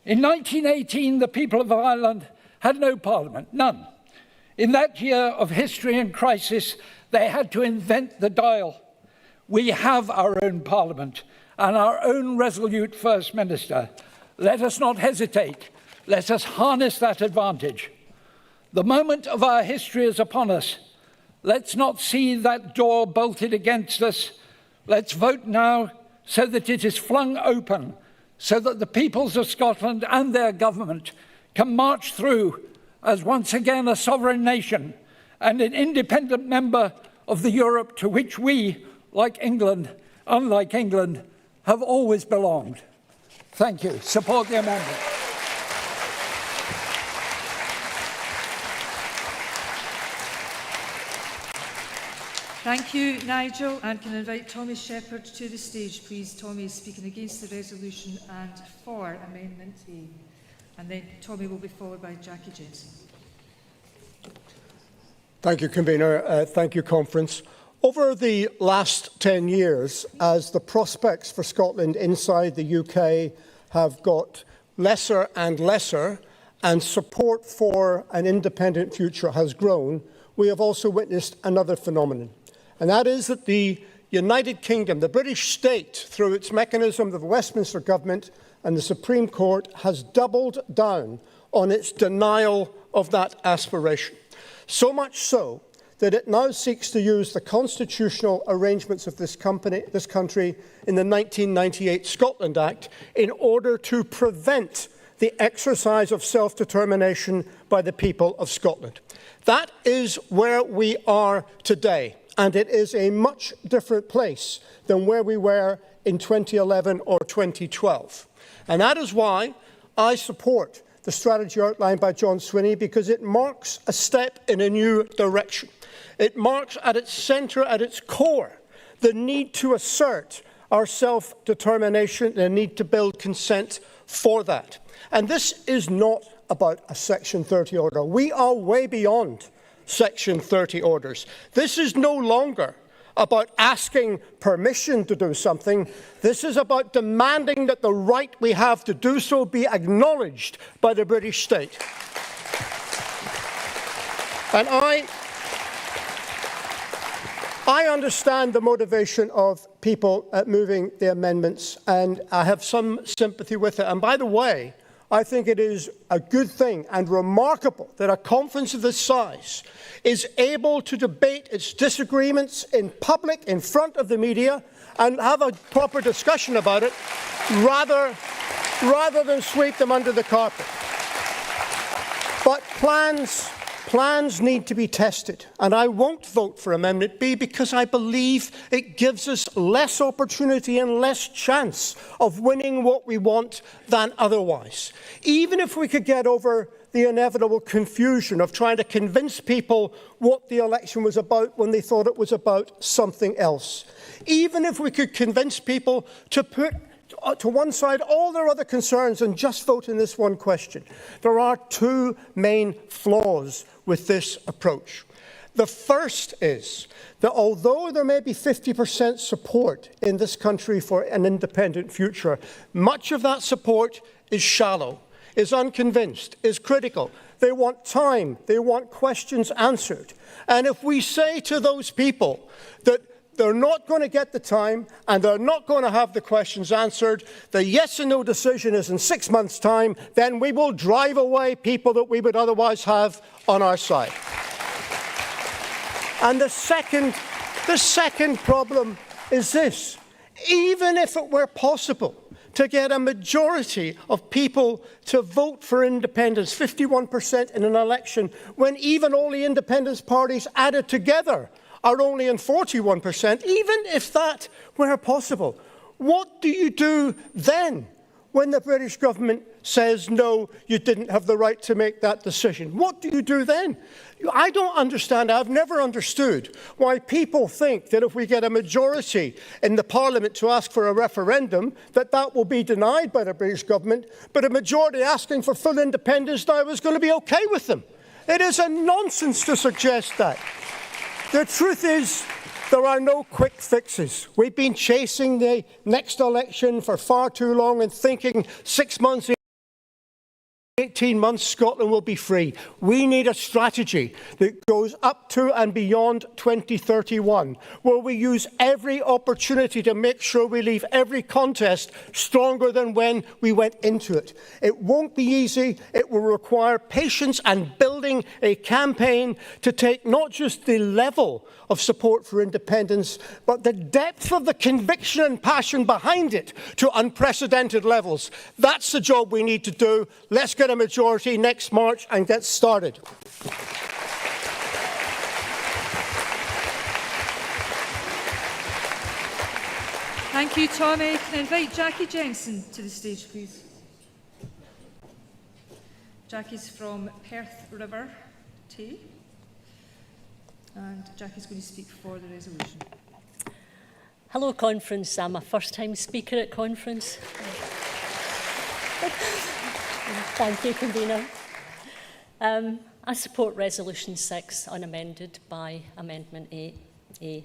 In 1918, the people of Ireland had no parliament, none. In that year of history and crisis, they had to invent the dial. We have our own parliament and our own resolute First Minister. Let us not hesitate. Let us harness that advantage. The moment of our history is upon us. Let's not see that door bolted against us. Let's vote now so that it is flung open, so that the peoples of Scotland and their government can march through as once again a sovereign nation and an independent member of the Europe to which we, like England, unlike England, have always belonged. Thank you. Support the amendment. Thank you, Nigel. And can I invite Tommy Shepherd to the stage, please? Tommy is speaking against the resolution and for Amendment A. And then Tommy will be followed by Jackie Jensen. Thank you, Convener. Thank you, Conference. Over the last 10 years, as the prospects for Scotland inside the UK have got lesser and lesser, and support for an independent future has grown, we have also witnessed another phenomenon. And that is that the United Kingdom, the British state, through its mechanism of the Westminster government and the Supreme Court, has doubled down on its denial of that aspiration. So much so that it now seeks to use the constitutional arrangements of this country in the 1998 Scotland Act in order to prevent the exercise of self-determination by the people of Scotland. That is where we are today, and it is a much different place than where we were in 2011 or 2012. And that is why I support the strategy outlined by John Swinney, because it marks a step in a new direction. It marks at its centre, at its core, the need to assert our self-determination and the need to build consent for that. And this is not about a Section 30 order. We are way beyond Section 30 orders. This is no longer about asking permission to do something. This is about demanding that the right we have to do so be acknowledged by the British state. And I understand the motivation of people moving the amendments, and I have some sympathy with it. And by the way, I think it is a good thing and remarkable that a conference of this size is able to debate its disagreements in public, in front of the media, and have a proper discussion about it, rather than sweep them under the carpet. But plans need to be tested, and I won't vote for Amendment B because I believe it gives us less opportunity and less chance of winning what we want than otherwise. Even if we could get over the inevitable confusion of trying to convince people what the election was about when they thought it was about something else. Even if we could convince people to put to one side all their other concerns and just vote in this one question. There are two main flaws with this approach. The first is that although there may be 50% support in this country for an independent future, much of that support is shallow, is unconvinced, is critical. They want time, they want questions answered. And if we say to those people that they're not going to get the time and they're not going to have the questions answered, the yes and no decision is in 6 months' time, then we will drive away people that we would otherwise have on our side. And the second problem is this. Even if it were possible to get a majority of people to vote for independence, 51% in an election, when even all the independence parties added together are only in 41%, even if that were possible, what do you do then when the British government says, no, you didn't have the right to make that decision? What do you do then? I don't understand, I've never understood why people think that if we get a majority in the Parliament to ask for a referendum, that will be denied by the British government, but a majority asking for full independence now is going to be okay with them. It is a nonsense to suggest that. The truth is, there are no quick fixes. We've been chasing the next election for far too long and thinking 6 months, 18 months, Scotland will be free. We need a strategy that goes up to and beyond 2031, where we use every opportunity to make sure we leave every contest stronger than when we went into it. It won't be easy. It will require patience and building a campaign to take not just the level of support for independence, but the depth of the conviction and passion behind it to unprecedented levels. That's the job we need to do. Let's get a majority next March and get started. Thank you, Tommy. Can I invite Jackie Jensen to the stage, please? Jackie's from Perth River Tay. And Jackie's going to speak for the resolution. Hello, conference. I'm a first-time speaker at conference. Thank you, convener. I support Resolution 6, unamended by Amendment 8A.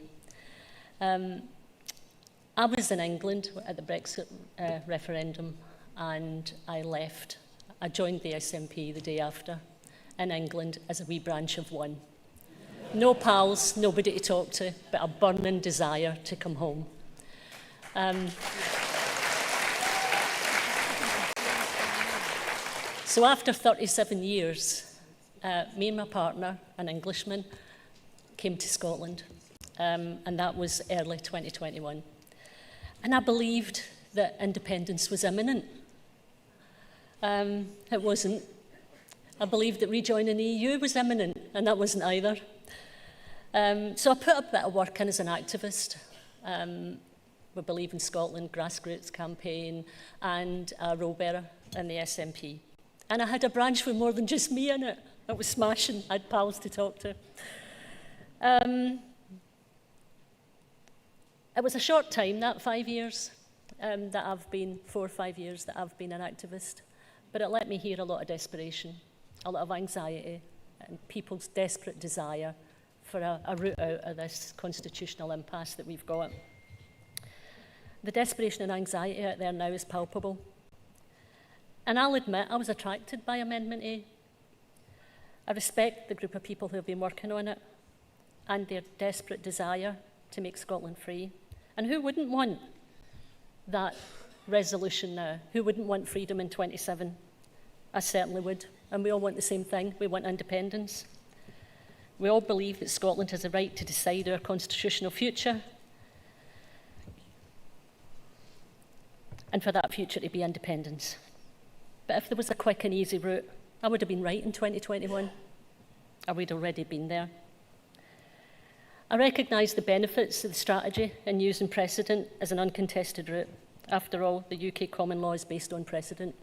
I was in England at the Brexit referendum, and I left. I joined the SNP the day after in England as a wee branch of one. No pals, nobody to talk to, but a burning desire to come home. So after 37 years, me and my partner, an Englishman, came to Scotland, and that was early 2021. And I believed that independence was imminent. It wasn't. I believed that rejoining the EU was imminent, and that wasn't either. So I put a bit of work in as an activist. We Believe in Scotland grassroots campaign and a role bearer in the SNP. And I had a branch with more than just me in it. It was smashing. I had pals to talk to. It was a short time, that 5 years, that I've been, 4 or 5 years that I've been an activist, but it let me hear a lot of desperation, a lot of anxiety, and people's desperate desire for a route out of this constitutional impasse that we've got. The desperation and anxiety out there now is palpable. And I'll admit I was attracted by Amendment A. I respect the group of people who have been working on it and their desperate desire to make Scotland free. And who wouldn't want that resolution now? Who wouldn't want freedom in 27? I certainly would. And we all want the same thing. We want independence. We all believe that Scotland has a right to decide our constitutional future, and for that future to be independence. But if there was a quick and easy route, I would have been right in 2021. I would have already been there. I recognise the benefits of the strategy in using precedent as an uncontested route. After all, the UK common law is based on precedent.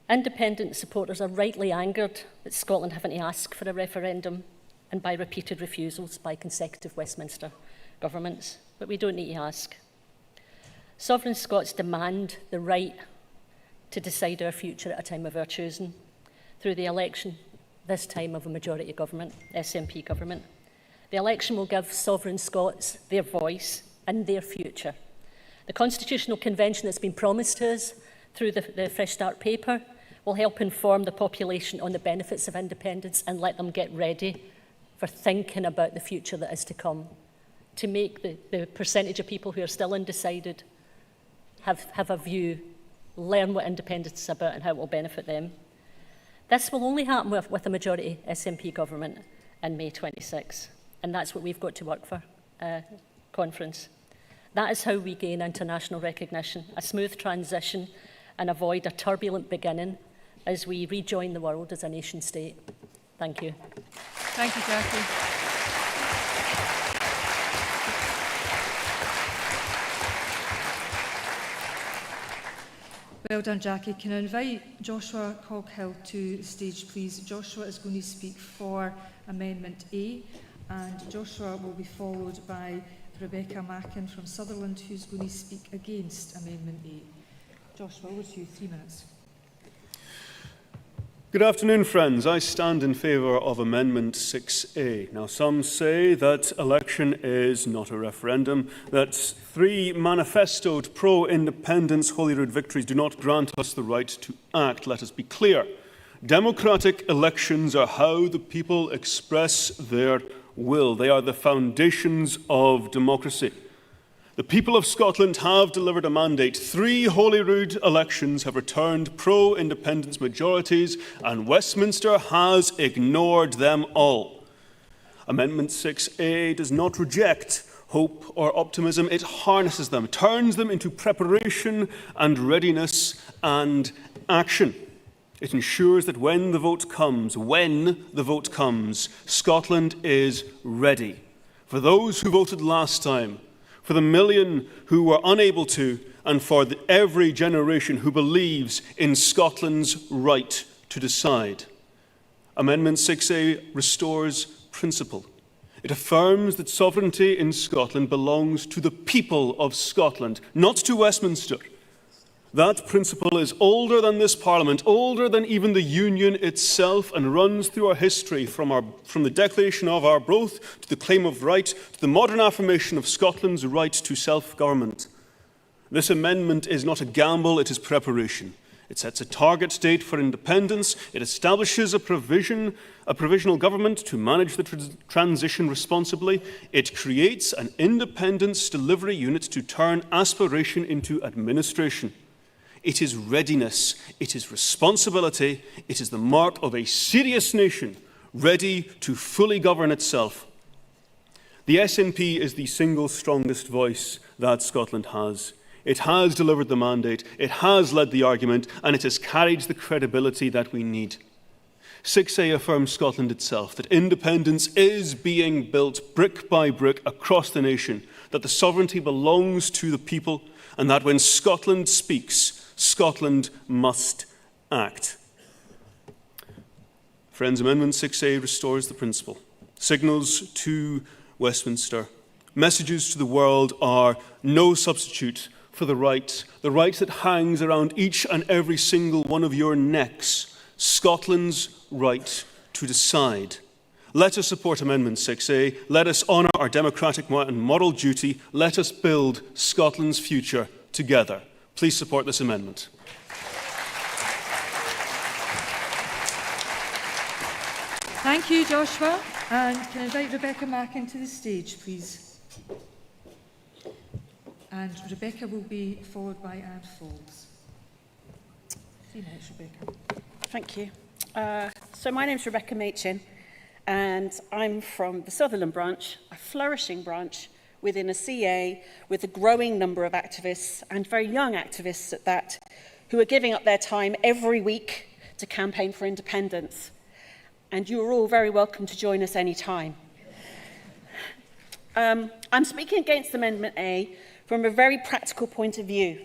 Independent supporters are rightly angered that Scotland having to ask for a referendum and by repeated refusals by consecutive Westminster governments. But we don't need to ask. Sovereign Scots demand the right to decide our future at a time of our choosing through the election, this time of a majority government, SNP government. The election will give sovereign Scots their voice and their future. The Constitutional Convention that's been promised to us through the Fresh Start paper will help inform the population on the benefits of independence and let them get ready for thinking about the future that is to come, to make the percentage of people who are still undecided have a view, learn what independence is about and how it will benefit them. This will only happen with a majority SNP government in May 26, and that's what we've got to work for, conference. That is how we gain international recognition, a smooth transition and avoid a turbulent beginning as we rejoin the world as a nation state. Thank you. Thank you, Jackie. Well done, Jackie. Can I invite Joshua Coghill to the stage, please? Joshua is going to speak for Amendment A, and Joshua will be followed by Rebecca Mackin from Sutherland, who's going to speak against Amendment A. Joshua, over to you, 3 minutes. Good afternoon, friends. I stand in favour of Amendment 6A. Now, some say that election is not a referendum, that 3 manifestoed pro-independence Holyrood victories do not grant us the right to act. Let us be clear. Democratic elections are how the people express their will. They are the foundations of democracy. The people of Scotland have delivered a mandate. 3 Holyrood elections have returned pro-independence majorities, and Westminster has ignored them all. Amendment 6A does not reject hope or optimism. It harnesses them, turns them into preparation and readiness and action. It ensures that when the vote comes, Scotland is ready. For those who voted last time, for the million who were unable to, and for every generation who believes in Scotland's right to decide. Amendment 6A restores principle. It affirms that sovereignty in Scotland belongs to the people of Scotland, not to Westminster. That principle is older than this Parliament, older than even the Union itself, and runs through our history from the declaration of Arbroath to the claim of right to the modern affirmation of Scotland's right to self-government. This amendment is not a gamble, it is preparation. It sets a target date for independence. It establishes a provisional government to manage the transition responsibly. It creates an independence delivery unit to turn aspiration into administration. It is readiness, it is responsibility, it is the mark of a serious nation ready to fully govern itself. The SNP is the single strongest voice that Scotland has. It has delivered the mandate, it has led the argument, and it has carried the credibility that we need. 6A affirms Scotland itself, that independence is being built brick by brick across the nation, that the sovereignty belongs to the people, and that when Scotland speaks, Scotland must act. Friends, Amendment 6A restores the principle, signals to Westminster Messages to the world are no substitute for the right that hangs around each and every single one of your necks, Scotland's right to decide. Let us support Amendment 6A. Let us honour our democratic and moral duty. Let us build Scotland's future together. Please support this amendment. Thank you, Joshua. And can I invite Rebecca Mack into the stage, please? And Rebecca will be followed by Anne Falls. 3 minutes, Rebecca. Thank you. So my name's Rebecca Machin, and I'm from the Sutherland branch, a flourishing branch within a CA with a growing number of activists, and very young activists at that, who are giving up their time every week to campaign for independence. And you're all very welcome to join us any time. I'm speaking against Amendment A from a very practical point of view.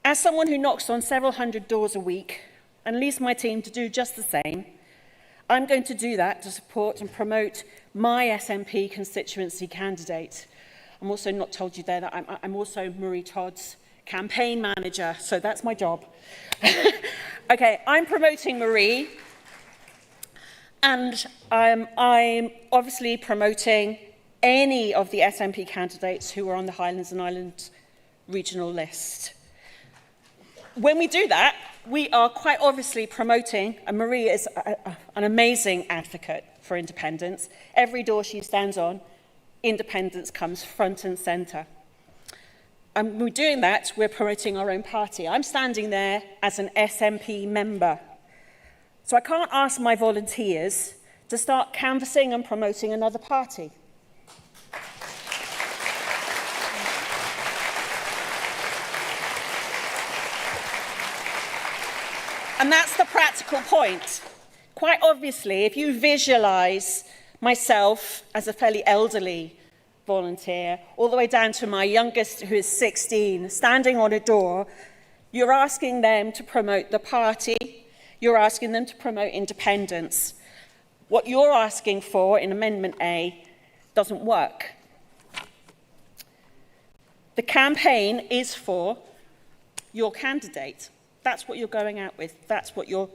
As someone who knocks on several hundred doors a week and leaves my team to do just the same, I'm going to do that to support and promote my SNP constituency candidate. I'm also not told you there that I'm also Marie Todd's campaign manager, so that's my job. Okay, I'm promoting Marie, and I'm obviously promoting any of the SNP candidates who are on the Highlands and Islands regional list. When we do that, we are quite obviously promoting, and Marie is an amazing advocate for independence. Every door she stands on, independence comes front and centre. And we're doing that, we're promoting our own party. I'm standing there as an SNP member. So I can't ask my volunteers to start canvassing and promoting another party. And that's the practical point. Quite obviously, if you visualise myself as a fairly elderly volunteer, all the way down to my youngest, who is 16, standing on a door, you're asking them to promote the party, you're asking them to promote independence. What you're asking for in Amendment A doesn't work. The campaign is for your candidate. That's what you're going out with. That's what your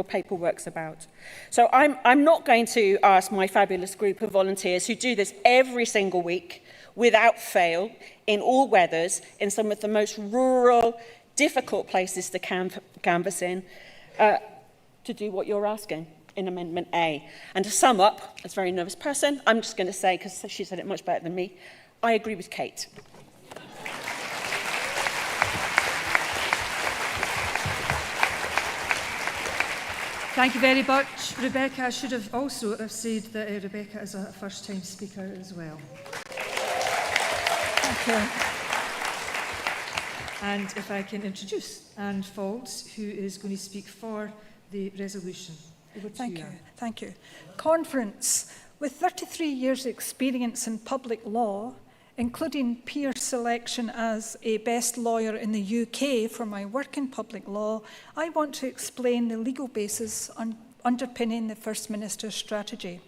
paperwork's about. So I'm not going to ask my fabulous group of volunteers who do this every single week, without fail, in all weathers, in some of the most rural, difficult places to canvass in, to do what you're asking in Amendment A. And to sum up, as a very nervous person, I'm just going to say, because she said it much better than me, I agree with Kate. Thank you very much, Rebecca. I should have also said that Rebecca is a first-time speaker as well. Thank you. And if I can introduce Anne Falls, who is going to speak for the resolution. Thank you. Thank you. Conference. With 33 years' experience in public law, including peer selection as a best lawyer in the UK for my work in public law, I want to explain the legal basis underpinning the First Minister's strategy.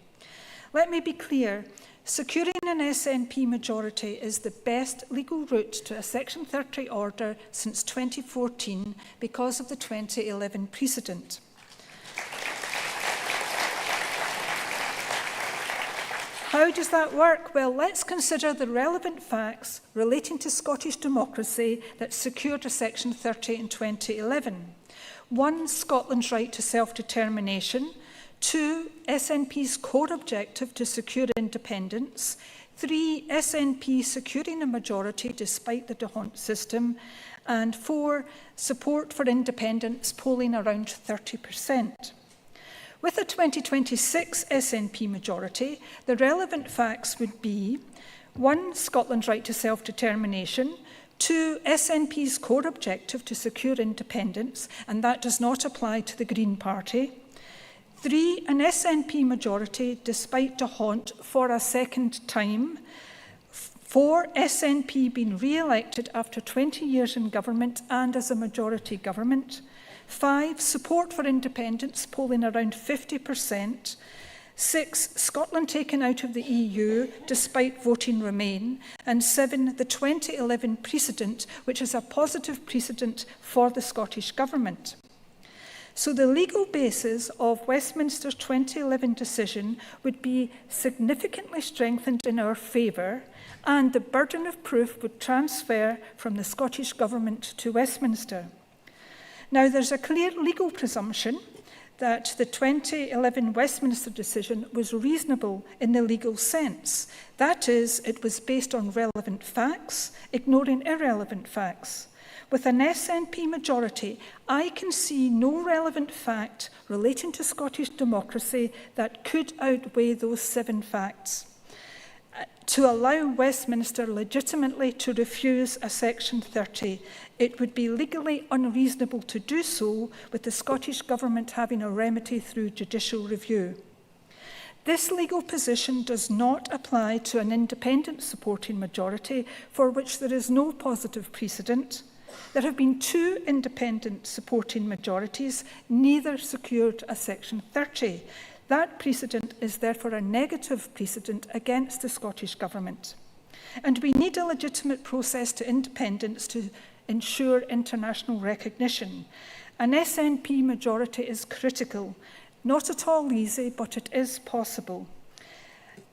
Let me be clear, securing an SNP majority is the best legal route to a Section 30 order since 2014 because of the 2011 precedent. How does that work? Well, let's consider the relevant facts relating to Scottish democracy that secured a Section 30 in 2011. 1, Scotland's right to self-determination. 2, SNP's core objective to secure independence. 3, SNP securing a majority despite the D'Hondt system. And 4, support for independence polling around 30%. With a 2026 SNP majority, the relevant facts would be 1, Scotland's right to self-determination, 2, SNP's core objective to secure independence, and that does not apply to the Green Party, 3, an SNP majority despite D'Hondt for a second time, 4, SNP being re-elected after 20 years in government and as a majority government, 5, support for independence, polling around 50%. 6, Scotland taken out of the EU despite voting Remain. And 7, the 2011 precedent, which is a positive precedent for the Scottish Government. So the legal basis of Westminster's 2011 decision would be significantly strengthened in our favour, and the burden of proof would transfer from the Scottish Government to Westminster. Now, there's a clear legal presumption that the 2011 Westminster decision was reasonable in the legal sense. That is, it was based on relevant facts, ignoring irrelevant facts. With an SNP majority, I can see no relevant fact relating to Scottish democracy that could outweigh those 7 facts. To allow Westminster legitimately to refuse a Section 30, it would be legally unreasonable to do so, with the Scottish Government having a remedy through judicial review. This legal position does not apply to an independent supporting majority for which there is no positive precedent. There have been 2 independent supporting majorities, neither secured a Section 30. That precedent is therefore a negative precedent against the Scottish Government. And we need a legitimate process to independence to ensure international recognition. An SNP majority is critical, not at all easy, but it is possible.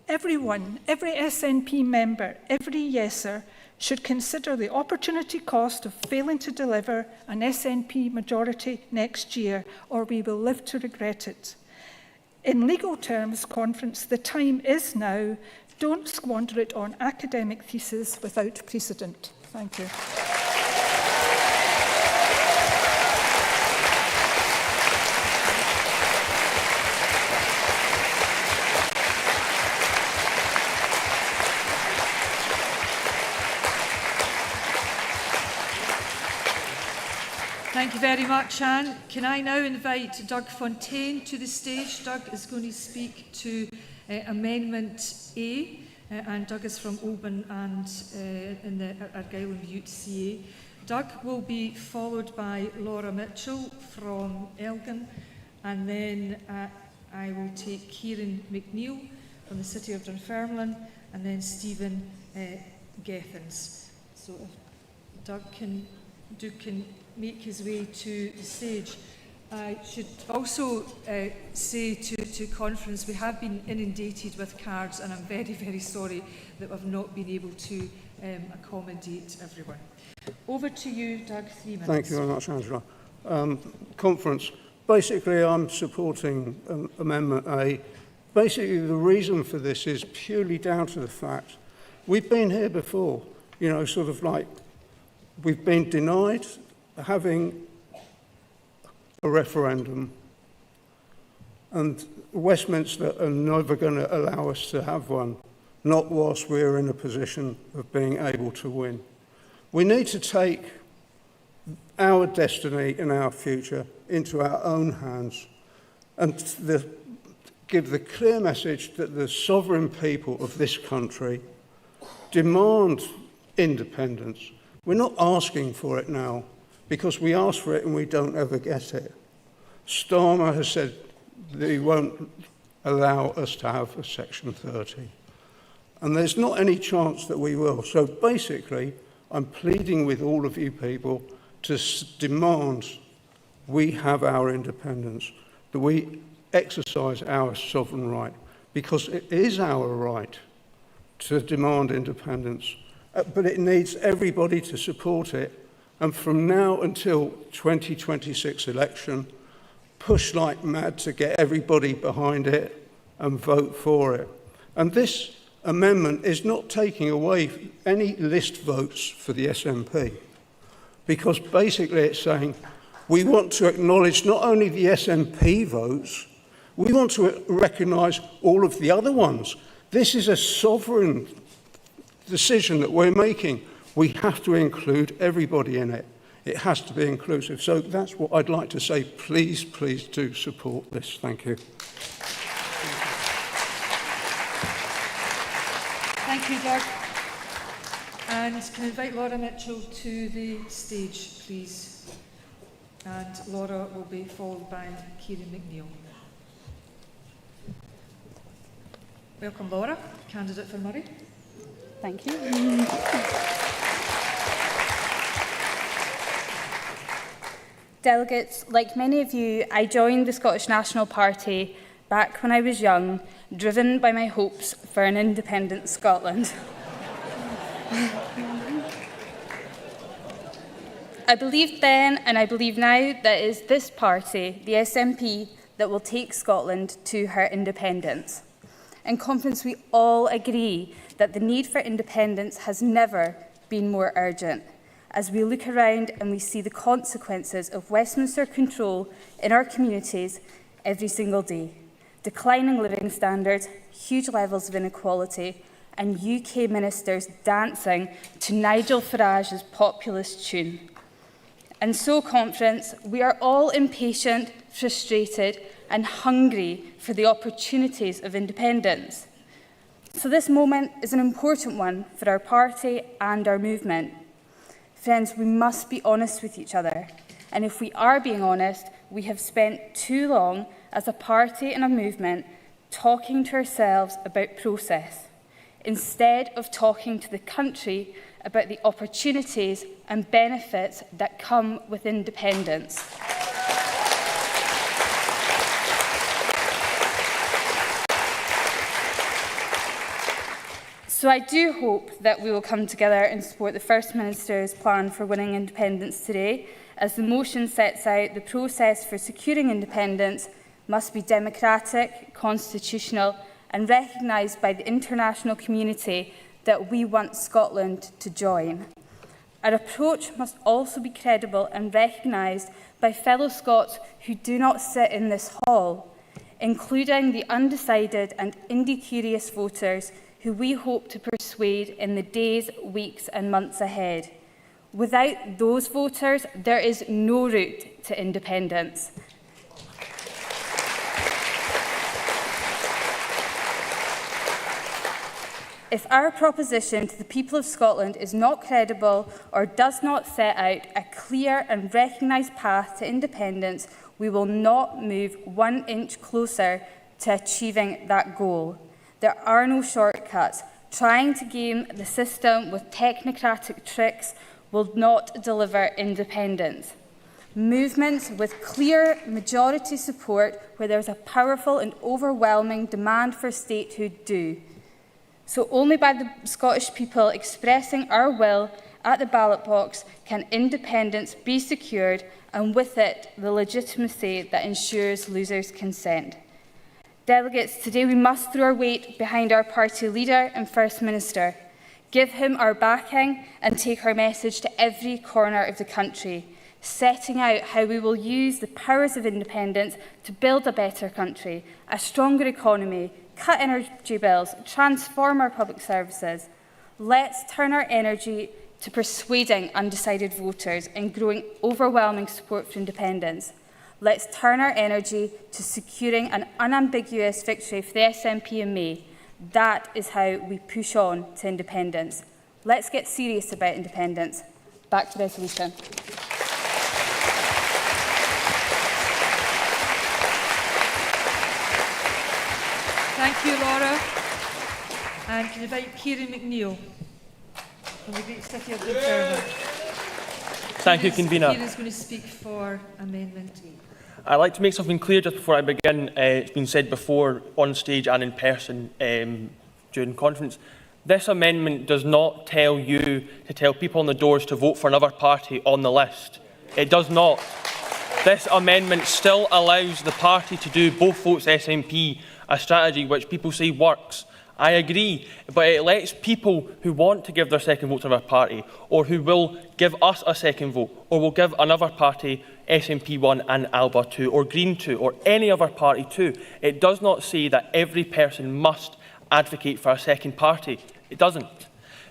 Everyone, every SNP member, every yeser, should consider the opportunity cost of failing to deliver an SNP majority next year, or we will live to regret it. In legal terms, Conference, the time is now. Don't squander it on academic theses without precedent. Thank you. Thank you very much, Anne. Can I now invite Doug Fontaine to the stage? Doug is going to speak to Amendment A, and Doug is from Oban and in the Argyll and Bute CA. Doug will be followed by Laura Mitchell from Elgin, and then I will take Kieran McNeill from the City of Dunfermline, and then Stephen Gethins. So if Doug can make his way to the stage. I should also say to Conference, we have been inundated with cards, and I'm very, very sorry that we've not been able to accommodate everyone. Over to you, Doug, 3 minutes. Thank you very much, Angela. Conference, basically I'm supporting Amendment A. Basically the reason for this is purely down to the fact we've been here before, you know, sort of like we've been denied having a referendum, and Westminster are never going to allow us to have one, not whilst we're in a position of being able to win. We need to take our destiny and our future into our own hands and give the clear message that the sovereign people of this country demand independence. We're not asking for it now, because we ask for it and we don't ever get it. Starmer has said that he won't allow us to have a Section 30. And there's not any chance that we will. So basically, I'm pleading with all of you people to demand we have our independence, that we exercise our sovereign right, because it is our right to demand independence. But it needs everybody to support it. And from now until 2026 election, push like mad to get everybody behind it and vote for it. And this amendment is not taking away any list votes for the SNP, because basically it's saying we want to acknowledge not only the SNP votes, we want to recognise all of the other ones. This is a sovereign decision that we're making. We have to include everybody in it. It has to be inclusive. So that's what I'd like to say. Please, please do support this. Thank you. Thank you, Doug. And can I invite Laura Mitchell to the stage, please? And Laura will be followed by Kieran McNeill. Welcome, Laura, candidate for Murray. Thank you. Delegates, like many of you, I joined the Scottish National Party back when I was young, driven by my hopes for an independent Scotland. I believed then, and I believe now, that it is this party, the SNP, that will take Scotland to her independence. In conference, we all agree that the need for independence has never been more urgent, as we look around and we see the consequences of Westminster control in our communities every single day. Declining living standards, huge levels of inequality, and UK ministers dancing to Nigel Farage's populist tune. And so, conference, we are all impatient, frustrated, and hungry for the opportunities of independence. So this moment is an important one for our party and our movement. Friends, we must be honest with each other. And if we are being honest, we have spent too long as a party and a movement talking to ourselves about process, instead of talking to the country about the opportunities and benefits that come with independence. So I do hope that we will come together and support the First Minister's plan for winning independence today, as the motion sets out the process for securing independence must be democratic, constitutional, and recognised by the international community that we want Scotland to join. Our approach must also be credible and recognised by fellow Scots who do not sit in this hall, including the undecided and indecurious voters who we hope to persuade in the days, weeks and months ahead. Without those voters, there is no route to independence. If our proposition to the people of Scotland is not credible or does not set out a clear and recognised path to independence, we will not move 1 inch closer to achieving that goal. There are no shortcuts. Trying to game the system with technocratic tricks will not deliver independence. Movements with clear majority support where there is a powerful and overwhelming demand for statehood do. So only by the Scottish people expressing our will at the ballot box can independence be secured, and with it the legitimacy that ensures losers' consent. Delegates, today we must throw our weight behind our party leader and First Minister, give him our backing and take our message to every corner of the country, setting out how we will use the powers of independence to build a better country, a stronger economy, cut energy bills, transform our public services. Let's turn our energy to persuading undecided voters and growing overwhelming support for independence. Let's turn our energy to securing an unambiguous victory for the SNP in May. That is how we push on to independence. Let's get serious about independence. Back to the resolution. Thank you, Laura. And can I invite Kieran McNeill from the great city of Dunfermline. Thank you, Convener. Kieran's going to speak for Amendment 8. I'd like to make something clear just before I begin. It's been said before on stage and in person during conference. This amendment does not tell you to tell people on the doors to vote for another party on the list. It does not. This amendment still allows the party to do both votes SNP, a strategy which people say works. I agree, but it lets people who want to give their second vote to another party, or who will give us a second vote, or will give another party SNP 1 and Alba 2, or Green 2, or any other party 2. It does not say that every person must advocate for a second party. It doesn't.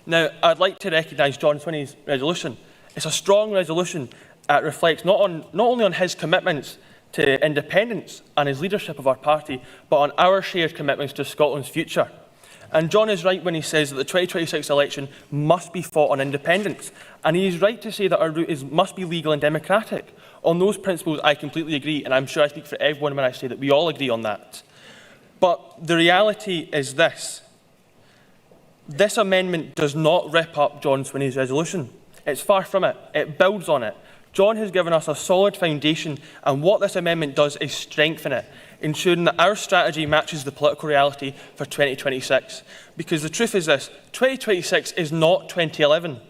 Now, I'd like to recognise John Swinney's resolution. It's a strong resolution. It reflects not only on his commitments to independence and his leadership of our party, but on our shared commitments to Scotland's future. And John is right when he says that the 2026 election must be fought on independence. And he is right to say that our route must be legal and democratic. On those principles, I completely agree, and I'm sure I speak for everyone when I say that we all agree on that. But the reality is this. This amendment does not rip up John Swinney's resolution. It's far from it. It builds on it. John has given us a solid foundation, and what this amendment does is strengthen it, ensuring that our strategy matches the political reality for 2026. Because the truth is this, 2026 is not 2011.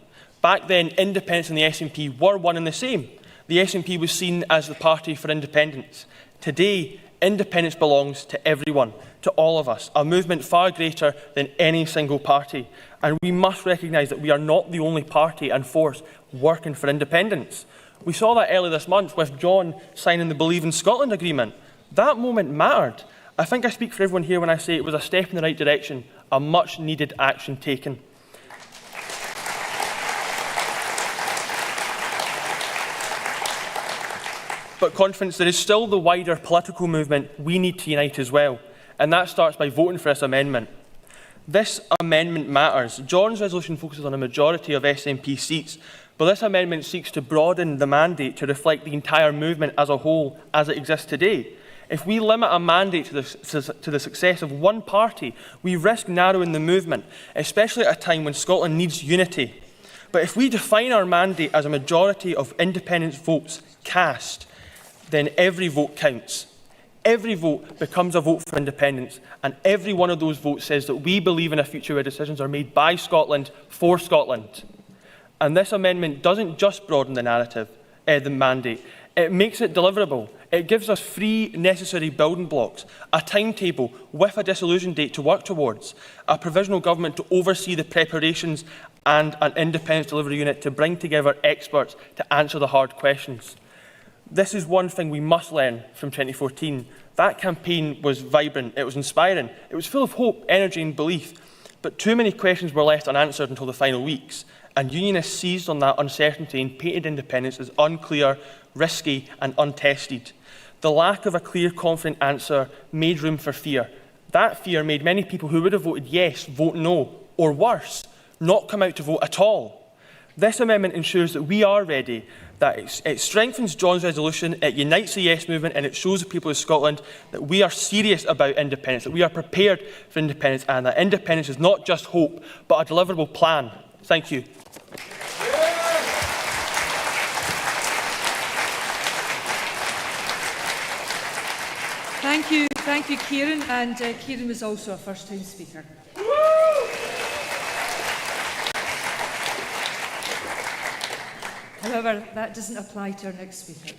Back then, independence and the SNP were one and the same. The SNP was seen as the party for independence. Today, independence belongs to everyone, to all of us, a movement far greater than any single party. And we must recognise that we are not the only party and force working for independence. We saw that earlier this month with John signing the Believe in Scotland agreement. That moment mattered. I think I speak for everyone here when I say it was a step in the right direction, a much needed action taken. But conference, there is still the wider political movement we need to unite as well, and that starts by voting for this amendment. This amendment matters. John's resolution focuses on a majority of SNP seats, but this amendment seeks to broaden the mandate to reflect the entire movement as a whole as it exists today. If we limit a mandate to the success of one party, we risk narrowing the movement, especially at a time when Scotland needs unity. But if we define our mandate as a majority of independent votes cast, then every vote counts. Every vote becomes a vote for independence, and every one of those votes says that we believe in a future where decisions are made by Scotland for Scotland. And this amendment doesn't just broaden the narrative, the mandate. It makes it deliverable. It gives us 3 necessary building blocks, a timetable with a dissolution date to work towards, a provisional government to oversee the preparations, and an independence delivery unit to bring together experts to answer the hard questions. This is one thing we must learn from 2014. That campaign was vibrant, it was inspiring, it was full of hope, energy and belief, but too many questions were left unanswered until the final weeks, and unionists seized on that uncertainty and painted independence as unclear, risky and untested. The lack of a clear, confident answer made room for fear. That fear made many people who would have voted yes vote no, or worse, not come out to vote at all. This amendment ensures that we are ready, that it strengthens John's resolution, it unites the yes movement, and it shows the people of Scotland that we are serious about independence, that we are prepared for independence, and that independence is not just hope, but a deliverable plan. Thank you. Thank you, Kieran, and Kieran was also a first-time speaker. However, that doesn't apply to our next speaker.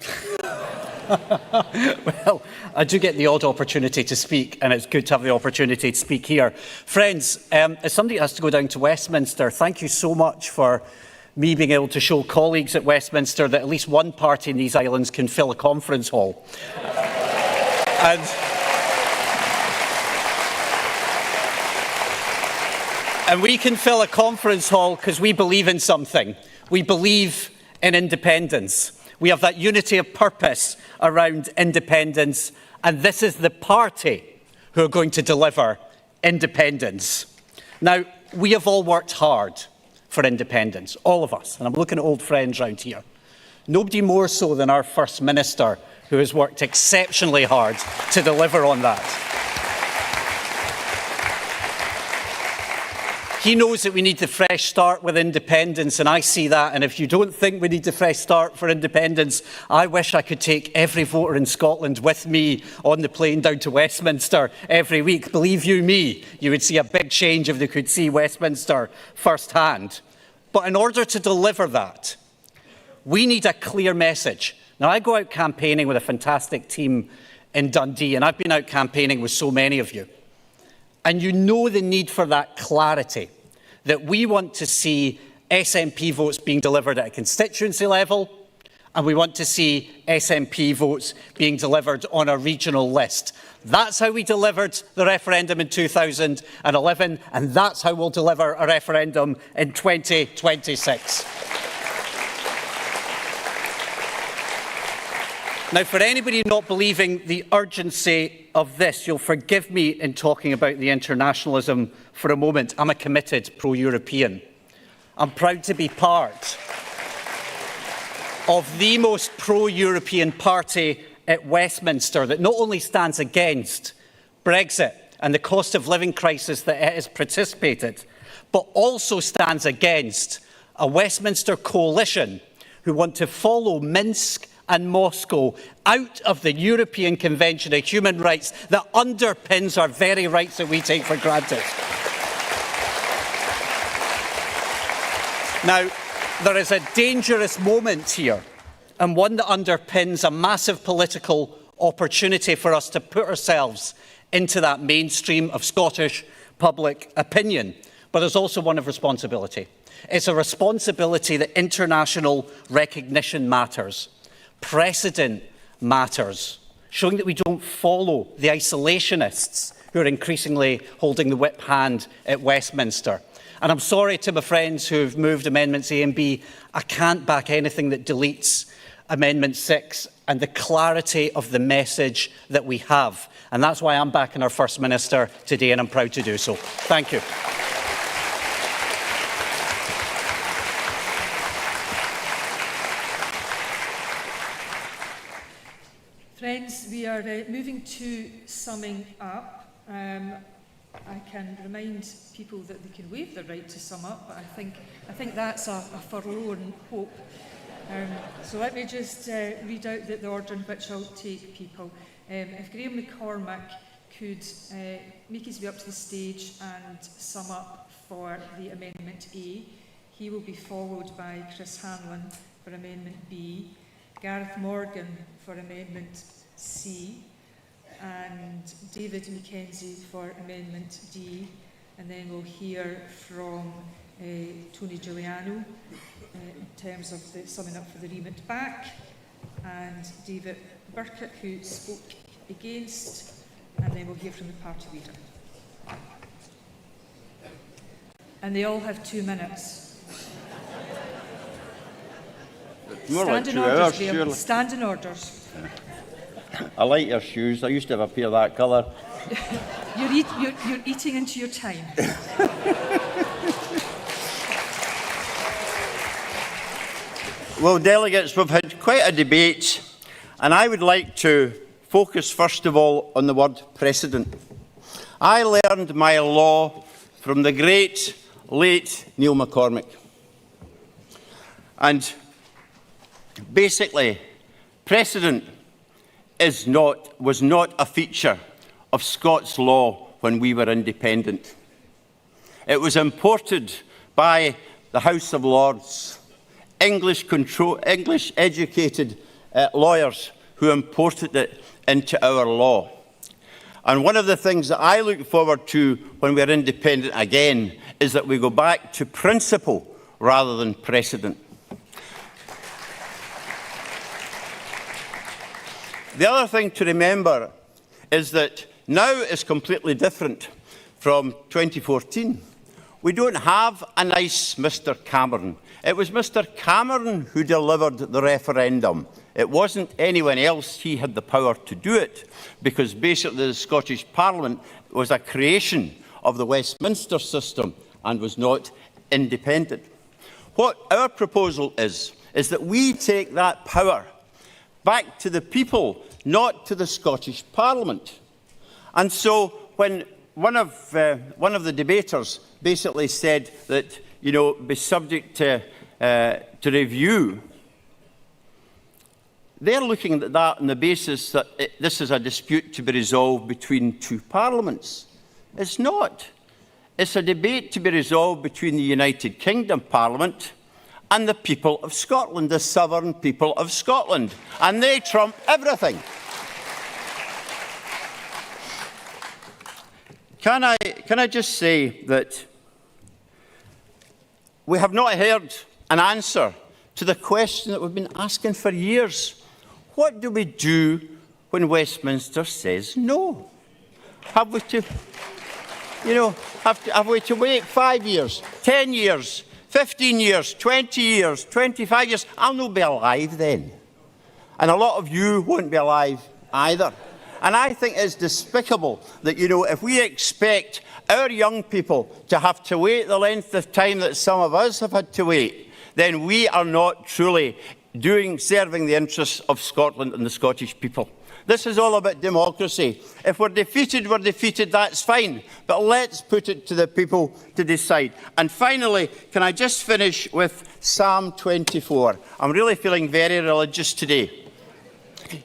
Well, I do get the odd opportunity to speak, and it's good to have the opportunity to speak here. Friends, as somebody who has to go down to Westminster, thank you so much for me being able to show colleagues at Westminster that at least one party in these islands can fill a conference hall. And we can fill a conference hall because we believe in something. We believe in independence. We have that unity of purpose around independence, and this is the party who are going to deliver independence. Now, we have all worked hard for independence, all of us, and I'm looking at old friends round here. Nobody more so than our First Minister, who has worked exceptionally hard to deliver on that. He knows that we need the fresh start with independence, and I see that. And if you don't think we need the fresh start for independence, I wish I could take every voter in Scotland with me on the plane down to Westminster every week. Believe you me, you would see a big change if they could see Westminster firsthand. But in order to deliver that, we need a clear message. Now, I go out campaigning with a fantastic team in Dundee, and I've been out campaigning with so many of you. And you know the need for that clarity, that we want to see SNP votes being delivered at a constituency level, and we want to see SNP votes being delivered on a regional list. That's how we delivered the referendum in 2011, and that's how we'll deliver a referendum in 2026. Now, for anybody not believing the urgency of this, you'll forgive me in talking about the internationalism for a moment. I'm a committed pro-European. I'm proud to be part of the most pro-European party at Westminster that not only stands against Brexit, and the cost of living crisis that it has participated, but also stands against a Westminster coalition who want to follow Minsk and Moscow out of the European Convention of Human Rights that underpins our very rights that we take for granted. Now, there is a dangerous moment here, and one that underpins a massive political opportunity for us to put ourselves into that mainstream of Scottish public opinion. But there's also one of responsibility. It's a responsibility that international recognition matters. Precedent matters, showing that we don't follow the isolationists who are increasingly holding the whip hand at Westminster. And I'm sorry to my friends who have moved Amendments A and B. I can't back anything that deletes Amendment 6 and the clarity of the message that we have. And that's why I'm backing our First Minister today, and I'm proud to do so. Thank you. Friends, we are moving to summing up. I can remind people that they can waive their right to sum up, but I think that's a forlorn hope. So let me just read out the order in which I'll take people. If Graham McCormack could make his way up to the stage and sum up for the Amendment A, he will be followed by Chris Hanlon for Amendment B, Gareth Morgan for Amendment C, and David Mackenzie for Amendment D, and then we'll hear from Tony Giuliano in terms of the summing up for the remit back, and David Burkett, who spoke against, and then we'll hear from the party leader. And they all have 2 minutes. Stand in orders, Graham. Stand in orders. I like your shoes. I used to have a pair of that colour. You're eating into your time. Well, delegates, we've had quite a debate, and I would like to focus first of all on the word precedent. I learned my law from the great, late Neil McCormack. And basically, precedent was not a feature of Scots law when we were independent. It was imported by the House of Lords, English-educated lawyers who imported it into our law. And one of the things that I look forward to when we're independent again is that we go back to principle rather than precedent. The other thing to remember is that now is completely different from 2014. We don't have a nice Mr. Cameron. It was Mr. Cameron who delivered the referendum. It wasn't anyone else. He had the power to do it because basically the Scottish Parliament was a creation of the Westminster system and was not independent. What our proposal is that we take that power back to the people, not to the Scottish Parliament. And so when one of the debaters basically said that, be subject to review, they're looking at that on the basis that this is a dispute to be resolved between two parliaments. It's not. It's a debate to be resolved between the United Kingdom Parliament and the people of Scotland, the sovereign people of Scotland. And they trump everything. Can I just say that we have not heard an answer to the question that we've been asking for years. What do we do when Westminster says no? Have we to, have we to wait 5 years, 10 years, 15 years, 20 years, 25 years? I'll not be alive then. And a lot of you won't be alive either. And I think it's despicable that, if we expect our young people to have to wait the length of time that some of us have had to wait, then we are not truly serving the interests of Scotland and the Scottish people. This is all about democracy. If we're defeated, that's fine. But let's put it to the people to decide. And finally, can I just finish with Psalm 24? I'm really feeling very religious today.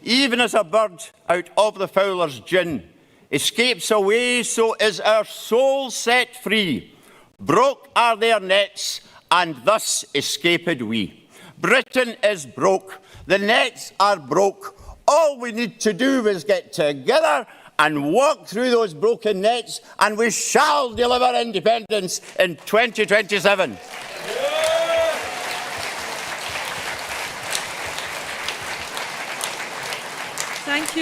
Even as a bird out of the fowler's gin escapes away, so is our soul set free. Broke are their nets, and thus escaped we. Britain is broke. The nets are broke. All we need to do is get together and walk through those broken nets, and we shall deliver independence in 2027. Thank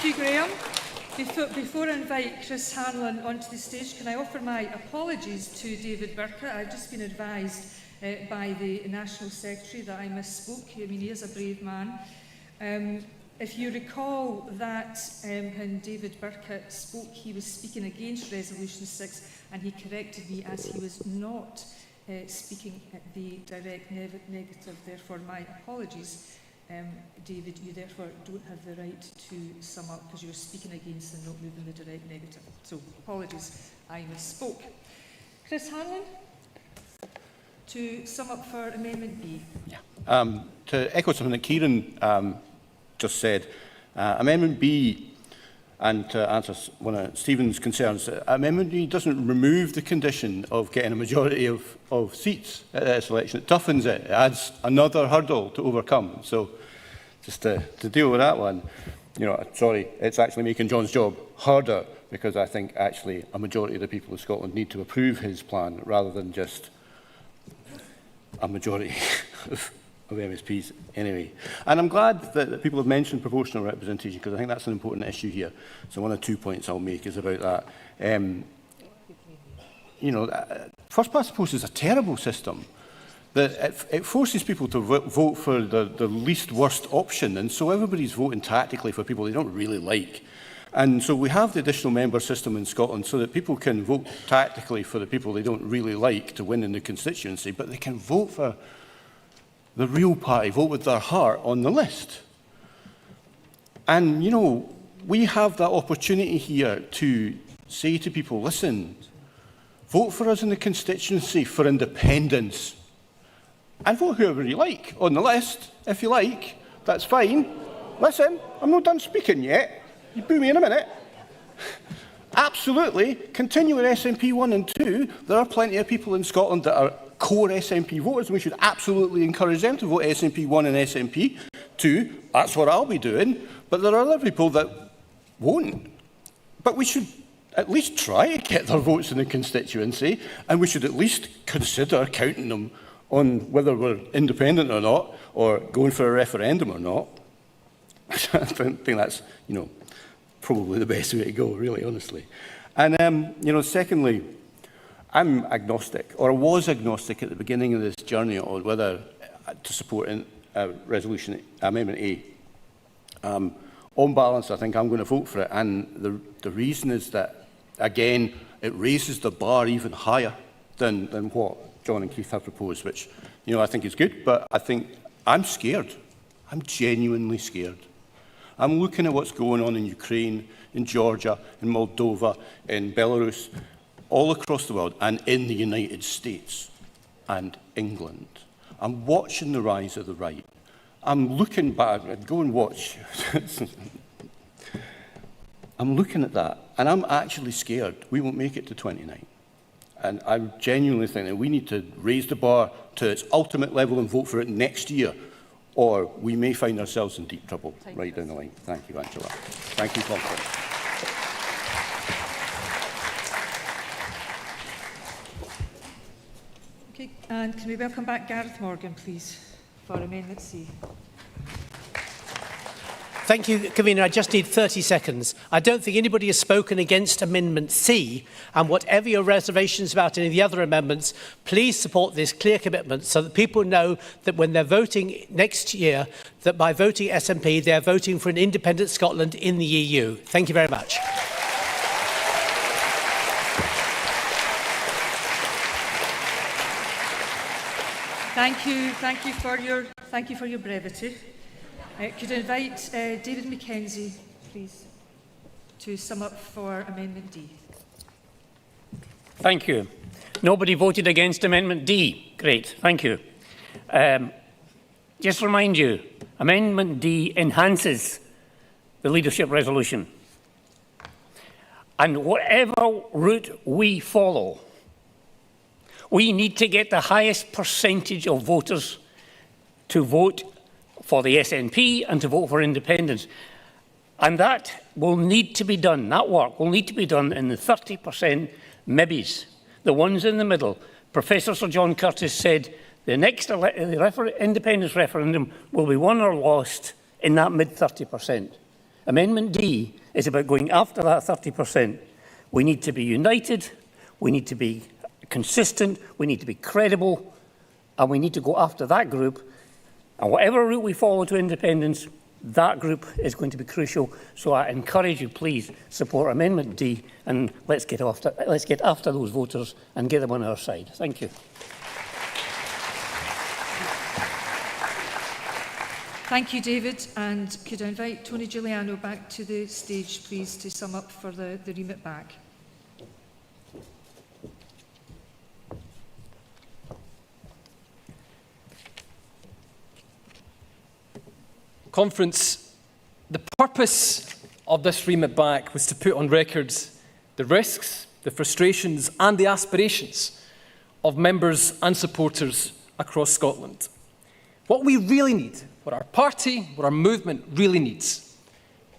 you, Graham. Before I invite Chris Hanlon onto the stage, can I offer my apologies to David Burkett? I've just been advised by the National Secretary that I misspoke. I mean, he is a brave man. If you recall that when David Burkett spoke, he was speaking against Resolution 6, and he corrected me as he was not speaking at the direct negative. Therefore, my apologies. David, you therefore don't have the right to sum up because you're speaking against and not moving the direct negative. So, apologies, I misspoke. Chris Hanlon, to sum up for Amendment B. Yeah. To echo something that Kieran just said, Amendment B, and to answer one of Stephen's concerns, Amendment B doesn't remove the condition of getting a majority of seats at this election. It toughens it. It adds another hurdle to overcome. So just to deal with that one, sorry, it's actually making John's job harder, because I think actually a majority of the people of Scotland need to approve his plan rather than just a majority of MSPs anyway. And I'm glad that people have mentioned proportional representation, because I think that's an important issue here. So one of 2 points I'll make is about that. First past the post is a terrible system. It forces people to vote for the least worst option, and so everybody's voting tactically for people they don't really like. And so we have the additional member system in Scotland so that people can vote tactically for the people they don't really like to win in the constituency, but they can vote for the real party, vote with their heart on the list. And, we have that opportunity here to say to people, listen, vote for us in the constituency for independence. And vote whoever you like on the list, if you like. That's fine. Listen, I'm not done speaking yet. You boo me in a minute. Absolutely. Continue with SNP 1 and 2. There are plenty of people in Scotland that are core SNP voters, and we should absolutely encourage them to vote SNP 1 and SNP 2. That's what I'll be doing. But there are other people that won't. But we should at least try to get their votes in the constituency, and we should at least consider counting them on whether we're independent or not, or going for a referendum or not. I think that's, probably the best way to go, really, honestly. And, secondly, I'm agnostic, or was agnostic at the beginning of this journey on whether to support Resolution Amendment A. On balance, I think I'm going to vote for it, and the reason is that, again, it raises the bar even higher than what John and Keith have proposed, which, I think is good, but I think I'm scared. I'm genuinely scared. I'm looking at what's going on in Ukraine, in Georgia, in Moldova, in Belarus, all across the world, and in the United States and England. I'm watching the rise of the right. I'm looking back, go and watch. I'm looking at that, and I'm actually scared we won't make it to 29. And I genuinely think that we need to raise the bar to its ultimate level and vote for it next year, or we may find ourselves in deep trouble right down the line. Thank you, Angela. Thank you, Conference. Okay, and can we welcome back Gareth Morgan, please, for Amendment C. Thank you, Convener. I just need 30 seconds. I don't think anybody has spoken against Amendment C, and whatever your reservations about any of the other amendments, please support this clear commitment so that people know that when they're voting next year, that by voting SNP, they're voting for an independent Scotland in the EU. Thank you very much. Thank you for your brevity. Could I invite David Mackenzie, please, to sum up for Amendment D? Thank you. Nobody voted against Amendment D. Great, thank you. Just remind you, Amendment D enhances the leadership resolution. And whatever route we follow, we need to get the highest percentage of voters to vote for the SNP and to vote for independence. And that will need to be done, that work will need to be done in the 30% maybes, the ones in the middle. Professor Sir John Curtis said the next independence referendum will be won or lost in that mid-30%. Amendment D is about going after that 30%. We need to be united, we need to be consistent, we need to be credible, and we need to go after that group. And whatever route we follow to independence, that group is going to be crucial. So I encourage you, please, support Amendment D, and let's get after those voters and get them on our side. Thank you. Thank you, David. And could I invite Tony Giuliano back to the stage, please, to sum up for the remit back? Conference, the purpose of this remit back was to put on record the risks, the frustrations and the aspirations of members and supporters across Scotland. What we really need, what our party, what our movement really needs,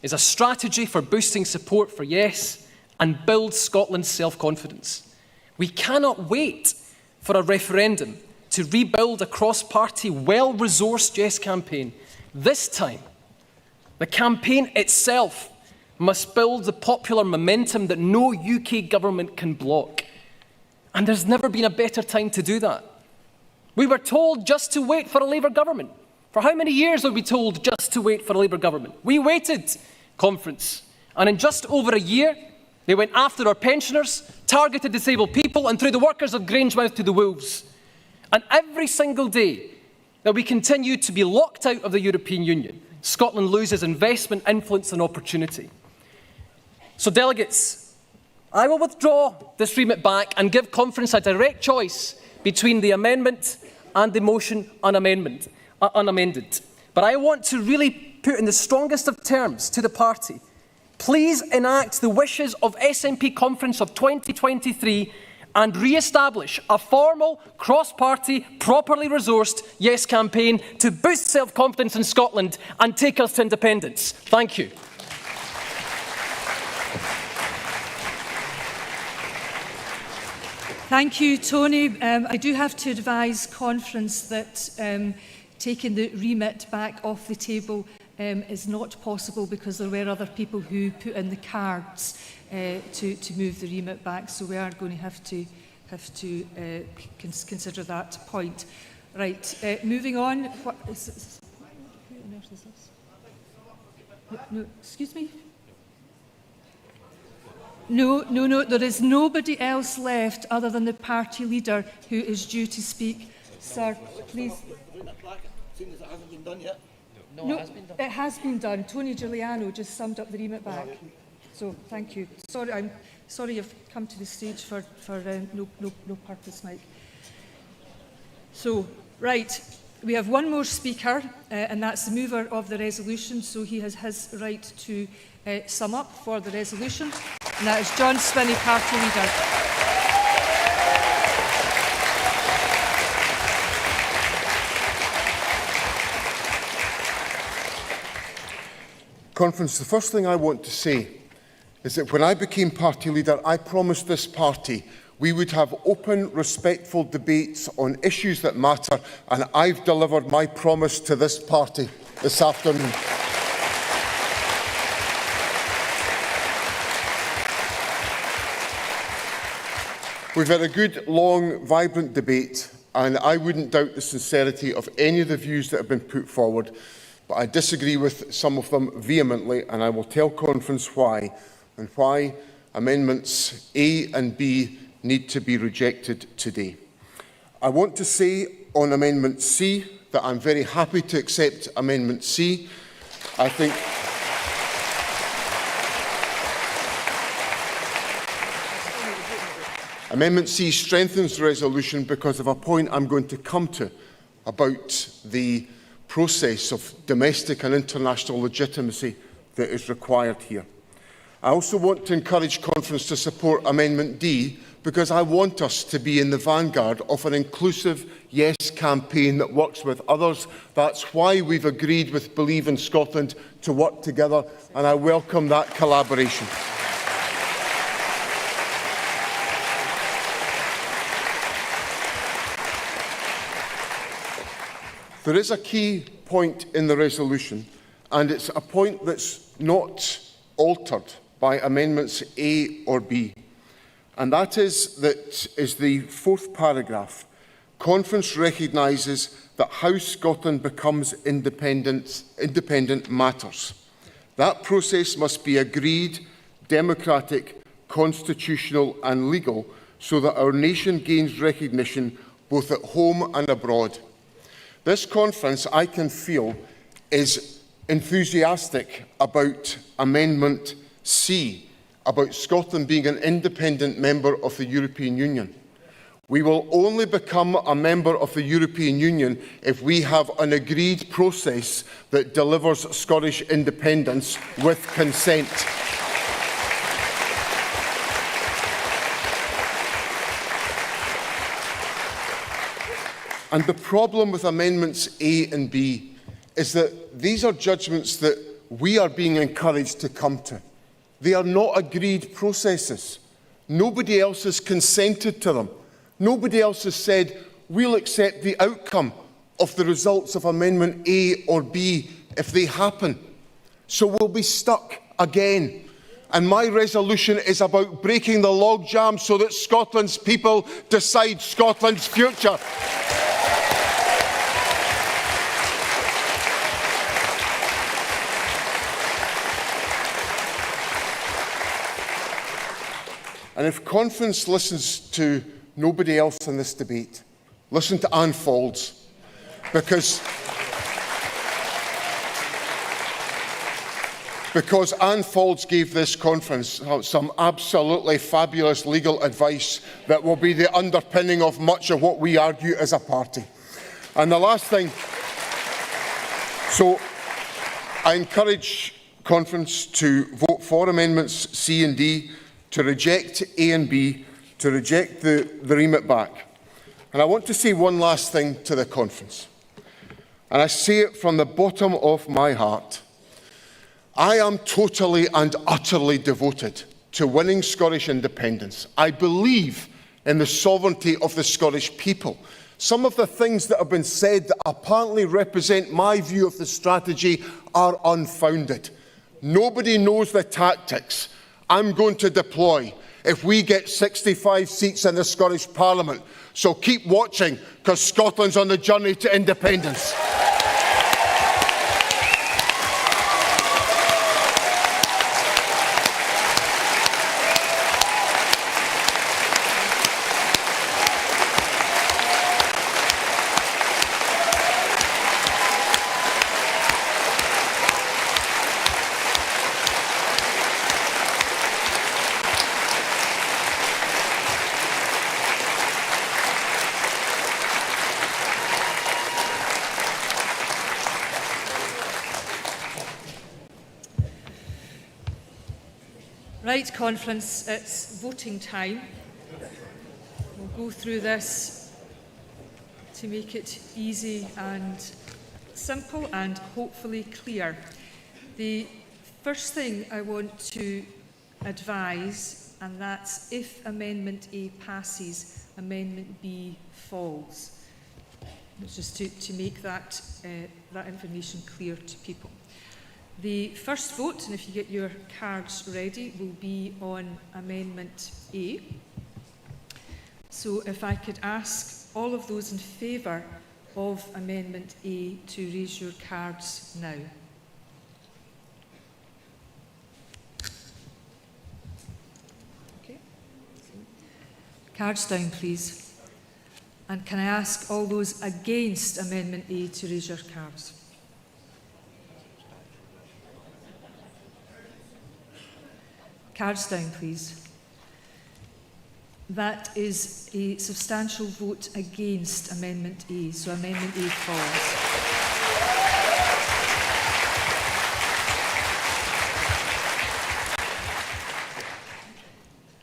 is a strategy for boosting support for Yes and build Scotland's self-confidence. We cannot wait for a referendum to rebuild a cross-party, well-resourced Yes campaign. This time, the campaign itself must build the popular momentum that no UK government can block. And there's never been a better time to do that. We were told just to wait for a Labour government. For how many years were we told just to wait for a Labour government? We waited, Conference. And in just over a year, they went after our pensioners, targeted disabled people, and threw the workers of Grangemouth to the wolves. And every single day that we continue to be locked out of the European Union, Scotland loses investment, influence and opportunity. So delegates, I will withdraw this remit back and give Conference a direct choice between the amendment and the motion unamended. But I want to really put in the strongest of terms to the party, please enact the wishes of SNP Conference of 2023 and re-establish a formal, cross-party, properly resourced Yes campaign to boost self-confidence in Scotland and take us to independence. Thank you. Thank you, Tony. I do have to advise Conference that taking the remit back off the table is not possible because there were other people who put in the cards to move the remit back. So we are going to have to consider that point. Right, moving on. What is this? Who on earth is this? No, excuse me. No, there is nobody else left other than the party leader who is due to speak. Sir, please. Seeing as it hasn't been done yet. No, it has been done. Tony Giuliano just summed up the remit back. So, thank you. Sorry, I'm sorry you've come to the stage for no purpose, Mike. So, right, we have one more speaker, and that's the mover of the resolution, so he has his right to sum up for the resolution, and that is John Swinney, party leader. Conference, the first thing I want to say is that when I became party leader, I promised this party we would have open, respectful debates on issues that matter, and I've delivered my promise to this party this afternoon. We've had a good, long, vibrant debate, and I wouldn't doubt the sincerity of any of the views that have been put forward. But I disagree with some of them vehemently, and I will tell Conference why, and why Amendments A and B need to be rejected today. I want to say on Amendment C that I'm very happy to accept Amendment C. I think Amendment C strengthens the resolution because of a point I'm going to come to about the process of domestic and international legitimacy that is required here. I also want to encourage Conference to support Amendment D because I want us to be in the vanguard of an inclusive Yes campaign that works with others. That's why we've agreed with Believe in Scotland to work together, and I welcome that collaboration. There is a key point in the resolution, and it's a point that's not altered by Amendments A or B. And that is the fourth paragraph. Conference recognises that how Scotland becomes independent matters. That process must be agreed, democratic, constitutional and legal so that our nation gains recognition both at home and abroad. This conference, I can feel, is enthusiastic about Amendment C, about Scotland being an independent member of the European Union. We will only become a member of the European Union if we have an agreed process that delivers Scottish independence with consent. And the problem with Amendments A and B is that these are judgments that we are being encouraged to come to. They are not agreed processes. Nobody else has consented to them. Nobody else has said, we'll accept the outcome of the results of Amendment A or B if they happen. So we'll be stuck again. And my resolution is about breaking the logjam so that Scotland's people decide Scotland's future. And if Conference listens to nobody else in this debate, listen to Anne Faulds, because Anne Faulds gave this conference some absolutely fabulous legal advice that will be the underpinning of much of what we argue as a party. And the last thing, so I encourage Conference to vote for Amendments C and D, to reject A and B, to reject the remit back. And I want to say one last thing to the Conference. And I say it from the bottom of my heart. I am totally and utterly devoted to winning Scottish independence. I believe in the sovereignty of the Scottish people. Some of the things that have been said that apparently represent my view of the strategy are unfounded. Nobody knows the tactics I'm going to deploy if we get 65 seats in the Scottish Parliament. So keep watching, because Scotland's on the journey to independence. Right, Conference, it's voting time. We'll go through this to make it easy and simple and hopefully clear. The first thing I want to advise, and that's if Amendment A passes, Amendment B falls. It's just to make that information clear to people. The first vote, and if you get your cards ready, will be on Amendment A. So if I could ask all of those in favour of Amendment A to raise your cards now. Okay. Cards down, please. And can I ask all those against Amendment A to raise your cards? Cards down, please. That is a substantial vote against Amendment A, so Amendment A falls.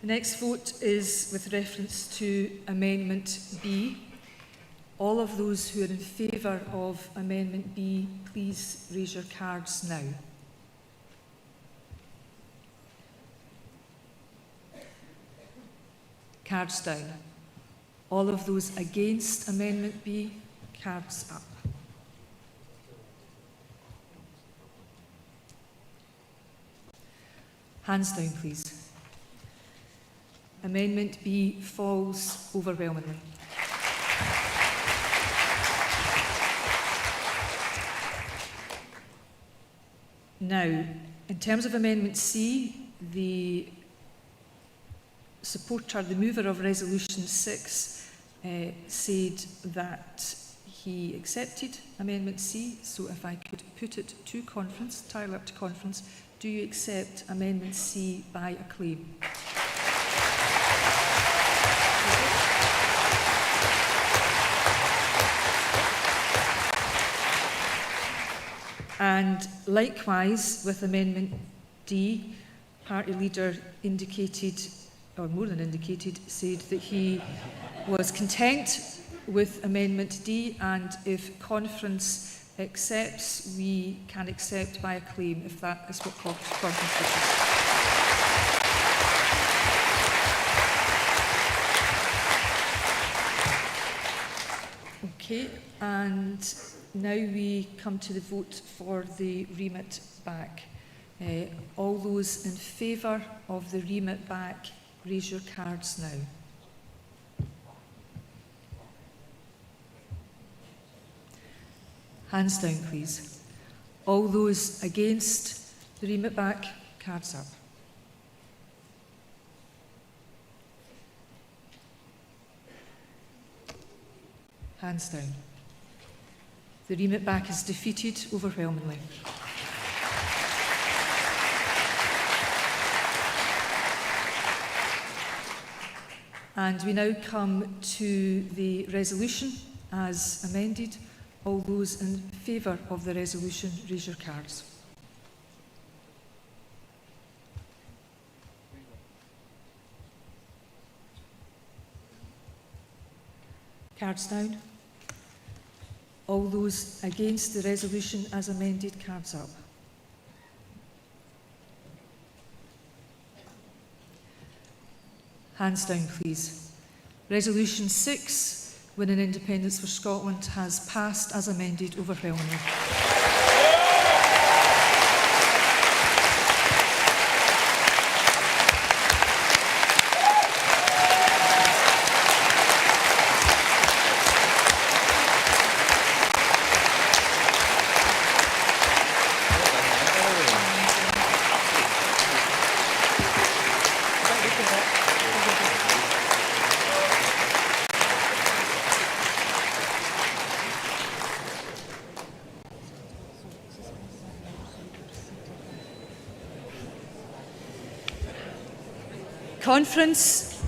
The next vote is with reference to Amendment B. All of those who are in favour of Amendment B, please raise your cards now. Cards down. All of those against Amendment B, cards up. Hands down, please. Amendment B falls overwhelmingly. Now, in terms of Amendment C, the supporter, the mover of Resolution 6, said that he accepted Amendment C. So if I could put it to conference, tile up to conference, do you accept Amendment C by acclaim? And likewise, with Amendment D, party leader indicated, or more than indicated, said that he was content with Amendment D, and if conference accepts, we can accept by acclaim, if that is what conference wishes. Okay, and now we come to the vote for the remit back. All those in favour of the remit back, raise your cards now. Hands down, please. All those against the remit back, cards up. Hands down. The remit back is defeated overwhelmingly. And we now come to the resolution as amended. All those in favour of the resolution, raise your cards. Cards down. All those against the resolution as amended, cards up. Hands down, please. Resolution 6, Winning Independence for Scotland, has passed as amended overwhelmingly. Conference,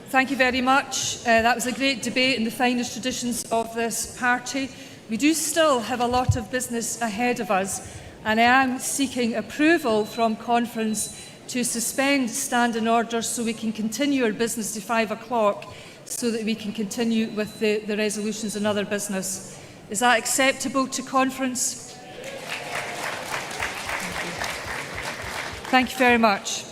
thank you very much. That was a great debate in the finest traditions of this party. We do still have a lot of business ahead of us, and I am seeking approval from Conference to suspend standing orders so we can continue our business to 5 o'clock so that we can continue with the resolutions and other business. Is that acceptable to Conference? Thank you very much.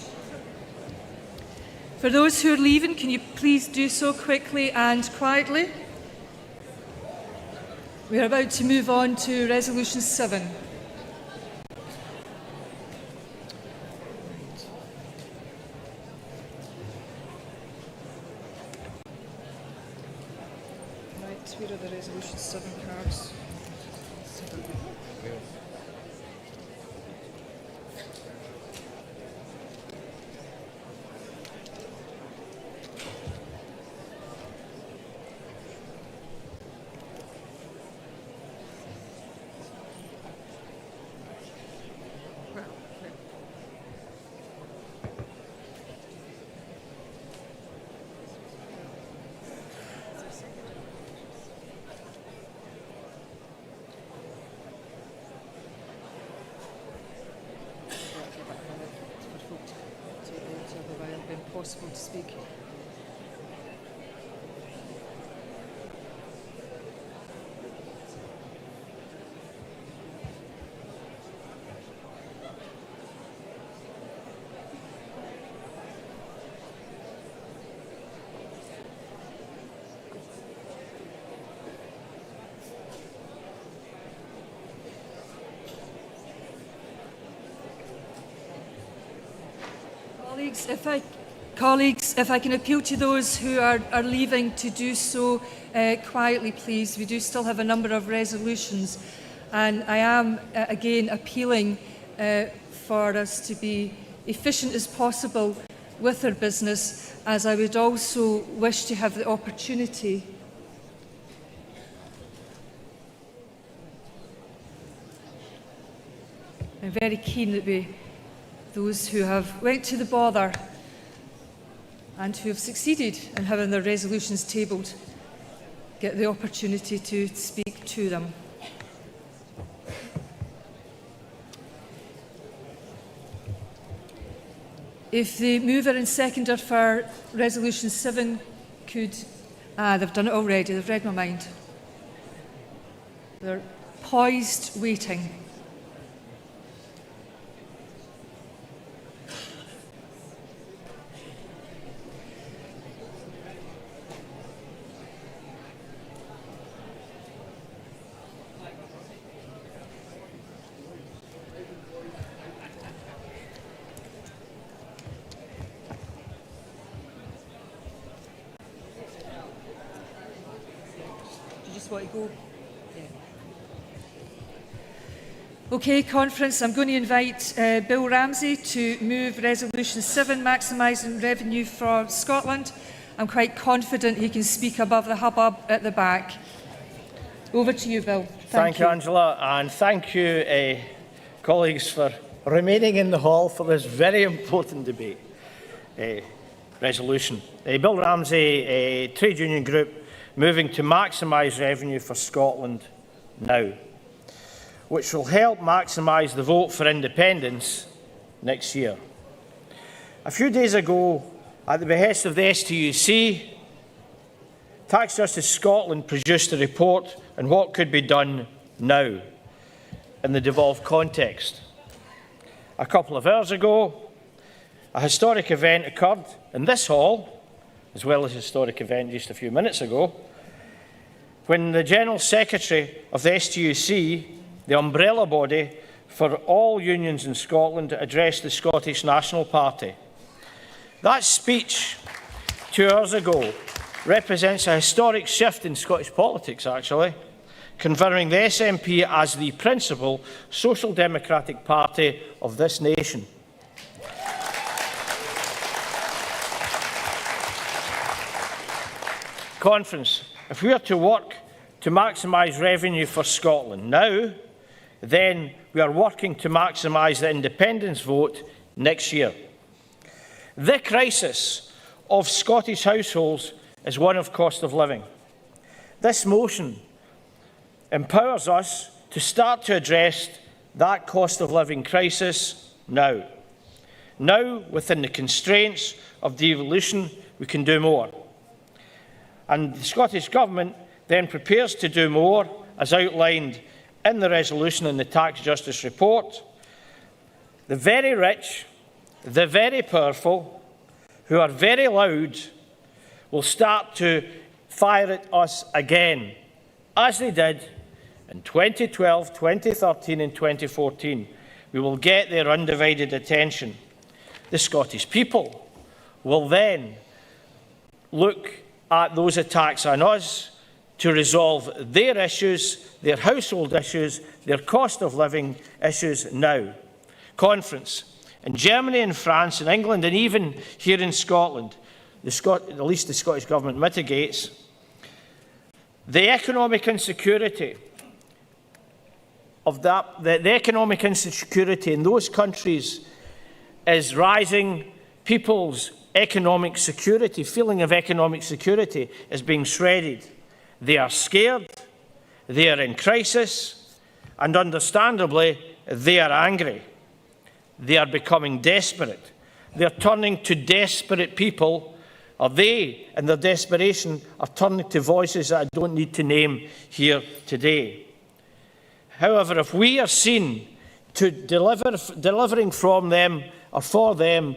For those who are leaving, can you please do so quickly and quietly? We are about to move on to Resolution 7. Right, where are the Resolution 7 cards? possible to speak. Colleagues, if I can appeal to those who are leaving to do so quietly, please. We do still have a number of resolutions, and I am again appealing for us to be efficient as possible with our business, as I would also wish to have the opportunity I'm very keen that those who have went to the bother and who have succeeded in having their resolutions tabled get the opportunity to speak to them. If the mover and seconder for Resolution 7 could... they've done it already, they've read my mind. They're poised, waiting. Want to go? Yeah. Okay, conference, I'm going to invite Bill Ramsey to move Resolution 7, maximising revenue for Scotland. I'm quite confident he can speak above the hubbub at the back. Over to you, Bill. Thank you, Angela, and thank you, colleagues, for remaining in the hall for this very important debate. Resolution. Bill Ramsey, Trade Union Group, moving to maximise revenue for Scotland now, which will help maximise the vote for independence next year. A few days ago, at the behest of the STUC, Tax Justice Scotland produced a report on what could be done now in the devolved context. A couple of hours ago, a historic event occurred in this hall, as well as a historic event just a few minutes ago, when the General Secretary of the STUC, the umbrella body for all unions in Scotland, addressed the Scottish National Party. That speech 2 hours ago represents a historic shift in Scottish politics, actually, confirming the SNP as the principal social democratic party of this nation. Conference. If we are to work to maximise revenue for Scotland now, then we are working to maximise the independence vote next year. The crisis of Scottish households is one of cost of living. This motion empowers us to start to address that cost of living crisis now. Now, within the constraints of devolution, we can do more. And the Scottish Government then prepares to do more, as outlined in the resolution in the Tax Justice report. The very rich, the very powerful, who are very loud, will start to fire at us again, as they did in 2012, 2013 and 2014. We will get their undivided attention. The Scottish people will then look at those attacks on us to resolve their issues, their household issues, their cost of living issues now. Conference. In Germany and France and England and even here in Scotland, at least the Scottish Government mitigates, the economic insecurity of that, the economic insecurity in those countries is rising. People's economic security, feeling of economic security, is being shredded. They are scared, they are in crisis, and understandably, they are angry. They are becoming desperate. they're turning to desperate people, or they, in their desperation, are turning to voices that I don't need to name here today. However, if we are seen to delivering from them or for them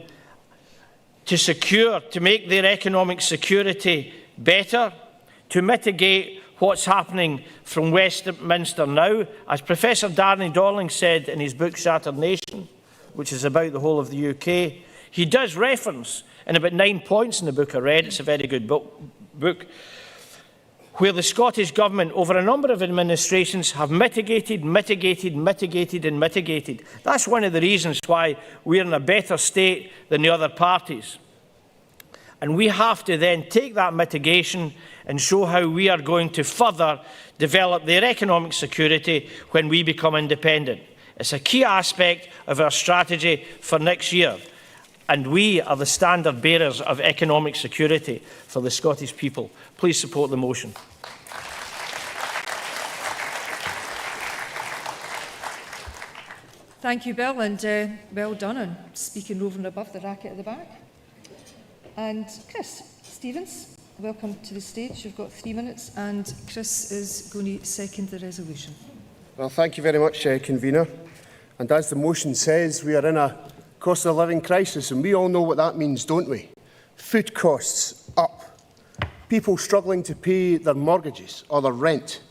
to make their economic security better, to mitigate what's happening from Westminster now, as Professor Darnay Dorling said in his book Shattered Nation, which is about the whole of the UK, he does reference, in about 9 points in the book I read, it's a very good book, where the Scottish Government, over a number of administrations, have mitigated. That's one of the reasons why we're in a better state than the other parties. And we have to then take that mitigation and show how we are going to further develop their economic security when we become independent. It's a key aspect of our strategy for next year. And we are the standard bearers of economic security for the Scottish people. Please support the motion. Thank you, Bill, and well done on speaking over and above the racket at the back. And Chris Stevens, welcome to the stage. You've got 3 minutes, and Chris is going to second the resolution. Well, thank you very much, Convener. And as the motion says, we are in a cost of living crisis, and we all know what that means, don't we? Food costs up, people struggling to pay their mortgages or their rent,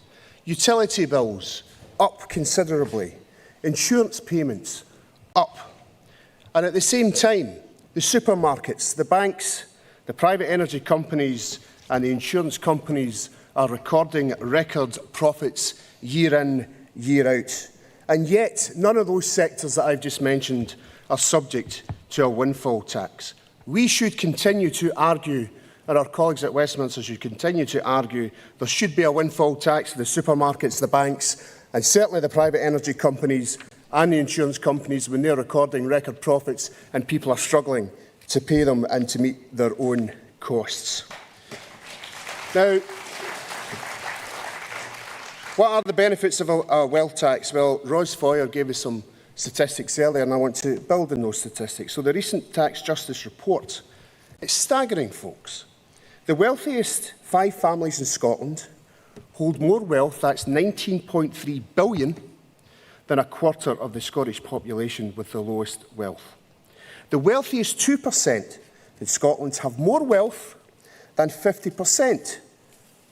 utility bills up considerably, insurance payments up. And at the same time, the supermarkets, the banks, the private energy companies and the insurance companies are recording record profits year in, year out. And yet, none of those sectors that I've just mentioned are subject to a windfall tax. We should continue to argue, and our colleagues at Westminster should continue to argue, there should be a windfall tax for the supermarkets, the banks, and certainly the private energy companies and the insurance companies when they're recording record profits and people are struggling to pay them and to meet their own costs. Now, what are the benefits of a wealth tax? Well, Ros Foyer gave us some statistics earlier, and I want to build on those statistics. So the recent Tax Justice report, it's staggering, folks. The wealthiest 5 families in Scotland hold more wealth, that's 19.3 billion, than a quarter of the Scottish population with the lowest wealth. The wealthiest 2% in Scotland have more wealth than 50%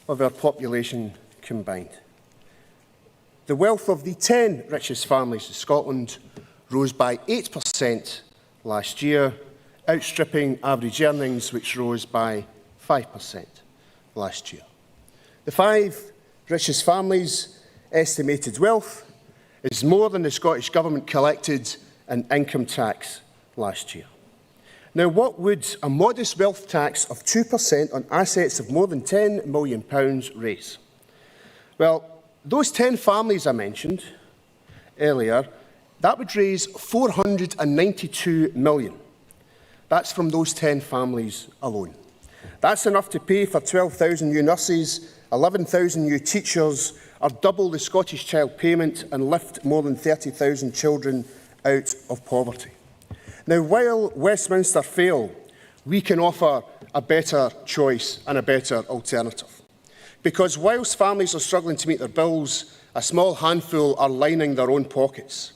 of our population combined. The wealth of the 10 richest families in Scotland rose by 8% last year, outstripping average earnings, which rose by 5% last year. The 5 richest families' estimated wealth is more than the Scottish Government collected in income tax last year. Now, what would a modest wealth tax of 2% on assets of more than £10 million raise? Well, those 10 families I mentioned earlier, that would raise £492 million. That's from those 10 families alone. That's enough to pay for 12,000 new nurses, 11,000 new teachers, or double the Scottish Child Payment and lift more than 30,000 children out of poverty. Now, while Westminster fail, we can offer a better choice and a better alternative. Because whilst families are struggling to meet their bills, a small handful are lining their own pockets.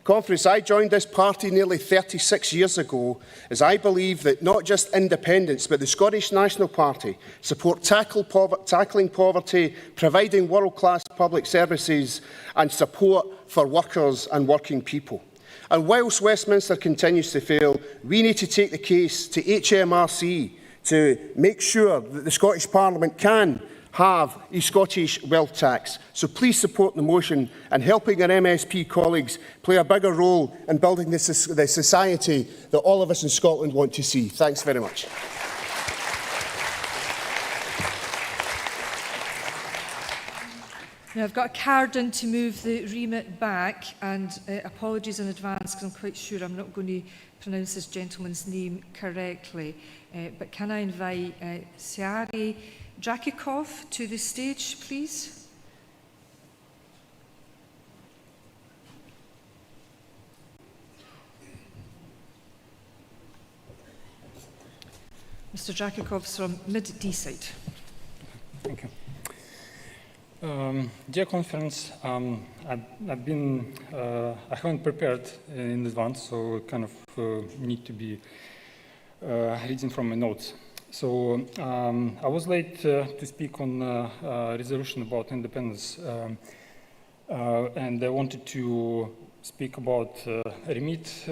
Conference, I joined this party nearly 36 years ago as I believe that not just independents but the Scottish National Party support tackling poverty, providing world-class public services and support for workers and working people. And whilst Westminster continues to fail, we need to take the case to HMRC to make sure that the Scottish Parliament can have a Scottish wealth tax. So please support the motion and helping our MSP colleagues play a bigger role in building the society that all of us in Scotland want to see. Thanks very much. Now, I've got a card in to move the remit back, and apologies in advance because I'm quite sure I'm not going to pronounce this gentleman's name correctly. But can I invite Siari Drakikov to the stage, please? Mr Jacobs from Mid-Deeside. Thank you. Dear conference, I haven't prepared in advance, so kind of need to be reading from my notes. So I was late to speak on resolution about independence, and I wanted to speak about remit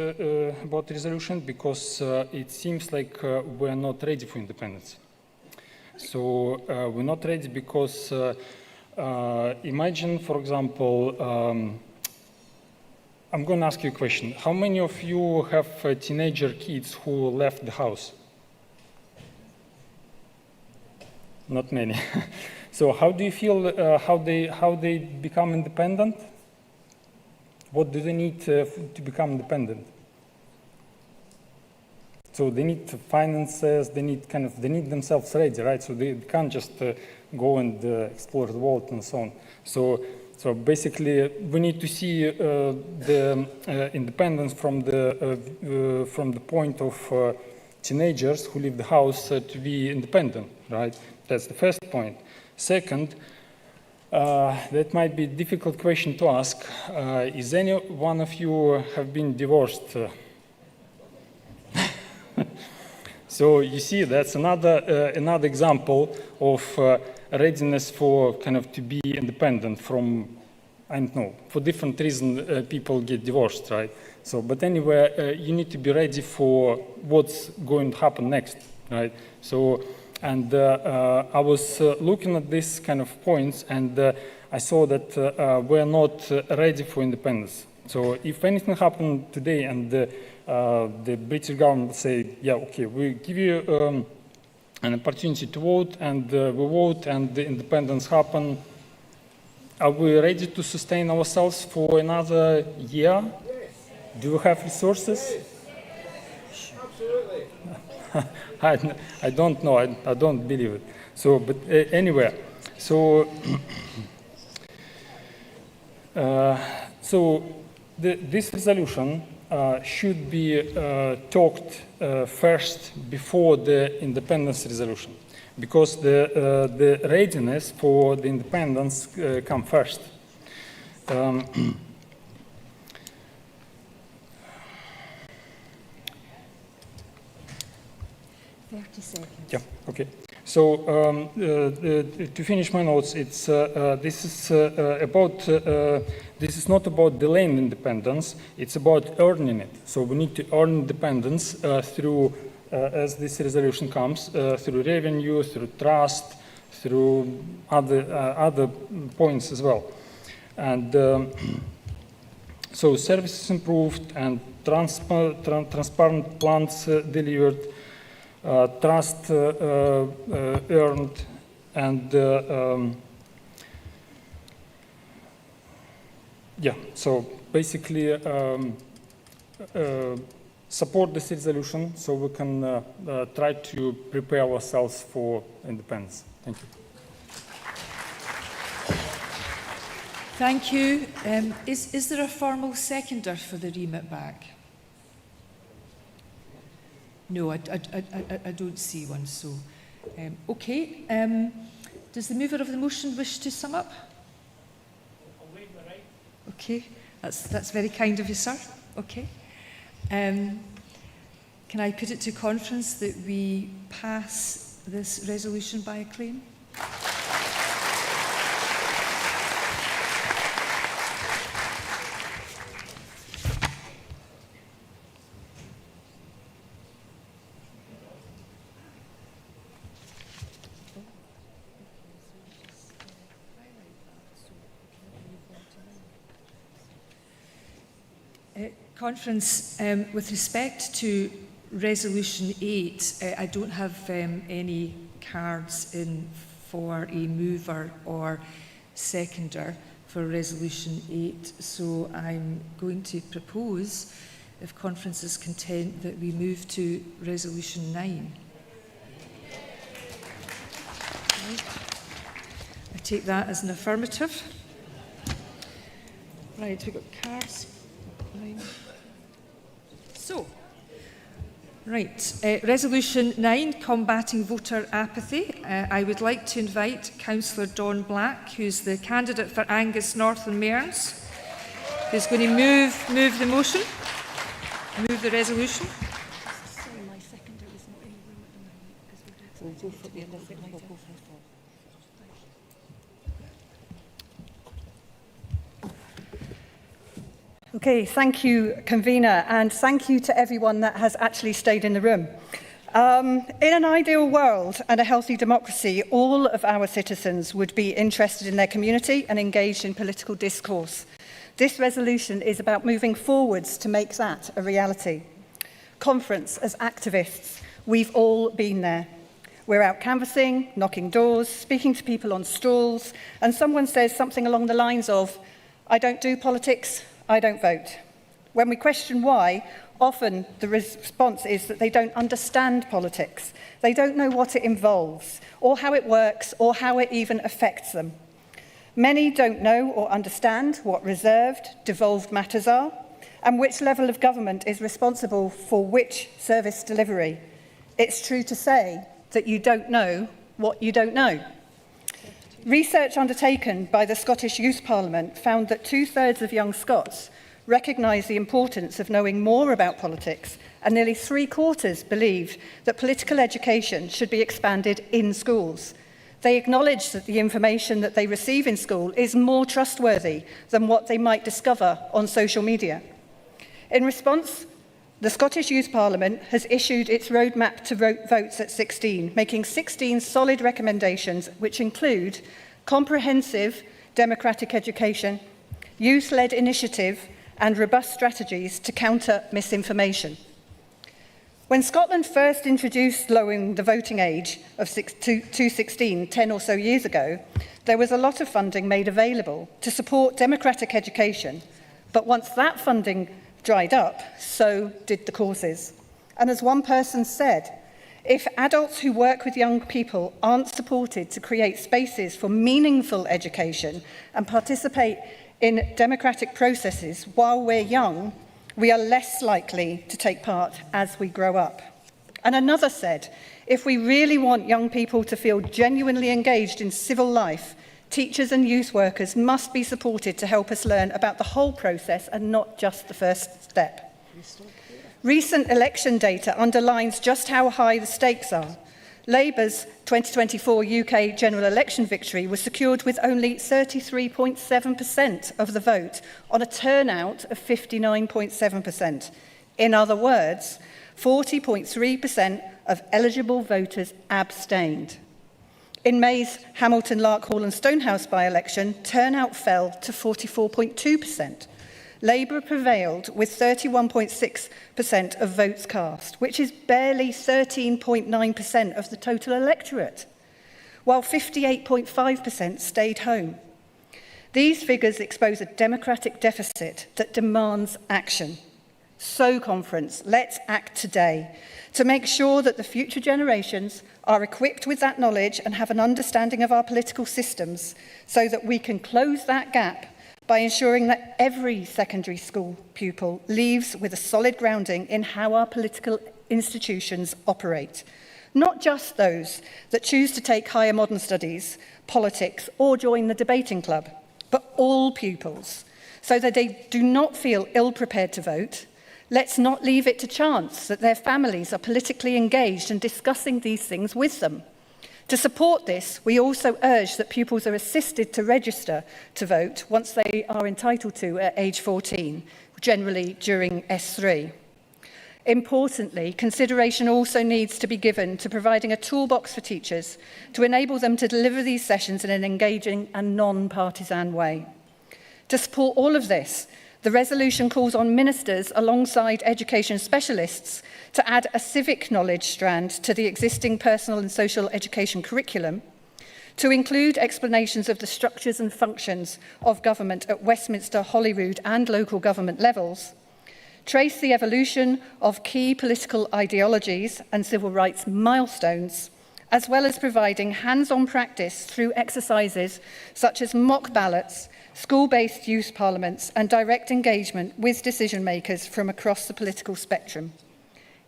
about the resolution because it seems like we're not ready for independence. So we're not ready because imagine, for example, I'm going to ask you a question. How many of you have teenager kids who left the house? Not many. So how do you feel how they become independent? What do they need to become independent? So they need finances, they need themselves ready, right? So they can't just go and explore the world and so on. So basically, we need to see the independence from the point of teenagers who leave the house to be independent, right? That's the first point. Second, that might be a difficult question to ask. Is any one of you have been divorced? So you see, that's another example of readiness for to be independent from, I don't know, for different reasons people get divorced, right? So, but anyway, you need to be ready for what's going to happen next, right? So, and I was looking at these kind of points, and I saw that we're not ready for independence. So if anything happened today and the British government say, yeah, okay, we give you an opportunity to vote, and we vote, and the independence happen, are we ready to sustain ourselves for another year? Do we have resources? Absolutely. I don't know. I don't believe it. So, but anyway, so this resolution should be talked first before the independence resolution, because the readiness for the independence come first. 30 seconds. Yeah, okay. So to finish my notes, it's this is not about delaying independence, it's about earning it. So we need to earn independence through, as this resolution comes, through revenue, through trust, through other points as well. And so services improved and transparent plans delivered, trust earned, and yeah, so basically support this resolution so we can try to prepare ourselves for independence. Thank you. Thank you. Is there a formal seconder for the remit back? No, I don't see one, so okay. Does the mover of the motion wish to sum up? Okay, that's very kind of you, sir. Okay. Can I put it to conference that we pass this resolution by acclaim? Conference, with respect to Resolution 8, I don't have any cards in for a mover or seconder for Resolution 8, so I'm going to propose, if Conference is content, that we move to Resolution 9. Right. I take that as an affirmative. Right, we've got cards. 9. So, Right. Resolution 9, combating voter apathy. I would like to invite Councillor Dawn Black, who's the candidate for Angus North and Mearns, who's going to move the motion, move the resolution. Okay, thank you, convener, and thank you to everyone that has actually stayed in the room. In an ideal world and a healthy democracy, all of our citizens would be interested in their community and engaged in political discourse. This resolution is about moving forwards to make that a reality. Conference, as activists, we've all been there. We're out canvassing, knocking doors, speaking to people on stalls, and someone says something along the lines of, "I don't do politics, I don't vote." When we question why, often the response is that they don't understand politics. They don't know what it involves, or how it works, or how it even affects them. Many don't know or understand what reserved, devolved matters are, and which level of government is responsible for which service delivery. It's true to say that you don't know what you don't know. Research undertaken by the Scottish Youth Parliament found that 2/3 of young Scots recognise the importance of knowing more about politics, and nearly 3/4 believed that political education should be expanded in schools. They acknowledge that the information that they receive in school is more trustworthy than what they might discover on social media. In response, the Scottish Youth Parliament has issued its roadmap to votes at 16, making 16 solid recommendations which include comprehensive democratic education, youth-led initiative and robust strategies to counter misinformation. When Scotland first introduced lowering the voting age of 16, 10 or so years ago, there was a lot of funding made available to support democratic education, but once that funding dried up, so did the courses. And as one person said, if adults who work with young people aren't supported to create spaces for meaningful education and participate in democratic processes while we're young, we are less likely to take part as we grow up. And another said, if we really want young people to feel genuinely engaged in civil life, teachers and youth workers must be supported to help us learn about the whole process and not just the first step. Recent election data underlines just how high the stakes are. Labour's 2024 UK general election victory was secured with only 33.7% of the vote on a turnout of 59.7%. In other words, 40.3% of eligible voters abstained. In May's Hamilton, Larkhall and Stonehouse by-election, turnout fell to 44.2%. Labour prevailed with 31.6% of votes cast, which is barely 13.9% of the total electorate, while 58.5% stayed home. These figures expose a democratic deficit that demands action. So, Conference, let's act today to make sure that the future generations are equipped with that knowledge and have an understanding of our political systems so that we can close that gap by ensuring that every secondary school pupil leaves with a solid grounding in how our political institutions operate. Not just those that choose to take higher modern studies, politics, or join the debating club, but all pupils, so that they do not feel ill-prepared to vote. Let's not leave it to chance that their families are politically engaged and discussing these things with them. To support this, we also urge that pupils are assisted to register to vote once they are entitled to at age 14, generally during S3. Importantly, consideration also needs to be given to providing a toolbox for teachers to enable them to deliver these sessions in an engaging and non-partisan way. To support all of this, the resolution calls on ministers alongside education specialists to add a civic knowledge strand to the existing personal and social education curriculum, to include explanations of the structures and functions of government at Westminster, Holyrood and local government levels, trace the evolution of key political ideologies and civil rights milestones, as well as providing hands-on practice through exercises such as mock ballots, school-based youth parliaments and direct engagement with decision-makers from across the political spectrum.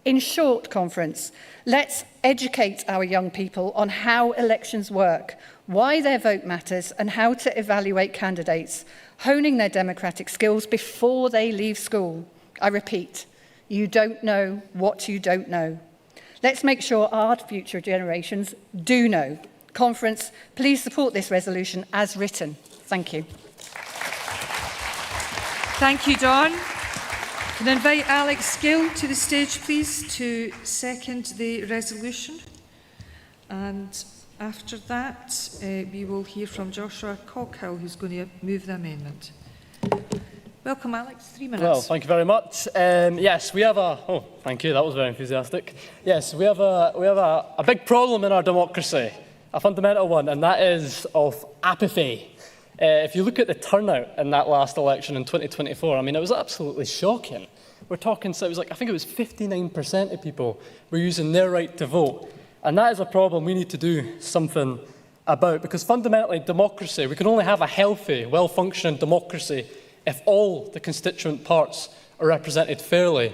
In short, conference, let's educate our young people on how elections work, why their vote matters, and how to evaluate candidates, honing their democratic skills before they leave school. I repeat, you don't know what you don't know. Let's make sure our future generations do know. Conference, please support this resolution as written. Thank you. Thank you, Dawn. Can I invite Alex Gill to the stage, please, to second the resolution? And after that, we will hear from Joshua Cockhill, who's going to move the amendment. Welcome, Alex. 3 minutes. Well, thank you very much. Yes, we have a... Oh, thank you. That was very enthusiastic. Yes, we have a big problem in our democracy, a fundamental one, and that is of apathy. If you look at the turnout in that last election in 2024, I mean, it was absolutely shocking. We're talking, so it was like, I think it was 59% of people were using their right to vote. And that is a problem we need to do something about, because fundamentally, democracy, we can only have a healthy, well-functioning democracy if all the constituent parts are represented fairly.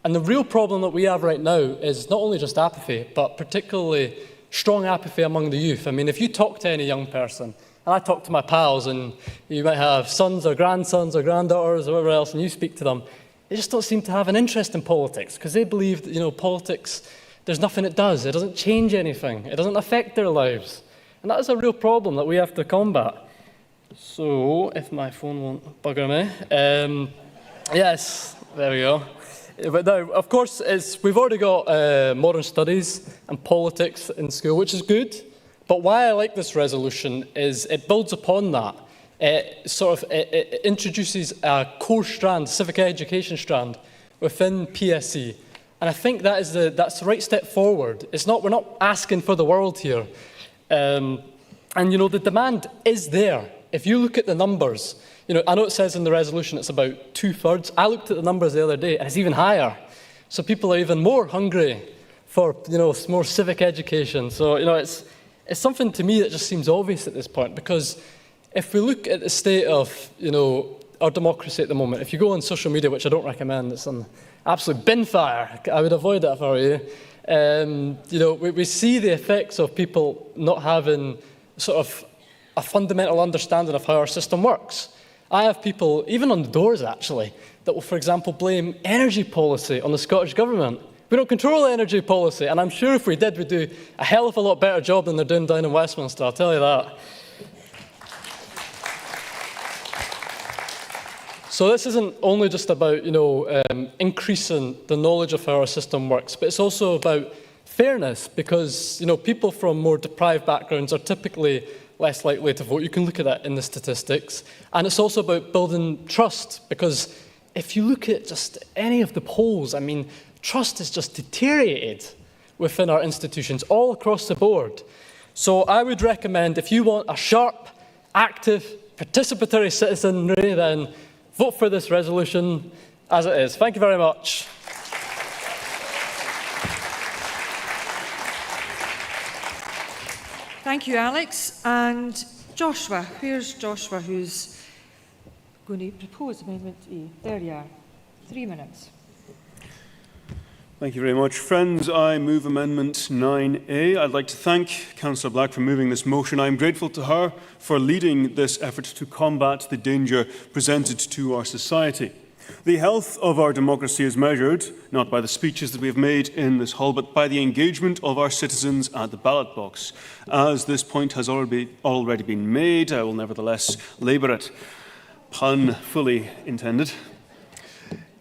And the real problem that we have right now is not only just apathy, but particularly strong apathy among the youth. I mean, if you talk to any young person, and I talk to my pals, and you might have sons or grandsons or granddaughters or whatever else, and you speak to them, they just don't seem to have an interest in politics, because they believe that, you know, politics, there's nothing it does. It doesn't change anything. It doesn't affect their lives. And that is a real problem that we have to combat. So, if my phone won't bugger me. Yes, there we go. But now, of course, we've already got modern studies and politics in school, which is good. But why I like this resolution is it builds upon that. It introduces a core strand, civic education strand, within PSE. And I think that's the right step forward. We're not asking for the world here. And, you know, the demand is there. If you look at the numbers, you know, I know it says in the resolution it's about 2/3. I looked at the numbers the other day, and it's even higher. So people are even more hungry for, you know, more civic education. So, you know, it's something to me that just seems obvious at this point, because if we look at the state of, you know, our democracy at the moment, if you go on social media, which I don't recommend, it's an absolute bin fire. I would avoid it if I were you. You know, we see the effects of people not having sort of a fundamental understanding of how our system works. I have people, even on the doors actually, that will, for example, blame energy policy on the Scottish Government. We don't control energy policy, and I'm sure if we did, we'd do a hell of a lot better job than they're doing down in Westminster, I'll tell you that. So this isn't only just about, you know, increasing the knowledge of how our system works, but it's also about fairness, because, you know, people from more deprived backgrounds are typically less likely to vote. You can look at that in the statistics. And it's also about building trust, because if you look at just any of the polls, I mean, trust has just deteriorated within our institutions all across the board. So I would recommend, if you want a sharp, active, participatory citizenry, then vote for this resolution as it is. Thank you very much. Thank you, Alex. And Joshua, where's Joshua, who's going to propose Amendment E? There you are. 3 minutes. Thank you very much. Friends, I move Amendment 9A. I'd like to thank Councillor Black for moving this motion. I'm grateful to her for leading this effort to combat the danger presented to our society. The health of our democracy is measured not by the speeches that we have made in this hall, but by the engagement of our citizens at the ballot box. As this point has already been made, I will nevertheless labour it. Pun fully intended.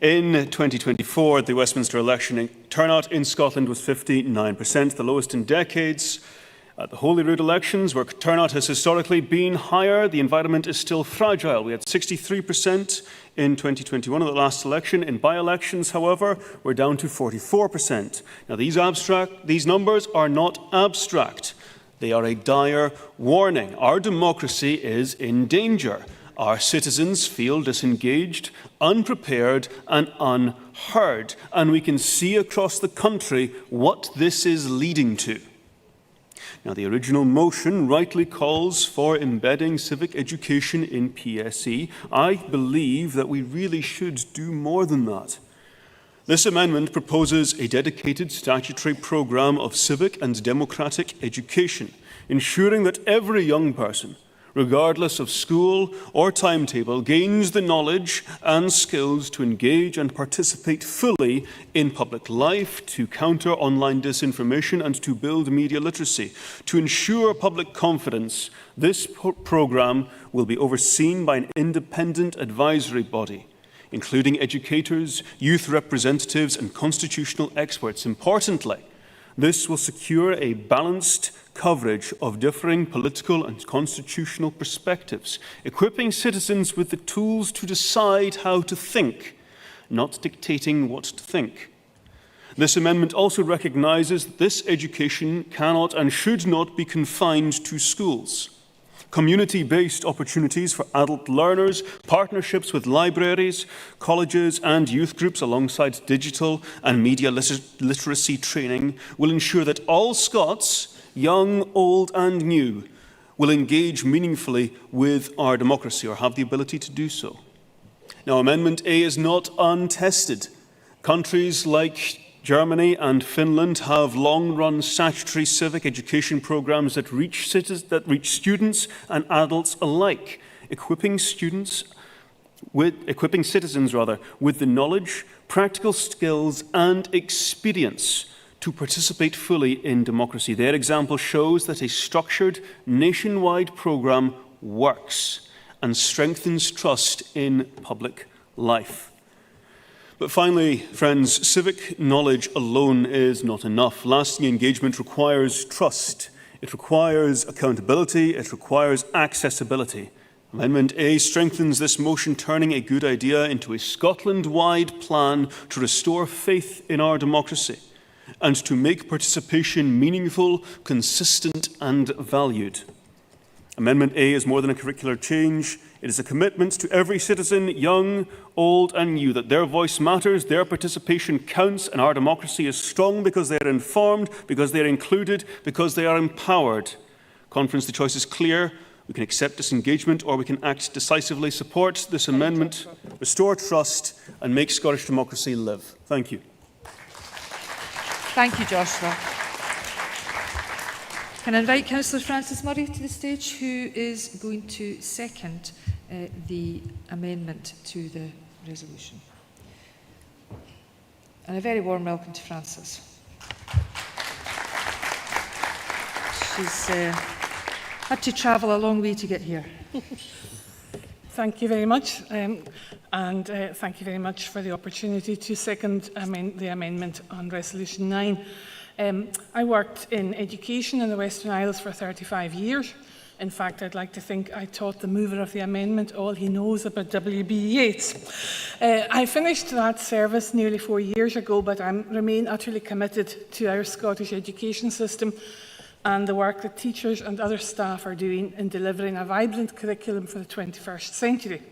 In 2024, the Westminster election turnout in Scotland was 59%, the lowest in decades. At the Holyrood elections, where turnout has historically been higher, the environment is still fragile. We had 63% in 2021 at the last election. In by-elections, however, we're down to 44%. Now, these numbers are not abstract. They are a dire warning. Our democracy is in danger. Our citizens feel disengaged, unprepared, and unheard. And we can see across the country what this is leading to. Now, the original motion rightly calls for embedding civic education in PSE. I believe that we really should do more than that. This amendment proposes a dedicated statutory programme of civic and democratic education, ensuring that every young person, regardless of school or timetable, gains the knowledge and skills to engage and participate fully in public life, to counter online disinformation and to build media literacy. To ensure public confidence, this programme will be overseen by an independent advisory body, including educators, youth representatives and constitutional experts. Importantly, this will secure a balanced coverage of differing political and constitutional perspectives, equipping citizens with the tools to decide how to think, not dictating what to think. This amendment also recognises that this education cannot and should not be confined to schools. Community-based opportunities for adult learners, partnerships with libraries, colleges and youth groups alongside digital and media literacy training will ensure that all Scots, young, old and new, will engage meaningfully with our democracy or have the ability to do so. Now, Amendment A is not untested. Countries like Germany and Finland have long-run statutory civic education programmes that reach students and adults alike, equipping citizens with the knowledge, practical skills and experience to participate fully in democracy. Their example shows that a structured nationwide programme works and strengthens trust in public life. But finally, friends, civic knowledge alone is not enough. Lasting engagement requires trust. It requires accountability. It requires accessibility. Amendment A strengthens this motion, turning a good idea into a Scotland-wide plan to restore faith in our democracy and to make participation meaningful, consistent and valued. Amendment A is more than a curricular change. It is a commitment to every citizen, young, old and new, that their voice matters, their participation counts, and our democracy is strong because they are informed, because they are included, because they are empowered. Conference, the choice is clear. We can accept disengagement or we can act decisively. Support this amendment, restore trust and make Scottish democracy live. Thank you. Thank you, Joshua. Can I invite Councillor Francis Murray to the stage, who is going to second the amendment to the resolution. And a very warm welcome to Francis. She's had to travel a long way to get here. Thank you very much, and thank you very much for the opportunity to second the amendment on Resolution 9. I worked in education in the Western Isles for 35 years. In fact, I'd like to think I taught the mover of the amendment all he knows about W.B. Yeats. I finished that service nearly 4 years ago, but I remain utterly committed to our Scottish education system and the work that teachers and other staff are doing in delivering a vibrant curriculum for the 21st century.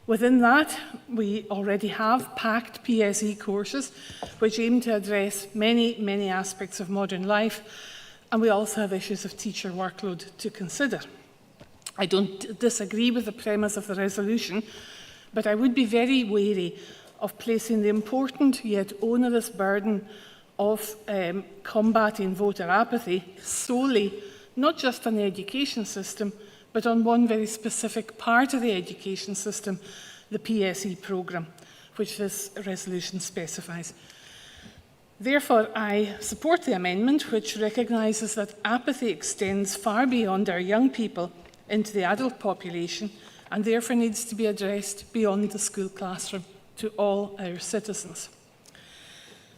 Within that, we already have packed PSE courses which aim to address many, many aspects of modern life, and we also have issues of teacher workload to consider. I don't disagree with the premise of the resolution, but I would be very wary of placing the important yet onerous burden of combating voter apathy solely, not just on the education system, but on one very specific part of the education system, the PSE programme, which this resolution specifies. Therefore, I support the amendment, which recognises that apathy extends far beyond our young people into the adult population and therefore needs to be addressed beyond the school classroom to all our citizens.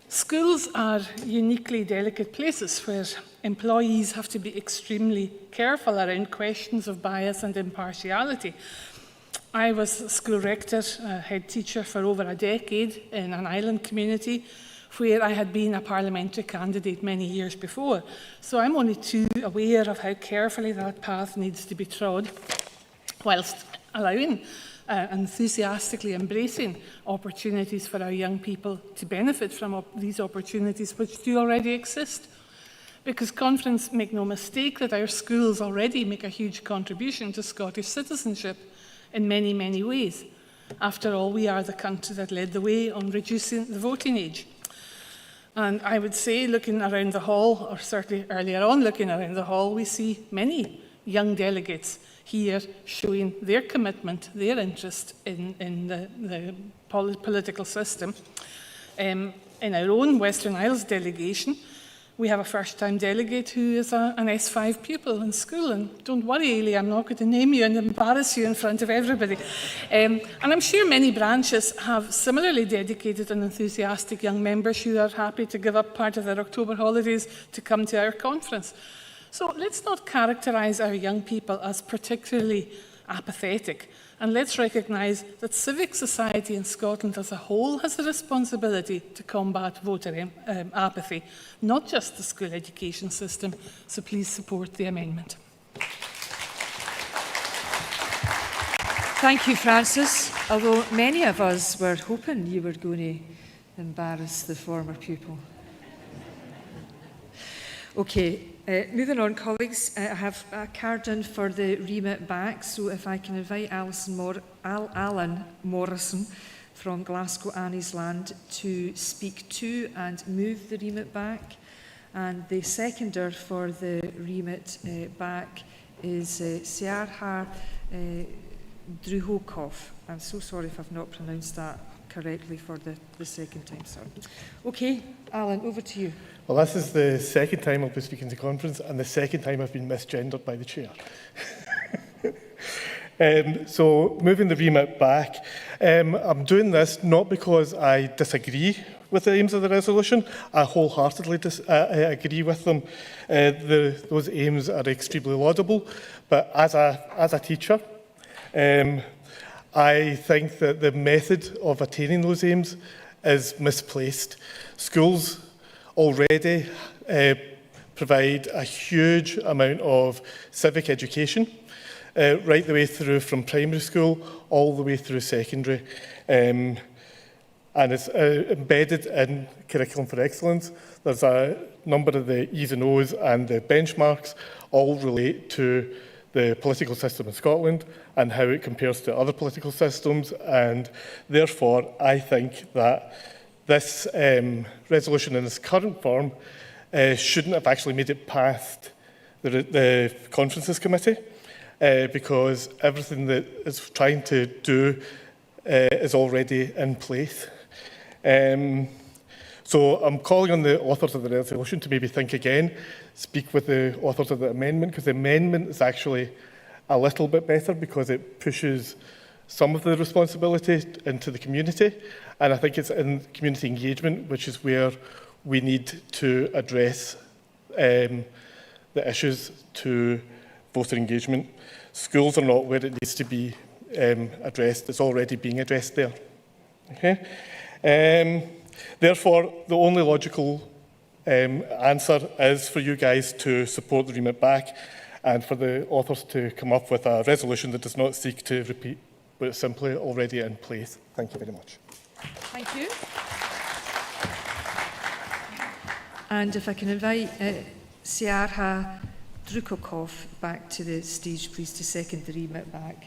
Schools are uniquely delicate places where employees have to be extremely careful around questions of bias and impartiality. I was a school rector, a head teacher for over a decade in an island community where I had been a parliamentary candidate many years before. So I'm only too aware of how carefully that path needs to be trod, whilst allowing enthusiastically embracing opportunities for our young people to benefit from these opportunities which do already exist. Because conference, make no mistake that our schools already make a huge contribution to Scottish citizenship in many, many ways. After all, we are the country that led the way on reducing the voting age. And I would say, looking around the hall, or certainly earlier on looking around the hall, we see many young delegates here showing their commitment, their interest in the political system. In our own Western Isles delegation, we have a first-time delegate who is an S5 pupil in school. And don't worry, Ailey, I'm not going to name you and embarrass you in front of everybody. And I'm sure many branches have similarly dedicated and enthusiastic young members who are happy to give up part of their October holidays to come to our conference. So let's not characterise our young people as particularly apathetic, and let's recognise that civic society in Scotland as a whole has a responsibility to combat voter apathy, not just the school education system. So please support the amendment. Thank you, Francis. Although many of us were hoping you were going to embarrass the former pupil. Okay, moving on, colleagues. I have a card in for the remit back, so if I can invite Alan Morrison from Glasgow Annie's Land to speak to and move the remit back. And the seconder for the remit back is Siarha Druhokov. I'm so sorry if I've not pronounced that correctly for the second time, sir. Okay, Alan, over to you. Well, this is the second time I'll be speaking to the conference and the second time I've been misgendered by the chair. So, moving the remit back, I'm doing this not because I disagree with the aims of the resolution. I wholeheartedly agree with them. Those aims are extremely laudable, but as a teacher, I think that the method of attaining those aims is misplaced. Schools already provide a huge amount of civic education, right the way through from primary school all the way through secondary. And it's embedded in Curriculum for Excellence. There's a number of the E's and O's and the benchmarks all relate to the political system in Scotland and how it compares to other political systems. And therefore, I think that this resolution in its current form shouldn't have actually made it past the Conferences Committee because everything that it's trying to do is already in place. So I'm calling on the authors of the resolution to maybe think again, speak with the authors of the amendment, because the amendment is actually a little bit better because it pushes some of the responsibility into the community. And I think it's in community engagement, which is where we need to address the issues to voter engagement. Schools are not where it needs to be addressed. It's already being addressed there. Okay? Therefore, the only logical answer is for you guys to support the remit back and for the authors to come up with a resolution that does not seek to repeat but it's simply already in place. Thank you very much. Thank you. And if I can invite Siarha Drukokov back to the stage, please, to second the remit back.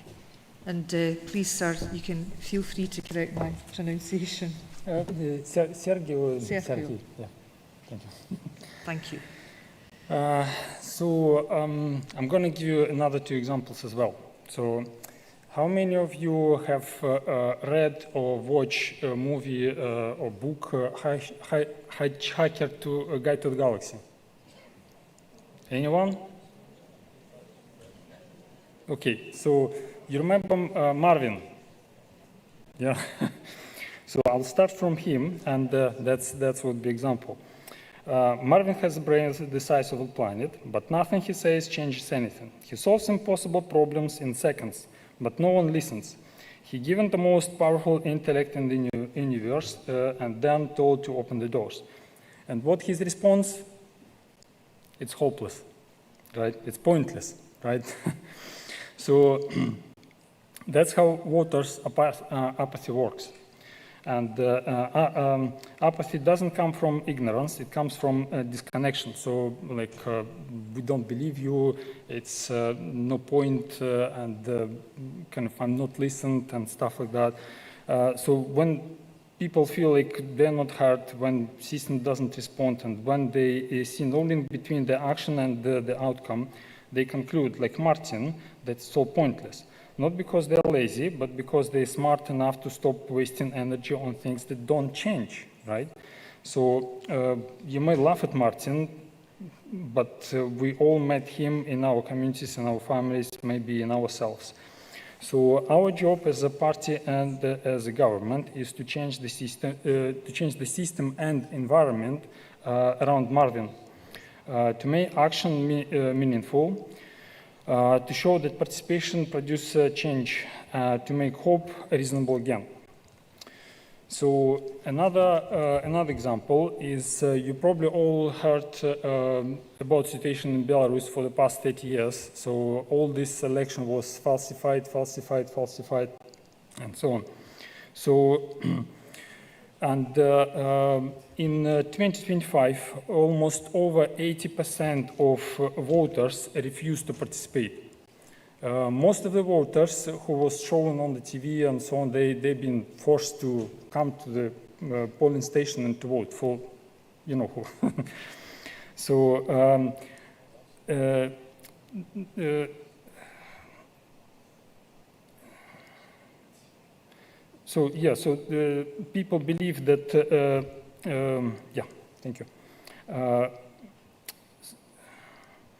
And please, sir, you can feel free to correct my pronunciation. Sergio. Yeah. Thank you. Thank you. I'm going to give you another two examples as well. So, how many of you have read or watched a movie or book, Hitchhiker to Guide to the Galaxy? Anyone? Okay, so you remember Marvin? Yeah. So I'll start from him, and that's would be example. Marvin has a brain the size of a planet, but nothing he says changes anything. He solves impossible problems in seconds, but no one listens. He given the most powerful intellect in the universe and then told to open the doors. And what his response? It's hopeless, right? It's pointless, right? So that's how voters' apathy works. And apathy doesn't come from ignorance, it comes from disconnection. So like, we don't believe you, it's no point, and kind of I'm not listened and stuff like that. So when people feel like they're not heard, when system doesn't respond, and when they see no link between the action and the outcome, they conclude, like Martin, that it's so pointless. Not because they're lazy, but because they're smart enough to stop wasting energy on things that don't change, right? So you may laugh at Martin, but we all met him in our communities, in our families, maybe in ourselves. So our job as a party and as a government is to change the system, and environment around Marvin, to make action meaningful, to show that participation produces change, to make hope reasonable again. So another example is you probably all heard about the situation in Belarus for the past 30 years. So all this election was falsified, and so on. So, and in 2025, almost over 80% of voters refused to participate. Most of the voters who was shown on the TV and so on, they've been forced to come to the polling station and to vote for, you know who. So, so people believe that, yeah, thank you.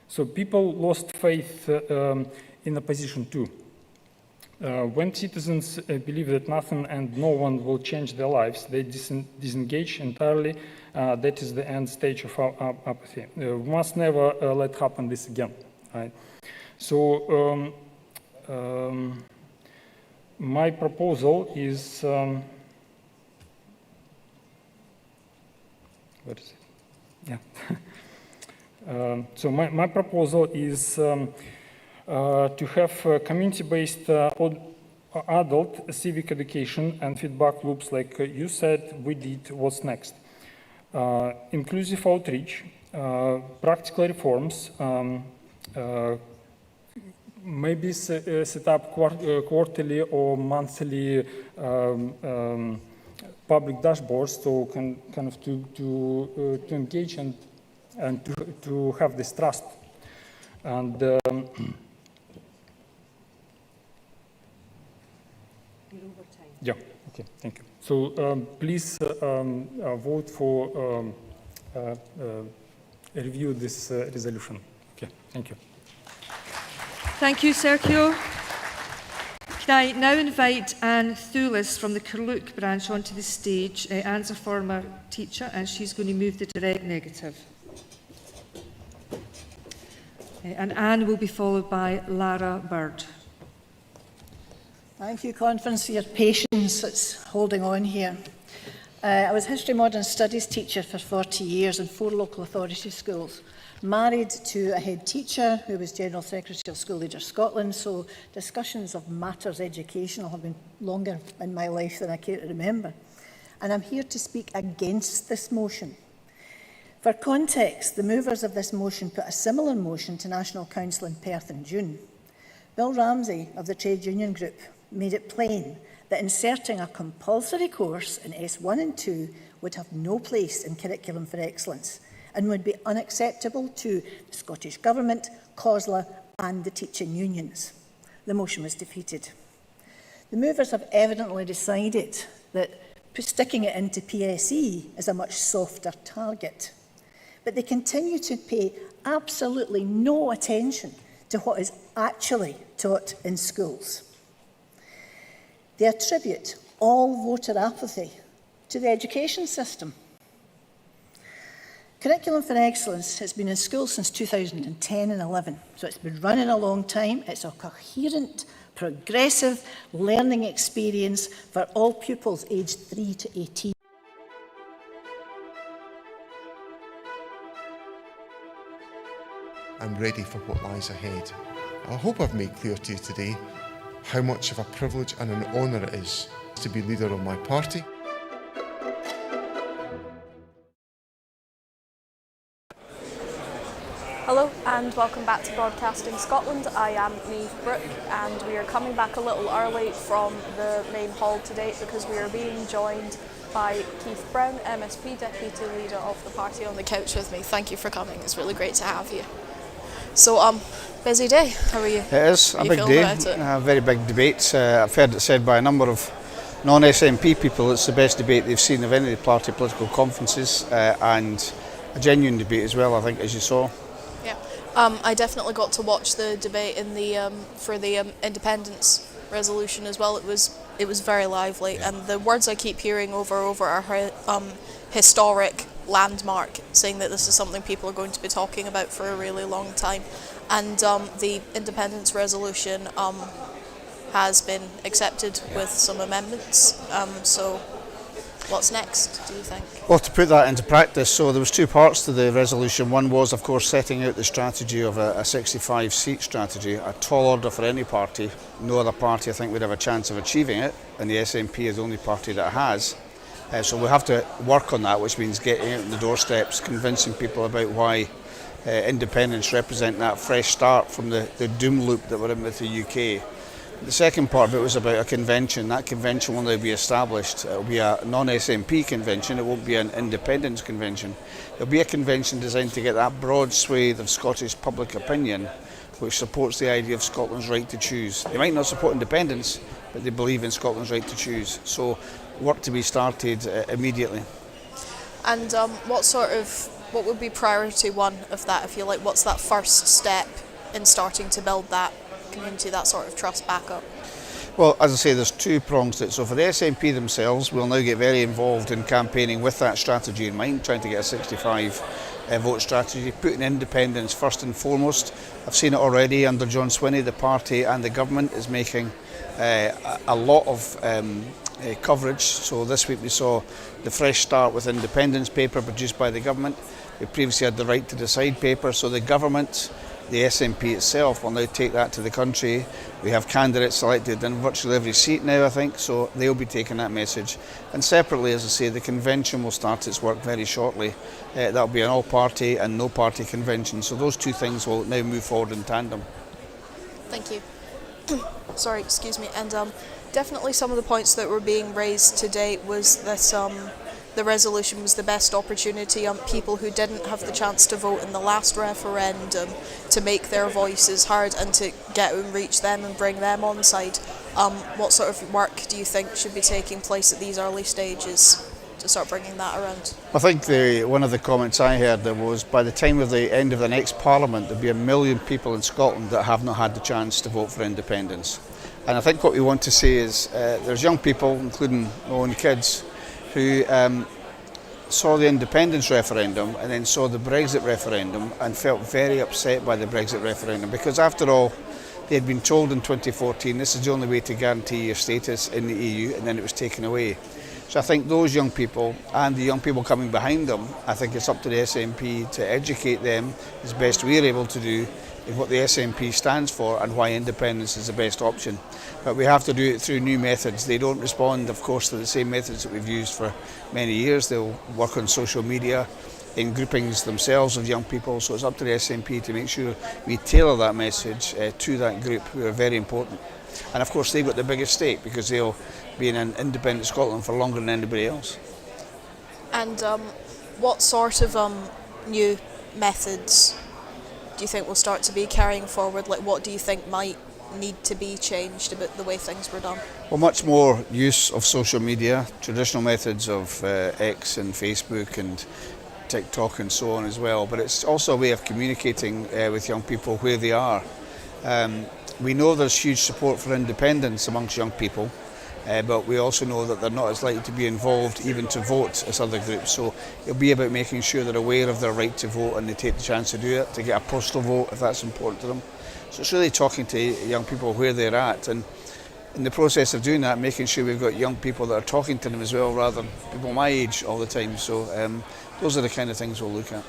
So people lost faith in opposition too. When citizens believe that nothing and no one will change their lives, they disengage entirely. That is the end stage of apathy. We must never let happen this again. Right? So my proposal is, what is it? Yeah. So my proposal is to have community-based adult civic education and feedback loops like you said we did. What's next? Inclusive outreach, practical reforms, maybe set up quarterly or monthly public dashboards, so kind of to engage and to have this trust. And yeah, okay, thank you. So please vote for review this resolution. Okay, thank you. Thank you, Sergio. Can I now invite Anne Thulis from the Carluke branch onto the stage? Anne's a former teacher and she's going to move the direct negative. And Anne will be followed by Lara Bird. Thank you, Conference, for your patience that's holding on here. I was History Modern Studies teacher for 40 years in 4 local authority schools, married to a head teacher who was General Secretary of School Leaders Scotland, so discussions of matters educational have been longer in my life than I care to remember. And I'm here to speak against this motion. For context, the movers of this motion put a similar motion to National Council in Perth in June. Bill Ramsey of the Trade Union Group made it plain that inserting a compulsory course in S1 and 2 would have no place in Curriculum for Excellence and would be unacceptable to the Scottish Government, COSLA and the teaching unions. The motion was defeated. The movers have evidently decided that sticking it into PSE is a much softer target. But they continue to pay absolutely no attention to what is actually taught in schools. They attribute all voter apathy to the education system. Curriculum for Excellence has been in schools since 2010 and 11, so it's been running a long time. It's a coherent, progressive learning experience for all pupils aged 3 to 18. I'm ready for what lies ahead. I hope I've made clear to you today how much of a privilege and an honour it is to be leader of my party. Hello and welcome back to Broadcasting Scotland. I am Niamh Brooke and we are coming back a little early from the main hall today because we are being joined by Keith Brown, MSP Deputy Leader of the party, on the couch with me. Thank you for coming, it's really great to have you. So, busy day, how are you? It is a big day, a very big debate. I've heard it said by a number of non-SNP people it's the best debate they've seen of any party political conferences, and a genuine debate as well, I think, as you saw. Yeah, I definitely got to watch the debate in the for the independence resolution as well. It was very lively, and the words I keep hearing over are historic, landmark, saying that this is something people are going to be talking about for a really long time. And the independence resolution has been accepted with some amendments. So what's next, do you think? Well, to put that into practice, so there was two parts to the resolution. One was, of course, setting out the strategy of a 65-seat strategy, a tall order for any party. No other party, I think, would have a chance of achieving it, and the SNP is the only party that has. So we have to work on that, which means getting out on the doorsteps, convincing people about why independence represent that fresh start from the doom loop that we're in with the UK. The second part of it was about a convention. That convention will now be established. It will be a non-SNP convention. It won't be an independence convention. It will be a convention designed to get that broad swathe of Scottish public opinion which supports the idea of Scotland's right to choose. They might not support independence, but they believe in Scotland's right to choose. So work to be started immediately. And what would be priority one of that, if you like? What's that first step in starting to build that community, that sort of trust back up? Well, as I say, there's two prongs to it. So for the SNP themselves, we'll now get very involved in campaigning with that strategy in mind, trying to get a 65 vote strategy, putting independence first and foremost. I've seen it already under John Swinney. The party and the government is making a lot of coverage. So this week we saw the Fresh Start with Independence paper produced by the government. We previously had the Right to Decide paper. So the government, the SNP itself, will now take that to the country. We have candidates selected in virtually every seat now, I think, so they'll be taking that message. And separately, as I say, the convention will start its work very shortly. That'll be an all-party and no-party convention. So those two things will now move forward in tandem. Thank you. Sorry, excuse me. And definitely some of the points that were being raised today was that the resolution was the best opportunity on people who didn't have the chance to vote in the last referendum to make their voices heard and to get and reach them and bring them on side. What sort of work do you think should be taking place at these early stages to start bringing that around? I think one of the comments I heard there was by the time of the end of the next Parliament there'll be 1 million people in Scotland that have not had the chance to vote for independence. And I think what we want to say is there's young people, including my own kids, who saw the independence referendum and then saw the Brexit referendum and felt very upset by the Brexit referendum, because after all they had been told in 2014 this is the only way to guarantee your status in the EU, and then it was taken away. So I think those young people and the young people coming behind them, I think it's up to the SNP to educate them as best we're able to do in what the SNP stands for and why independence is the best option. But we have to do it through new methods. They don't respond, of course, to the same methods that we've used for many years. They'll work on social media, in groupings themselves of young people. So it's up to the SNP to make sure we tailor that message to that group, who are very important. And of course, they've got the biggest stake because they'll be in an independent Scotland for longer than anybody else. And what sort of new methods do you think will start to be carrying forward? Like, what do you think might need to be changed about the way things were done? Well, much more use of social media, traditional methods of X and Facebook and TikTok and so on as well, but it's also a way of communicating with young people where they are. We know there's huge support for independence amongst young people, but we also know that they're not as likely to be involved even to vote as other groups. So it'll be about making sure they're aware of their right to vote and they take the chance to do it, to get a postal vote if that's important to them. So it's really talking to young people where they're at, and in the process of doing that, making sure we've got young people that are talking to them as well, rather than people my age all the time. So those are the kind of things we'll look at.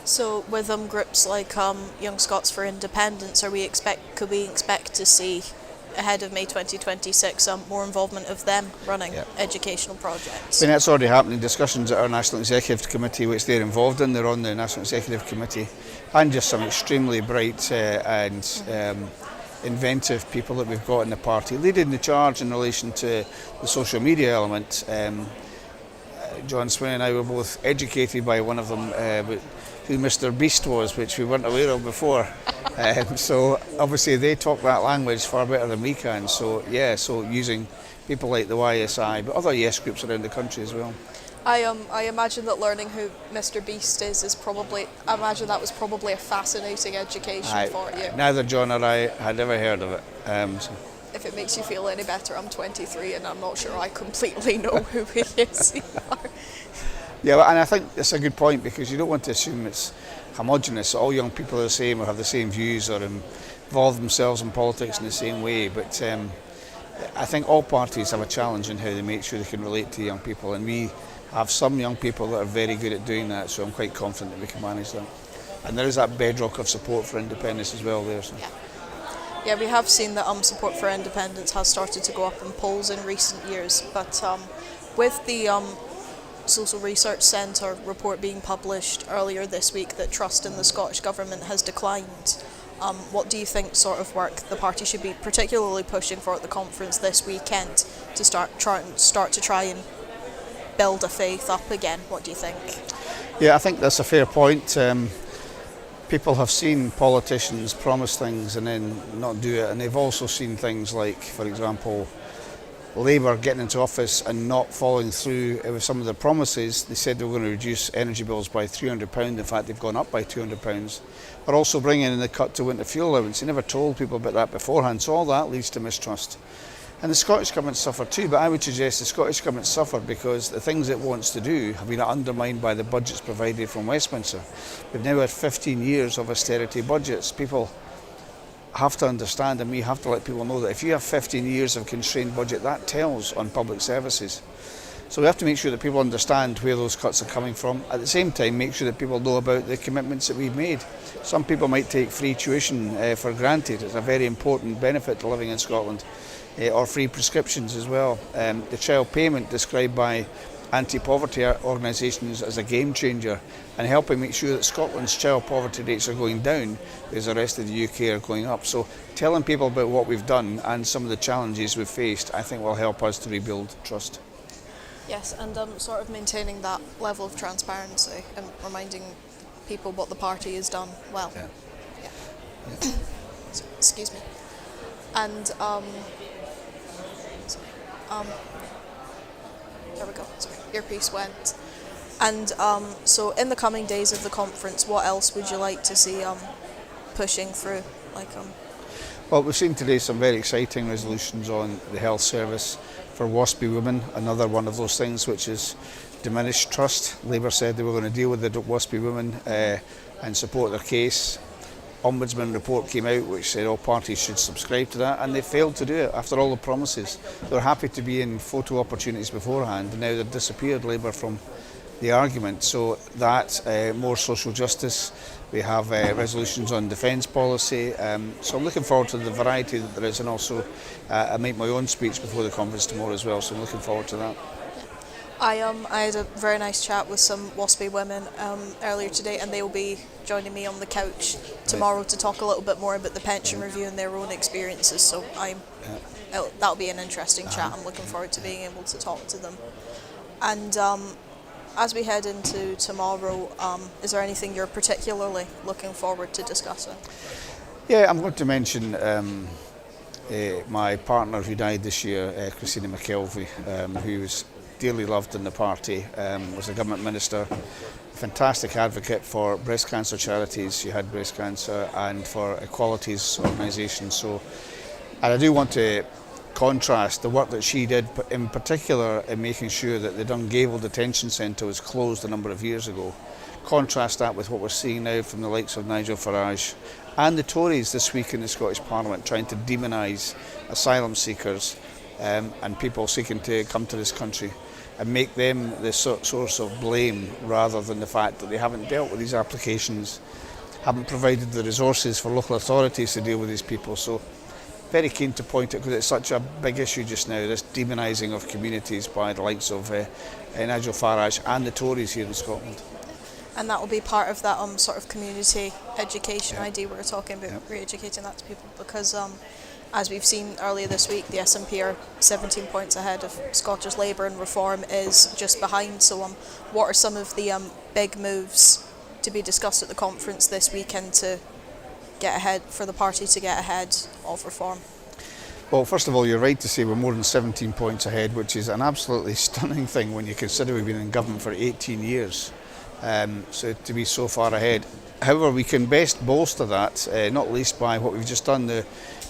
So with groups like Young Scots for Independence, could we expect to see ahead of May 2026, more involvement of them running educational projects? I mean, that's already happening. Discussions at our National Executive Committee, which they're involved in, they're on the National Executive Committee, and just some extremely bright and inventive people that we've got in the party leading the charge in relation to the social media element. John Swin and I were both educated by one of them, who Mr. Beast was, which we weren't aware of before. So obviously they talk that language far better than we can. So yeah, so using people like the YSI, but other yes groups around the country as well. I imagine that learning who Mr. Beast is probably, I imagine that was probably a fascinating education for you. Neither John or I had ever heard of it. So. If it makes you feel any better, I'm 23 and I'm not sure I completely know who he is. Yeah, and I think it's a good point, because you don't want to assume it's homogenous. All young people are the same or have the same views or involve themselves in politics in the same way. But I think all parties have a challenge in how they make sure they can relate to young people, and we have some young people that are very good at doing that, so I'm quite confident that we can manage that. And there is that bedrock of support for independence as well there. So. Yeah, we have seen that support for independence has started to go up in polls in recent years, but with the Social Research Centre report being published earlier this week that trust in the Scottish Government has declined, what do you think sort of work the party should be particularly pushing for at the conference this weekend to start to try and build a faith up again? What do you think? Yeah, I think that's a fair point. People have seen politicians promise things and then not do it, and they've also seen things like, for example, Labour getting into office and not following through with some of their promises. They said they were going to reduce energy bills by £300. In fact, they've gone up by £200. But also bringing in the cut to winter fuel allowance. They never told people about that beforehand, so all that leads to mistrust. And the Scottish Government suffered too, but I would suggest the Scottish Government suffered because the things it wants to do have been undermined by the budgets provided from Westminster. We've now had 15 years of austerity budgets. People have to understand, and we have to let people know, that if you have 15 years of constrained budget, that tells on public services. So we have to make sure that people understand where those cuts are coming from. At the same time, make sure that people know about the commitments that we've made. Some people might take free tuition for granted. It's a very important benefit to living in Scotland. Or free prescriptions as well. The child payment described by anti-poverty organisations as a game changer, and helping make sure that Scotland's child poverty rates are going down as the rest of the UK are going up. So telling people about what we've done and some of the challenges we've faced, I think will help us to rebuild trust. Yes, and sort of maintaining that level of transparency and reminding people what the party has done well. Yeah. Excuse me. And there we go. Sorry, earpiece went. And so, in the coming days of the conference, what else would you like to see pushing through? Well, we've seen today some very exciting resolutions on the health service for WASPy women. Another one of those things which is diminished trust. Labour said they were going to deal with the WASPy women and support their case. Ombudsman report came out which said all parties should subscribe to that, and they failed to do it after all the promises. They were happy to be in photo opportunities beforehand, and now they've disappeared, Labour, from the argument. So that, more social justice, we have resolutions on defence policy, so I'm looking forward to the variety that there is, and also I make my own speech before the conference tomorrow as well, so I'm looking forward to that. I had a very nice chat with some WASPy women earlier today, and they will be joining me on the couch tomorrow to talk a little bit more about the pension review and their own experiences. So that'll be an interesting chat. I'm looking forward to being able to talk to them. And as we head into tomorrow, is there anything you're particularly looking forward to discussing? Yeah, I'm going to mention my partner who died this year, Christina McKelvey, who was dearly loved in the party, was a government minister, a fantastic advocate for breast cancer charities. She had breast cancer, and for equalities organisations. So, and I do want to contrast the work that she did, in particular in making sure that the Dungaville Detention Centre was closed a number of years ago. Contrast that with what we're seeing now from the likes of Nigel Farage and the Tories this week in the Scottish Parliament, trying to demonise asylum seekers and people seeking to come to this country, and make them the source of blame rather than the fact that they haven't dealt with these applications, haven't provided the resources for local authorities to deal with these people. So very keen to point it because it's such a big issue just now, this demonising of communities by the likes of Nigel Farage and the Tories here in Scotland. And that will be part of that sort of community education idea we were talking about, re-educating that to people, because as we've seen earlier this week, the SNP are 17 points ahead of Scottish Labour, and Reform is just behind. So what are some of the big moves to be discussed at the conference this weekend to get ahead, for the party to get ahead of Reform? Well, first of all, you're right to say we're more than 17 points ahead, which is an absolutely stunning thing when you consider we've been in government for 18 years. So to be so far ahead. However, we can best bolster that, not least by what we've just done,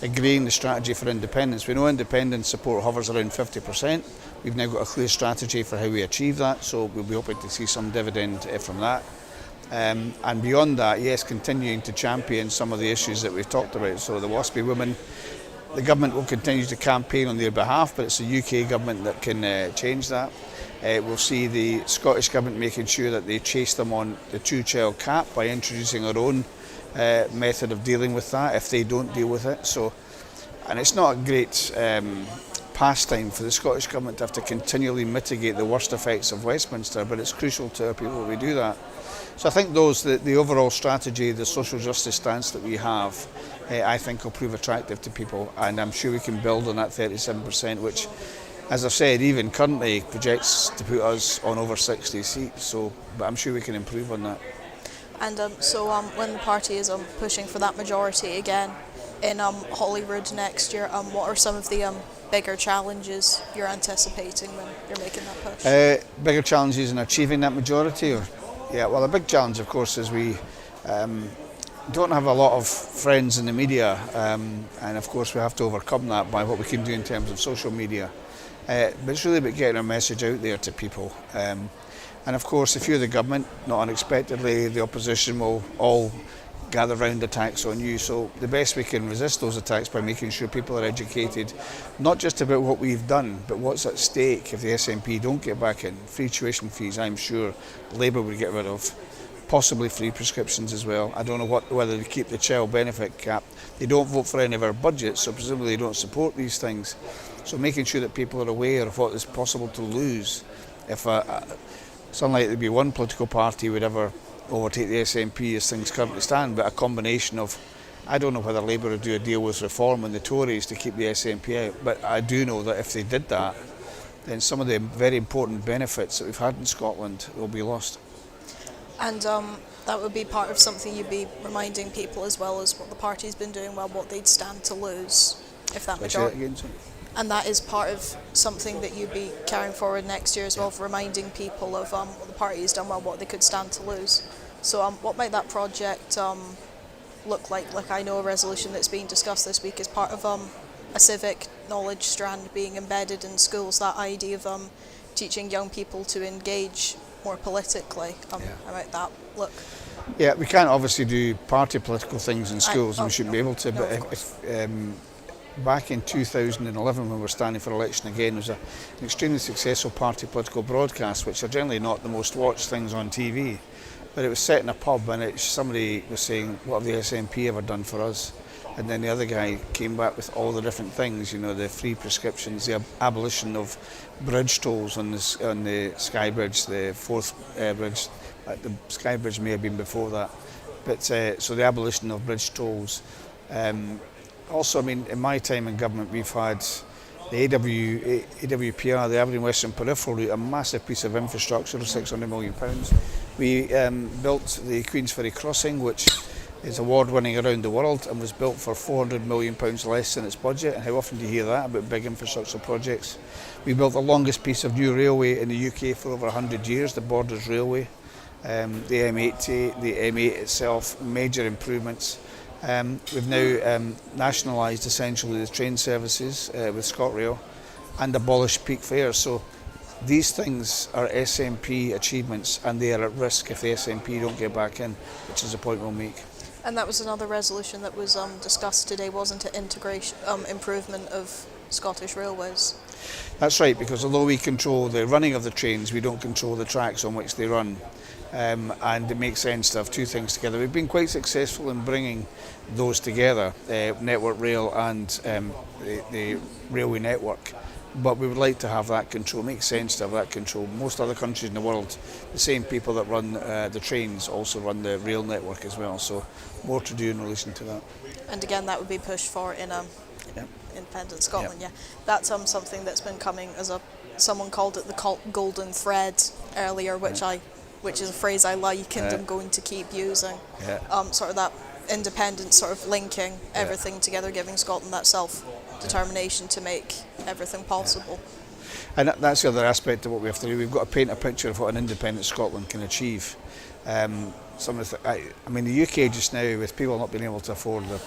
agreeing the strategy for independence. We know independence support hovers around 50%. We've now got a clear strategy for how we achieve that, so we'll be hoping to see some dividend from that. And beyond that, yes, continuing to champion some of the issues that we've talked about. So the WASPy women, the government will continue to campaign on their behalf, but it's the UK government that can change that. We'll see the Scottish Government making sure that they chase them on the two-child cap by introducing our own method of dealing with that if they don't deal with it. So, and it's not a great pastime for the Scottish Government to have to continually mitigate the worst effects of Westminster, but it's crucial to our people that we do that. So I think the overall strategy, the social justice stance that we have, I think will prove attractive to people, and I'm sure we can build on that 37%, which, as I've said, even currently projects to put us on over 60 seats, so, but I'm sure we can improve on that. And when the party is pushing for that majority again in Holyrood next year, what are some of the bigger challenges you're anticipating when you're making that push? Bigger challenges in achieving that majority? Yeah, well, a big challenge, of course, is we don't have a lot of friends in the media, and of course we have to overcome that by what we can do in terms of social media. But it's really about getting our message out there to people. And of course, if you're the government, not unexpectedly, the opposition will all gather round attacks on you. So the best we can resist those attacks by making sure people are educated, not just about what we've done, but what's at stake if the SNP don't get back in. Free tuition fees, I'm sure Labour would get rid of. Possibly free prescriptions as well. I don't know whether they keep the child benefit cap. They don't vote for any of our budgets, so presumably they don't support these things. So making sure that people are aware of what is possible to lose if it's unlikely to be one political party would ever overtake the SNP as things currently stand, but a combination of, I don't know whether Labour would do a deal with Reform and the Tories to keep the SNP out, but I do know that if they did that, then some of the very important benefits that we've had in Scotland will be lost. And that would be part of something you'd be reminding people, as well as what the party's been doing, well, what they'd stand to lose if that majority. And that is part of something that you'd be carrying forward next year as well, for reminding people of what the party has done well, what they could stand to lose. So what might that project look like? Like, I know a resolution that's being discussed this week is part of a civic knowledge strand being embedded in schools, that idea of teaching young people to engage more politically. How might that look? Yeah, we can't obviously do party political things in schools, and we shouldn't be able to, but if back in 2011, when we were standing for election again, there was an extremely successful party political broadcast, which are generally not the most watched things on TV, but it was set in a pub, and somebody was saying, what have the SNP ever done for us? And then the other guy came back with all the different things, you know, the free prescriptions, the abolition of bridge tolls on the Skye Bridge, the fourth bridge. The Skye Bridge may have been before that, but so the abolition of bridge tolls. Also, I mean, in my time in government, we've had the AWPR, the Aberdeen Western Peripheral Route, a massive piece of infrastructure of £600 million. We built the Queensferry Crossing, which is award-winning around the world and was built for £400 million less than its budget. And how often do you hear that about big infrastructure projects? We built the longest piece of new railway in the UK for over 100 years, the Borders Railway. The M80, the M8 itself, major improvements. We've now nationalised essentially the train services with ScotRail and abolished peak fares. So these things are SNP achievements, and they are at risk if the SNP don't get back in, which is the point we'll make. And that was another resolution that was discussed today, wasn't it? Integration, improvement of Scottish Railways. That's right, because although we control the running of the trains, we don't control the tracks on which they run. and it makes sense to have two things together. We've been quite successful in bringing those together, Network Rail and the railway network. But we would like to have that control. It makes sense to have that control. Most other countries in the world, the same people that run the trains also run the rail network as well. So more to do in relation to that. And again, that would be pushed for in independent Scotland. Yeah, that's something that's been coming as someone called it the golden thread earlier, which is a phrase I like and I'm going to keep using. Sort of that independence, sort of linking everything together, giving Scotland that self-determination to make everything possible. And that's the other aspect of what we have to do. We've got to paint a picture of what an independent Scotland can achieve. I mean, the UK just now, with people not being able to afford their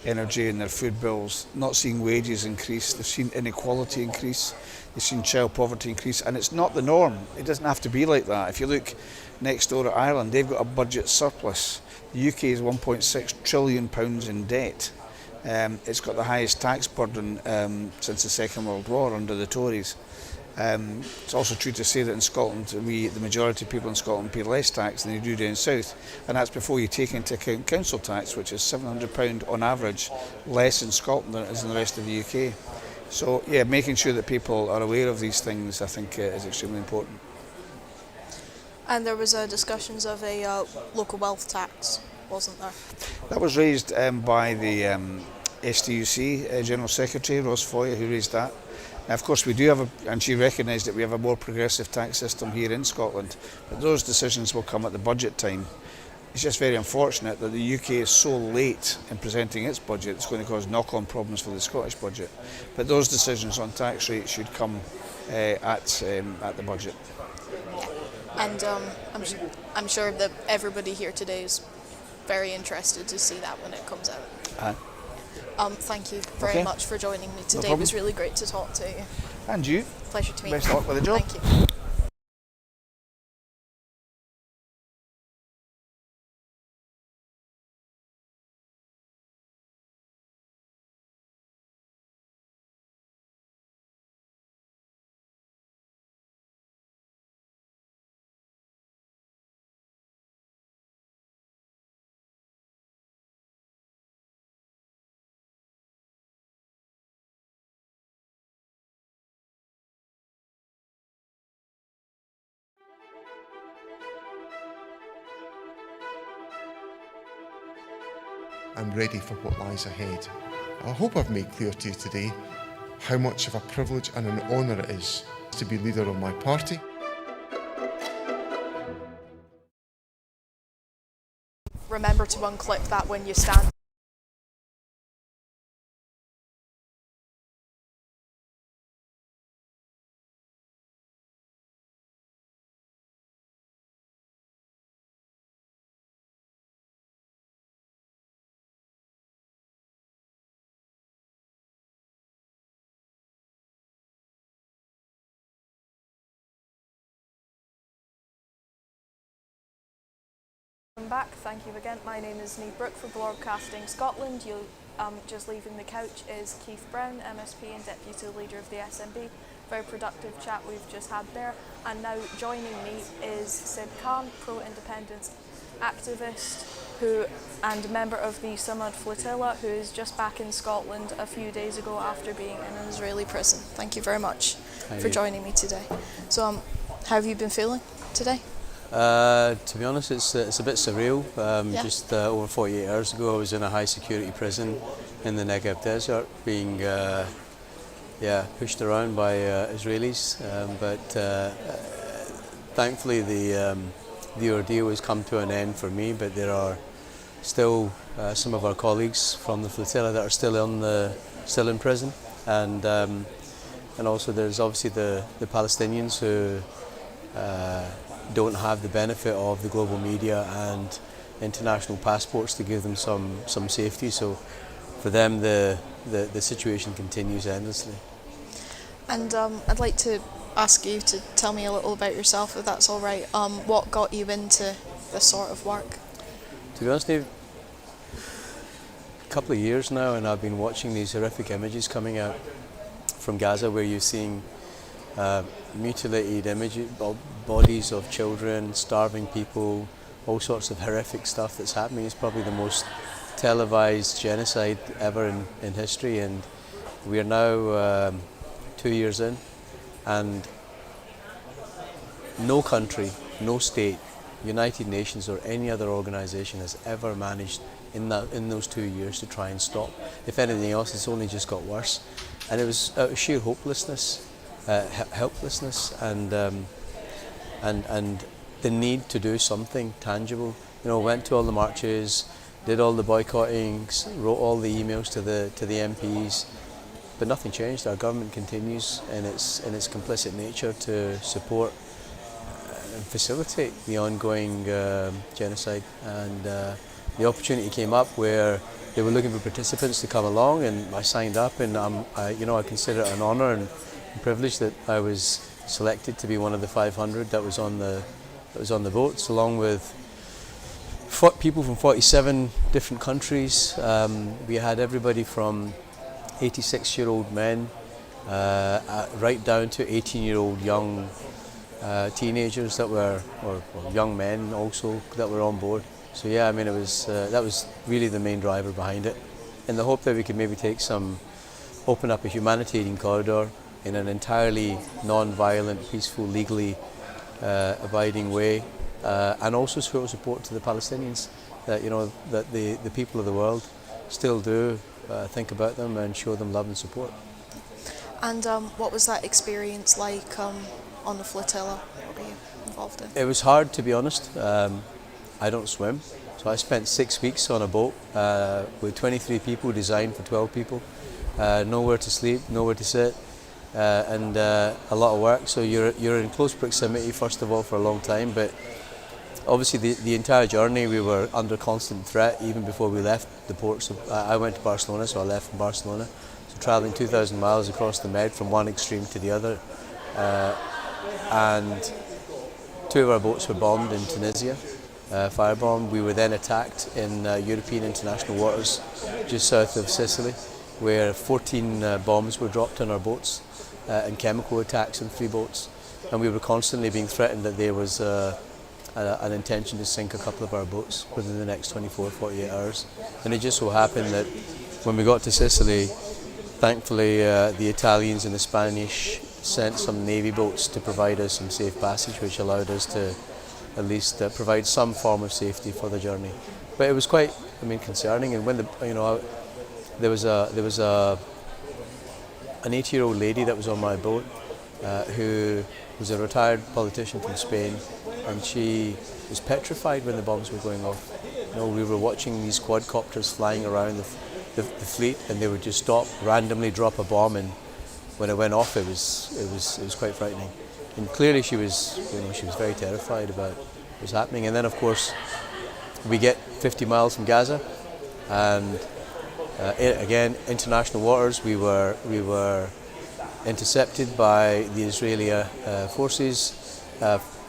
energy and their food bills, not seeing wages increase, they've seen inequality increase, they've seen child poverty increase, and it's not the norm. It doesn't have to be like that. If you look next door at Ireland, they've got a budget surplus. The UK is £1.6 trillion in debt. It's got the highest tax burden since the Second World War under the Tories. It's also true to say that in Scotland, the majority of people in Scotland pay less tax than they do down south, and that's before you take into account council tax, which is £700 on average less in Scotland than it is in the rest of the UK. So yeah, making sure that people are aware of these things, I think, is extremely important. And there was discussions of a local wealth tax, wasn't there? That was raised by the STUC General Secretary, Foyer, who raised that. Now, of course, we do have, and she recognised that we have a more progressive tax system here in Scotland, but those decisions will come at the budget time. It's just very unfortunate that the UK is so late in presenting its budget. It's going to cause knock-on problems for the Scottish budget. But those decisions on tax rates should come at the budget. And I'm sure that everybody here today is very interested to see that when it comes out. Thank you very much for joining me today. It was really great to talk to you. And you. Pleasure to meet you. Best of luck with the job. Thank you. I'm ready for what lies ahead. I hope I've made clear to you today how much of a privilege and an honour it is to be leader of my party. Remember to unclip that when you stand. Welcome back. Thank you again. My name is Niamh Brooke for Broadcasting Scotland. Just leaving the couch is Keith Brown, MSP and Deputy Leader of the SNP. Very productive chat we've just had there. And now joining me is Sib Khan, pro-independence activist and member of the Samad Flotilla, who is just back in Scotland a few days ago after being in an Israeli prison. Thank you very much for joining me today. So how have you been feeling today? To be honest, it's a bit surreal. Just over 48 hours ago, I was in a high security prison in the Negev desert, being pushed around by Israelis. But thankfully, the ordeal has come to an end for me. But there are still some of our colleagues from the flotilla that are still in prison, and also there's obviously the Palestinians who don't have the benefit of the global media and international passports to give them some safety. So for them, the situation continues endlessly. And I'd like to ask you to tell me a little about yourself, if that's all right. What got you into this sort of work? To be honest, Niamh, a couple of years now, and I've been watching these horrific images coming out from Gaza, where you're seeing mutilated bodies of children, starving people, all sorts of horrific stuff that's happening. It's probably the most televised genocide ever in history, and we are now 2 years in, and no country, no state, United Nations or any other organisation has ever managed in those 2 years to try and stop. If anything else, it's only just got worse. And it was sheer hopelessness, helplessness, and the need to do something tangible. You know, went to all the marches, did all the boycotting, wrote all the emails to the MPs, but nothing changed. Our government continues in its complicit nature to support and facilitate the ongoing genocide. And the opportunity came up where they were looking for participants to come along, and I signed up, and I consider it an honour and privilege that I was selected to be one of the 500 that was on the boats, along with people from 47 different countries. We had everybody from 86-year-old men right down to 18-year-old young teenagers that were, or young men also, that were on board. So yeah, I mean, it was that was really the main driver behind it, in the hope that we could maybe open up a humanitarian corridor in an entirely non-violent, peaceful, legally abiding way, and also show support to the Palestinians, that that the people of the world still do think about them and show them love and support. And what was that experience like on the flotilla? What were you involved in? It was hard, to be honest. I don't swim, so I spent 6 weeks on a boat with 23 people designed for 12 people, nowhere to sleep, nowhere to sit, and a lot of work. So you're in close proximity, first of all, for a long time, but obviously the entire journey we were under constant threat even before we left the port. So I went to Barcelona, so I left from Barcelona, so travelling 2,000 miles across the Med from one extreme to the other, and 2 of our boats were bombed in Tunisia. Firebombed. We were then attacked in European international waters just south of Sicily, where 14 bombs were dropped on our boats, and chemical attacks on 3 boats, and we were constantly being threatened that there was an intention to sink a couple of our boats within the next 24-48 hours. And it just so happened that when we got to Sicily, thankfully the Italians and the Spanish sent some Navy boats to provide us some safe passage, which allowed us to at least provide some form of safety for the journey. But it was quite, concerning. And when there was an 80-year-old lady that was on my boat, who was a retired politician from Spain, and she was petrified when the bombs were going off. We were watching these quadcopters flying around the fleet, and they would just stop, randomly drop a bomb, and when it went off, it was quite frightening. And clearly she was very terrified about what was happening. And then, of course, we get 50 miles from Gaza, and again, international waters. We were intercepted by the Israeli forces.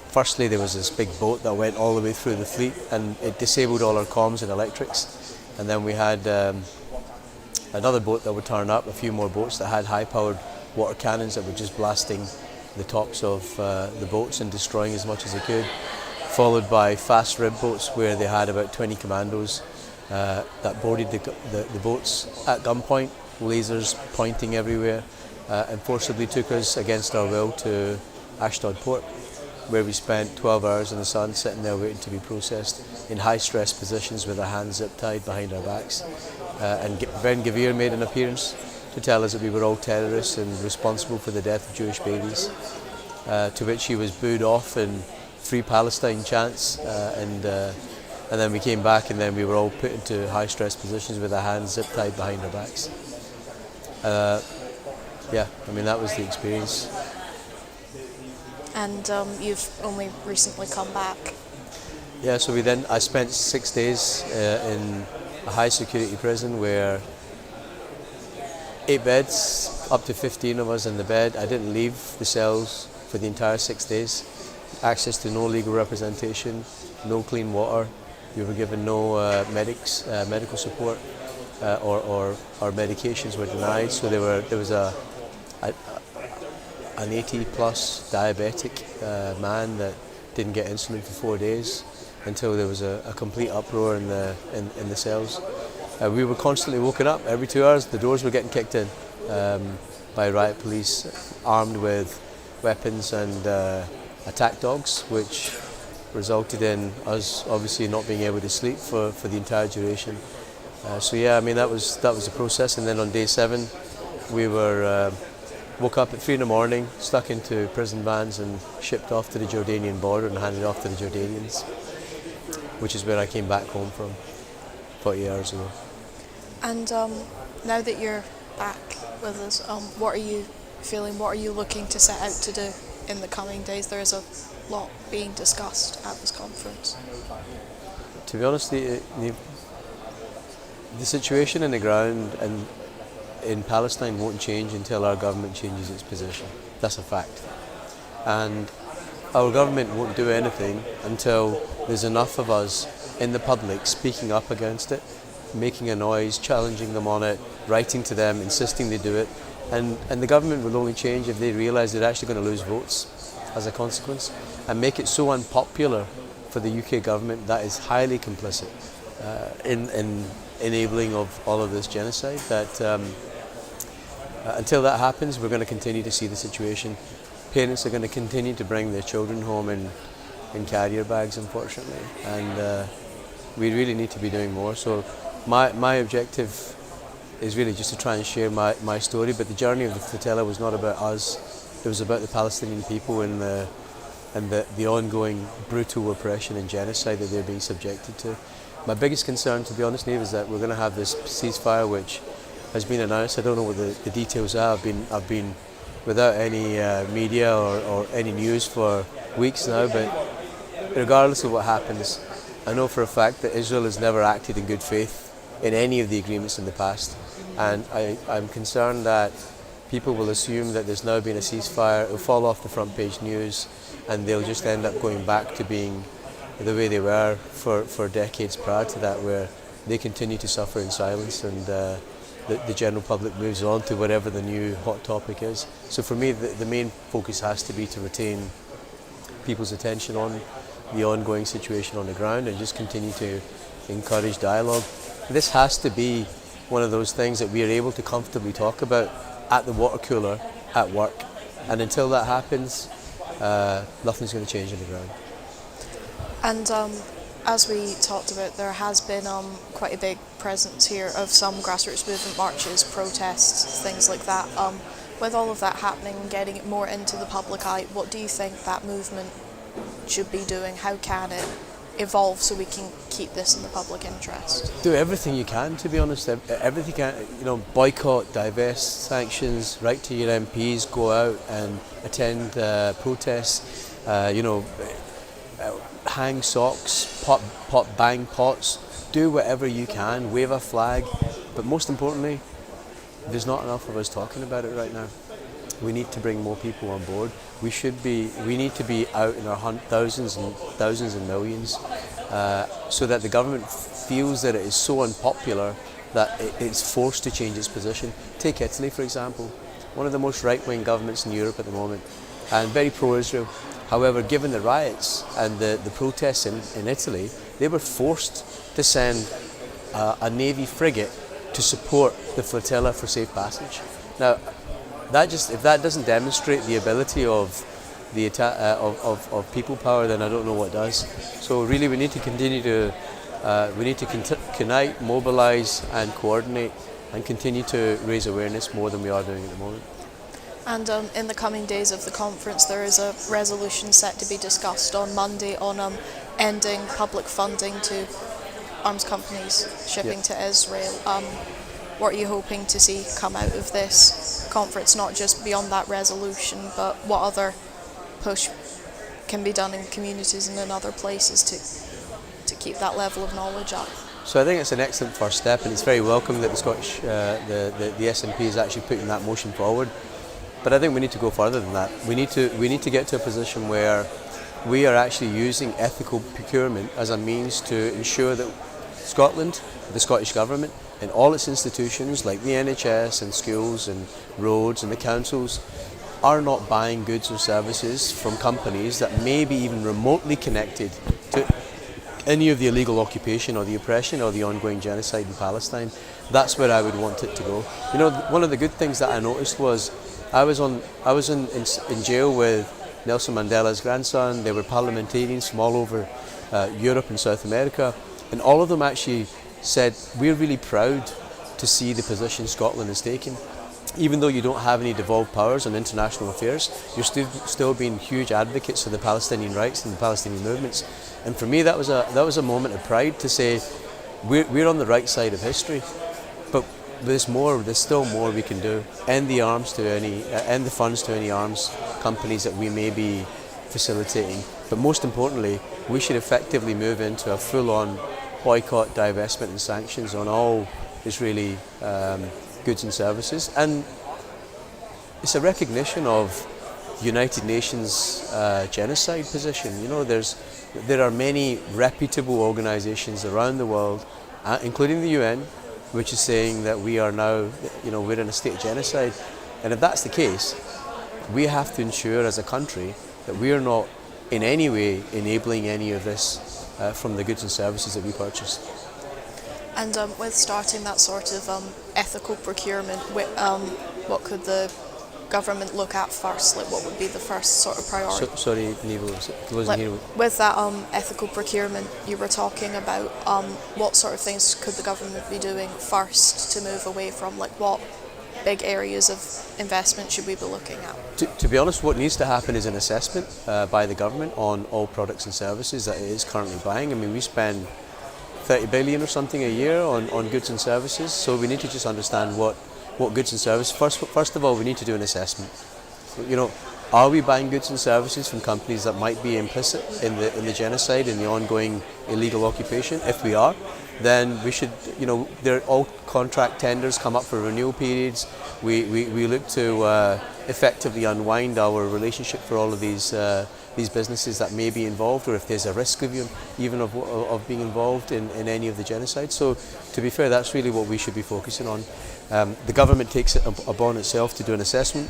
Firstly, there was this big boat that went all the way through the fleet, and it disabled all our comms and electrics. And then we had another boat that would turn up, a few more boats that had high-powered water cannons that were just blasting the tops of the boats and destroying as much as they could, followed by fast rib boats where they had about 20 commandos that boarded the boats at gunpoint, lasers pointing everywhere, and forcibly took us against our will to Ashdod port, where we spent 12 hours in the sun sitting there waiting to be processed in high stress positions with our hands zip tied behind our backs. And Ben Gavir made an appearance to tell us that we were all terrorists and responsible for the death of Jewish babies, to which he was booed off in Free Palestine chants, and then we came back, and then we were all put into high stress positions with our hands zip tied behind our backs. That was the experience. And you've only recently come back. Yeah, so I spent 6 days in a high security prison where 8 beds, up to 15 of us in the bed. I didn't leave the cells for the entire 6 days. Access to no legal representation, no clean water. We were given no medical support, or our medications were denied. So there was an 80-plus diabetic man that didn't get insulin for 4 days until there was a complete uproar in the cells. We were constantly woken up every 2 hours. The doors were getting kicked in by riot police armed with weapons and attack dogs, which resulted in us obviously not being able to sleep for the entire duration. So yeah, I mean that was the process. And then on day 7, we were woke up at 3 in the morning, stuck into prison vans and shipped off to the Jordanian border and handed off to the Jordanians, which is where I came back home from 40 hours ago. And now that you're back with us, what are you feeling? What are you looking to set out to do in the coming days? There is a lot being discussed at this conference. To be honest, the situation in the ground and in Palestine won't change until our government changes its position. That's a fact. And our government won't do anything until there's enough of us in the public speaking up against it, making a noise, challenging them on it, writing to them, insisting they do it. And the government will only change if they realise they're actually going to lose votes as a consequence, and make it so unpopular for the UK government that is highly complicit in enabling of all of this genocide, that until that happens, we're going to continue to see the situation. Parents are going to continue to bring their children home in carrier bags, unfortunately, and we really need to be doing more. So my objective is really just to try and share my story, but the journey of the flotilla was not about us. It was about the Palestinian people and the ongoing brutal oppression and genocide that they're being subjected to. My biggest concern, to be honest, Niamh, is that we're going to have this ceasefire which has been announced. I don't know what the details are. I've been without any media or any news for weeks now, but regardless of what happens, I know for a fact that Israel has never acted in good faith in any of the agreements in the past, and I'm concerned that people will assume that there's now been a ceasefire, it'll fall off the front page news, and they'll just end up going back to being the way they were for decades prior to that, where they continue to suffer in silence, and the general public moves on to whatever the new hot topic is. So for me, the main focus has to be to retain people's attention on the ongoing situation on the ground and just continue to encourage dialogue. This has to be one of those things that we are able to comfortably talk about at the water cooler at work, and until that happens, nothing's going to change on the ground. And as we talked about, there has been quite a big presence here of some grassroots movement marches, protests, things like that. With all of that happening and getting it more into the public eye, what do you think that movement should be doing? How can it evolve so we can keep this in the public interest? Do everything you can, to be honest. Everything you can, boycott, divest, sanctions, write to your MPs, go out and attend protests, hang socks, bang pots, do whatever you can, wave a flag, but most importantly, there's not enough of us talking about it right now. We need to bring more people on board. We need to be out in our thousands and millions, so that the government feels that it is so unpopular that it's forced to change its position. Take Italy, for example, one of the most right-wing governments in Europe at the moment, and very pro-Israel. However, given the riots and the protests in Italy, they were forced to send a Navy frigate to support the flotilla for safe passage. Now, if that doesn't demonstrate the ability of of people power, then I don't know what does. So really, we need to continue to unite, mobilise, and coordinate, and continue to raise awareness more than we are doing at the moment. And in the coming days of the conference, there is a resolution set to be discussed on Monday on ending public funding to arms companies shipping to Israel. What are you hoping to see come out of this conference, not just beyond that resolution, but what other push can be done in communities and in other places to keep that level of knowledge up? So I think it's an excellent first step, and it's very welcome that the Scottish, the SNP is actually putting that motion forward. But I think we need to go further than that. We need to get to a position where we are actually using ethical procurement as a means to ensure that Scotland, the Scottish Government, and all its institutions like the NHS and schools and roads and the councils are not buying goods or services from companies that may be even remotely connected to any of the illegal occupation or the oppression or the ongoing genocide in Palestine. That's where I would want it to go. You know, one of the good things that I noticed was I was in jail with Nelson Mandela's grandson. There were parliamentarians from all over Europe and South America, and all of them actually said, we're really proud to see the position Scotland is taking. Even though you don't have any devolved powers on international affairs, you're still being huge advocates of the Palestinian rights and the Palestinian movements. And for me, that was a moment of pride to say we're on the right side of history. But there's still more we can do. End the funds to any arms companies that we may be facilitating. But most importantly, we should effectively move into a full-on boycott, divestment, and sanctions on all Israeli goods and services, and it's a recognition of United Nations genocide position. You know, there are many reputable organisations around the world, including the UN, which is saying that we are now, you know, we're in a state of genocide. And if that's the case, we have to ensure as a country that we are not in any way enabling any of this from the goods and services that we purchase. And with starting that sort of ethical procurement, what could the government look at first? Like, what would be the first sort of priority? Sorry, Neva, wasn't here. With that ethical procurement you were talking about, what sort of things could the government be doing first to move away from? Like, what big areas of investment should we be looking at? To be honest, what needs to happen is an assessment by the government on all products and services that it is currently buying. I mean, we spend 30 billion or something a year on goods and services, so we need to just understand what goods and services. First of all, we need to do an assessment. You know, are we buying goods and services from companies that might be implicit in the genocide, in the ongoing illegal occupation? If we are, then we should, you know, all contract tenders come up for renewal periods. We look to effectively unwind our relationship for all of these businesses that may be involved, or if there's a risk of being involved in any of the genocide. So, to be fair, that's really what we should be focusing on. The government takes it upon itself to do an assessment,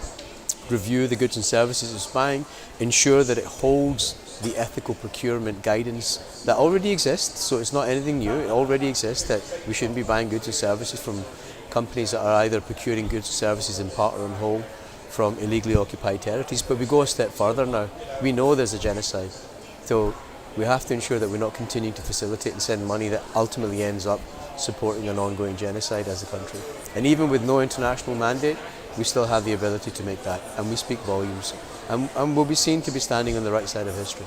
review the goods and services it's buying, ensure that it holds the ethical procurement guidance that already exists. So it's not anything new, it already exists, that we shouldn't be buying goods and services from companies that are either procuring goods and services in part or in whole from illegally occupied territories. But we go a step further now. We know there's a genocide, so we have to ensure that we're not continuing to facilitate and send money that ultimately ends up supporting an ongoing genocide as a country. And even with no international mandate, we still have the ability to make that, and we speak volumes. And we'll be seen to be standing on the right side of history.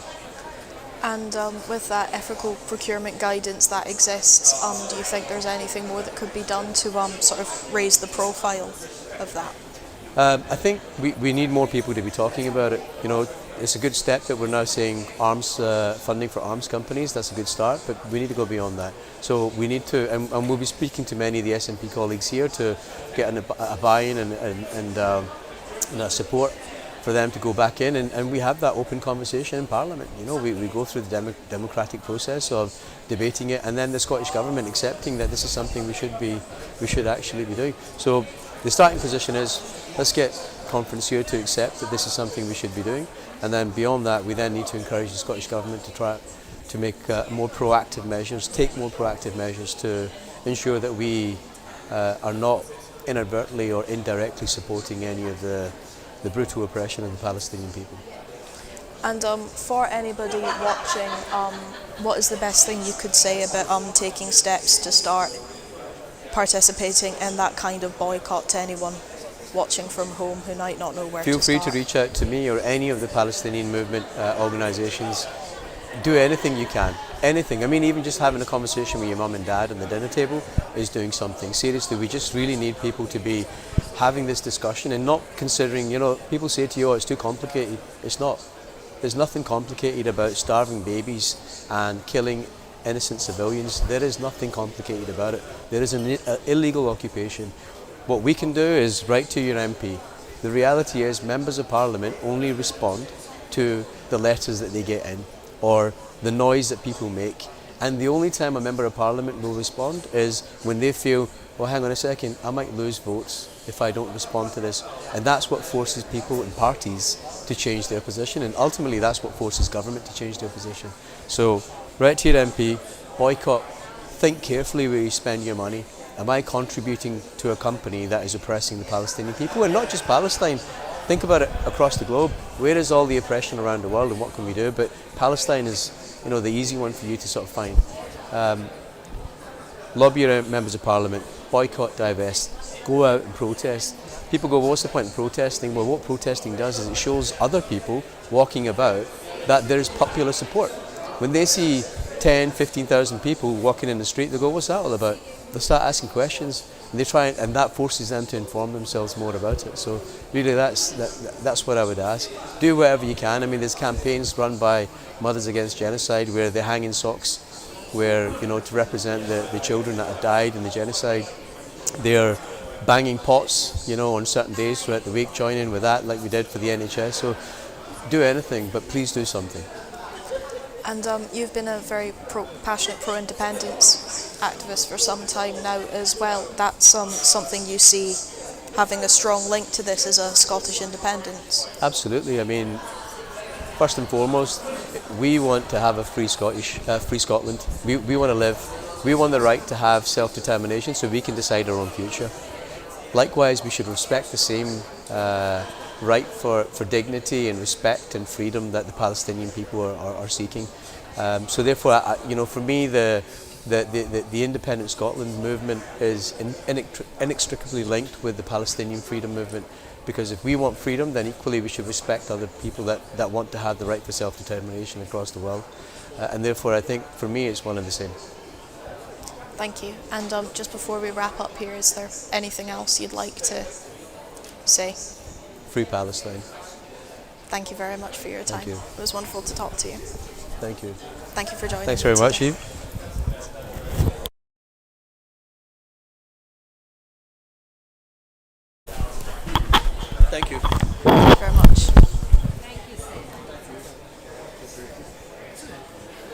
And with that ethical procurement guidance that exists, do you think there's anything more that could be done to sort of raise the profile of that? I think we need more people to be talking about it. You know, it's a good step that we're now seeing arms funding for arms companies. That's a good start, but we need to go beyond that. So we need to, and we'll be speaking to many of the SNP colleagues here to get a buy-in and support for them to go back in, and we have that open conversation in Parliament. You know, we go through the democratic process of debating it, and then the Scottish Government accepting that this is something we should actually be doing. So the starting position is, let's get conference here to accept that this is something we should be doing, and then beyond that, we then need to encourage the Scottish Government to try to make more proactive measures, take more proactive measures to ensure that we are not inadvertently or indirectly supporting any of the brutal oppression of the Palestinian people. And for anybody watching, what is the best thing you could say about taking steps to start participating in that kind of boycott to anyone watching from home who might not know where to start? Feel free to reach out to me or any of the Palestinian movement organisations. Do anything you can. Anything. I mean, even just having a conversation with your mum and dad on the dinner table is doing something. Seriously, we just really need people to be having this discussion and not considering, you know, people say to you, oh, it's too complicated. It's not. There's nothing complicated about starving babies and killing innocent civilians. There is nothing complicated about it. There is an illegal occupation. What we can do is write to your MP. The reality is members of Parliament only respond to the letters that they get in or the noise that people make. And the only time a member of Parliament will respond is when they feel, well, hang on a second, I might lose votes if I don't respond to this. And that's what forces people and parties to change their position, and ultimately that's what forces government to change their position. So, write to your MP, boycott, think carefully where you spend your money. Am I contributing to a company that is oppressing the Palestinian people? And not just Palestine. Think about it across the globe. Where is all the oppression around the world, and what can we do? But Palestine is, the easy one for you to sort of find. Lobby your members of parliament, boycott, divest, go out and protest. People go, well, what's the point in protesting? Well, what protesting does is it shows other people walking about that there is popular support. When they see 10, 15,000 people walking in the street, they go, what's that all about? They start asking questions, and and that forces them to inform themselves more about it. So really that's what I would ask. Do whatever you can. I mean, there's campaigns run by Mothers Against Genocide where they hang in socks, where, to represent the children that have died in the genocide. They're banging pots, on certain days throughout the week, join in with that like we did for the NHS. So do anything, but please do something. And you've been a very passionate pro-independence activist for some time now as well. That's something you see having a strong link to this as a Scottish independence. Absolutely. I mean, first and foremost, we want to have a free Scotland. We want to live. We want the right to have self-determination so we can decide our own future. Likewise, we should respect the same right for dignity and respect and freedom that the Palestinian people are seeking. So therefore, for me, the independent Scotland movement is inextricably linked with the Palestinian freedom movement, because if we want freedom, then equally we should respect other people that want to have the right for self-determination across the world. And therefore, I think for me, it's one and the same. Thank you. And just before we wrap up here, is there anything else you'd like to say? Free Palestine. Thank you very much for your time. Thank you. It was wonderful to talk to you. Thank you. Thank you for joining Thanks me very much, today. Eve. Thank you. Thank you very much.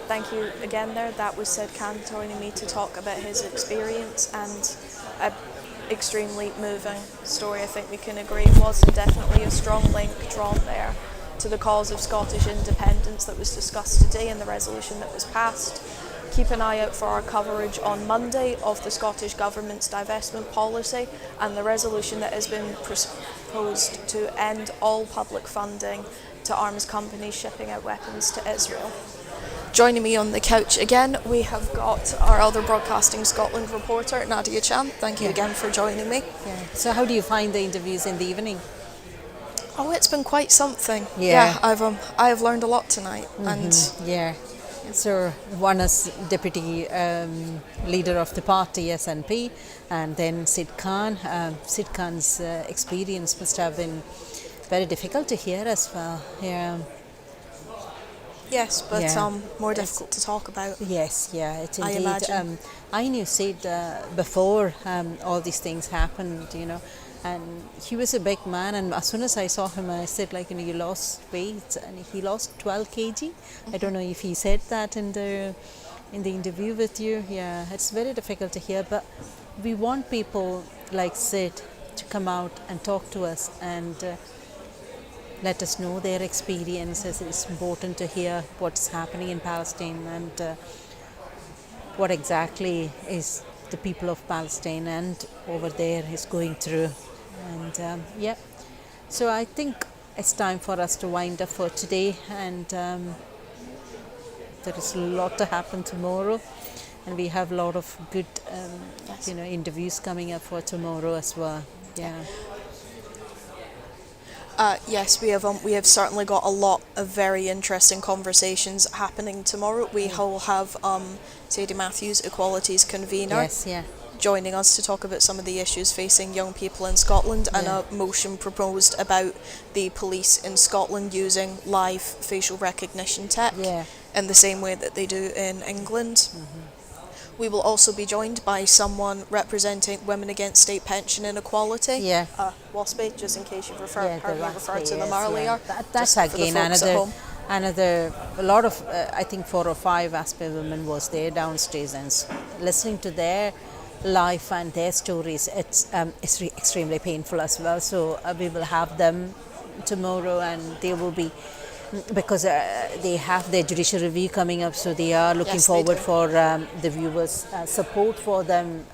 Thank you again there. That was Sid Khan joining me to talk about his experience, and an extremely moving story. I think we can agree was definitely a strong link drawn there to the cause of Scottish independence that was discussed today and the resolution that was passed. Keep an eye out for our coverage on Monday of the Scottish Government's divestment policy and the resolution that has been proposed to end all public funding to arms companies shipping out weapons to Israel. Joining me on the couch again, we have got our other Broadcasting Scotland reporter, Nadia Chan. Thank you again for joining me. Yeah. So how do you find the interviews in the evening? Oh, it's been quite something. Yeah. I have learned a lot tonight. And yeah. So one is deputy leader of the party, SNP, and then Sid Khan. Sid Khan's experience must have been very difficult to hear as well. Yeah. Yes, but more difficult to talk about. Yes, yeah, it indeed. I imagine. I knew Sid before all these things happened, and he was a big man, and as soon as I saw him, I said, you lost weight, and he lost 12 kg. I don't know if he said that in the interview with you. Yeah, it's very difficult to hear, but we want people like Sid to come out and talk to us and let us know their experiences. It's important to hear what's happening in Palestine and what exactly is the people of Palestine and over there is going through. And so I think it's time for us to wind up for today, and there is a lot to happen tomorrow, and we have a lot of good interviews coming up for tomorrow as well. Yeah. Yes, we have certainly got a lot of very interesting conversations happening tomorrow. We will have Sadie Matthews, Equalities convener, joining us to talk about some of the issues facing young people in Scotland and a motion proposed about the police in Scotland using live facial recognition tech in the same way that they do in England. We will also be joined by someone representing Women Against State Pension Inequality. WASPE, just in case you've heard me refer to them earlier. That's again another, a lot of, I think 4 or 5 WASPE women was there downstairs, and listening to their life and their stories, it's extremely painful as well. So we will have them tomorrow, and they will be, because they have their judicial review coming up, so they are looking forward for the viewers' support for them,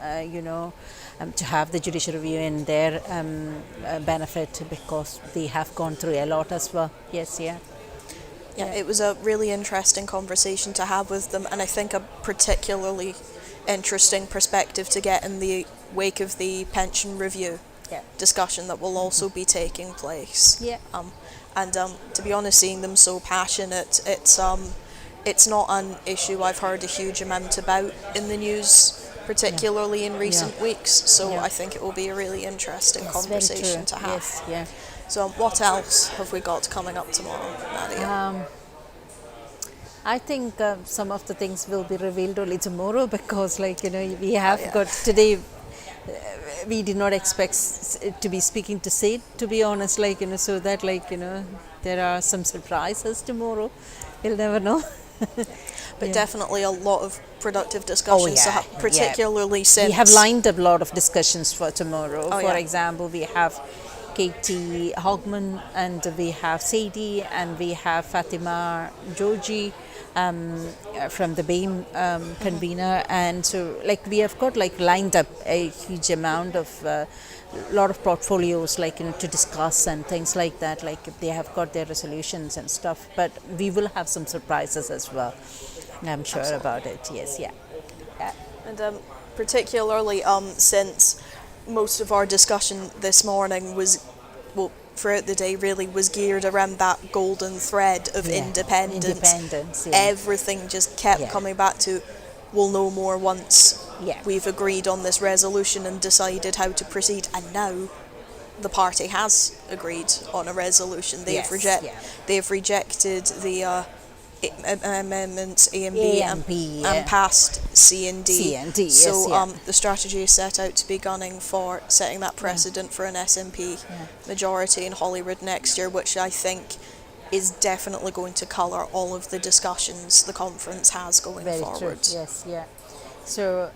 to have the judicial review in their benefit, because they have gone through a lot as well. Yes, yeah. Yeah, it was a really interesting conversation to have with them, and I think a particularly interesting perspective to get in the wake of the pension review discussion that will also be taking place. Yeah. And to be honest, seeing them so passionate, it's not an issue I've heard a huge amount about in the news, particularly in recent weeks. So I think it will be a really interesting conversation to have. Yes, yeah. So what else have we got coming up tomorrow, Nadia? I think some of the things will be revealed only tomorrow, because we have got today, we did not expect to be speaking to Sid, to be honest, so that there are some surprises tomorrow. We'll never know. But definitely a lot of productive discussions, particularly since... We have lined up a lot of discussions for tomorrow. For example, we have Katie Hogman, and we have Sadie, and we have Fatima Georgie from the BAME convener, and so we have got lined up a huge amount of lot of portfolios to discuss and things like that. They have got their resolutions and stuff, but we will have some surprises as well. I'm sure about it. Yes, yeah. And particularly since most of our discussion this morning was, throughout the day really, was geared around that golden thread of independence. Everything just kept coming back to, we'll know more once we've agreed on this resolution and decided how to proceed. And now the party has agreed on a resolution. They've rejected the amendments A and B, and passed C and D. So the strategy is set out to be gunning for setting that precedent for an SNP majority in Holyrood next year, which I think is definitely going to colour all of the discussions the conference has going forward. True. Yes, yeah. So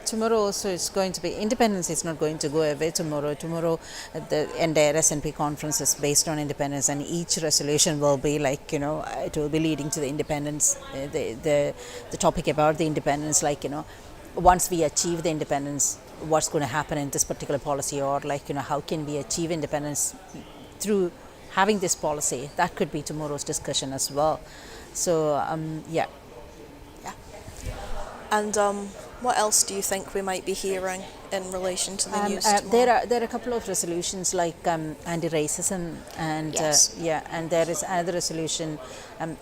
tomorrow also is going to be, independence is not going to go away tomorrow. Tomorrow the entire SNP conference is based on independence, and each resolution will be it will be leading to the independence, the topic about the independence, once we achieve the independence, what's going to happen in this particular policy, or how can we achieve independence through having this policy. That could be tomorrow's discussion as well. So And what else do you think we might be hearing in relation to the news tomorrow? There are a couple of resolutions anti-racism, and and there is another resolution,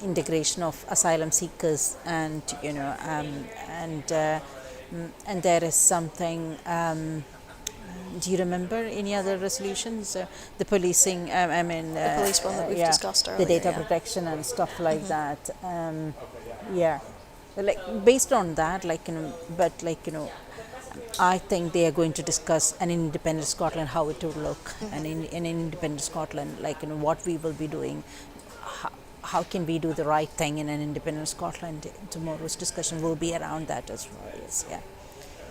integration of asylum seekers, and and there is something. Do you remember any other resolutions? The policing, the police one that we've discussed earlier. The data protection and stuff like that. Based on that, I think they are going to discuss an independent Scotland, how it would look, and in an independent Scotland, what we will be doing, how can we do the right thing in an independent Scotland. Tomorrow's discussion will be around that as well. Yes, yeah.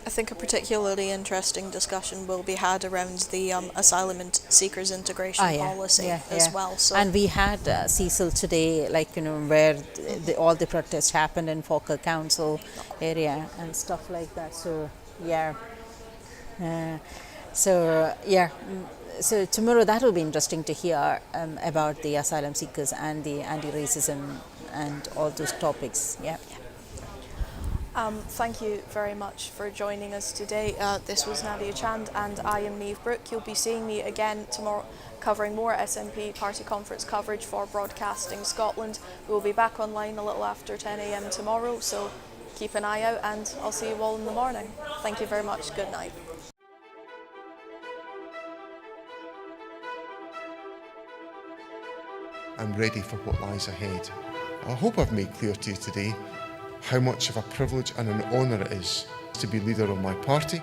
I think a particularly interesting discussion will be had around the asylum and seekers integration policy as well. So. And we had Cecil today, where all the protests happened in Foyer Council area and stuff like that. So so tomorrow that will be interesting to hear about the asylum seekers and the anti-racism and all those topics. Thank you very much for joining us today. This was Nadia Chand and I am Niamh Brooke. You'll be seeing me again tomorrow covering more SNP party conference coverage for Broadcasting Scotland. We'll be back online a little after 10 a.m. tomorrow, so keep an eye out and I'll see you all in the morning. Thank you very much. Good night. I'm ready for what lies ahead. I hope I've made clear to you today how much of a privilege and an honour it is to be leader of my party.